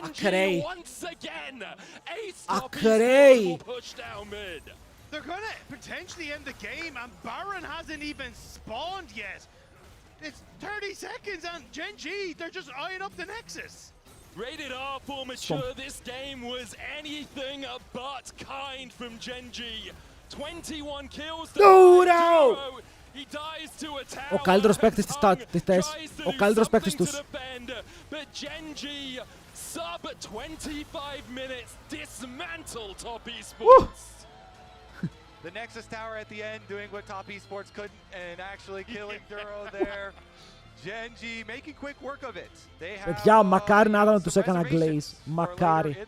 [SPEAKER 1] Ακραίοι. Ακραίοι.
[SPEAKER 2] They're gonna potentially end the game and Baron hasn't even spawned yet. It's 30 seconds and Genji, they're just eyeing up the Nexus.
[SPEAKER 4] Rated R for mature, this game was anything but kind from Genji. 21 kills to
[SPEAKER 1] Duro!
[SPEAKER 4] He dies to a tower.
[SPEAKER 1] Ο καλύτερος παίκτης της TES. Ο καλύτερος παίκτης τους.
[SPEAKER 4] But Genji sub 25 minutes dismantle Top Esports.
[SPEAKER 3] The Nexus Tower at the end doing what Top Esports couldn't and actually killing Duro there. Genji making quick work of it.
[SPEAKER 1] Παιδιά, μακάρι να ήταν τους έκανα glaze. Μακάρι.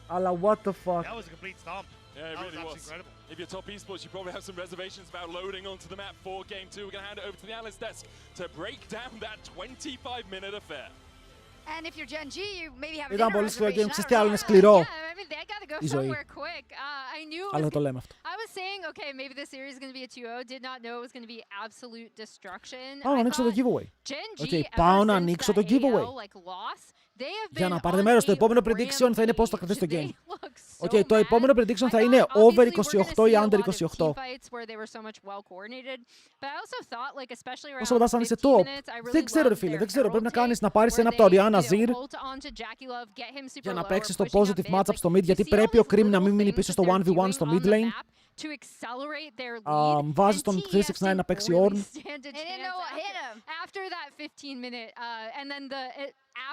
[SPEAKER 1] Αλλά what the fuck.
[SPEAKER 2] That was a complete stomp.
[SPEAKER 4] Yeah, it really was. Incredible. If you're Top Esports, you probably have some reservations about loading onto the map for Game 2. We're going to hand it over to the analyst desk to break down that 25-minute affair.
[SPEAKER 5] And if you're Gen G, you maybe have a
[SPEAKER 1] Ήταν πολύ σκληρό game. Ξέρεις τι άλλο είναι σκληρό. Η ζωή. Αλλά θα το λέμε αυτό.
[SPEAKER 5] I was saying, okay, maybe the series is going to be a 2-0. Did not know it was going to be absolute destruction.
[SPEAKER 1] Πάω να ανοίξω το giveaway. Πάω να ανοίξω το giveaway. Για να πάρετε μέρος, το επόμενο prediction θα είναι πώς θα κρατήσει το game. Το επόμενο prediction θα είναι over 28 ή under 28. Όσο ρωτάς αν είσαι top, δεν ξέρω ρε φίλε, δεν ξέρω. Πρέπει να κάνεις να πάρεις ένα από τα Orianna Zir για να παίξεις το positive matchup στο mid, γιατί πρέπει ο Cream να μην μείνει πίσω στο 1v1 στο mid lane. Βάζεις τον 369 να παίξει Ornn.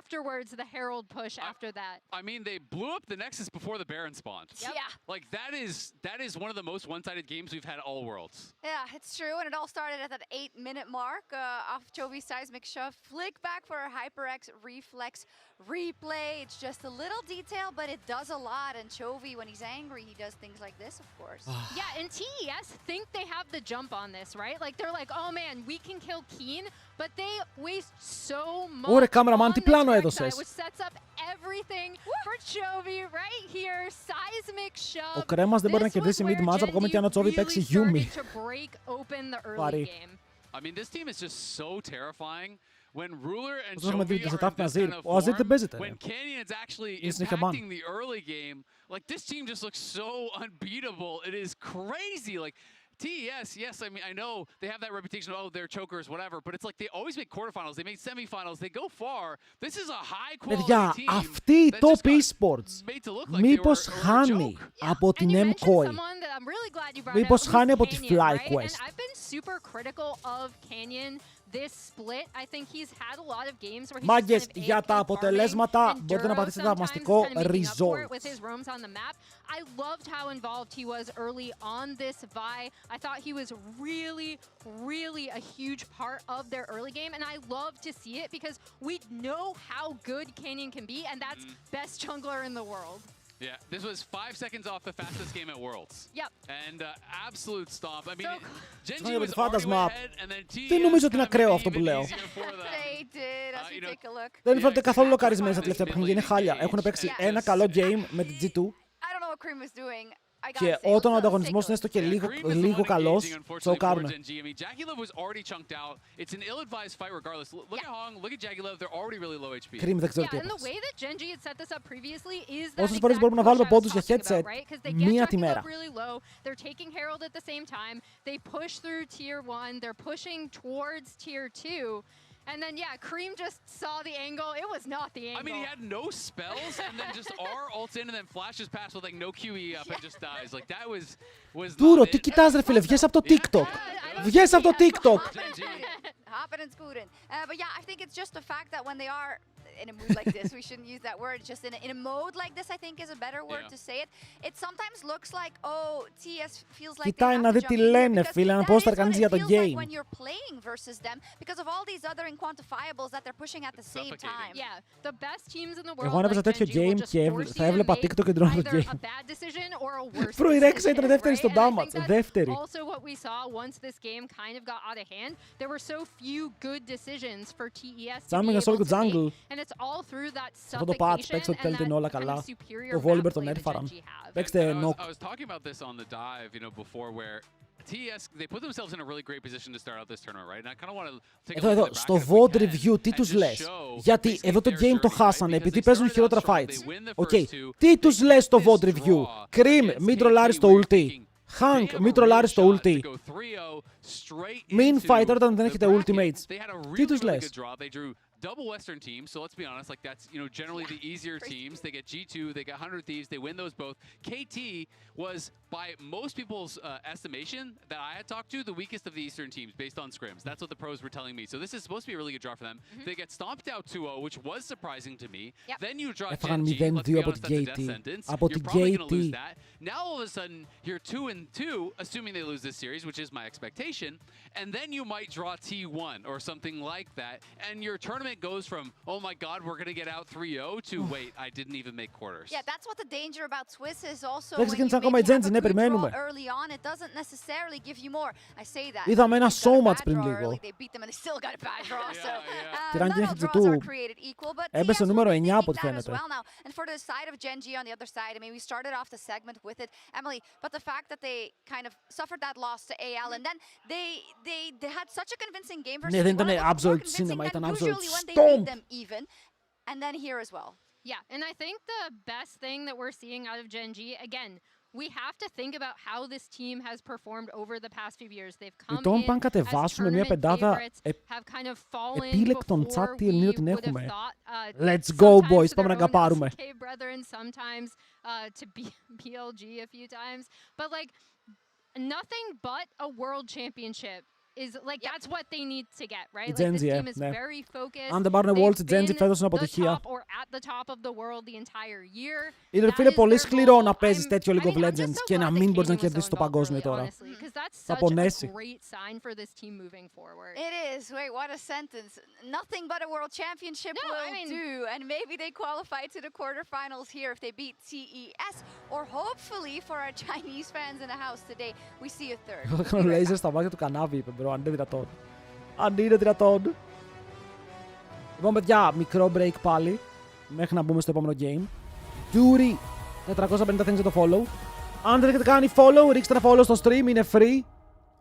[SPEAKER 5] Afterwards, the Herald push after that.
[SPEAKER 6] I mean, they blew up the Nexus before the Baron spawned.
[SPEAKER 5] Yep. Yeah.
[SPEAKER 6] Like, that is one of the most one-sided games we've had all Worlds.
[SPEAKER 5] Yeah, it's true. And it all started at that 8-minute mark off Chovy's seismic shove. Flick back for a HyperX reflex replay. It's just a little detail, but it does a lot. And Chovy, when he's angry, he does things like this, of course. Yeah, and TES think they have the jump on this, right? Like, they're like, oh man, we can kill Keen, but they waste so much.
[SPEAKER 1] Ωραία, cameraman, τι πλάνο έδωσες? Ο Κρέμας δεν μπορεί να κερδίσει mid matchup ακόμα και αν ο Τσόβι παίξει Yumi. Βαρύ.
[SPEAKER 6] I mean, this team is just so terrifying. When Ruler and
[SPEAKER 1] Chovy
[SPEAKER 6] are in this kind of form, when Canyon's actually impacting the early game, like this team just looks so unbeatable. It is crazy. Like TES, yes, I mean, I know they have that reputation of, oh, they're chokers, whatever, but it's like they always make quarterfinals, they make semifinals, they go far. This is a high-quality team.
[SPEAKER 1] Αυτή η Top Esports μήπως χάνει από την Mkoi. Μήπως χάνει από τη FlyQuest. Μάγκες, για τα αποτελέσματα μπορείτε να πατήσετε θαυμαστικό result.
[SPEAKER 5] I loved how involved he was early on this Vi. I thought he was really a huge part of their early game, and I love to see it because we know how good Canyon can be, and that's best jungler in the world.
[SPEAKER 6] Yeah, this was 5 seconds off the fastest game at Worlds.
[SPEAKER 5] Yep.
[SPEAKER 6] And absolute stomp. I mean,
[SPEAKER 1] Genji
[SPEAKER 6] was already way ahead, and then TS
[SPEAKER 1] δεν νομίζω ότι είναι ακραίο αυτό που λέω.
[SPEAKER 5] They did, as we take a look.
[SPEAKER 1] Δεν φαίνονται καθόλου λοκαρισμένοι στα τελευταία παιχνίδια, είναι χάλια. Έχουν παίξει ένα καλό game με την G2.
[SPEAKER 5] I don't know what Cream was doing.
[SPEAKER 1] Και όταν ο ανταγωνισμός είναι έστω και λίγο καλός, τσοκάρουν. Cream δεν ξέρω τι έπαιξε. Όσες φορές μπορούμε να βάλουμε πόντους για headset, μία τη μέρα.
[SPEAKER 5] And then, yeah, Cream just saw the angle. It was not the angle.
[SPEAKER 6] I mean, he had no spells, and then just R ults in and then flashes past with like no QE up and just dies. Like, that was
[SPEAKER 1] Duro, τι κοιτάς ρε φίλε, βγες από το TikTok. Βγες από το TikTok.
[SPEAKER 5] Hopping and scooting. But yeah, I think it's just the fact that when they are in a mood like this, we shouldn't use that word, just in a mode like this, I think is a better word to say it. It sometimes looks like, oh, TS feels like
[SPEAKER 1] κοιτάει να δει τι λένε φίλε, να πώς θα κανείς για το game.
[SPEAKER 5] When you're playing versus them, because of all these other inquantifiables that they're pushing at the same time. Yeah, the best teams in the world.
[SPEAKER 1] Εγώ αν έπαιζα τέτοιο game και θα έβλεπα TikTok και ντρώνω το game. Bro, η Rexa ήταν δεύτερη στο damage, δεύτερη.
[SPEAKER 5] Also what we saw once this game kind of got out of hand, there were so few good decisions for TES to be able to make, and it's all through that suffocation and that kind of superior map play that Genji have.
[SPEAKER 1] Παίξτε knock.
[SPEAKER 6] I was talking about this on the dive, you know, before where TS, they put themselves in a really great position to start out this tournament, right? And I kind of want to take a look at the
[SPEAKER 1] στο VOD review, τι τους λες? Γιατί εδώ το game το χάσανε, επειδή παίζουν χειρότερα fights. Οκ, τι τους λες στο VOD review? Cream, μην τρολάρεις το ulti. Hank, μην τρολάρεις το ulti. Μην fight όταν δεν έχετε ultimates. Τι τους λες?
[SPEAKER 6] Double Western teams, so let's be honest, like that's, you know, generally the easier teams. They get G2, they get 100 Thieves, they win those both. KT was, by most people's estimation that I had talked to, the weakest of the Eastern teams based on scrims. That's what the pros were telling me. So this is supposed to be a really good draw for them. They get stomped out 2-0, which was surprising to me. Then you draw Genji, let's be honest, that's a death sentence. You're probably going to lose that. Now all of a sudden, you're 2-2, assuming they lose this series, which is my expectation. And then you might draw T1 or something like that. And your tournament goes from, oh my god, we're going to get out 3-0 to, wait, I didn't even make quarters.
[SPEAKER 5] Yeah, that's what the danger about Swiss is also. When you maybe have a good draw early on, it doesn't necessarily give you more. I say that.
[SPEAKER 1] Είδαμε ένα showmatch πριν λίγο.
[SPEAKER 5] They beat them and they still got a bad draw. So
[SPEAKER 1] not all
[SPEAKER 5] draws are created equal, but
[SPEAKER 1] έπεσε νούμερο 9 από ό,τι
[SPEAKER 5] fαίνεται.
[SPEAKER 1] φαίνεται.
[SPEAKER 5] And for the side of Genji on the other side, I mean, we started off the segment with it, Emily, but the fact that they kind of suffered that loss to AL and then they had such a convincing game versus
[SPEAKER 1] δεν ήταν absolute cinema, ήταν absolute
[SPEAKER 5] stomp. Them even, and then here as well.
[SPEAKER 9] Yeah, and I think the best thing that we're seeing out of Genji, again, we have to think about how this team has performed over the past few years. They've come in as tournament favorites, have kind of fallen before we would have thought.
[SPEAKER 1] Let's go, boys. Πάμε να καπάρουμε.
[SPEAKER 9] Brethren sometimes to BLG a few times, but like nothing but a world championship. Is like that's what they need to get, right? Like this team is very focused.
[SPEAKER 1] Αν δεν πάρουν Worlds, η Genji φέτος είναι αποτυχία. Είναι φίλε πολύ σκληρό να παίζεις τέτοιο League of Legends και να μην μπορείς να κερδίσεις το παγκόσμιο τώρα. Θα πονέσει.
[SPEAKER 5] It is. Wait, what a sentence. Nothing but a world championship will do, and maybe they qualify to the quarterfinals here if they beat TES, or hopefully for our Chinese fans in the house today, we see a third.
[SPEAKER 1] Θα κάνω laser στα μάτια του κανάβι, είπε. Αν είναι δυνατόν. Αν είναι δυνατόν. Λοιπόν, παιδιά, μικρό break πάλι. Μέχρι να μπούμε στο επόμενο game. Dury 450 thanks για το follow. Αν δεν έχετε κάνει follow, ρίξτε ένα follow στο stream, είναι free.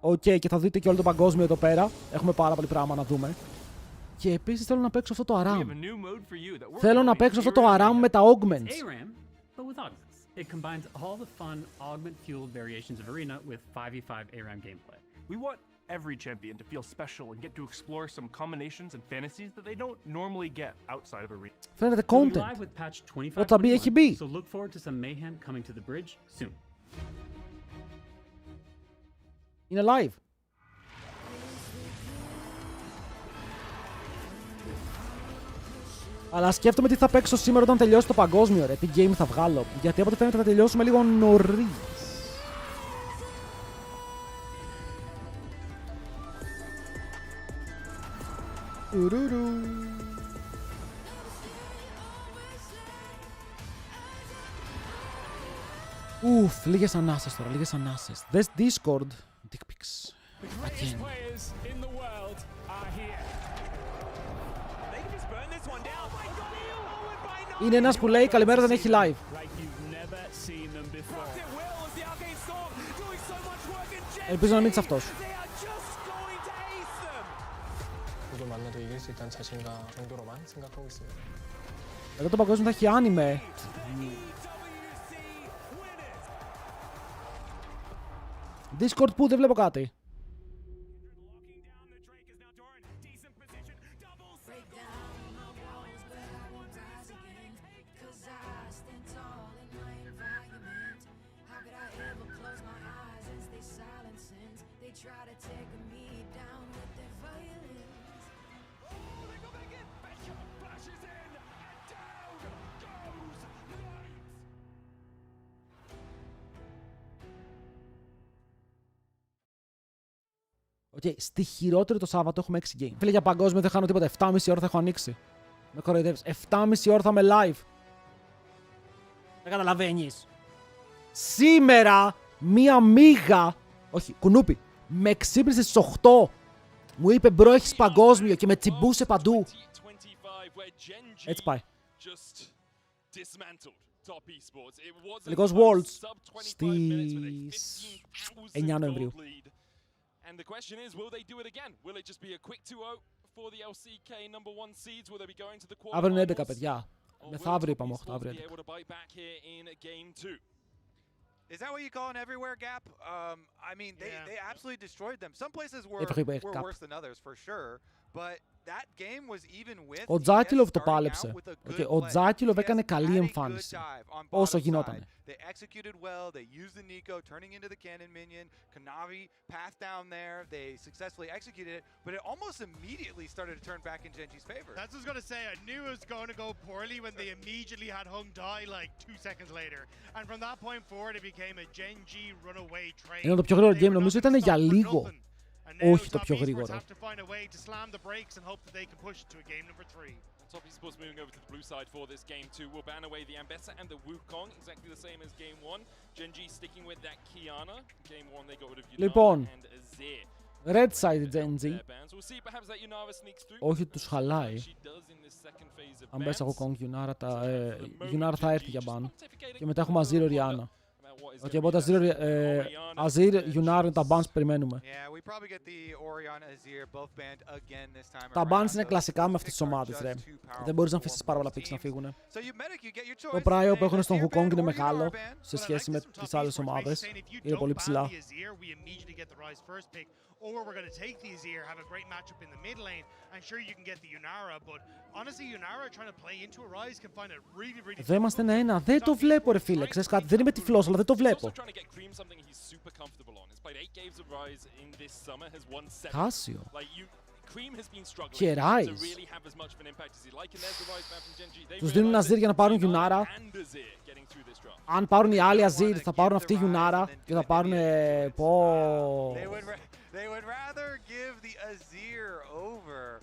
[SPEAKER 1] Οκ, και θα δείτε και όλο το παγκόσμιο εδώ πέρα. Έχουμε πάρα πολύ πράγμα να δούμε. Και επίσης θέλω να παίξω αυτό το ARAM. Θέλω να παίξω αυτό το ARAM με τα augments.
[SPEAKER 10] It combines all the fun augment-fueled variations of Arena with 5v5 ARAM gameplay.
[SPEAKER 11] We want every champion to feel special and get to explore some combinations and fantasies that they don't normally get outside of Arena.
[SPEAKER 1] Φαίνεται content. Ό,τι θα μπει έχει μπει.
[SPEAKER 10] So look forward to some mayhem coming to the bridge soon.
[SPEAKER 1] Είναι live. Αλλά σκέφτομαι τι θα παίξω σήμερα όταν τελειώσει το παγκόσμιο, ρε. Τι game θα βγάλω. Γιατί από ό,τι φαίνεται θα τελειώσουμε λίγο νωρίς. Ουφ, λίγες ανάσες τώρα, λίγες ανάσες. Δες Discord. Dick pics. Again. Είναι ένας που λέει καλημέρα, δεν έχει live. Ελπίζω να μην είσαι αυτός. Εδώ το παγκόσμιο θα έχει anime. Discord που δεν βλέπω κάτι. Okay, στη χειρότερη το Σάββατο έχουμε 6 game. Φίλε, για παγκόσμιο δεν χάνω τίποτα. 7,5 ώρα θα έχω ανοίξει. Με κοροϊδεύεις. 7,5 ώρα θα είμαι live. Δεν καταλαβαίνεις. Σήμερα μία μίγα. Όχι, κουνούπι. Με ξύπνησε στις 8. Μου είπε μπρο, έχεις παγκόσμιο και με τσιμπούσε παντού. Έτσι πάει. Τελικός Worlds στις 9 Νοεμβρίου.
[SPEAKER 4] And the question is, will they do it again? Will it just be a quick 2-0 for the LCK number 1 seeds? Will they be going to the quarterfinals?
[SPEAKER 1] Αύριο είναι 11, παιδιά. Μεθαύριο είπαμε 8, αύριο 11.
[SPEAKER 3] Is that what you call an everywhere gap? I mean, they absolutely destroyed them. Some places were worse than others, for sure. But that game was even with
[SPEAKER 1] ο Τζάκιλοβ το πάλεψε. Ο Τζάκιλοβ έκανε καλή εμφάνιση. Όσο γινότανε.
[SPEAKER 3] They executed well. They used the Nico, turning into the cannon minion. Kanavi passed down there. They successfully executed it, but it almost immediately started to turn back in Genji's favor.
[SPEAKER 2] That's what I was going to say. I knew it was going to go poorly when they immediately had Hung die like 2 seconds later. And from that point forward, it became a Genji runaway train.
[SPEAKER 1] Είναι το πιο γρήγορο game, νομίζω ήταν για λίγο. Όχι το πιο γρήγορο.
[SPEAKER 4] Top esports moving over to the blue side for this game too. Will ban away the Ambessa and the Wukong, exactly the same as game 1. Genji sticking with that Kiana. Game 1 they got rid of Yunara and Azir.
[SPEAKER 1] Red side Genji. Όχι τους χαλάει. Αν πες εγώ Kong Yunara θα έρθει για ban. Και μετά έχουμε Azir Oriana. Okay, οπότε Azir, Yunara είναι τα bans που περιμένουμε. Τα bans είναι κλασικά με αυτές τις ομάδες, ρε. Δεν μπορείς να αφήσεις πάρα πολλά picks να φύγουν. Το πράιο που έχουν στον Wukong είναι μεγάλο σε σχέση με τις άλλες ομάδες. Είναι πολύ ψηλά.
[SPEAKER 2] Or we're going to take the Azir, have a great matchup in the mid lane, and sure you can get the Yunara, but honestly Yunara trying to play into a Rise can find it really
[SPEAKER 1] Δεν είμαστε ένα-ένα, δεν το βλέπω ρε φίλε, ξέρεις κάτι, δεν είμαι τυφλός, αλλά δεν το βλέπω. Κάσιο. Και Rise. Τους δίνουν Azir για να πάρουν Yunara. Αν πάρουν οι άλλοι Azir θα πάρουν αυτοί Yunara και θα πάρουν πω...
[SPEAKER 3] They would rather give the Azir over.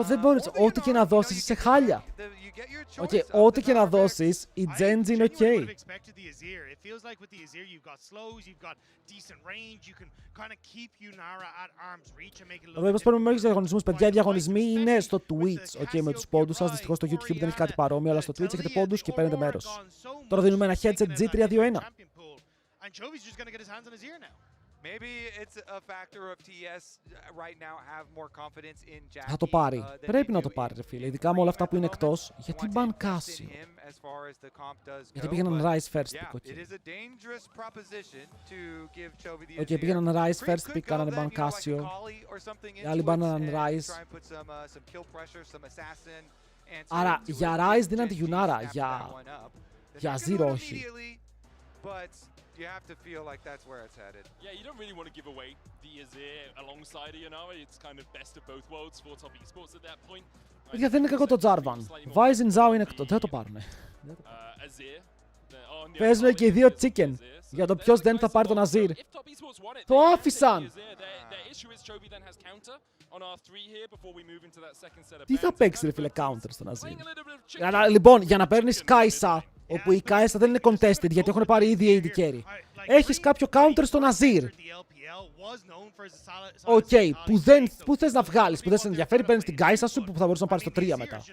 [SPEAKER 1] Δεν μπορείς, ό,τι και να δώσεις είσαι χάλια. Ό,τι και να δώσεις, η Genji είναι ok. Εδώ είπες παίρνουμε μέχρι διαγωνισμούς. Παιδιά, οι διαγωνισμοί είναι στο Twitch. Με τους πόντους σας, δυστυχώς στο YouTube δεν έχει κάτι παρόμοιο, αλλά στο Twitch έχετε πόντους και παίρνετε μέρος. Τώρα δίνουμε ένα headset G321.
[SPEAKER 3] Maybe it's a factor of TS right now have more confidence in Jackie.
[SPEAKER 1] Θα το πάρει. Πρέπει να το πάρει, ρε φίλε. Ειδικά με όλα αυτά που είναι εκτός. Γιατί μπαν Κάσιο. Γιατί πήγαιναν Rise first pick. Okay, πήγαιναν Rise first pick, κάνανε μπαν Κάσιο. Οι άλλοι μπάναν Rise. Άρα για Rise δίναν τη Yunara. Για Azir όχι.
[SPEAKER 3] You have to feel like that's where it's headed.
[SPEAKER 4] Yeah, you don't really want to give away the Azir alongside Yunara. It's kind of best of both worlds for top esports at that point.
[SPEAKER 1] Γιατί δεν είναι κακό το Jarvan. Βάζει Zhao είναι εκτός. Δεν το πάρουνε. Παίζουν και οι δύο chicken. Για το ποιος δεν θα πάρει τον Azir. Το άφησαν! Τι θα παίξει ρε φίλε counter στον Azir. Λοιπόν, για να παίρνεις Kai'Sa, όπου η Kai'Sa δεν είναι contested γιατί έχουν πάρει ήδη AD carry. Έχεις κάποιο counter στον Azir. Οκ, που θες να βγάλεις, που δεν σε ενδιαφέρει, παίρνεις την Kai'Sa σου που θα μπορείς να πάρεις το 3 μετά.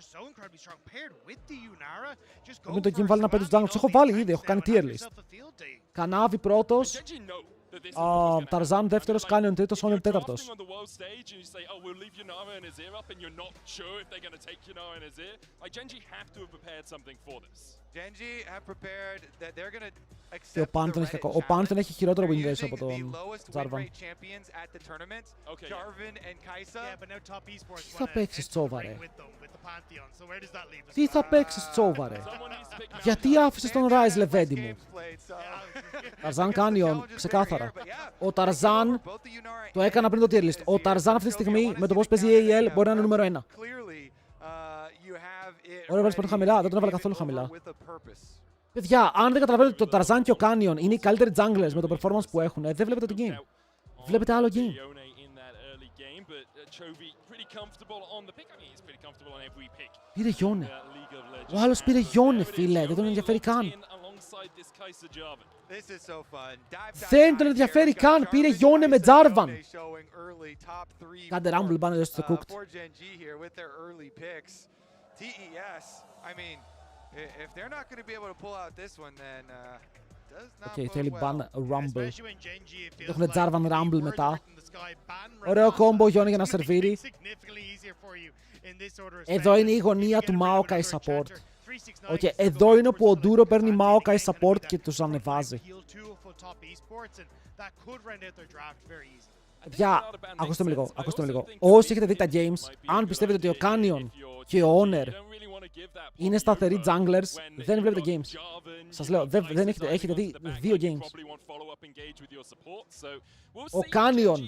[SPEAKER 1] Μην το game βάλει να πέτω τους jungles, έχω βάλει ήδη, έχω κάνει tier list. Κανάβι πρώτος. Ταρζάν δεύτερος, Κάνιον τρίτος, Όνιον τέταρτος. Και ο Πάντον έχει κακό. Ο Πάντον έχει χειρότερο win ratio από τον Jarvan. Τι θα παίξεις Τσόβα ρε. Τι θα παίξεις Τσόβα ρε. Γιατί άφησες τον Rise Λεβέντη μου. Ταρζάν Κάνιον, ξεκάθαρα. Ο Ταρζάν το έκανα πριν το tier list. Ο Ταρζάν αυτή τη στιγμή με το πώς παίζει η AEL μπορεί να είναι νούμερο 1. Ωραία, βάλεις πολύ χαμηλά, δεν τον έβαλα καθόλου χαμηλά. Παιδιά, αν δεν καταλαβαίνετε ότι το Ταρζάν και ο Κάνιον είναι οι καλύτεροι junglers με το performance που έχουν, δεν βλέπετε το game. Βλέπετε άλλο game. Πήρε Γιόνε. Ο άλλος πήρε Γιόνε, φίλε, δεν τον ενδιαφέρει καν. Δεν τον ενδιαφέρει καν, πήρε Γιόνε με Jarvan. Κάντε Rumble πάνω εδώ στο cooked. Οκ, θέλει ban Rumble. Έχουν Jarvan Rumble μετά. Ωραίο κόμπο Γιόνε για να σερβίρει. Εδώ είναι η γωνία του Maokai support. Okay, εδώ είναι που ο Ντούρο παίρνει Maokai support και τους ανεβάζει. Παιδιά, ακούστε με λίγο. Όσοι έχετε δει τα games, αν πιστεύετε ότι ο Canyon και ο Honor είναι σταθεροί junglers, δεν βλέπετε games. Σας λέω, δεν έχετε δει 2 games. Ο Canyon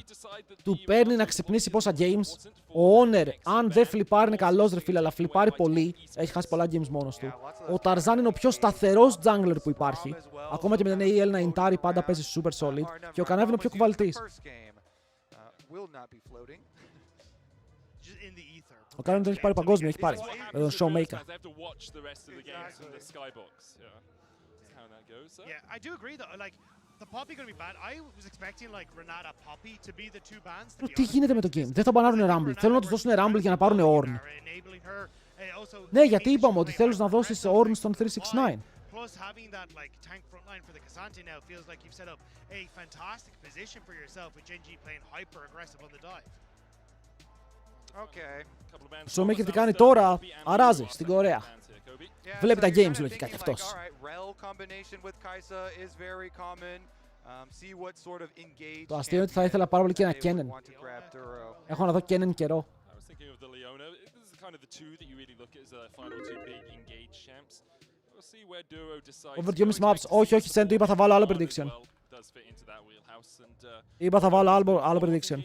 [SPEAKER 1] του παίρνει να ξυπνήσει πόσα games. Ο Honor, αν δεν φλιπάρει, είναι καλός ρε φίλε, αλλά φλιπάρει πολύ. Έχει χάσει πολλά games μόνος του. Ο Tarzan είναι ο πιο σταθερός jungler που υπάρχει. Ακόμα και με την AEL να ιντάρει πάντα παίζει super solid. Και ο Κανάβι είναι ο πιο κουβαλτής. Ο Κάνιον δεν έχει πάρει παγκόσμιο, έχει πάρει. Με τον Showmaker. Τι γίνεται με το game, δεν θα μπανάρουν Rumble. Θέλουν να τους δώσουν Rumble για να πάρουν Ornn. Ναι, γιατί είπαμε ότι θέλεις να δώσεις Ornn στον 369. Plus, having that like tank front line for the K'Sante now feels like you've set up a fantastic position for yourself with Genji playing hyper aggressive on the dive. Okay. Showmaker τι κάνει τώρα, αράζει στην Κορέα. Βλέπει τα games λογικά κι αυτός. Το αστείο είναι ότι θα ήθελα πάρα πολύ και ένα Kennen. Έχω να δω Kennen καιρό. Over 2,5 maps. Όχι, Sen, του είπα θα βάλω άλλο prediction. Είπα θα βάλω άλλο prediction.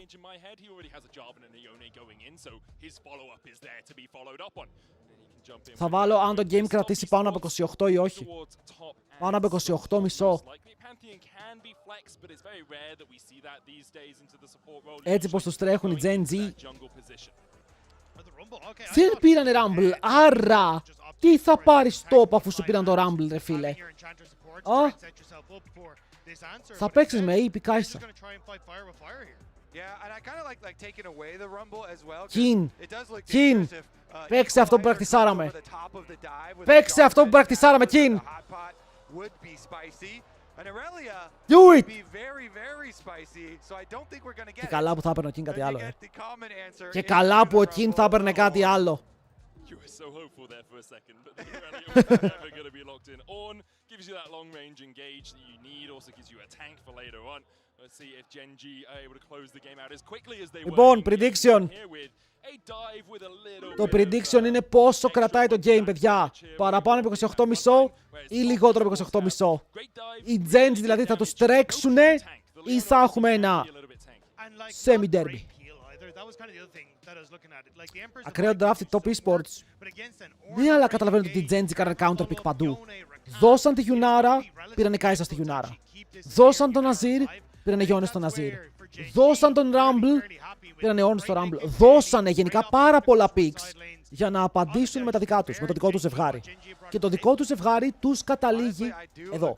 [SPEAKER 1] Θα βάλω αν το game κρατήσει πάνω από 28 ή όχι. Πάνω από 28 μισό. Έτσι πως τους τρέχουν οι Gen G. Δεν πήρανε Rumble, άρα τι θα πάρεις top αφού σου πήραν το Rumble ρε φίλε. Θα παίξεις με AP Kai'Sa. Κιν, παίξε αυτό που πρακτισάραμε. Παίξε αυτό που πρακτισάραμε, Κιν. Do it! Και καλά που θα έπαιρνε ο Κιν κάτι άλλο. Και καλά που ο Κιν θα έπαιρνε κάτι άλλο. You were so hopeful there for a second, but the Irelia was never going to be locked in. Ornn gives you that long-range engage that you need, also gives you a tank for later on. Let's see if Genji are able to close the game out as quickly as they were. Λοιπόν, prediction. Το prediction είναι πόσο κρατάει το game, παιδιά. Παραπάνω από 28,5 ή λιγότερο από 28,5. Οι Genji δηλαδή θα τους τρέξουνε ή θα έχουμε ένα semi-derby. Ακραίο draft top esports. Ναι, αλλά καταλαβαίνετε ότι οι Genji κάνανε counter pick παντού. Δώσαν τη Γιουνάρα, πήραν η Κάισα στη Γιουνάρα. Δώσαν τον Ναζίρ, πήραν Γιόνε στο Ναζίρ. Δώσαν τον Rumble, πήραν Ιόνε στο Rumble. Δώσανε γενικά πάρα πολλά picks για να απαντήσουν με τα δικά τους, με το δικό τους ζευγάρι. Και το δικό τους ζευγάρι τους καταλήγει εδώ.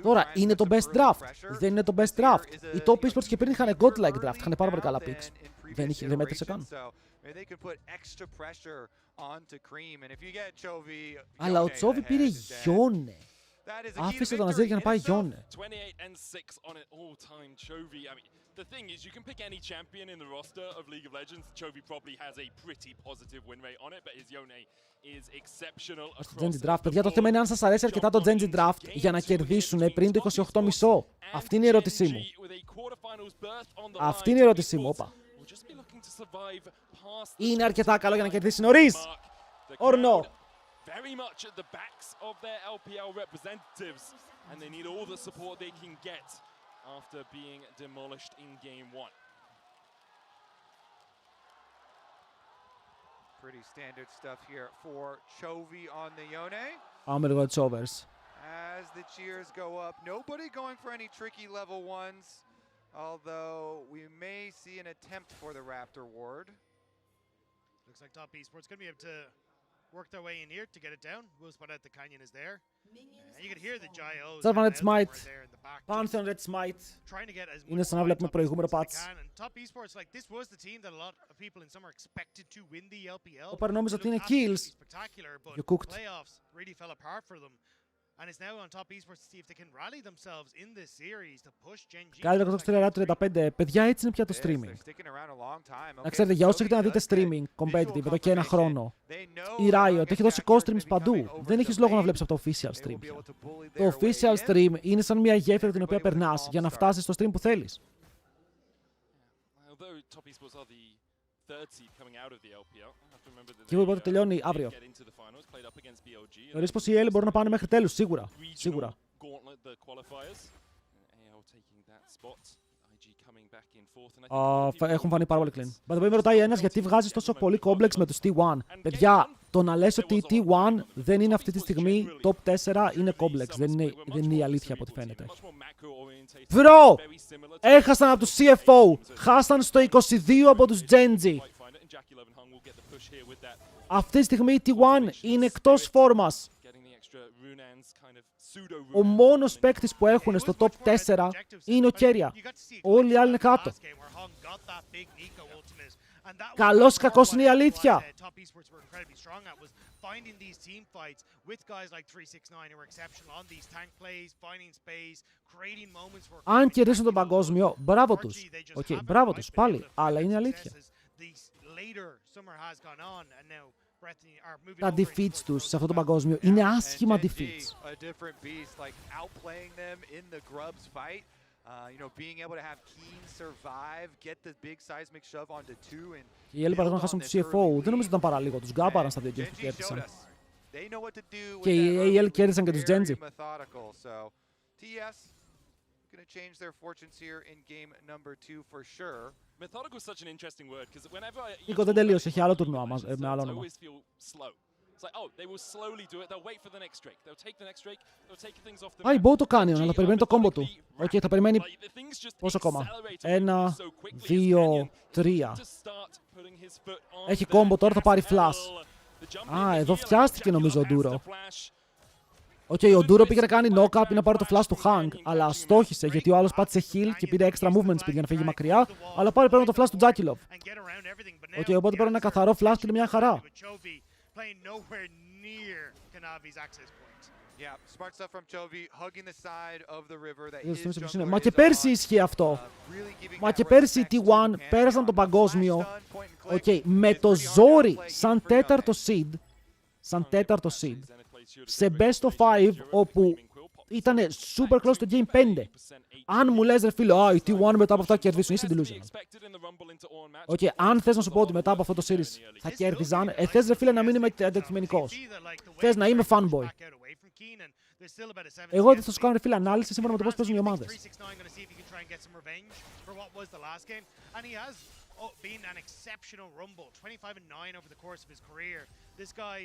[SPEAKER 1] Τώρα, είναι το best draft. Δεν είναι το best draft. Οι top esports και πριν είχαν godlike draft. Είχαν πάρα πολύ καλά picks. Δεν μέτρησε καν. Αλλά ο Τσόβι πήρε Γιόνε. Άφησε τον Ναζίρ για να πάει Γιόνε.
[SPEAKER 4] The thing is, you can pick any champion in the roster of League of Legends. Chovy probably has a pretty positive win rate on it, but his Yone is exceptional across
[SPEAKER 1] Genji draft. Παιδιά, το θέμα είναι αν σας αρέσει αρκετά το Genji draft για να κερδίσουν πριν το 28,5. Αυτή είναι η ερώτησή μου. Αυτή είναι η ερώτησή μου. Όπα. Είναι αρκετά καλό για να κερδίσει νωρίς. Or no.
[SPEAKER 4] Very much at the backs of their LPL representatives, and they need all the support they can get after being demolished in game 1.
[SPEAKER 3] Pretty standard stuff here for Chovy on the Yone.
[SPEAKER 1] Πάμε λίγο Chovers.
[SPEAKER 3] As the cheers go up, nobody going for any tricky level ones, although we may see an attempt for the Raptor ward.
[SPEAKER 2] Looks like Top Esports going to be able to work their way in here to get it down. We'll spot out the Canyon is there. And you can hear the Gyos
[SPEAKER 1] Red Smite.
[SPEAKER 2] there in the back.
[SPEAKER 1] Pantheon Red Smite.
[SPEAKER 2] Trying to get as
[SPEAKER 1] Είναι σαν να βλέπουμε προηγούμενο patch.
[SPEAKER 2] Top Esports, like this was the team that a lot of people in summer expected to win the LPL.
[SPEAKER 1] Ο παρνόμιζα ότι είναι kills. You cooked.
[SPEAKER 2] Playoffs really fell apart for them. And it's now on Top Esports to see if they can rally themselves in this series to push Genji.
[SPEAKER 1] Κάτι το 35. Παιδιά, έτσι είναι πια το streaming. Να ξέρετε, για όσους έχετε να δείτε streaming, competitive, εδώ και ένα χρόνο, η Riot έχει δώσει co-streams παντού. Δεν έχεις λόγο να βλέπεις από το official stream. Το official stream είναι σαν μια γέφυρα την οποία περνάς για να φτάσεις στο stream που θέλεις. Και εγώ πότε τελειώνει αύριο. Θεωρείς πως οι Έλλοι μπορούν να πάνε μέχρι τέλους, σίγουρα. Σίγουρα. Έχουν φανεί πάρα πολύ clean. By the way, με ρωτάει ένας γιατί βγάζεις τόσο πολύ complex με τους T1. Παιδιά, το να λες ότι οι T1 δεν είναι αυτή τη στιγμή top 4 είναι complex. Δεν είναι η αλήθεια από ό,τι φαίνεται. Βρω! Έχασαν από τους CFO. Χάσαν στο 22 από τους Genji. Αυτή τη στιγμή η T1 είναι εκτός φόρμας. Ο μόνος παίκτης που έχουν στο top 4 είναι ο Κέρια. Όλοι οι άλλοι είναι κάτω. Καλός ή κακός είναι η αλήθεια. Αν κερδίσουν τον παγκόσμιο, μπράβο τους. Μπράβο τους, πάλι, αλλά είναι αλήθεια. Τα defeats τους σε αυτό το παγκόσμιο είναι άσχημα defeats. Οι Έλλοι παραδείγμα χάσαν τους CFO, δεν νομίζω ότι ήταν παραλίγο, τους γκάπαραν στα δύο games που κέρδισαν. Και οι AL κέρδισαν και τους Genji.
[SPEAKER 3] Going to change their fortunes here in game number 2 for sure.
[SPEAKER 4] Methodical is such an interesting word because whenever
[SPEAKER 1] Νίκο δεν τελείωσε, έχει άλλο τουρνουά με άλλο όνομα.
[SPEAKER 4] It's like, oh, they will slowly do it. They'll wait for the next Drake. They'll take the next Drake. They'll take things off the
[SPEAKER 1] Α, η Bo το κάνει, αλλά περιμένει το κόμπο του. Οκ, θα περιμένει πόσο ακόμα. 1, 2, 3. Έχει κόμπο, τώρα θα πάρει flash. Α, εδώ φτιάστηκε νομίζω ο Ντούρο. Ο Ντούρο πήγε να κάνει knock-up ή να πάρει το flash του Hang, αλλά στόχισε γιατί ο άλλος πάτησε heal και πήρε extra movement speed για να φύγει μακριά, αλλά πάλι παίρνει το flash του Τζάκιλοβ. Οπότε παίρνει ένα καθαρό flash και είναι μια χαρά. Μα και πέρσι ισχύει αυτό. Μα και πέρσι οι T1 πέρασαν το παγκόσμιο με το ζόρι σαν τέταρτο seed. Σε best of 5 όπου ήταν super close στο game 5. Αν μου λες ρε φίλε, οι T1 μετά από αυτά κερδίσουν, είσαι delusional. Αν θες να σου πω ότι μετά από αυτό το series θα κέρδιζαν, θες ρε φίλε να μην είμαι αντικειμενικός. Θες να είμαι fanboy. Εγώ θα σου κάνω φίλε ανάλυση σύμφωνα με το πώς παίζουν οι ομάδες.
[SPEAKER 2] Been an exceptional rumble, 25-9 over the course of his career. This guy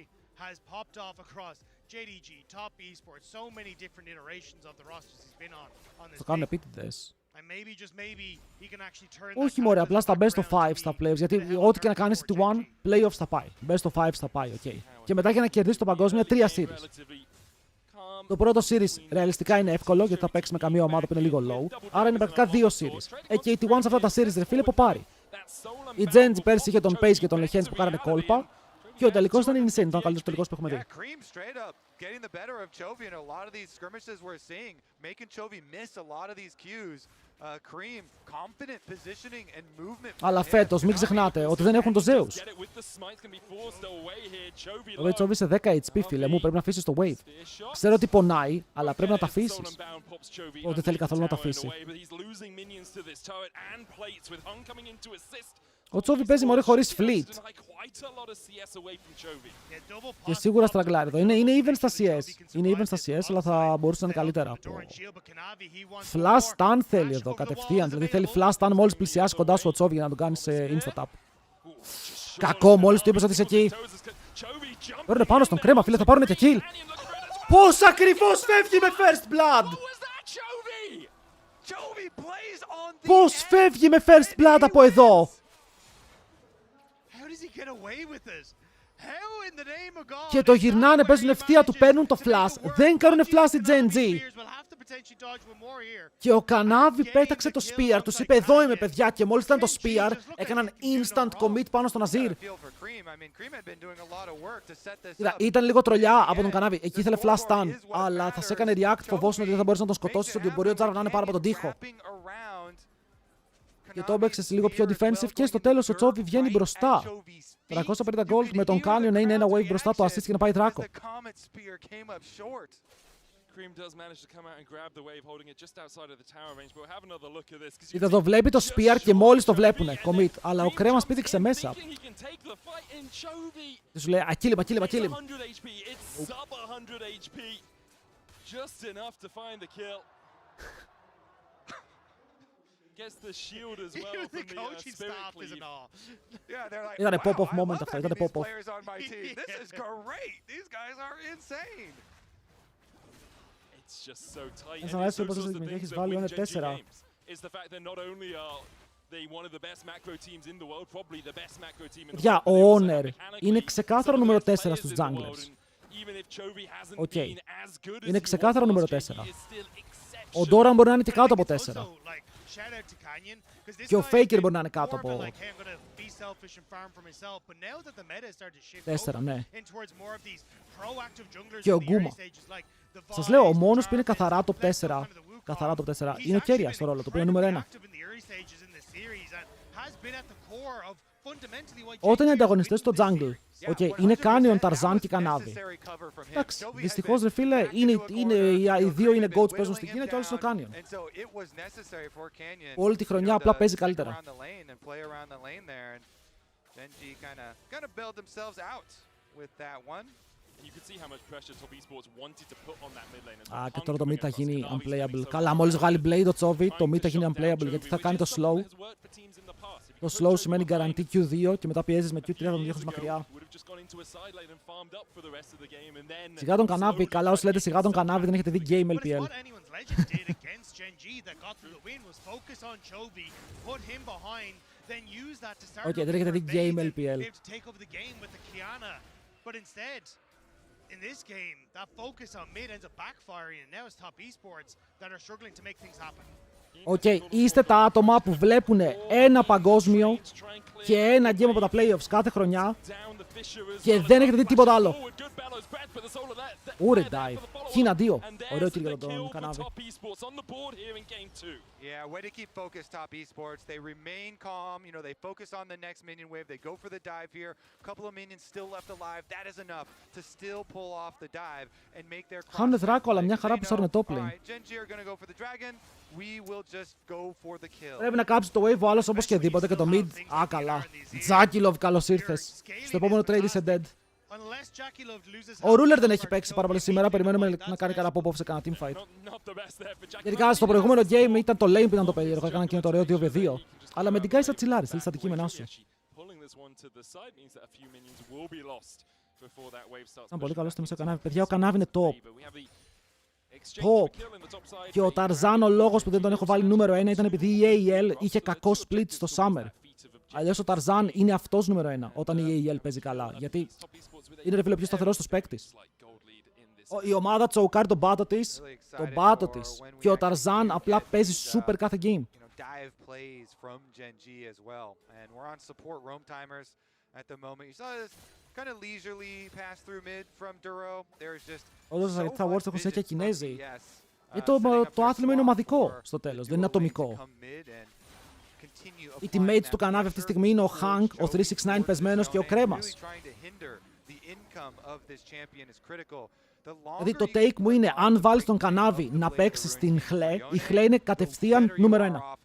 [SPEAKER 2] has popped off across JDG, Top Esports, so many different iterations of the rosters he's been on this
[SPEAKER 1] Θα κάνουν
[SPEAKER 2] game.
[SPEAKER 1] επίτηδες.
[SPEAKER 2] And maybe he can actually turn
[SPEAKER 1] Όχι μωρέ, απλά στα best of 5 στα playoffs, γιατί ό,τι και να κάνεις στη 1, playoffs θα πάει. Best of 5 θα πάει, ok. Και μετά για να κερδίσει το παγκόσμιο 3 series. Το πρώτο series ρεαλιστικά είναι εύκολο, γιατί θα παίξει με καμία ομάδα που είναι λίγο low. Άρα είναι πρακτικά 2 series. Και η T1 σε αυτά τα series, ρε φίλε, που πάρει. Η Genji πέρσι είχε τον Pace και τον Lehens που κάνανε κόλπα. Και ο τελικός ήταν insane, ήταν ο καλύτερος τελικός που έχουμε δει. Αλλά φέτος μην ξεχνάτε ότι δεν έχουν το Zeus. Ο Chovy σε 10 HP φίλε μου, πρέπει να αφήσεις το wave. Ξέρω ότι πονάει, αλλά πρέπει να τα αφήσεις. Ότι θέλει καθόλου να τα αφήσει. Ο Chovy παίζει μωρέ χωρίς fleet. Και σίγουρα στραγκλάρει εδώ. Είναι even στα CS. Είναι even στα CS, αλλά θα μπορούσε να είναι καλύτερα από... Flash stun θέλει εδώ, κατευθείαν. Δηλαδή θέλει flash stun μόλις πλησιάσει κοντά σου ο Chovy για να τον κάνει σε insta-tap. Κακό, μόλις του είπες ότι είσαι εκεί. Παίρνε πάνω στον κρέμα, φίλε, θα πάρουνε και kill. Πώς ακριβώς φεύγει με first blood! Πώς φεύγει με first blood από εδώ! Και το γυρνάνε, παίζουν ευθεία του, παίρνουν το flash, δεν κάνουν flash η Genji. Και ο Κανάβι πέταξε το spear, τους είπε εδώ είμαι παιδιά και μόλις ήταν το spear έκαναν instant commit πάνω στον Azir. Ήταν λίγο τρολιά από τον Κανάβι, εκεί ήθελε flash stun, αλλά θα σε έκανε react, φοβόσουν ότι δεν θα μπορείς να τον σκοτώσεις, ότι μπορεί ο Jarvan να είναι πάρα από τον τοίχο. Και το έπαιξε λίγο πιο defensive και στο τέλος ο Chovy βγαίνει μπροστά. 350 gold με τον Canyon να είναι ένα wave μπροστά το assist και να πάει δράκο. Είδα εδώ, βλέπει το spear και μόλις το βλέπουνε, commit, αλλά ο κρέμας πήδηξε μέσα. Και σου λέει, kill him. Ήτανε pop-off moment αυτό, ήτανε pop-off. Ας να αρέσει όπως έχεις βάλει είναι 4. Για ο Honor είναι ξεκάθαρο νούμερο 4 στους junglers. Οκ. Είναι ξεκάθαρο νούμερο 4. Ο Doran μπορεί να είναι και κάτω από 4. Και ο Faker μπορεί να είναι κάτω από 4, ναι. Και ο Γκούμα. Σας λέω, ο μόνος που είναι καθαρά top 4, είναι ο Keria στο ρόλο του, που είναι νούμερο 1. Όταν οι ανταγωνιστές στο jungle, είναι Canyon, Tarzan και Canavy. Εντάξει, δυστυχώς ρε φίλε, οι δύο είναι goats που παίζουν στην Κίνα και όλος είναι ο Canyon. Όλη τη χρονιά απλά παίζει καλύτερα. Α, και τώρα το mid θα γίνει unplayable. Καλά, μόλις βγάλει blade το Chovy, το mid θα γίνει unplayable γιατί θα κάνει το slow. Το slow σημαίνει guarantee Q2 και μετά πιέζεις με Q3 θα τον διέχεις μακριά. Σιγά τον Κανάβι, καλά όσοι λέτε σιγά τον Κανάβι δεν έχετε δει game LPL. Όχι, δεν έχετε δει game LPL. In this game, that focus on mid ends up backfiring, and now it's Top Esports that are struggling to make things happen. Είστε τα άτομα που βλέπουν ένα παγκόσμιο και ένα game από τα playoffs κάθε χρονιά και δεν έχετε δει τίποτα άλλο. Ούρε dive. Χίνα 2. Ωραίο kill για τον Κανάβι.
[SPEAKER 3] Yeah, way to keep focused, Top Esports. They remain calm. You know, they focus on the next minion wave. They go for the dive here. A couple of minions still left alive. That is enough to still pull off the dive and make their cross.
[SPEAKER 1] Χάνουν δράκο, αλλά μια χαρά που σάρουν top lane.
[SPEAKER 3] Genji are going to go for the dragon. We will just go for the kill.
[SPEAKER 1] Πρέπει να κάψει το wave ο άλλος όπως και δίποτε και το mid. Α, καλά. Τζάκιλοβ, καλώς ήρθες. Στο επόμενο trade είσαι dead. Ο Ruler δεν έχει παίξει πάρα πολύ σήμερα. Περιμένουμε να κάνει κανένα pop-off σε κανένα teamfight. Γενικά στο προηγούμενο game ήταν το lane που ήταν το περίεργο. Έκανα και το ωραίο 2v2. Αλλά με την Kai θα τσιλάρεις, θέλεις τα αντικείμενά σου. Ήταν πολύ καλό στο μισό κανάβι. Παιδιά, ο κανάβι είναι top. Και ο Ταρζάν, ο λόγος που δεν τον έχω βάλει νούμερο 1 ήταν επειδή η AEL είχε κακό split στο Summer. Αλλιώς ο Ταρζάν είναι αυτός νούμερο 1 όταν η AEL παίζει καλά. Γιατί είναι ρε φίλε πιο σταθερός στους παίκτης. Η ομάδα τσοουκάρει τον μπάτο της, και ο Ταρζάν απλά παίζει super κάθε game. Όντως στα Worlds έχουν συνέχεια Κινέζοι. Το άθλημα είναι ομαδικό στο τέλος, δεν είναι ατομικό. Οι teammates του κανάβι αυτή τη στιγμή είναι ο Hank, ο 369 πεσμένος και ο Κρέμας. Δηλαδή το take μου είναι, αν βάλεις τον κανάβι να παίξει στην Χλέ, η Χλέ είναι κατευθείαν νούμερο 1.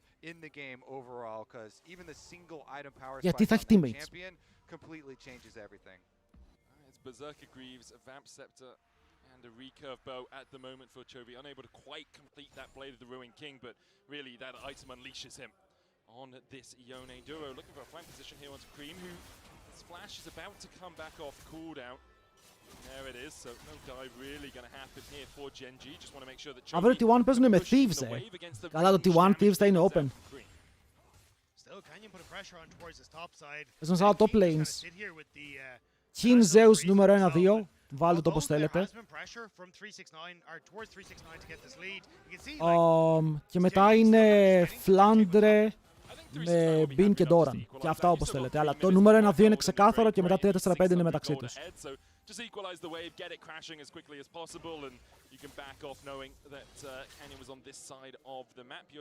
[SPEAKER 1] Γιατί θα έχει teammates.
[SPEAKER 4] And a recurve bow at the moment for Chovy, unable to quite complete that blade of the Ruined King, but really that item unleashes him on this Yone duo. Looking for a flank position here onto Cream, who his flash is about to come back off cooldown. There it is, so no dive really going to happen here for Genji. Just want to make sure that
[SPEAKER 1] Αύριο T1 παίζουν με Thieves, Καλά το T1 Thieves θα είναι open. Παίζουν σαν top lanes. King Zeus νούμερο 1-2. Βάλτε το όπως θέλετε. Και μετά είναι Flandre με Bean και Doran. Και αυτά όπως θέλετε. Αλλά το νούμερο 1-2 είναι ξεκάθαρο και μετά 3-4-5 είναι μεταξύ τους.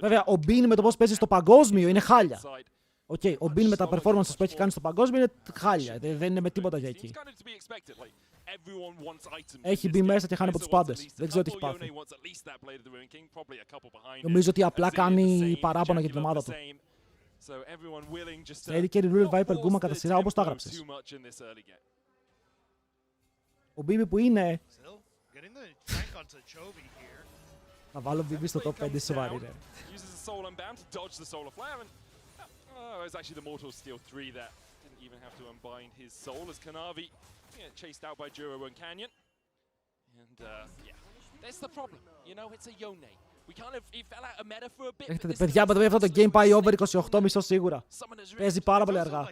[SPEAKER 1] Βέβαια, ο Bean με το πώς παίζει στο παγκόσμιο είναι χάλια. Ο Bean με τα performances που έχει κάνει στο παγκόσμιο είναι χάλια. Δεν είναι με τίποτα για εκεί. Έχει μπει μέσα και χάνει από τους πάντες. Δεν ξέρω τι έχει πάθει. Νομίζω ότι απλά κάνει παράπονα για την ομάδα του. Steady Carry Ruler Viper Guma κατά σειρά όπως το έγραψες. Ο Bibi που είναι... Θα βάλω Bibi στο top 5 σοβαρή ρε.
[SPEAKER 4] Oh, it was actually the Mortal Steel 3 that didn't even have to unbind his soul as Kanavi chased out by Juro and Canyon. And yeah, that's the problem. You know, it's a Yone. We kind of, it fell out of meta for a bit.
[SPEAKER 1] Έχετε παιδιά, με αυτό το game πάει over 28 μισό σίγουρα. Παίζει πάρα πολύ αργά.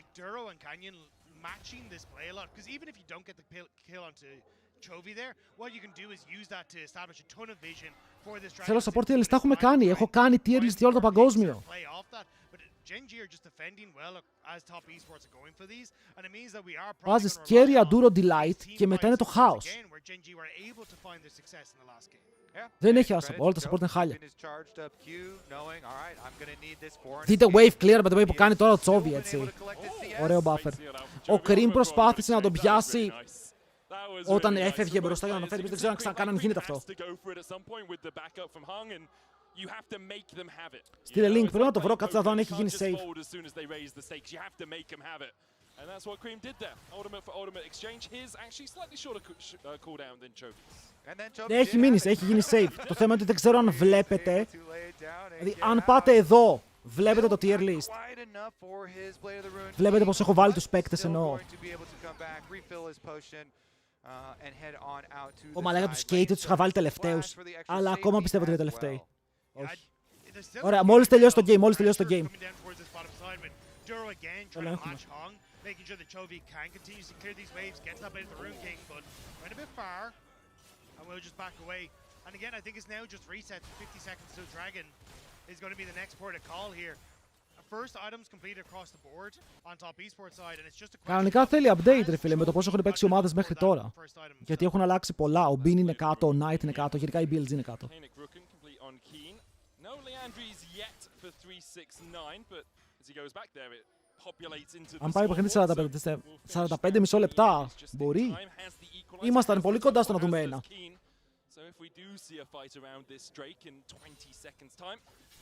[SPEAKER 1] Θέλω support tier list, τα έχουμε κάνει. Έχω κάνει tier list για όλο το παγκόσμιο. Βάζεις Carry Enduro Delight και μετά είναι το χάος. Δεν έχει άλλα support, όλα τα support είναι χάλια. Δείτε wave clear με το wave που κάνει τώρα ο Chovy, έτσι. Ωραίο buffer. Ο Cream προσπάθησε να τον πιάσει όταν έφευγε μπροστά για να τον φέρει. Δεν ξέρω αν ξανακάνει αν γίνεται αυτό. Στείλε link, πρέπει να το βρω, κάτσε να δω αν έχει γίνει save. Έχει μείνει, έχει γίνει save. Το θέμα είναι ότι δεν ξέρω αν βλέπετε. Δηλαδή, αν πάτε εδώ, βλέπετε το tier list. Βλέπετε πως έχω βάλει τους παίκτες εννοώ. Ο μαλάκα τους Skate τους είχα βάλει τελευταίους. Αλλά ακόμα πιστεύω ότι είναι τελευταίοι. Όχι. Ωραία, μόλις τελειώσει το game, μόλις τελειώσει το game. Τον έχουμε. Κανονικά θέλει update ρε φίλε με το πόσο έχουν παίξει ομάδες μέχρι τώρα. Γιατί έχουν αλλάξει πολλά. Ο Bean είναι κάτω, ο Knight είναι κάτω, γενικά η BLG είναι κάτω. Αν πάει παιχνίδι 45 μισό λεπτά, μπορεί. Ήμασταν πολύ κοντά στο να δούμε ένα.
[SPEAKER 4] So if we do see a fight around this Drake in 20 seconds time,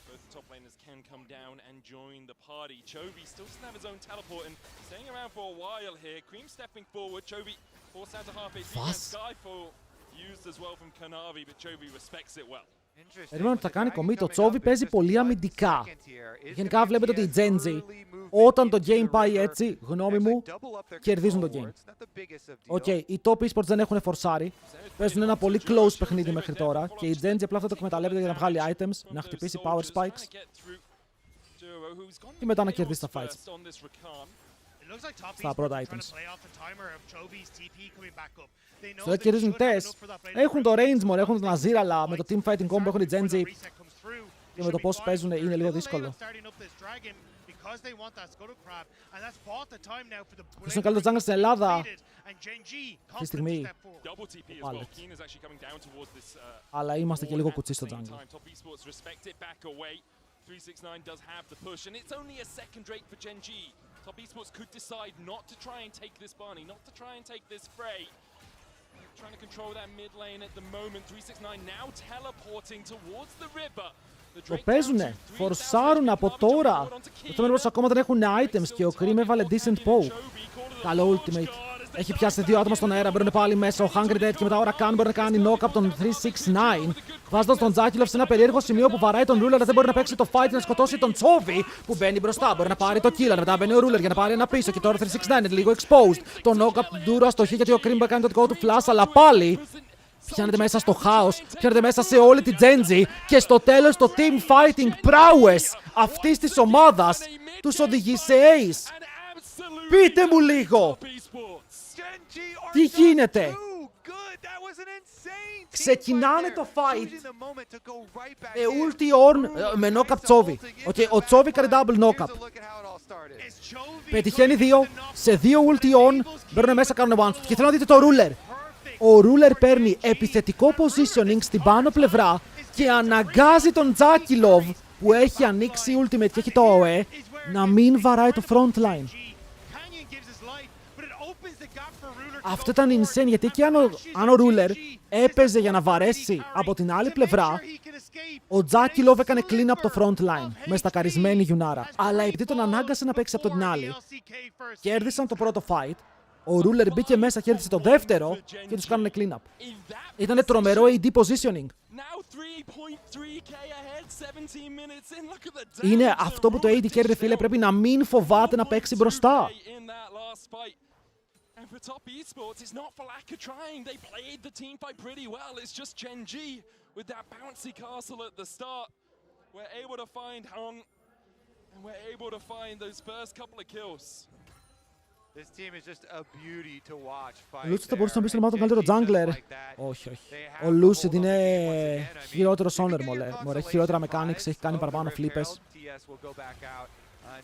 [SPEAKER 4] both the top laners can come down and join the party. Chovy still doesn't have his own teleport and staying around for a while here. Cream stepping forward. Chovy forced out to half HP and Skyfall used as well from Kanavi, but Chovy respects it well.
[SPEAKER 1] Περιμένω ότι θα κάνει commit. Ο Chovy παίζει πολύ αμυντικά. Γενικά βλέπετε ότι οι Genji, όταν το game πάει έτσι, γνώμη μου, κερδίζουν το game. Οκ, οι top esports δεν έχουν φορσάρει. Παίζουν ένα πολύ close παιχνίδι μέχρι τώρα και η Genji απλά αυτό το εκμεταλλεύεται για να βγάλει items, να χτυπήσει power spikes και μετά να κερδίσει τα fights. Στα πρώτα items. Στο δεν κερδίζουν τες. Έχουν το range more, έχουν τον Azir, αλλά με το team fighting combo έχουν οι Genji και με το πώς παίζουν είναι λίγο δύσκολο. Ποιος είναι ο καλύτερος jungle στην Ελλάδα αυτή τη στιγμή? Αλλά είμαστε και λίγο κουτσί στο jungle.
[SPEAKER 4] 369 does have the push, and it's only a second Drake for Gen G. Top Esports could decide not to try and take this Barney, not to try and take this fray. Trying to control that mid lane at the moment. 369 now teleporting towards the river.
[SPEAKER 1] Το παίζουνε, φορσάρουν από τώρα. Το θέμα είναι πως ακόμα δεν έχουν items και ο Cream έβαλε decent poke. Καλό ultimate. Έχει πιάσει δύο άτομα στον αέρα, μπαίνουν πάλι μέσα. Ο Hungry Dead και μετά ο Rakan μπορεί να κάνει knock από τον 369. Βάζοντας τον Τζάκιλοφ σε ένα περίεργο σημείο που βαράει τον Ruler, αλλά δεν μπορεί να παίξει το fight να σκοτώσει τον Chovy που μπαίνει μπροστά. Μπορεί να πάρει το kill, μετά μπαίνει ο Ruler για να πάρει ένα πίσω. Και τώρα ο 369 είναι λίγο exposed. Το knock από τον Duro αστοχή γιατί ο Cream κάνει το δικό του flash, αλλά πάλι πιάνεται μέσα στο χάος, πιάνεται μέσα σε όλη την Genji και στο τέλος το team fighting prowess αυτής της ομάδας τους οδηγεί σε ace. Πείτε μου λίγο! Τι γίνεται? Ξεκινάνε το fight ulti on με knock-up Chovy. Ο Chovy κάνει double knock-up. Πετυχαίνει δύο, σε δύο ulti on, μπαίνουν μέσα, κάνουν one shot. Και θέλω να δείτε το Ruler. Ο Ruler παίρνει επιθετικό positioning στην πάνω πλευρά και αναγκάζει τον Τζάκιλοβ που έχει ανοίξει ultimate και έχει το OE να μην βαράει το front line. Αυτό ήταν insane, γιατί εκεί αν ο Ruler έπαιζε για να βαρέσει από την άλλη πλευρά, ο Τζάκιλοβ έκανε clean up το front line με στακαρισμένη Γιουνάρα. Αλλά επειδή τον ανάγκασε να παίξει από την άλλη, κέρδισαν το πρώτο fight. Ο Ruler μπήκε μέσα, κέρδισε το δεύτερο και τους κάνανε clean up. Ήτανε τρομερό AD positioning. Είναι αυτό που το AD carry, φίλε, πρέπει να μην φοβάται να παίξει μπροστά.
[SPEAKER 4] And for Top Esports, it's not for lack of trying. They played the team fight pretty well. It's just Gen G with that bouncy castle at the start. We're able to find Hung, and we're able to find those first couple of kills.
[SPEAKER 3] This team is just a beauty to watch fight.
[SPEAKER 1] Ο Lucid θα μπορούσε να μπει στο μάτι τον καλύτερο jungler. Όχι, όχι. Ο Lucid είναι χειρότερο Soner, μωρέ. Χειρότερα mechanics, έχει κάνει παραπάνω flippers.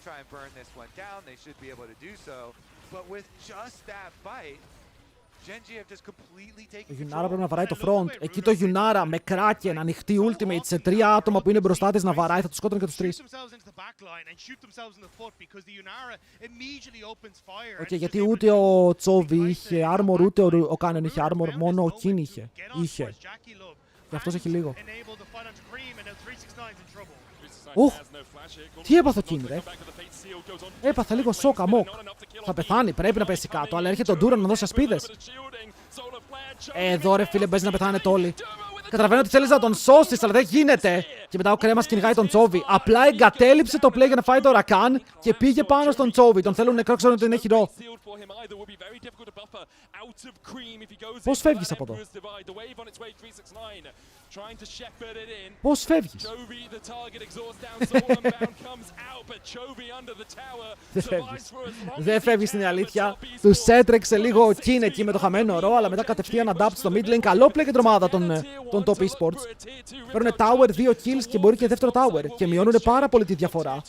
[SPEAKER 3] Try and burn this one down. They should be able to do so. But with just that fight, Genji have just completely taken
[SPEAKER 1] control. Ο Γιουνάρα πρέπει να βαράει το front. Εκεί το Γιουνάρα με Kraken, ανοιχτή ultimate σε τρία άτομα που είναι μπροστά της να βαράει, θα τους σκότωνε και τους τρεις. Γιατί ούτε ο Chovy είχε armor, ούτε ο Cannon είχε armor, μόνο ο Kin είχε. Και αυτός έχει λίγο. Τι έπαθε ο King, ρε? Έπαθα λίγο σοκ, αμόκ. Θα πεθάνει, πρέπει να πέσει κάτω, αλλά έρχεται ο Duran να δώσει ασπίδες. Εδώ ρε φίλε, παίζει να πεθάνετε όλοι. Καταλαβαίνω ότι θέλεις να τον σώσεις, αλλά δεν γίνεται. Και μετά ο Κρέμας κυνηγάει τον Chovy. Απλά εγκατέλειψε το play για να φάει το Rakan και πήγε πάνω στον Chovy. Τον θέλουν νεκρό, ξέρουν ότι είναι χειρό. Πώς φεύγεις από εδώ? Πώς φεύγεις? Δεν φεύγεις. Δεν φεύγεις, είναι η αλήθεια. Τους έτρεξε λίγο ο Kin εκεί με το χαμένο ρο, αλλά μετά κατευθείαν adapt στο mid lane. Καλό play και τρομάδα των top esports. Παίρνουν tower, 2 kills και μπορεί και δεύτερο tower. Και μειώνουν πάρα πολύ τη διαφορά.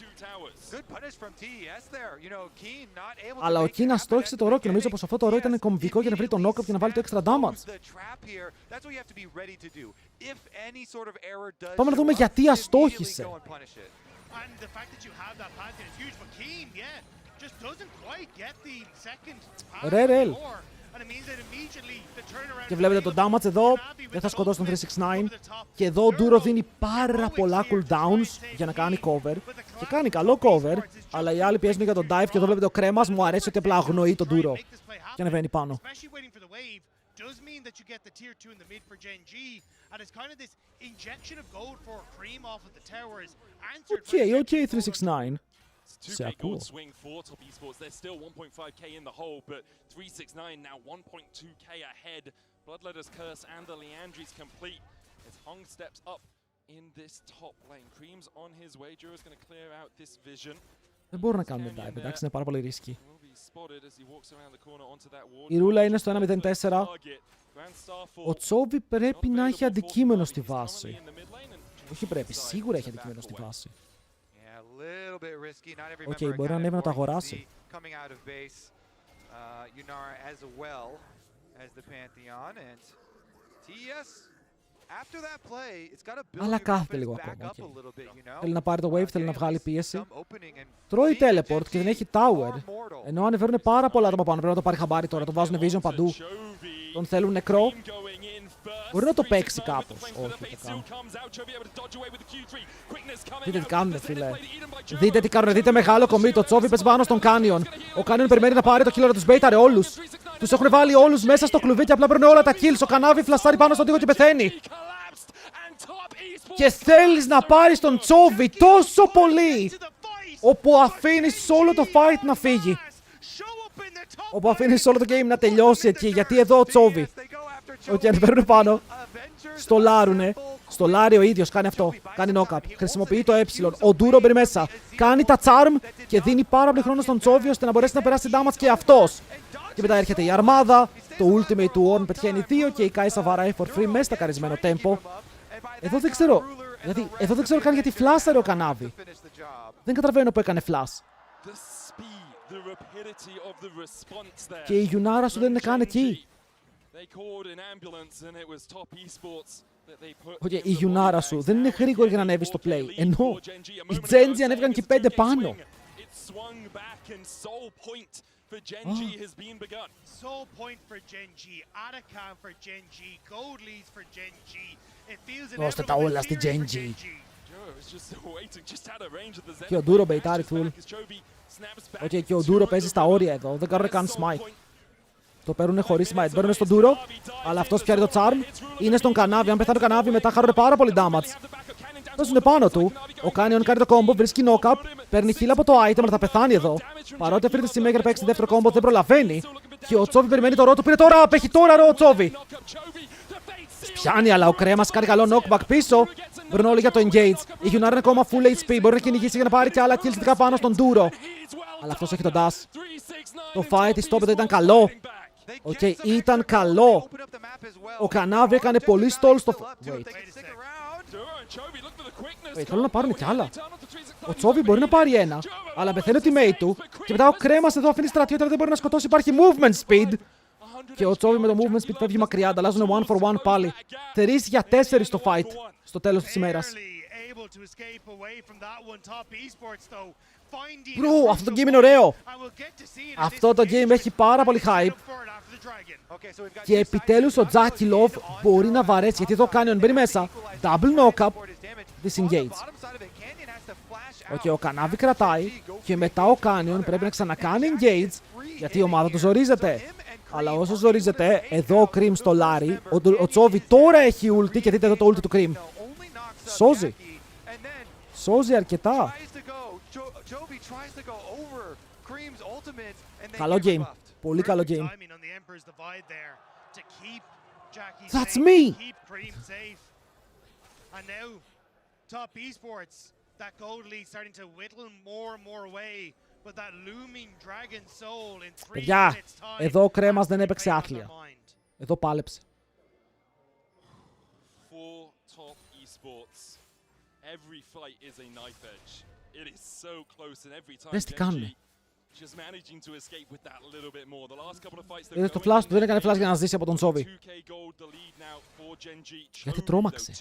[SPEAKER 1] Αλλά ο Kin αστόχισε το ρο και νομίζω πως αυτό το ρο ήταν κομβικό για να βρει τον knock-up και να βάλει το extra damage. Πάμε να δούμε γιατί αστόχισε. Ρε, Και βλέπετε τον damage εδώ, δεν θα σκοτώσει τον 369. Και εδώ ο Ντούρο δίνει πάρα πολλά cooldowns για να κάνει cover. Και κάνει καλό cover, αλλά οι άλλοι πιέζουν για τον dive. Και εδώ βλέπετε ο Κρέμας, μου αρέσει ότι απλά αγνοεί τον Ντούρο. Και ανεβαίνει πάνω.
[SPEAKER 2] Does mean that you get the tier 2 in the mid for Gen G, and it's kind of this injection of gold for Cream off of the towers.
[SPEAKER 1] Okay, 369.
[SPEAKER 4] It's 2k gold swing for Top Esports. They're still 1.5k in the hole, but 369 now 1.2k ahead. Bloodletter's Curse and the Leandry's complete as Hong steps up in this top lane. Cream's on his way. Juro's going to clear out this vision.
[SPEAKER 1] Δεν μπορούν να κάνουν dive, εντάξει, είναι πάρα πολύ ρίσκι. Η ρούλα είναι στο 1-0-4. Ο Τσόβι πρέπει να έχει αντικείμενο στη βάση. Όχι πρέπει, σίγουρα έχει αντικείμενο στη βάση. Οκ, μπορεί να ανέβει να το αγοράσει. Αλλά κάθεται λίγο ακόμα. Θέλει να πάρει το wave, θέλει να βγάλει πίεση. Τρώει teleport και δεν έχει tower. Ενώ ανεβαίνουν πάρα πολλά άτομα πάνω. Πρέπει να το πάρει χαμπάρι τώρα. Το βάζουν vision παντού. Τον θέλουν νεκρό. Μπορεί να το παίξει κάπως. Όχι, δεν το κάνουν. Δείτε τι κάνουν, φίλε. Δείτε τι κάνουν. Δείτε μεγάλο commit. Το Τσόβι πες πάνω στον Canyon. Ο Canyon περιμένει να πάρει το kill, να τους μπέιταρε όλους. Τους έχουν βάλει όλους μέσα στο κλουβί και απλά παίρνουν όλα τα kills. Ο Κανάβι φλασάρει πάνω στον τοίχο και πεθαίνει. Και θέλεις να πάρεις τον Τσόβι τόσο πολύ, όπου αφήνεις όλο το fight να φύγει. Όπου αφήνεις όλο το game να τελειώσει εκεί. Γιατί εδώ ο Τσόβι. Οκ, αν παίρνουν πάνω. Στο λάρουνε. Στο λάρι ο ίδιος κάνει αυτό. Κάνει knock-up. Χρησιμοποιεί το ε. Ο Ντούρο μπαίνει μέσα. Κάνει τα charm και δίνει πάρα πολύ χρόνο στον Τσόβι ώστε να μπορέσει να περάσει damage και αυτός. Και μετά έρχεται η αρμάδα. Το ultimate του Orn πετυχαίνει 2 και η Κάισα βαράει for free μέσα στα καρισμένο tempo. Εδώ δεν ξέρω. Δηλαδή, εδώ δεν ξέρω καν γιατί φλάσαρε ο Κανάβι. Δεν καταλαβαίνω που έκανε flash. Και η Γιουνάρα σου δεν είναι καν εκεί. Okay, η Γιουνάρα σου δεν είναι γρήγορη για να ανέβει στο play. Ενώ οι Genji ανέβηκαν και 5 πάνω.
[SPEAKER 2] For Genji has been begun. Soul point for Genji, Atacam for Genji, gold leads for Genji. It feels inevitable.
[SPEAKER 1] Δώστε τα όλα στη Genji. Και ο Ντούρο μπεϊτάρει φουλ. Οκ, και ο Ντούρο παίζει στα όρια εδώ. Δεν κάνουν καν smite. Το παίρνουν χωρίς smite. Παίρνουν στον Ντούρο, αλλά αυτός πιάνει το charm. Είναι στον Κανάβι. Αν πεθάνει ο Κανάβι, μετά χάρουν πάρα πολύ damage. Παίζουν πάνω του. Ο Canyon κάνει το combo, βρίσκει knock-up, παίρνει heal από το item, αλλά θα πεθάνει εδώ. Παρότι αυτή τη στιγμή έχει παίξει δεύτερο combo, δεν προλαβαίνει. Και ο Τσόβι περιμένει το ρο του, πήρε τώρα, απέχει τώρα ρο ο Τσόβι. Πιάνει, αλλά ο Κρέμας κάνει καλό knockback πίσω. Βρουν όλοι για το engage. Η Γιουνάρα είναι ακόμα full HP, μπορεί να κυνηγήσει για να πάρει και άλλα kills δικά πάνω στον Ντούρο. Αλλά αυτός έχει τον dash. Το fight της top ήταν καλό. Οκ, ήταν καλό. Ο Κανάβι έκανε πολύ stall στο... Θέλω να πάρουν κι άλλα. Ο Τσόβι μπορεί να πάρει ένα, αλλά πεθαίνει ο teammate του. Και μετά ο Κρέμας εδώ αφήνει στρατιώτη, δεν μπορεί να σκοτώσει. Υπάρχει movement speed. Και ο Τσόβι με το movement speed φεύγει μακριά. Ανταλλάζουν 1 for 1 πάλι. 3 για 4 στο fight στο τέλος της ημέρας. Bro, αυτό το game είναι ωραίο. Αυτό το game έχει πάρα πολύ hype. Και επιτέλους ο Τζάκιλοφ μπορεί να βαρέσει, γιατί εδώ κάνει μπαίνει μέσα. Double knock-up, disengage. Ο Κανάβι κρατάει και μετά ο Canyon πρέπει να ξανακάνει engage, γιατί η ομάδα του ζορίζεται. Αλλά όσο ζορίζεται, εδώ ο Cream στο Λάρι, ο Τσόβι τώρα έχει ulti και δείτε εδώ το ulti του Cream. Σώζει. Σώζει αρκετά. Καλό game. Πολύ καλό game. That's me!
[SPEAKER 2] And now, Top Esports, that gold lead starting to whittle more and more away, but that looming dragon soul in 3
[SPEAKER 1] Παιδιά,
[SPEAKER 2] minutes time.
[SPEAKER 1] εδώ ο Κρέμας δεν έπαιξε άθλια. Εδώ πάλεψε.
[SPEAKER 4] For Top Esports, every fight is a knife edge. It is so close and every time.
[SPEAKER 1] Δες τι κάνουνε.
[SPEAKER 4] Just managing to escape with that little bit more. The last couple of fights
[SPEAKER 1] Είδες το flash του, δεν έκανε flash για να ζήσει από τον Τσόβι. Γιατί τρόμαξε.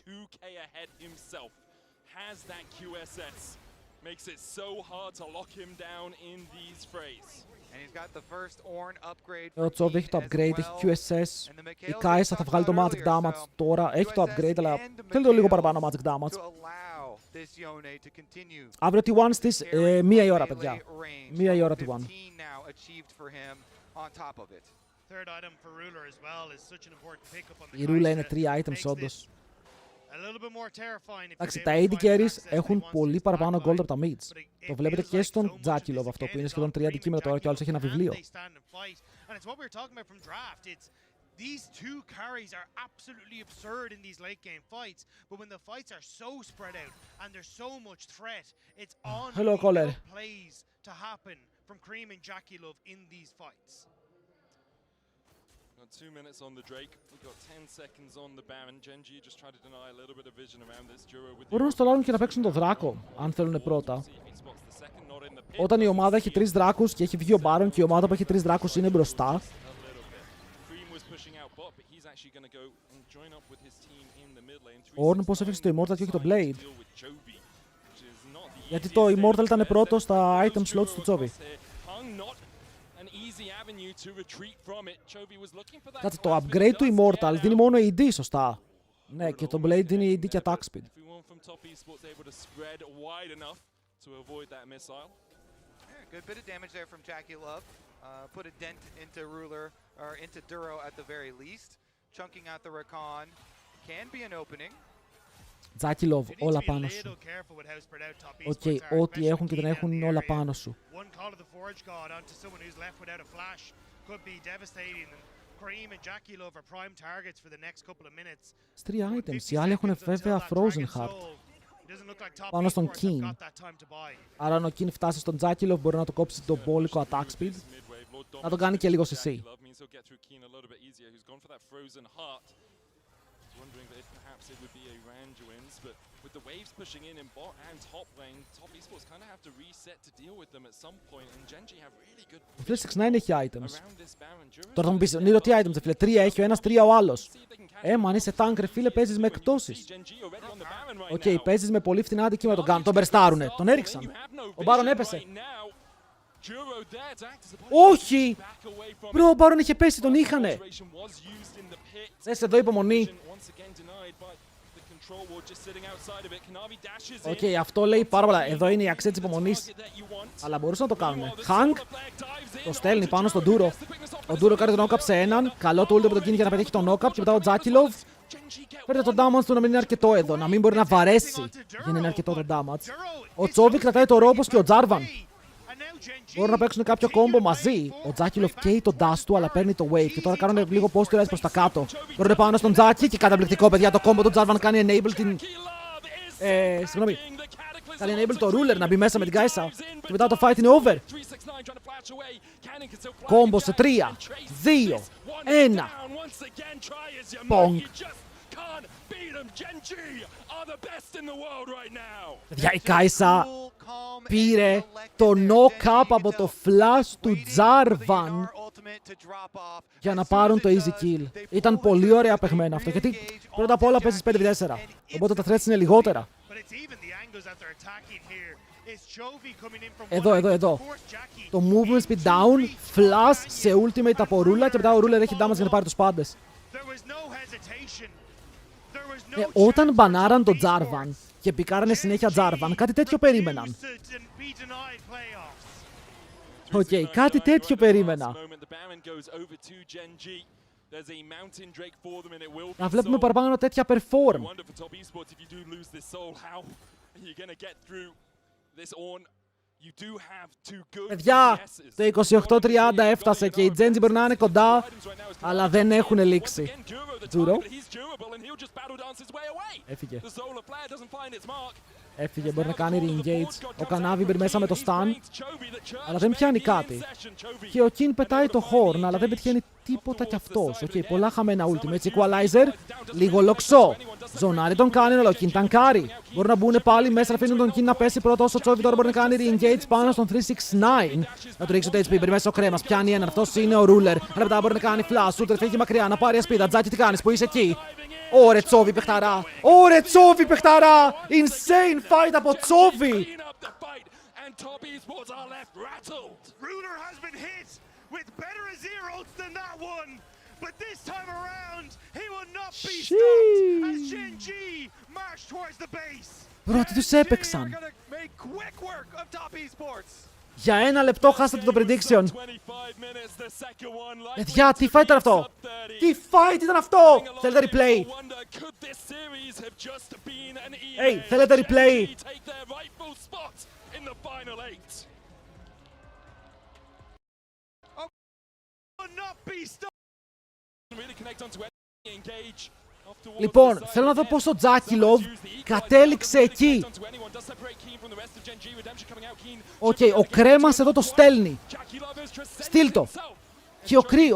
[SPEAKER 1] Ο Τσόβι έχει το upgrade, έχει QSS. Η Κάισα θα βγάλει το magic damage τώρα. Έχει το upgrade, αλλά θέλει το λίγο παραπάνω magic damage. Αύριο T1 στις 1 η ώρα, παιδιά. 1 η ώρα T1. Η ρούλα είναι 3 items όντως. Εντάξει, τα AD carries έχουν πολύ παραπάνω gold από τα mids. Το βλέπετε και στον Τζάκιλοβ αυτό που είναι σχεδόν 3 αντικείμενα τώρα και ο άλλος έχει ένα βιβλίο.
[SPEAKER 2] These two carries are absolutely absurd in these late game fights, but when the fights are so spread out and there's so much threat, it's on plays to happen from Cream and Jakilov in these fights.
[SPEAKER 4] Got 2 minutes on the Drake. We've got 10 seconds on the Baron. Genji just trying to deny a little bit of vision around this duo with.
[SPEAKER 1] Μπορούν να στολάρουν και να παίξουν το δράκο, αν θέλουν πρώτα. Όταν η ομάδα έχει 3 δράκους και έχει βγει ο Baron και η ομάδα που έχει 3 δράκους είναι μπροστά. Ο Ornn πώς έφτιαξε το Immortal και όχι το Blade. Γιατί το Immortal ήταν πρώτο στα item slots του Chovy. Κάτσε, το upgrade του Immortal δίνει μόνο AD, σωστά. Ναι, και το Blade δίνει AD και attack speed.
[SPEAKER 3] Good bit of damage there from Jakilov. Put a dent into Ruler, or into Duro at the very least. Chunking out the Rakan. Can be an opening.
[SPEAKER 1] Jakilov, όλα πάνω σου. Οκ, ό,τι έχουν και δεν έχουν είναι όλα πάνω σου. Τρία items, οι άλλοι έχουν βέβαια Frozen Heart. Πάνω στον King. Άρα αν ο King φτάσει στον Jakilov μπορεί να το κόψει το μπόλικο attack speed. Να τον κάνει και λίγο CC. With the waves pushing in bot and top lane, top esports kind of have to reset to deal with them at some point, and Genji have really good. Ο φίλος 69 έχει items. Τώρα θα μου πεις, Νίρο, τι items, φίλε, 3 έχει ο ένας, 3 ο άλλος. Αν είσαι tank, ρε φίλε, παίζεις με εκπτώσεις. Οκ, παίζεις με πολύ φθηνά αντικείμενα, τον κάνουν, τον μπερστάρουνε, τον έριξαν. Ο Baron έπεσε. Όχι! Μπρο, ο Baron είχε πέσει, τον είχανε. Θες εδώ υπομονή. Οκ, αυτό λέει πάρα πολλά. Εδώ είναι η αξία της υπομονής. Αλλά μπορούσαν να το κάνουν. Hank το στέλνει πάνω στον Duro. Ο Duro κάνει τον knock-up σε έναν. Καλό του ult από τον King για να πετύχει τον knock-up. Και μετά ο Jakilov παίρνει τον damage του να μην είναι αρκετό εδώ. Να μην μπορεί να βαρέσει για να είναι αρκετό το damage. Ο Chovy κρατάει το Robos και ο Jarvan. Μπορούν να παίξουν κάποιο κόμπο μαζί. Ο Jakilov καίει τον dash του, αλλά παίρνει το wave. Και τώρα κάνουν λίγο posterize προς τα κάτω. Μπορούν πάνω στον Jackie και καταπληκτικό, παιδιά. Το κόμπο του Jarvan κάνει enable την. Συγγνώμη. Κάνει enable το ruler να μπει μέσα με την Kaisa. Και μετά το fight είναι over. Κόμπο σε 3, 2, 1. Bonk. Παιδιά, η Kaisa πήρε το knock-up από το flash του Jarvan για να πάρουν το easy kill. Ήταν πολύ ωραία παιγμένα αυτό, γιατί πρώτα απ' όλα παίζεις 5v4, οπότε τα threats είναι λιγότερα. Εδώ. Το movement speed down, flash σε ultimate από Ruler και μετά ο Ruler έχει damage για να πάρει τους πάντες. Όταν μπανάραν το Jarvan και πικάρανε συνέχεια Jarvan, κάτι τέτοιο περίμεναν. Οκ, κάτι τέτοιο περίμενα. Να βλέπουμε παραπάνω τέτοια perform. Παιδιά, το 28-30 έφτασε και οι Genji μπορεί να είναι κοντά, αλλά δεν έχουν λήξει. Τζούρο. Έφυγε, μπορεί να κάνει re-engage. Ο Κανάβι μπει μέσα με το stun, αλλά δεν πιάνει κάτι. Και ο Kin πετάει το horn, αλλά δεν πετυχαίνει τίποτα κι αυτός. Πολλά χαμένα ultimate. Equalizer, λίγο λοξό. Ζωνάρι τον κάνει, αλλά ο Kin τανκάρει. Μπορούν να μπουν πάλι μέσα, να αφήνουν τον Kin να πέσει πρώτο. Όσο Chovy τώρα μπορεί να κάνει re-engage πάνω στον 369. Να του ρίξει το HP, μπει μέσα ο κρέμας. Πιάνει έναν, αυτός είναι ο Ruler. Αλλά μετά μπορεί να κάνει flash, ούτε φύγει μακριά, να πάρει ασπίδα. Τζάκι, τι κάνεις, που είσαι εκεί. Ωρε Chovy παιχταρά! Ωρε Chovy παιχταρά! Insane fight από Chovy!
[SPEAKER 4] And top esports are left rattled.
[SPEAKER 2] Ruler has been hit with better zeros than that one. But this time around, he will not be stopped as Gen G march towards the base.
[SPEAKER 1] Πρώτοι τους έπαιξαν. Για 1 λεπτό χάσατε το prediction. Παιδιά, τι fight ήταν αυτό? Τι fight ήταν αυτό? Θέλετε replay? Hey, θέλετε replay? Λοιπόν, θέλω να δω πώς ο Τζάκιλοβ κατέληξε εκεί. Οκ, ο Κρέμας εδώ το στέλνει. Στείλ το. Και ο Κρί,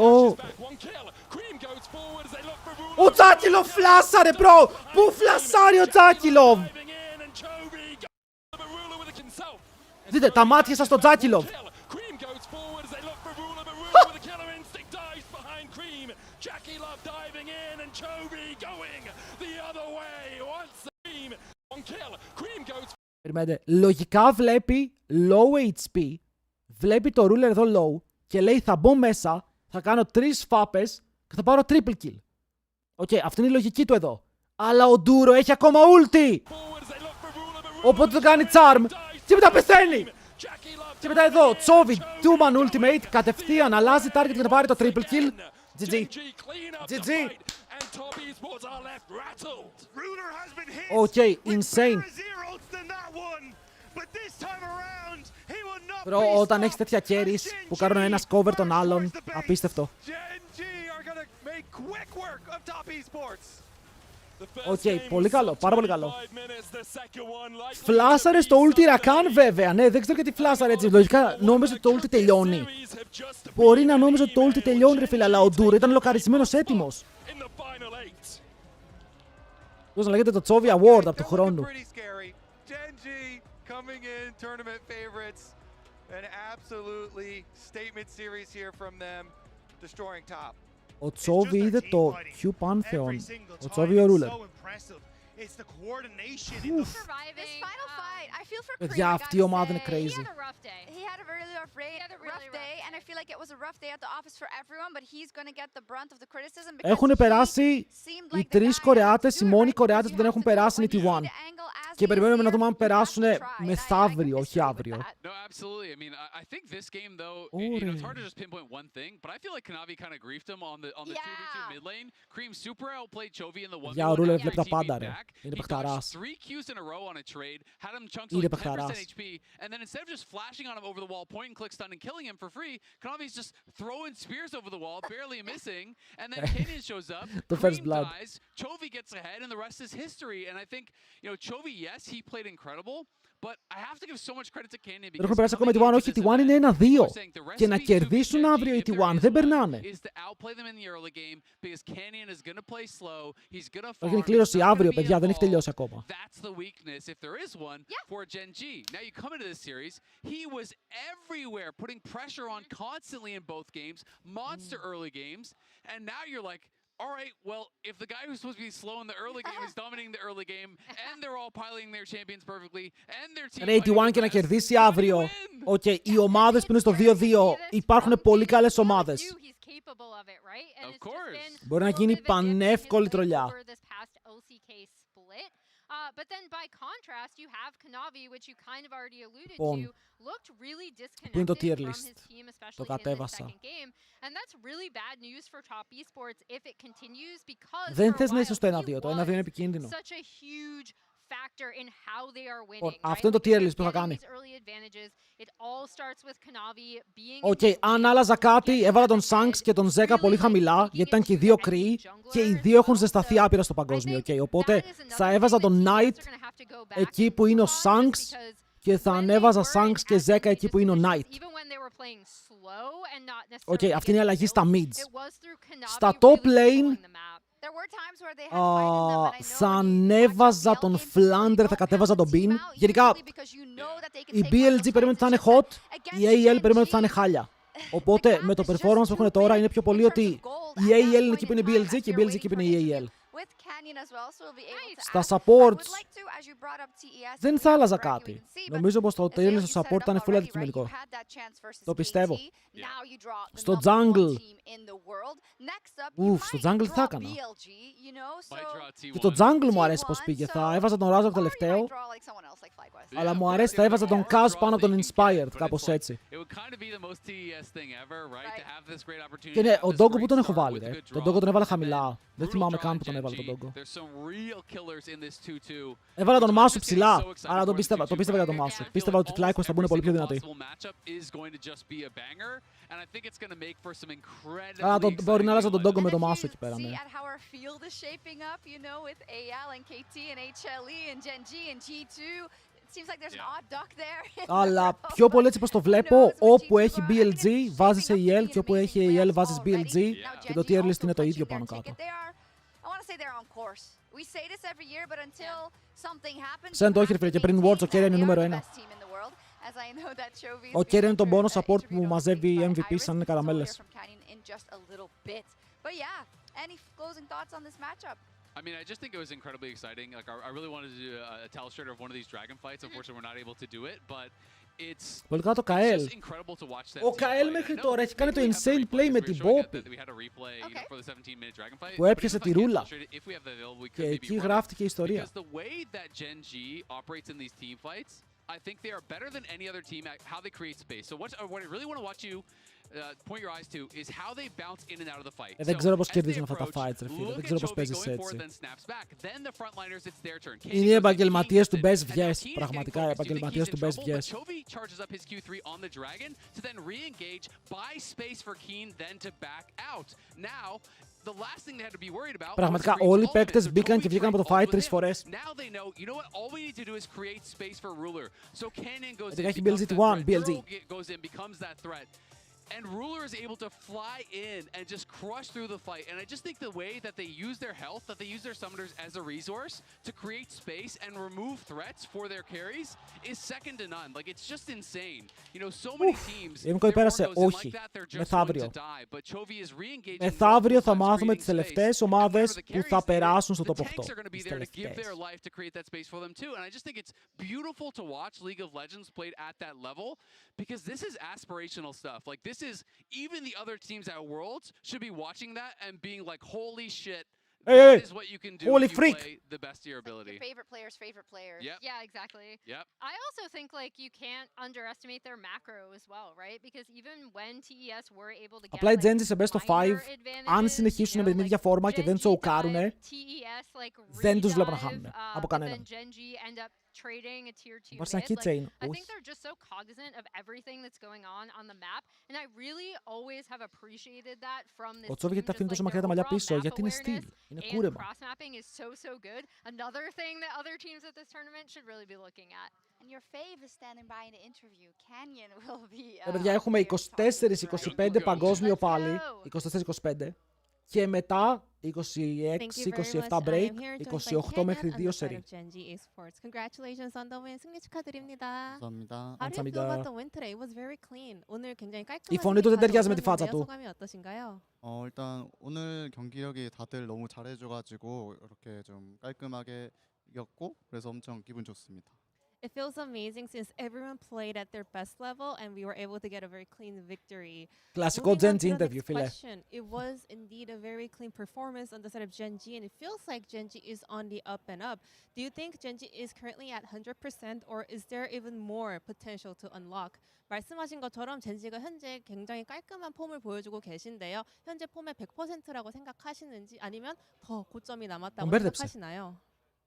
[SPEAKER 1] ο Τζάκιλοβ φλάσαρε, bro! Πού φλασάρει ο Τζάκιλοβ? Δείτε, τα μάτια σας στο Τζάκιλοβ. Περιμένετε, λογικά βλέπει low HP, βλέπει το ruler εδώ low και λέει θα μπω μέσα, θα κάνω 3 φάπες και θα πάρω triple kill. Οκ, αυτή είναι η λογική του εδώ. Αλλά ο Ντούρο έχει ακόμα ulti! Οπότε το κάνει charm και μετά πεθαίνει! Και μετά εδώ, Τσόβι, 2-man ultimate, κατευθείαν αλλάζει target για να πάρει το triple kill. GG. GG. Okay, insane. Όταν έχεις τέτοια carries που κάνουν ένας cover τον άλλον, απίστευτο. Οκ, πολύ καλό, πάρα πολύ καλό. Φλάσαρε στο ulti Ρακάν βέβαια, ναι, δεν ξέρω γιατί φλάσαρε έτσι. Λογικά νόμιζε ότι το ulti τελειώνει. Μπορεί να νόμιζε ότι το ulti τελειώνει ρε φίλε, αλλά ο Ντούρο ήταν λοκαρισμένος έτοιμος. Πώς να λέγεται το Τσόβι Award από του χρόνου. Ο Τσόβι είδε το Q Pantheon. Ο Τσόβι ο Ruler. Παιδιά, αυτή η ομάδα είναι crazy. Έχουν περάσει οι 3 Κορεάτες, οι μόνοι Κορεάτες που δεν έχουν περάσει είναι οι T1. Και περιμένουμε να δούμε αν περάσουν μεθαύριο, όχι αύριο. Για ο Ruler βλέπει τα πάντα ρε. Είναι παιχταράς. Είναι παιχταράς.
[SPEAKER 6] And then instead of just flashing on him over the wall, point and click stun and killing him for free, Kanavi's just throwing spears over the wall, barely missing, and then Canyon shows up, Cream dies, Chovy gets ahead, and the rest is history. And I think, you know, Chovy, yes, he played incredible, but I have to give so much credit to Canyon because...
[SPEAKER 1] Δεν έχουν περάσει ακόμα οι T1, όχι, οι T1 είναι 1-2. Και να κερδίσουν αύριο οι T1, δεν περνάνε. Έχει κλήρωση αύριο, παιδιά, δεν έχει τελειώσει ακόμα.
[SPEAKER 6] Now you come into this series, he was everywhere, putting pressure on constantly in both games, monster early games, and now you're like, all right, well, if the guy who's supposed to be slow in the early game is dominating the early game, and they're all piloting their champions perfectly, and their team...
[SPEAKER 1] Ρε, T1 και να κερδίσει αύριο. Οκ, οι ομάδες που είναι στο 2-2, υπάρχουν πολύ καλές ομάδες. Μπορεί να γίνει πανεύκολη τρολιά.
[SPEAKER 9] But then by contrast, you have Kanavi, which you kind of already alluded to, looked really disconnected from his team, especially in the second game. And that's really bad news for top esports if it continues because
[SPEAKER 1] δεν θες να είσαι στο 1-2, το 1-2 είναι επικίνδυνο.
[SPEAKER 9] Such a huge factor in how they are winning.
[SPEAKER 1] Αυτό είναι το tier list που θα κάνει.
[SPEAKER 9] It all starts with Kanavi being
[SPEAKER 1] Οκ, αν άλλαζα κάτι, έβαλα τον Shanks και τον Zeka πολύ χαμηλά, γιατί ήταν και οι δύο κρύοι και οι δύο έχουν ζεσταθεί άπειρα στο παγκόσμιο. Okay, οπότε θα έβαζα τον Knight εκεί που είναι ο Shanks και θα ανέβαζα Shanks και Zeka εκεί που είναι ο Knight. Οκ, αυτή είναι η αλλαγή στα mids. Στα top lane θα ανέβαζα τον Flander, θα κατέβαζα τον Bean. Γενικά, η BLG περίμενε ότι θα είναι hot, η AEL περίμενε ότι θα είναι χάλια. Οπότε, με το performance που έχουν τώρα, είναι πιο πολύ ότι η AEL είναι εκεί που είναι η BLG και η BLG εκεί που είναι η AEL. Στα supports, Δεν θα άλλαζα κάτι. Νομίζω πως το τέλος στο support ήταν full αντικειμενικό. Το πιστεύω. Στο jungle. Στο jungle τι θα έκανα. Και το jungle μου αρέσει πως πήγε. Θα έβαζα τον Razor τελευταίο. Αλλά μου αρέσει, θα έβαζα τον Kaz πάνω από τον Inspired. Κάπως έτσι. Και ναι, ο Doggo που τον έχω βάλει. Τον Doggo τον έβαλα χαμηλά. Δεν θυμάμαι καν που τον έβαλα τον Doggo. Έβαλα τον Μάσου ψηλά. Άρα το πίστευα για τον Μάσου. Πίστευα ότι οι Flyquest θα μπουν πολύ πιο δυνατοί. Αλλά μπορεί να αλλάζα τον Doggo με τον Μάσου εκεί πέρα. Ναι. Αλλά πιο πολύ έτσι πως το βλέπω, όπου έχει BLG βάζεις AEL και όπου έχει AEL βάζεις BLG και το tier list είναι το ίδιο πάνω κάτω. Σαν το όχι ρε φίλε, και πριν Worlds ο Keria είναι νούμερο 1. Ο Keria είναι το bonus support που μαζεύει MVP σαν είναι καραμέλες.
[SPEAKER 6] I mean, I just think it was incredibly exciting. Like, I really wanted to do a tell shirter of one of these dragon fights. Unfortunately, we're not able to do it, but it's just incredible to watch that.
[SPEAKER 1] Ο Καέλ μέχρι τώρα έχει κάνει το insane play με την Bop που έπιασε τη ρούλα και εκεί γράφτηκε η ιστορία.
[SPEAKER 6] Because the way that Gen G operates in these team fights, I think they are better than any other team at how they create space. So what I really want to watch you point your eyes to is how they bounce in and out of the fight.
[SPEAKER 1] Δεν ξέρω πώς κερδίζουν αυτά τα fights, ρε φίλε. Δεν ξέρω πώς παίζεις έτσι. Είναι οι επαγγελματίες του best βιές. Πραγματικά οι επαγγελματίες του best βιές. Πραγματικά όλοι οι παίκτες μπήκαν και βγήκαν από το fight 3 φορές. Ειδικά έχει BLG.
[SPEAKER 6] And Ruler is able to fly in and just crush through the fight. And I just think the way that they use their health, that they use their summoners as a resource to create space and remove threats for their carries is second to none. Like, it's just insane. You know, so many teams,
[SPEAKER 1] Mkoi πέρασε, όχι. Μεθαύριο. Μεθαύριο θα μάθουμε τις τελευταίες ομάδες που θα περάσουν στο top 8. Τις τελευταίες.
[SPEAKER 6] And I just think it's beautiful to watch League of Legends played at that level because this is aspirational stuff. Like, this is, even the other teams at Worlds should be watching that and being like, holy shit, this is what you can do
[SPEAKER 1] Holy
[SPEAKER 6] if you
[SPEAKER 1] freak.
[SPEAKER 6] play the best of your ability.
[SPEAKER 5] Your favorite players.
[SPEAKER 6] Yep.
[SPEAKER 9] Yeah, exactly.
[SPEAKER 6] Yep.
[SPEAKER 9] I also think like you can't underestimate their macro as well, right? Because even when TES were able to get
[SPEAKER 1] απλά οι Gen Z σε best of 5, αν συνεχίσουν με την ίδια φόρμα και δεν τσοκάρουνε, δεν τους βλέπω να χάνουν από κανέναν.
[SPEAKER 9] Trading a tier 2
[SPEAKER 1] Βάρσα
[SPEAKER 9] mid.
[SPEAKER 1] keychain.
[SPEAKER 9] I think they're just so cognizant of everything that's going on the map, and I really always have appreciated that from this.
[SPEAKER 1] Ο Τσόβι γιατί τα αφήνει τόσο μακριά τα μαλλιά πίσω, γιατί είναι στυλ, είναι κούρεμα.
[SPEAKER 9] Cross-mapping is so good. Another thing that other teams at this tournament should really be looking at.
[SPEAKER 5] And your fave is standing by in the interview. Canyon will be.
[SPEAKER 1] Παιδιά, έχουμε 24-25 παγκόσμιο πάλι, 24-25. Και μετά 26-27 break, 28 μέχρι 2 σερί.
[SPEAKER 12] Congratulations on the win. 승리 축하드립니다.
[SPEAKER 1] 감사합니다.
[SPEAKER 12] How do you feel about the win today? It was very clean. 오늘 굉장히 깔끔하게
[SPEAKER 1] 이 폰이 또 대리하지 마, 디파자 또.
[SPEAKER 12] 소감이 어떠신가요?
[SPEAKER 13] 일단 오늘 경기력이 다들 너무 잘해줘가지고 이렇게 좀 깔끔하게 이겼고 그래서 엄청 기분 좋습니다.
[SPEAKER 12] It feels amazing since everyone played at their best level and we were able to get a very clean victory.
[SPEAKER 1] Κλασικό Gen G interview, φίλε.
[SPEAKER 12] It was indeed a very clean performance on the side of Gen G and it feels like Gen G is on the up and up. Do you think Gen G is currently at 100% or is there even more potential to unlock? 말씀하신 것처럼 젠지가 현재 굉장히 깔끔한 폼을 보여주고 계신데요. 현재 폼의 100%라고 생각하시는지 아니면 더 고점이 남았다고 생각하시나요?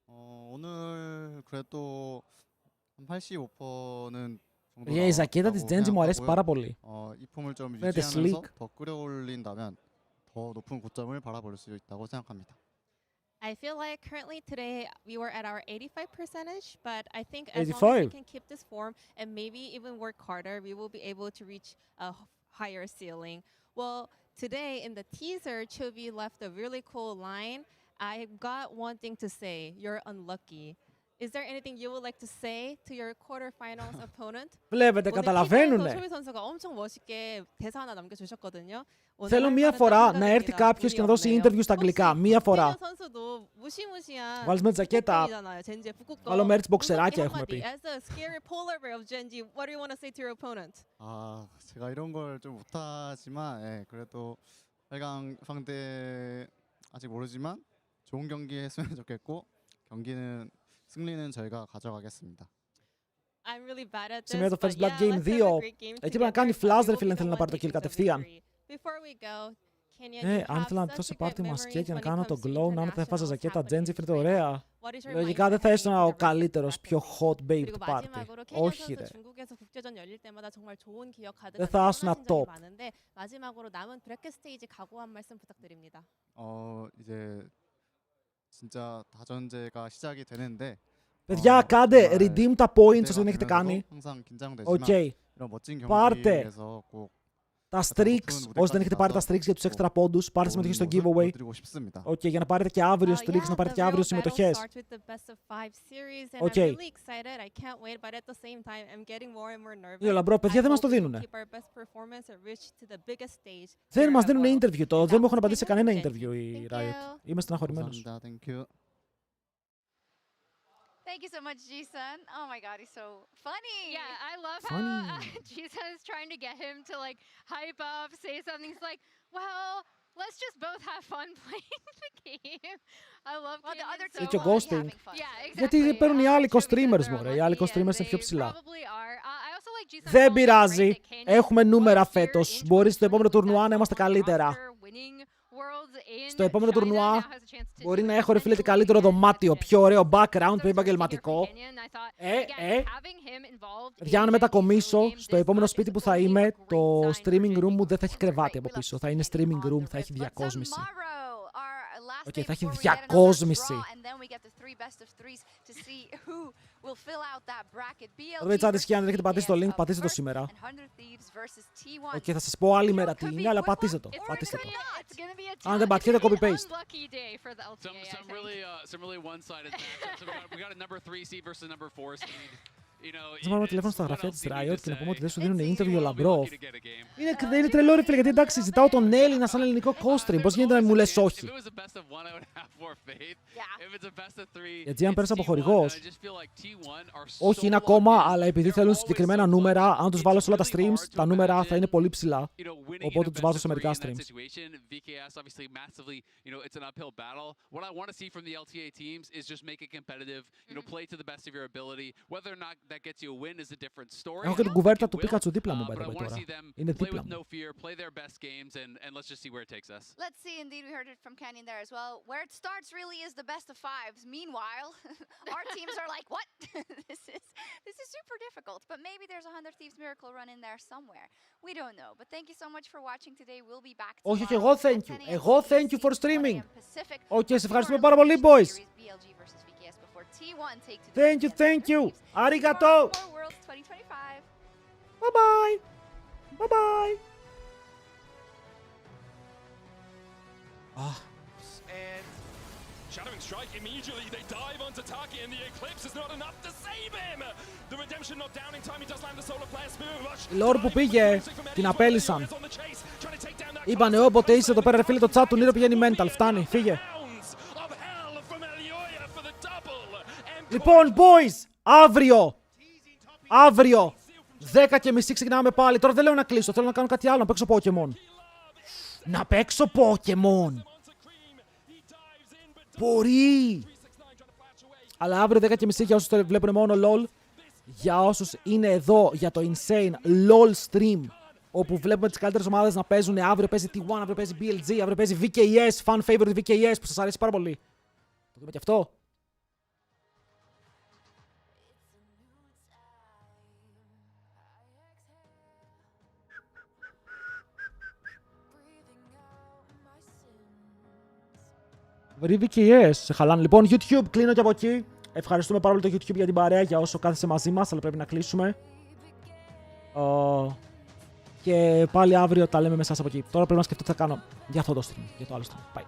[SPEAKER 13] 오늘 그래도 85%는 정도
[SPEAKER 1] Η ζακέτα της Gen G μου αρέσει πάρα πολύ.
[SPEAKER 13] 이 폼을 좀 유지하면서 더 끌어올린다면 더 높은 고점을 바라볼 수 있다고 생각합니다.
[SPEAKER 12] I feel like currently today we were at our 85%, but I think as long as we can keep this form and maybe even work harder, we will be able to reach a higher ceiling. Well, today in the teaser, Chovy left a really cool line. I got one thing to say, you're unlucky. Is there anything you would like to say to your quarterfinals opponent?
[SPEAKER 1] Βλέπετε, καταλαβαίνουνε.
[SPEAKER 12] 소비 선수가 엄청 멋있게 대사 하나 남겨주셨거든요.
[SPEAKER 1] Θέλω μία φορά να έρθει κάποιος και να δώσει interview στα αγγλικά. Μία φορά. Βάλεις με τη ζακέτα. Βάλω μέρη της μποξεράκια έχουμε πει.
[SPEAKER 13] 제가 이런 걸 좀 못하지만 그래도 8강 상대 아직 모르지만 좋은 경기 했으면 좋겠고 경기는 승리는 저희가 가져가겠습니다.
[SPEAKER 12] Σημείο
[SPEAKER 1] το First Blood Game 2. Εκεί πρέπει να κάνει flash, ρε φίλε, θέλει να πάρει το kill κατευθείαν. Αν ήθελα να ντυθώ σε πάρτι μασκέ και να κάνω το glow, να θα έβαζα ζακέτα Genji, φαίνεται ωραία. Λογικά δεν θα ήσουν ο καλύτερος, πιο hot babe του πάρτι. Όχι ρε. Δεν θα ήσουν top.
[SPEAKER 13] 이제 진짜 다전제가 시작이 되는데
[SPEAKER 1] παιδιά, κάντε redeem τα points όσο δεν έχετε κάνει. Οκ. Πάρτε τα streaks, όσοι δεν έχετε πάρει τα streaks για τους extra πόντους, πάρτε συμμετοχή στο giveaway. Οκ, για να πάρετε και αύριο streaks, να πάρετε και αύριο συμμετοχές. Οκ. Έλα μπρο, παιδιά δεν μας το δίνουνε. Δεν μας δίνουν interview το, δεν μου έχουν απαντήσει σε κανένα interview οι Riot. Είμαι στεναχωρημένος.
[SPEAKER 5] Thank you so much, Ji-sun. Oh my god, he's so funny.
[SPEAKER 9] Yeah, I love how Ji-sun is trying to get him to like hype up, say something. He's like, well, let's just both have fun playing the game. I love
[SPEAKER 5] the other
[SPEAKER 1] two are ghosting.
[SPEAKER 9] Yeah, exactly.
[SPEAKER 1] Γιατί παίρνουν οι άλλοι co-streamers, μωρέ. Οι άλλοι co-streamers είναι πιο ψηλά. Δεν πειράζει. Έχουμε νούμερα φέτος. Μπορεί στο επόμενο τουρνουά να είμαστε καλύτερα. Στο επόμενο τουρνουά μπορεί να έχω ρε φίλε καλύτερο δωμάτιο, πιο ωραίο background, πιο επαγγελματικό. Για να μετακομίσω στο επόμενο σπίτι που θα είμαι, το streaming room μου δεν θα έχει κρεβάτι από πίσω. Θα είναι streaming room, θα έχει διακόσμηση. Οκ, θα έχει διακόσμηση. Εδώ η chat ισχύει, αν δεν έχετε πατήσει το link, πατήστε το σήμερα. Οκ, θα σας πω άλλη μέρα τι είναι, αλλά πατήστε το. Πατήστε το. Αν δεν πατιέται, copy-paste. Θα πάρουμε τηλέφωνο στα γραφεία της Riot και να πούμε ότι δεν σου δίνουν interview ο Λαμπρόφ. Είναι τρελό ρε φίλε, γιατί εντάξει ζητάω τον Έλληνα σαν ελληνικό COSTREAM. Πώς γίνεται να μου λες όχι? Γιατί αν πέρασα από χορηγός. Όχι είναι ακόμα, αλλά επειδή θέλουν συγκεκριμένα νούμερα, αν τους βάλω σε όλα τα streams, τα νούμερα θα είναι πολύ ψηλά. Οπότε τους βάζω σε μερικά streams. Έχω και την κουβέρτα του Pikachu δίπλα μου, by the way, τώρα. Είναι δίπλα μου.
[SPEAKER 5] Let's see, indeed, we heard it from Canyon there as well. Where it starts really is the best of fives. Meanwhile, our teams are like, what? This is super difficult, but maybe there's a 100 Thieves miracle run in there somewhere. We don't know, but thank you so much for watching today. We'll be back tomorrow.
[SPEAKER 1] Όχι, και εγώ thank you. Εγώ thank you for streaming. Okay, σε ευχαριστούμε πάρα πολύ, boys. Thank you, thank you. Arigato. Bye bye. Bye bye.
[SPEAKER 4] And Shadowing Strike immediately, they dive onto Taki and the Eclipse is not enough to save him! The redemption not down in time, he does land the solar flare spear rush.
[SPEAKER 1] Η Lord που πήγε, την απέλησαν. Είπανε όποτε είσαι εδώ πέρα ρε φίλε το chat του Νίρο πηγαίνει mental, φτάνει, φύγε. Λοιπόν, boys, αύριο, 10:30 ξεκινάμε πάλι. Τώρα δεν λέω να κλείσω, θέλω να κάνω κάτι άλλο, να παίξω Pokemon. Να παίξω Pokemon. Μπορεί. Αλλά αύριο 10:30 για όσους το βλέπουν μόνο LOL, για όσους είναι εδώ για το Insane LOL stream, όπου βλέπουμε τις καλύτερες ομάδες να παίζουν. Αύριο παίζει T1, αύριο παίζει BLG, αύριο παίζει VKS, fan favorite VKS που σας αρέσει πάρα πολύ. Το δούμε και αυτό. VKS, σε χαλάνε. Λοιπόν, YouTube, κλείνω και από εκεί. Ευχαριστούμε πάρα πολύ το YouTube για την παρέα, για όσο κάθεσε μαζί μας, αλλά πρέπει να κλείσουμε. Και πάλι αύριο τα λέμε με εσάς από εκεί. Τώρα πρέπει να σκεφτώ τι θα κάνω για αυτό το stream, για το άλλο stream. Bye.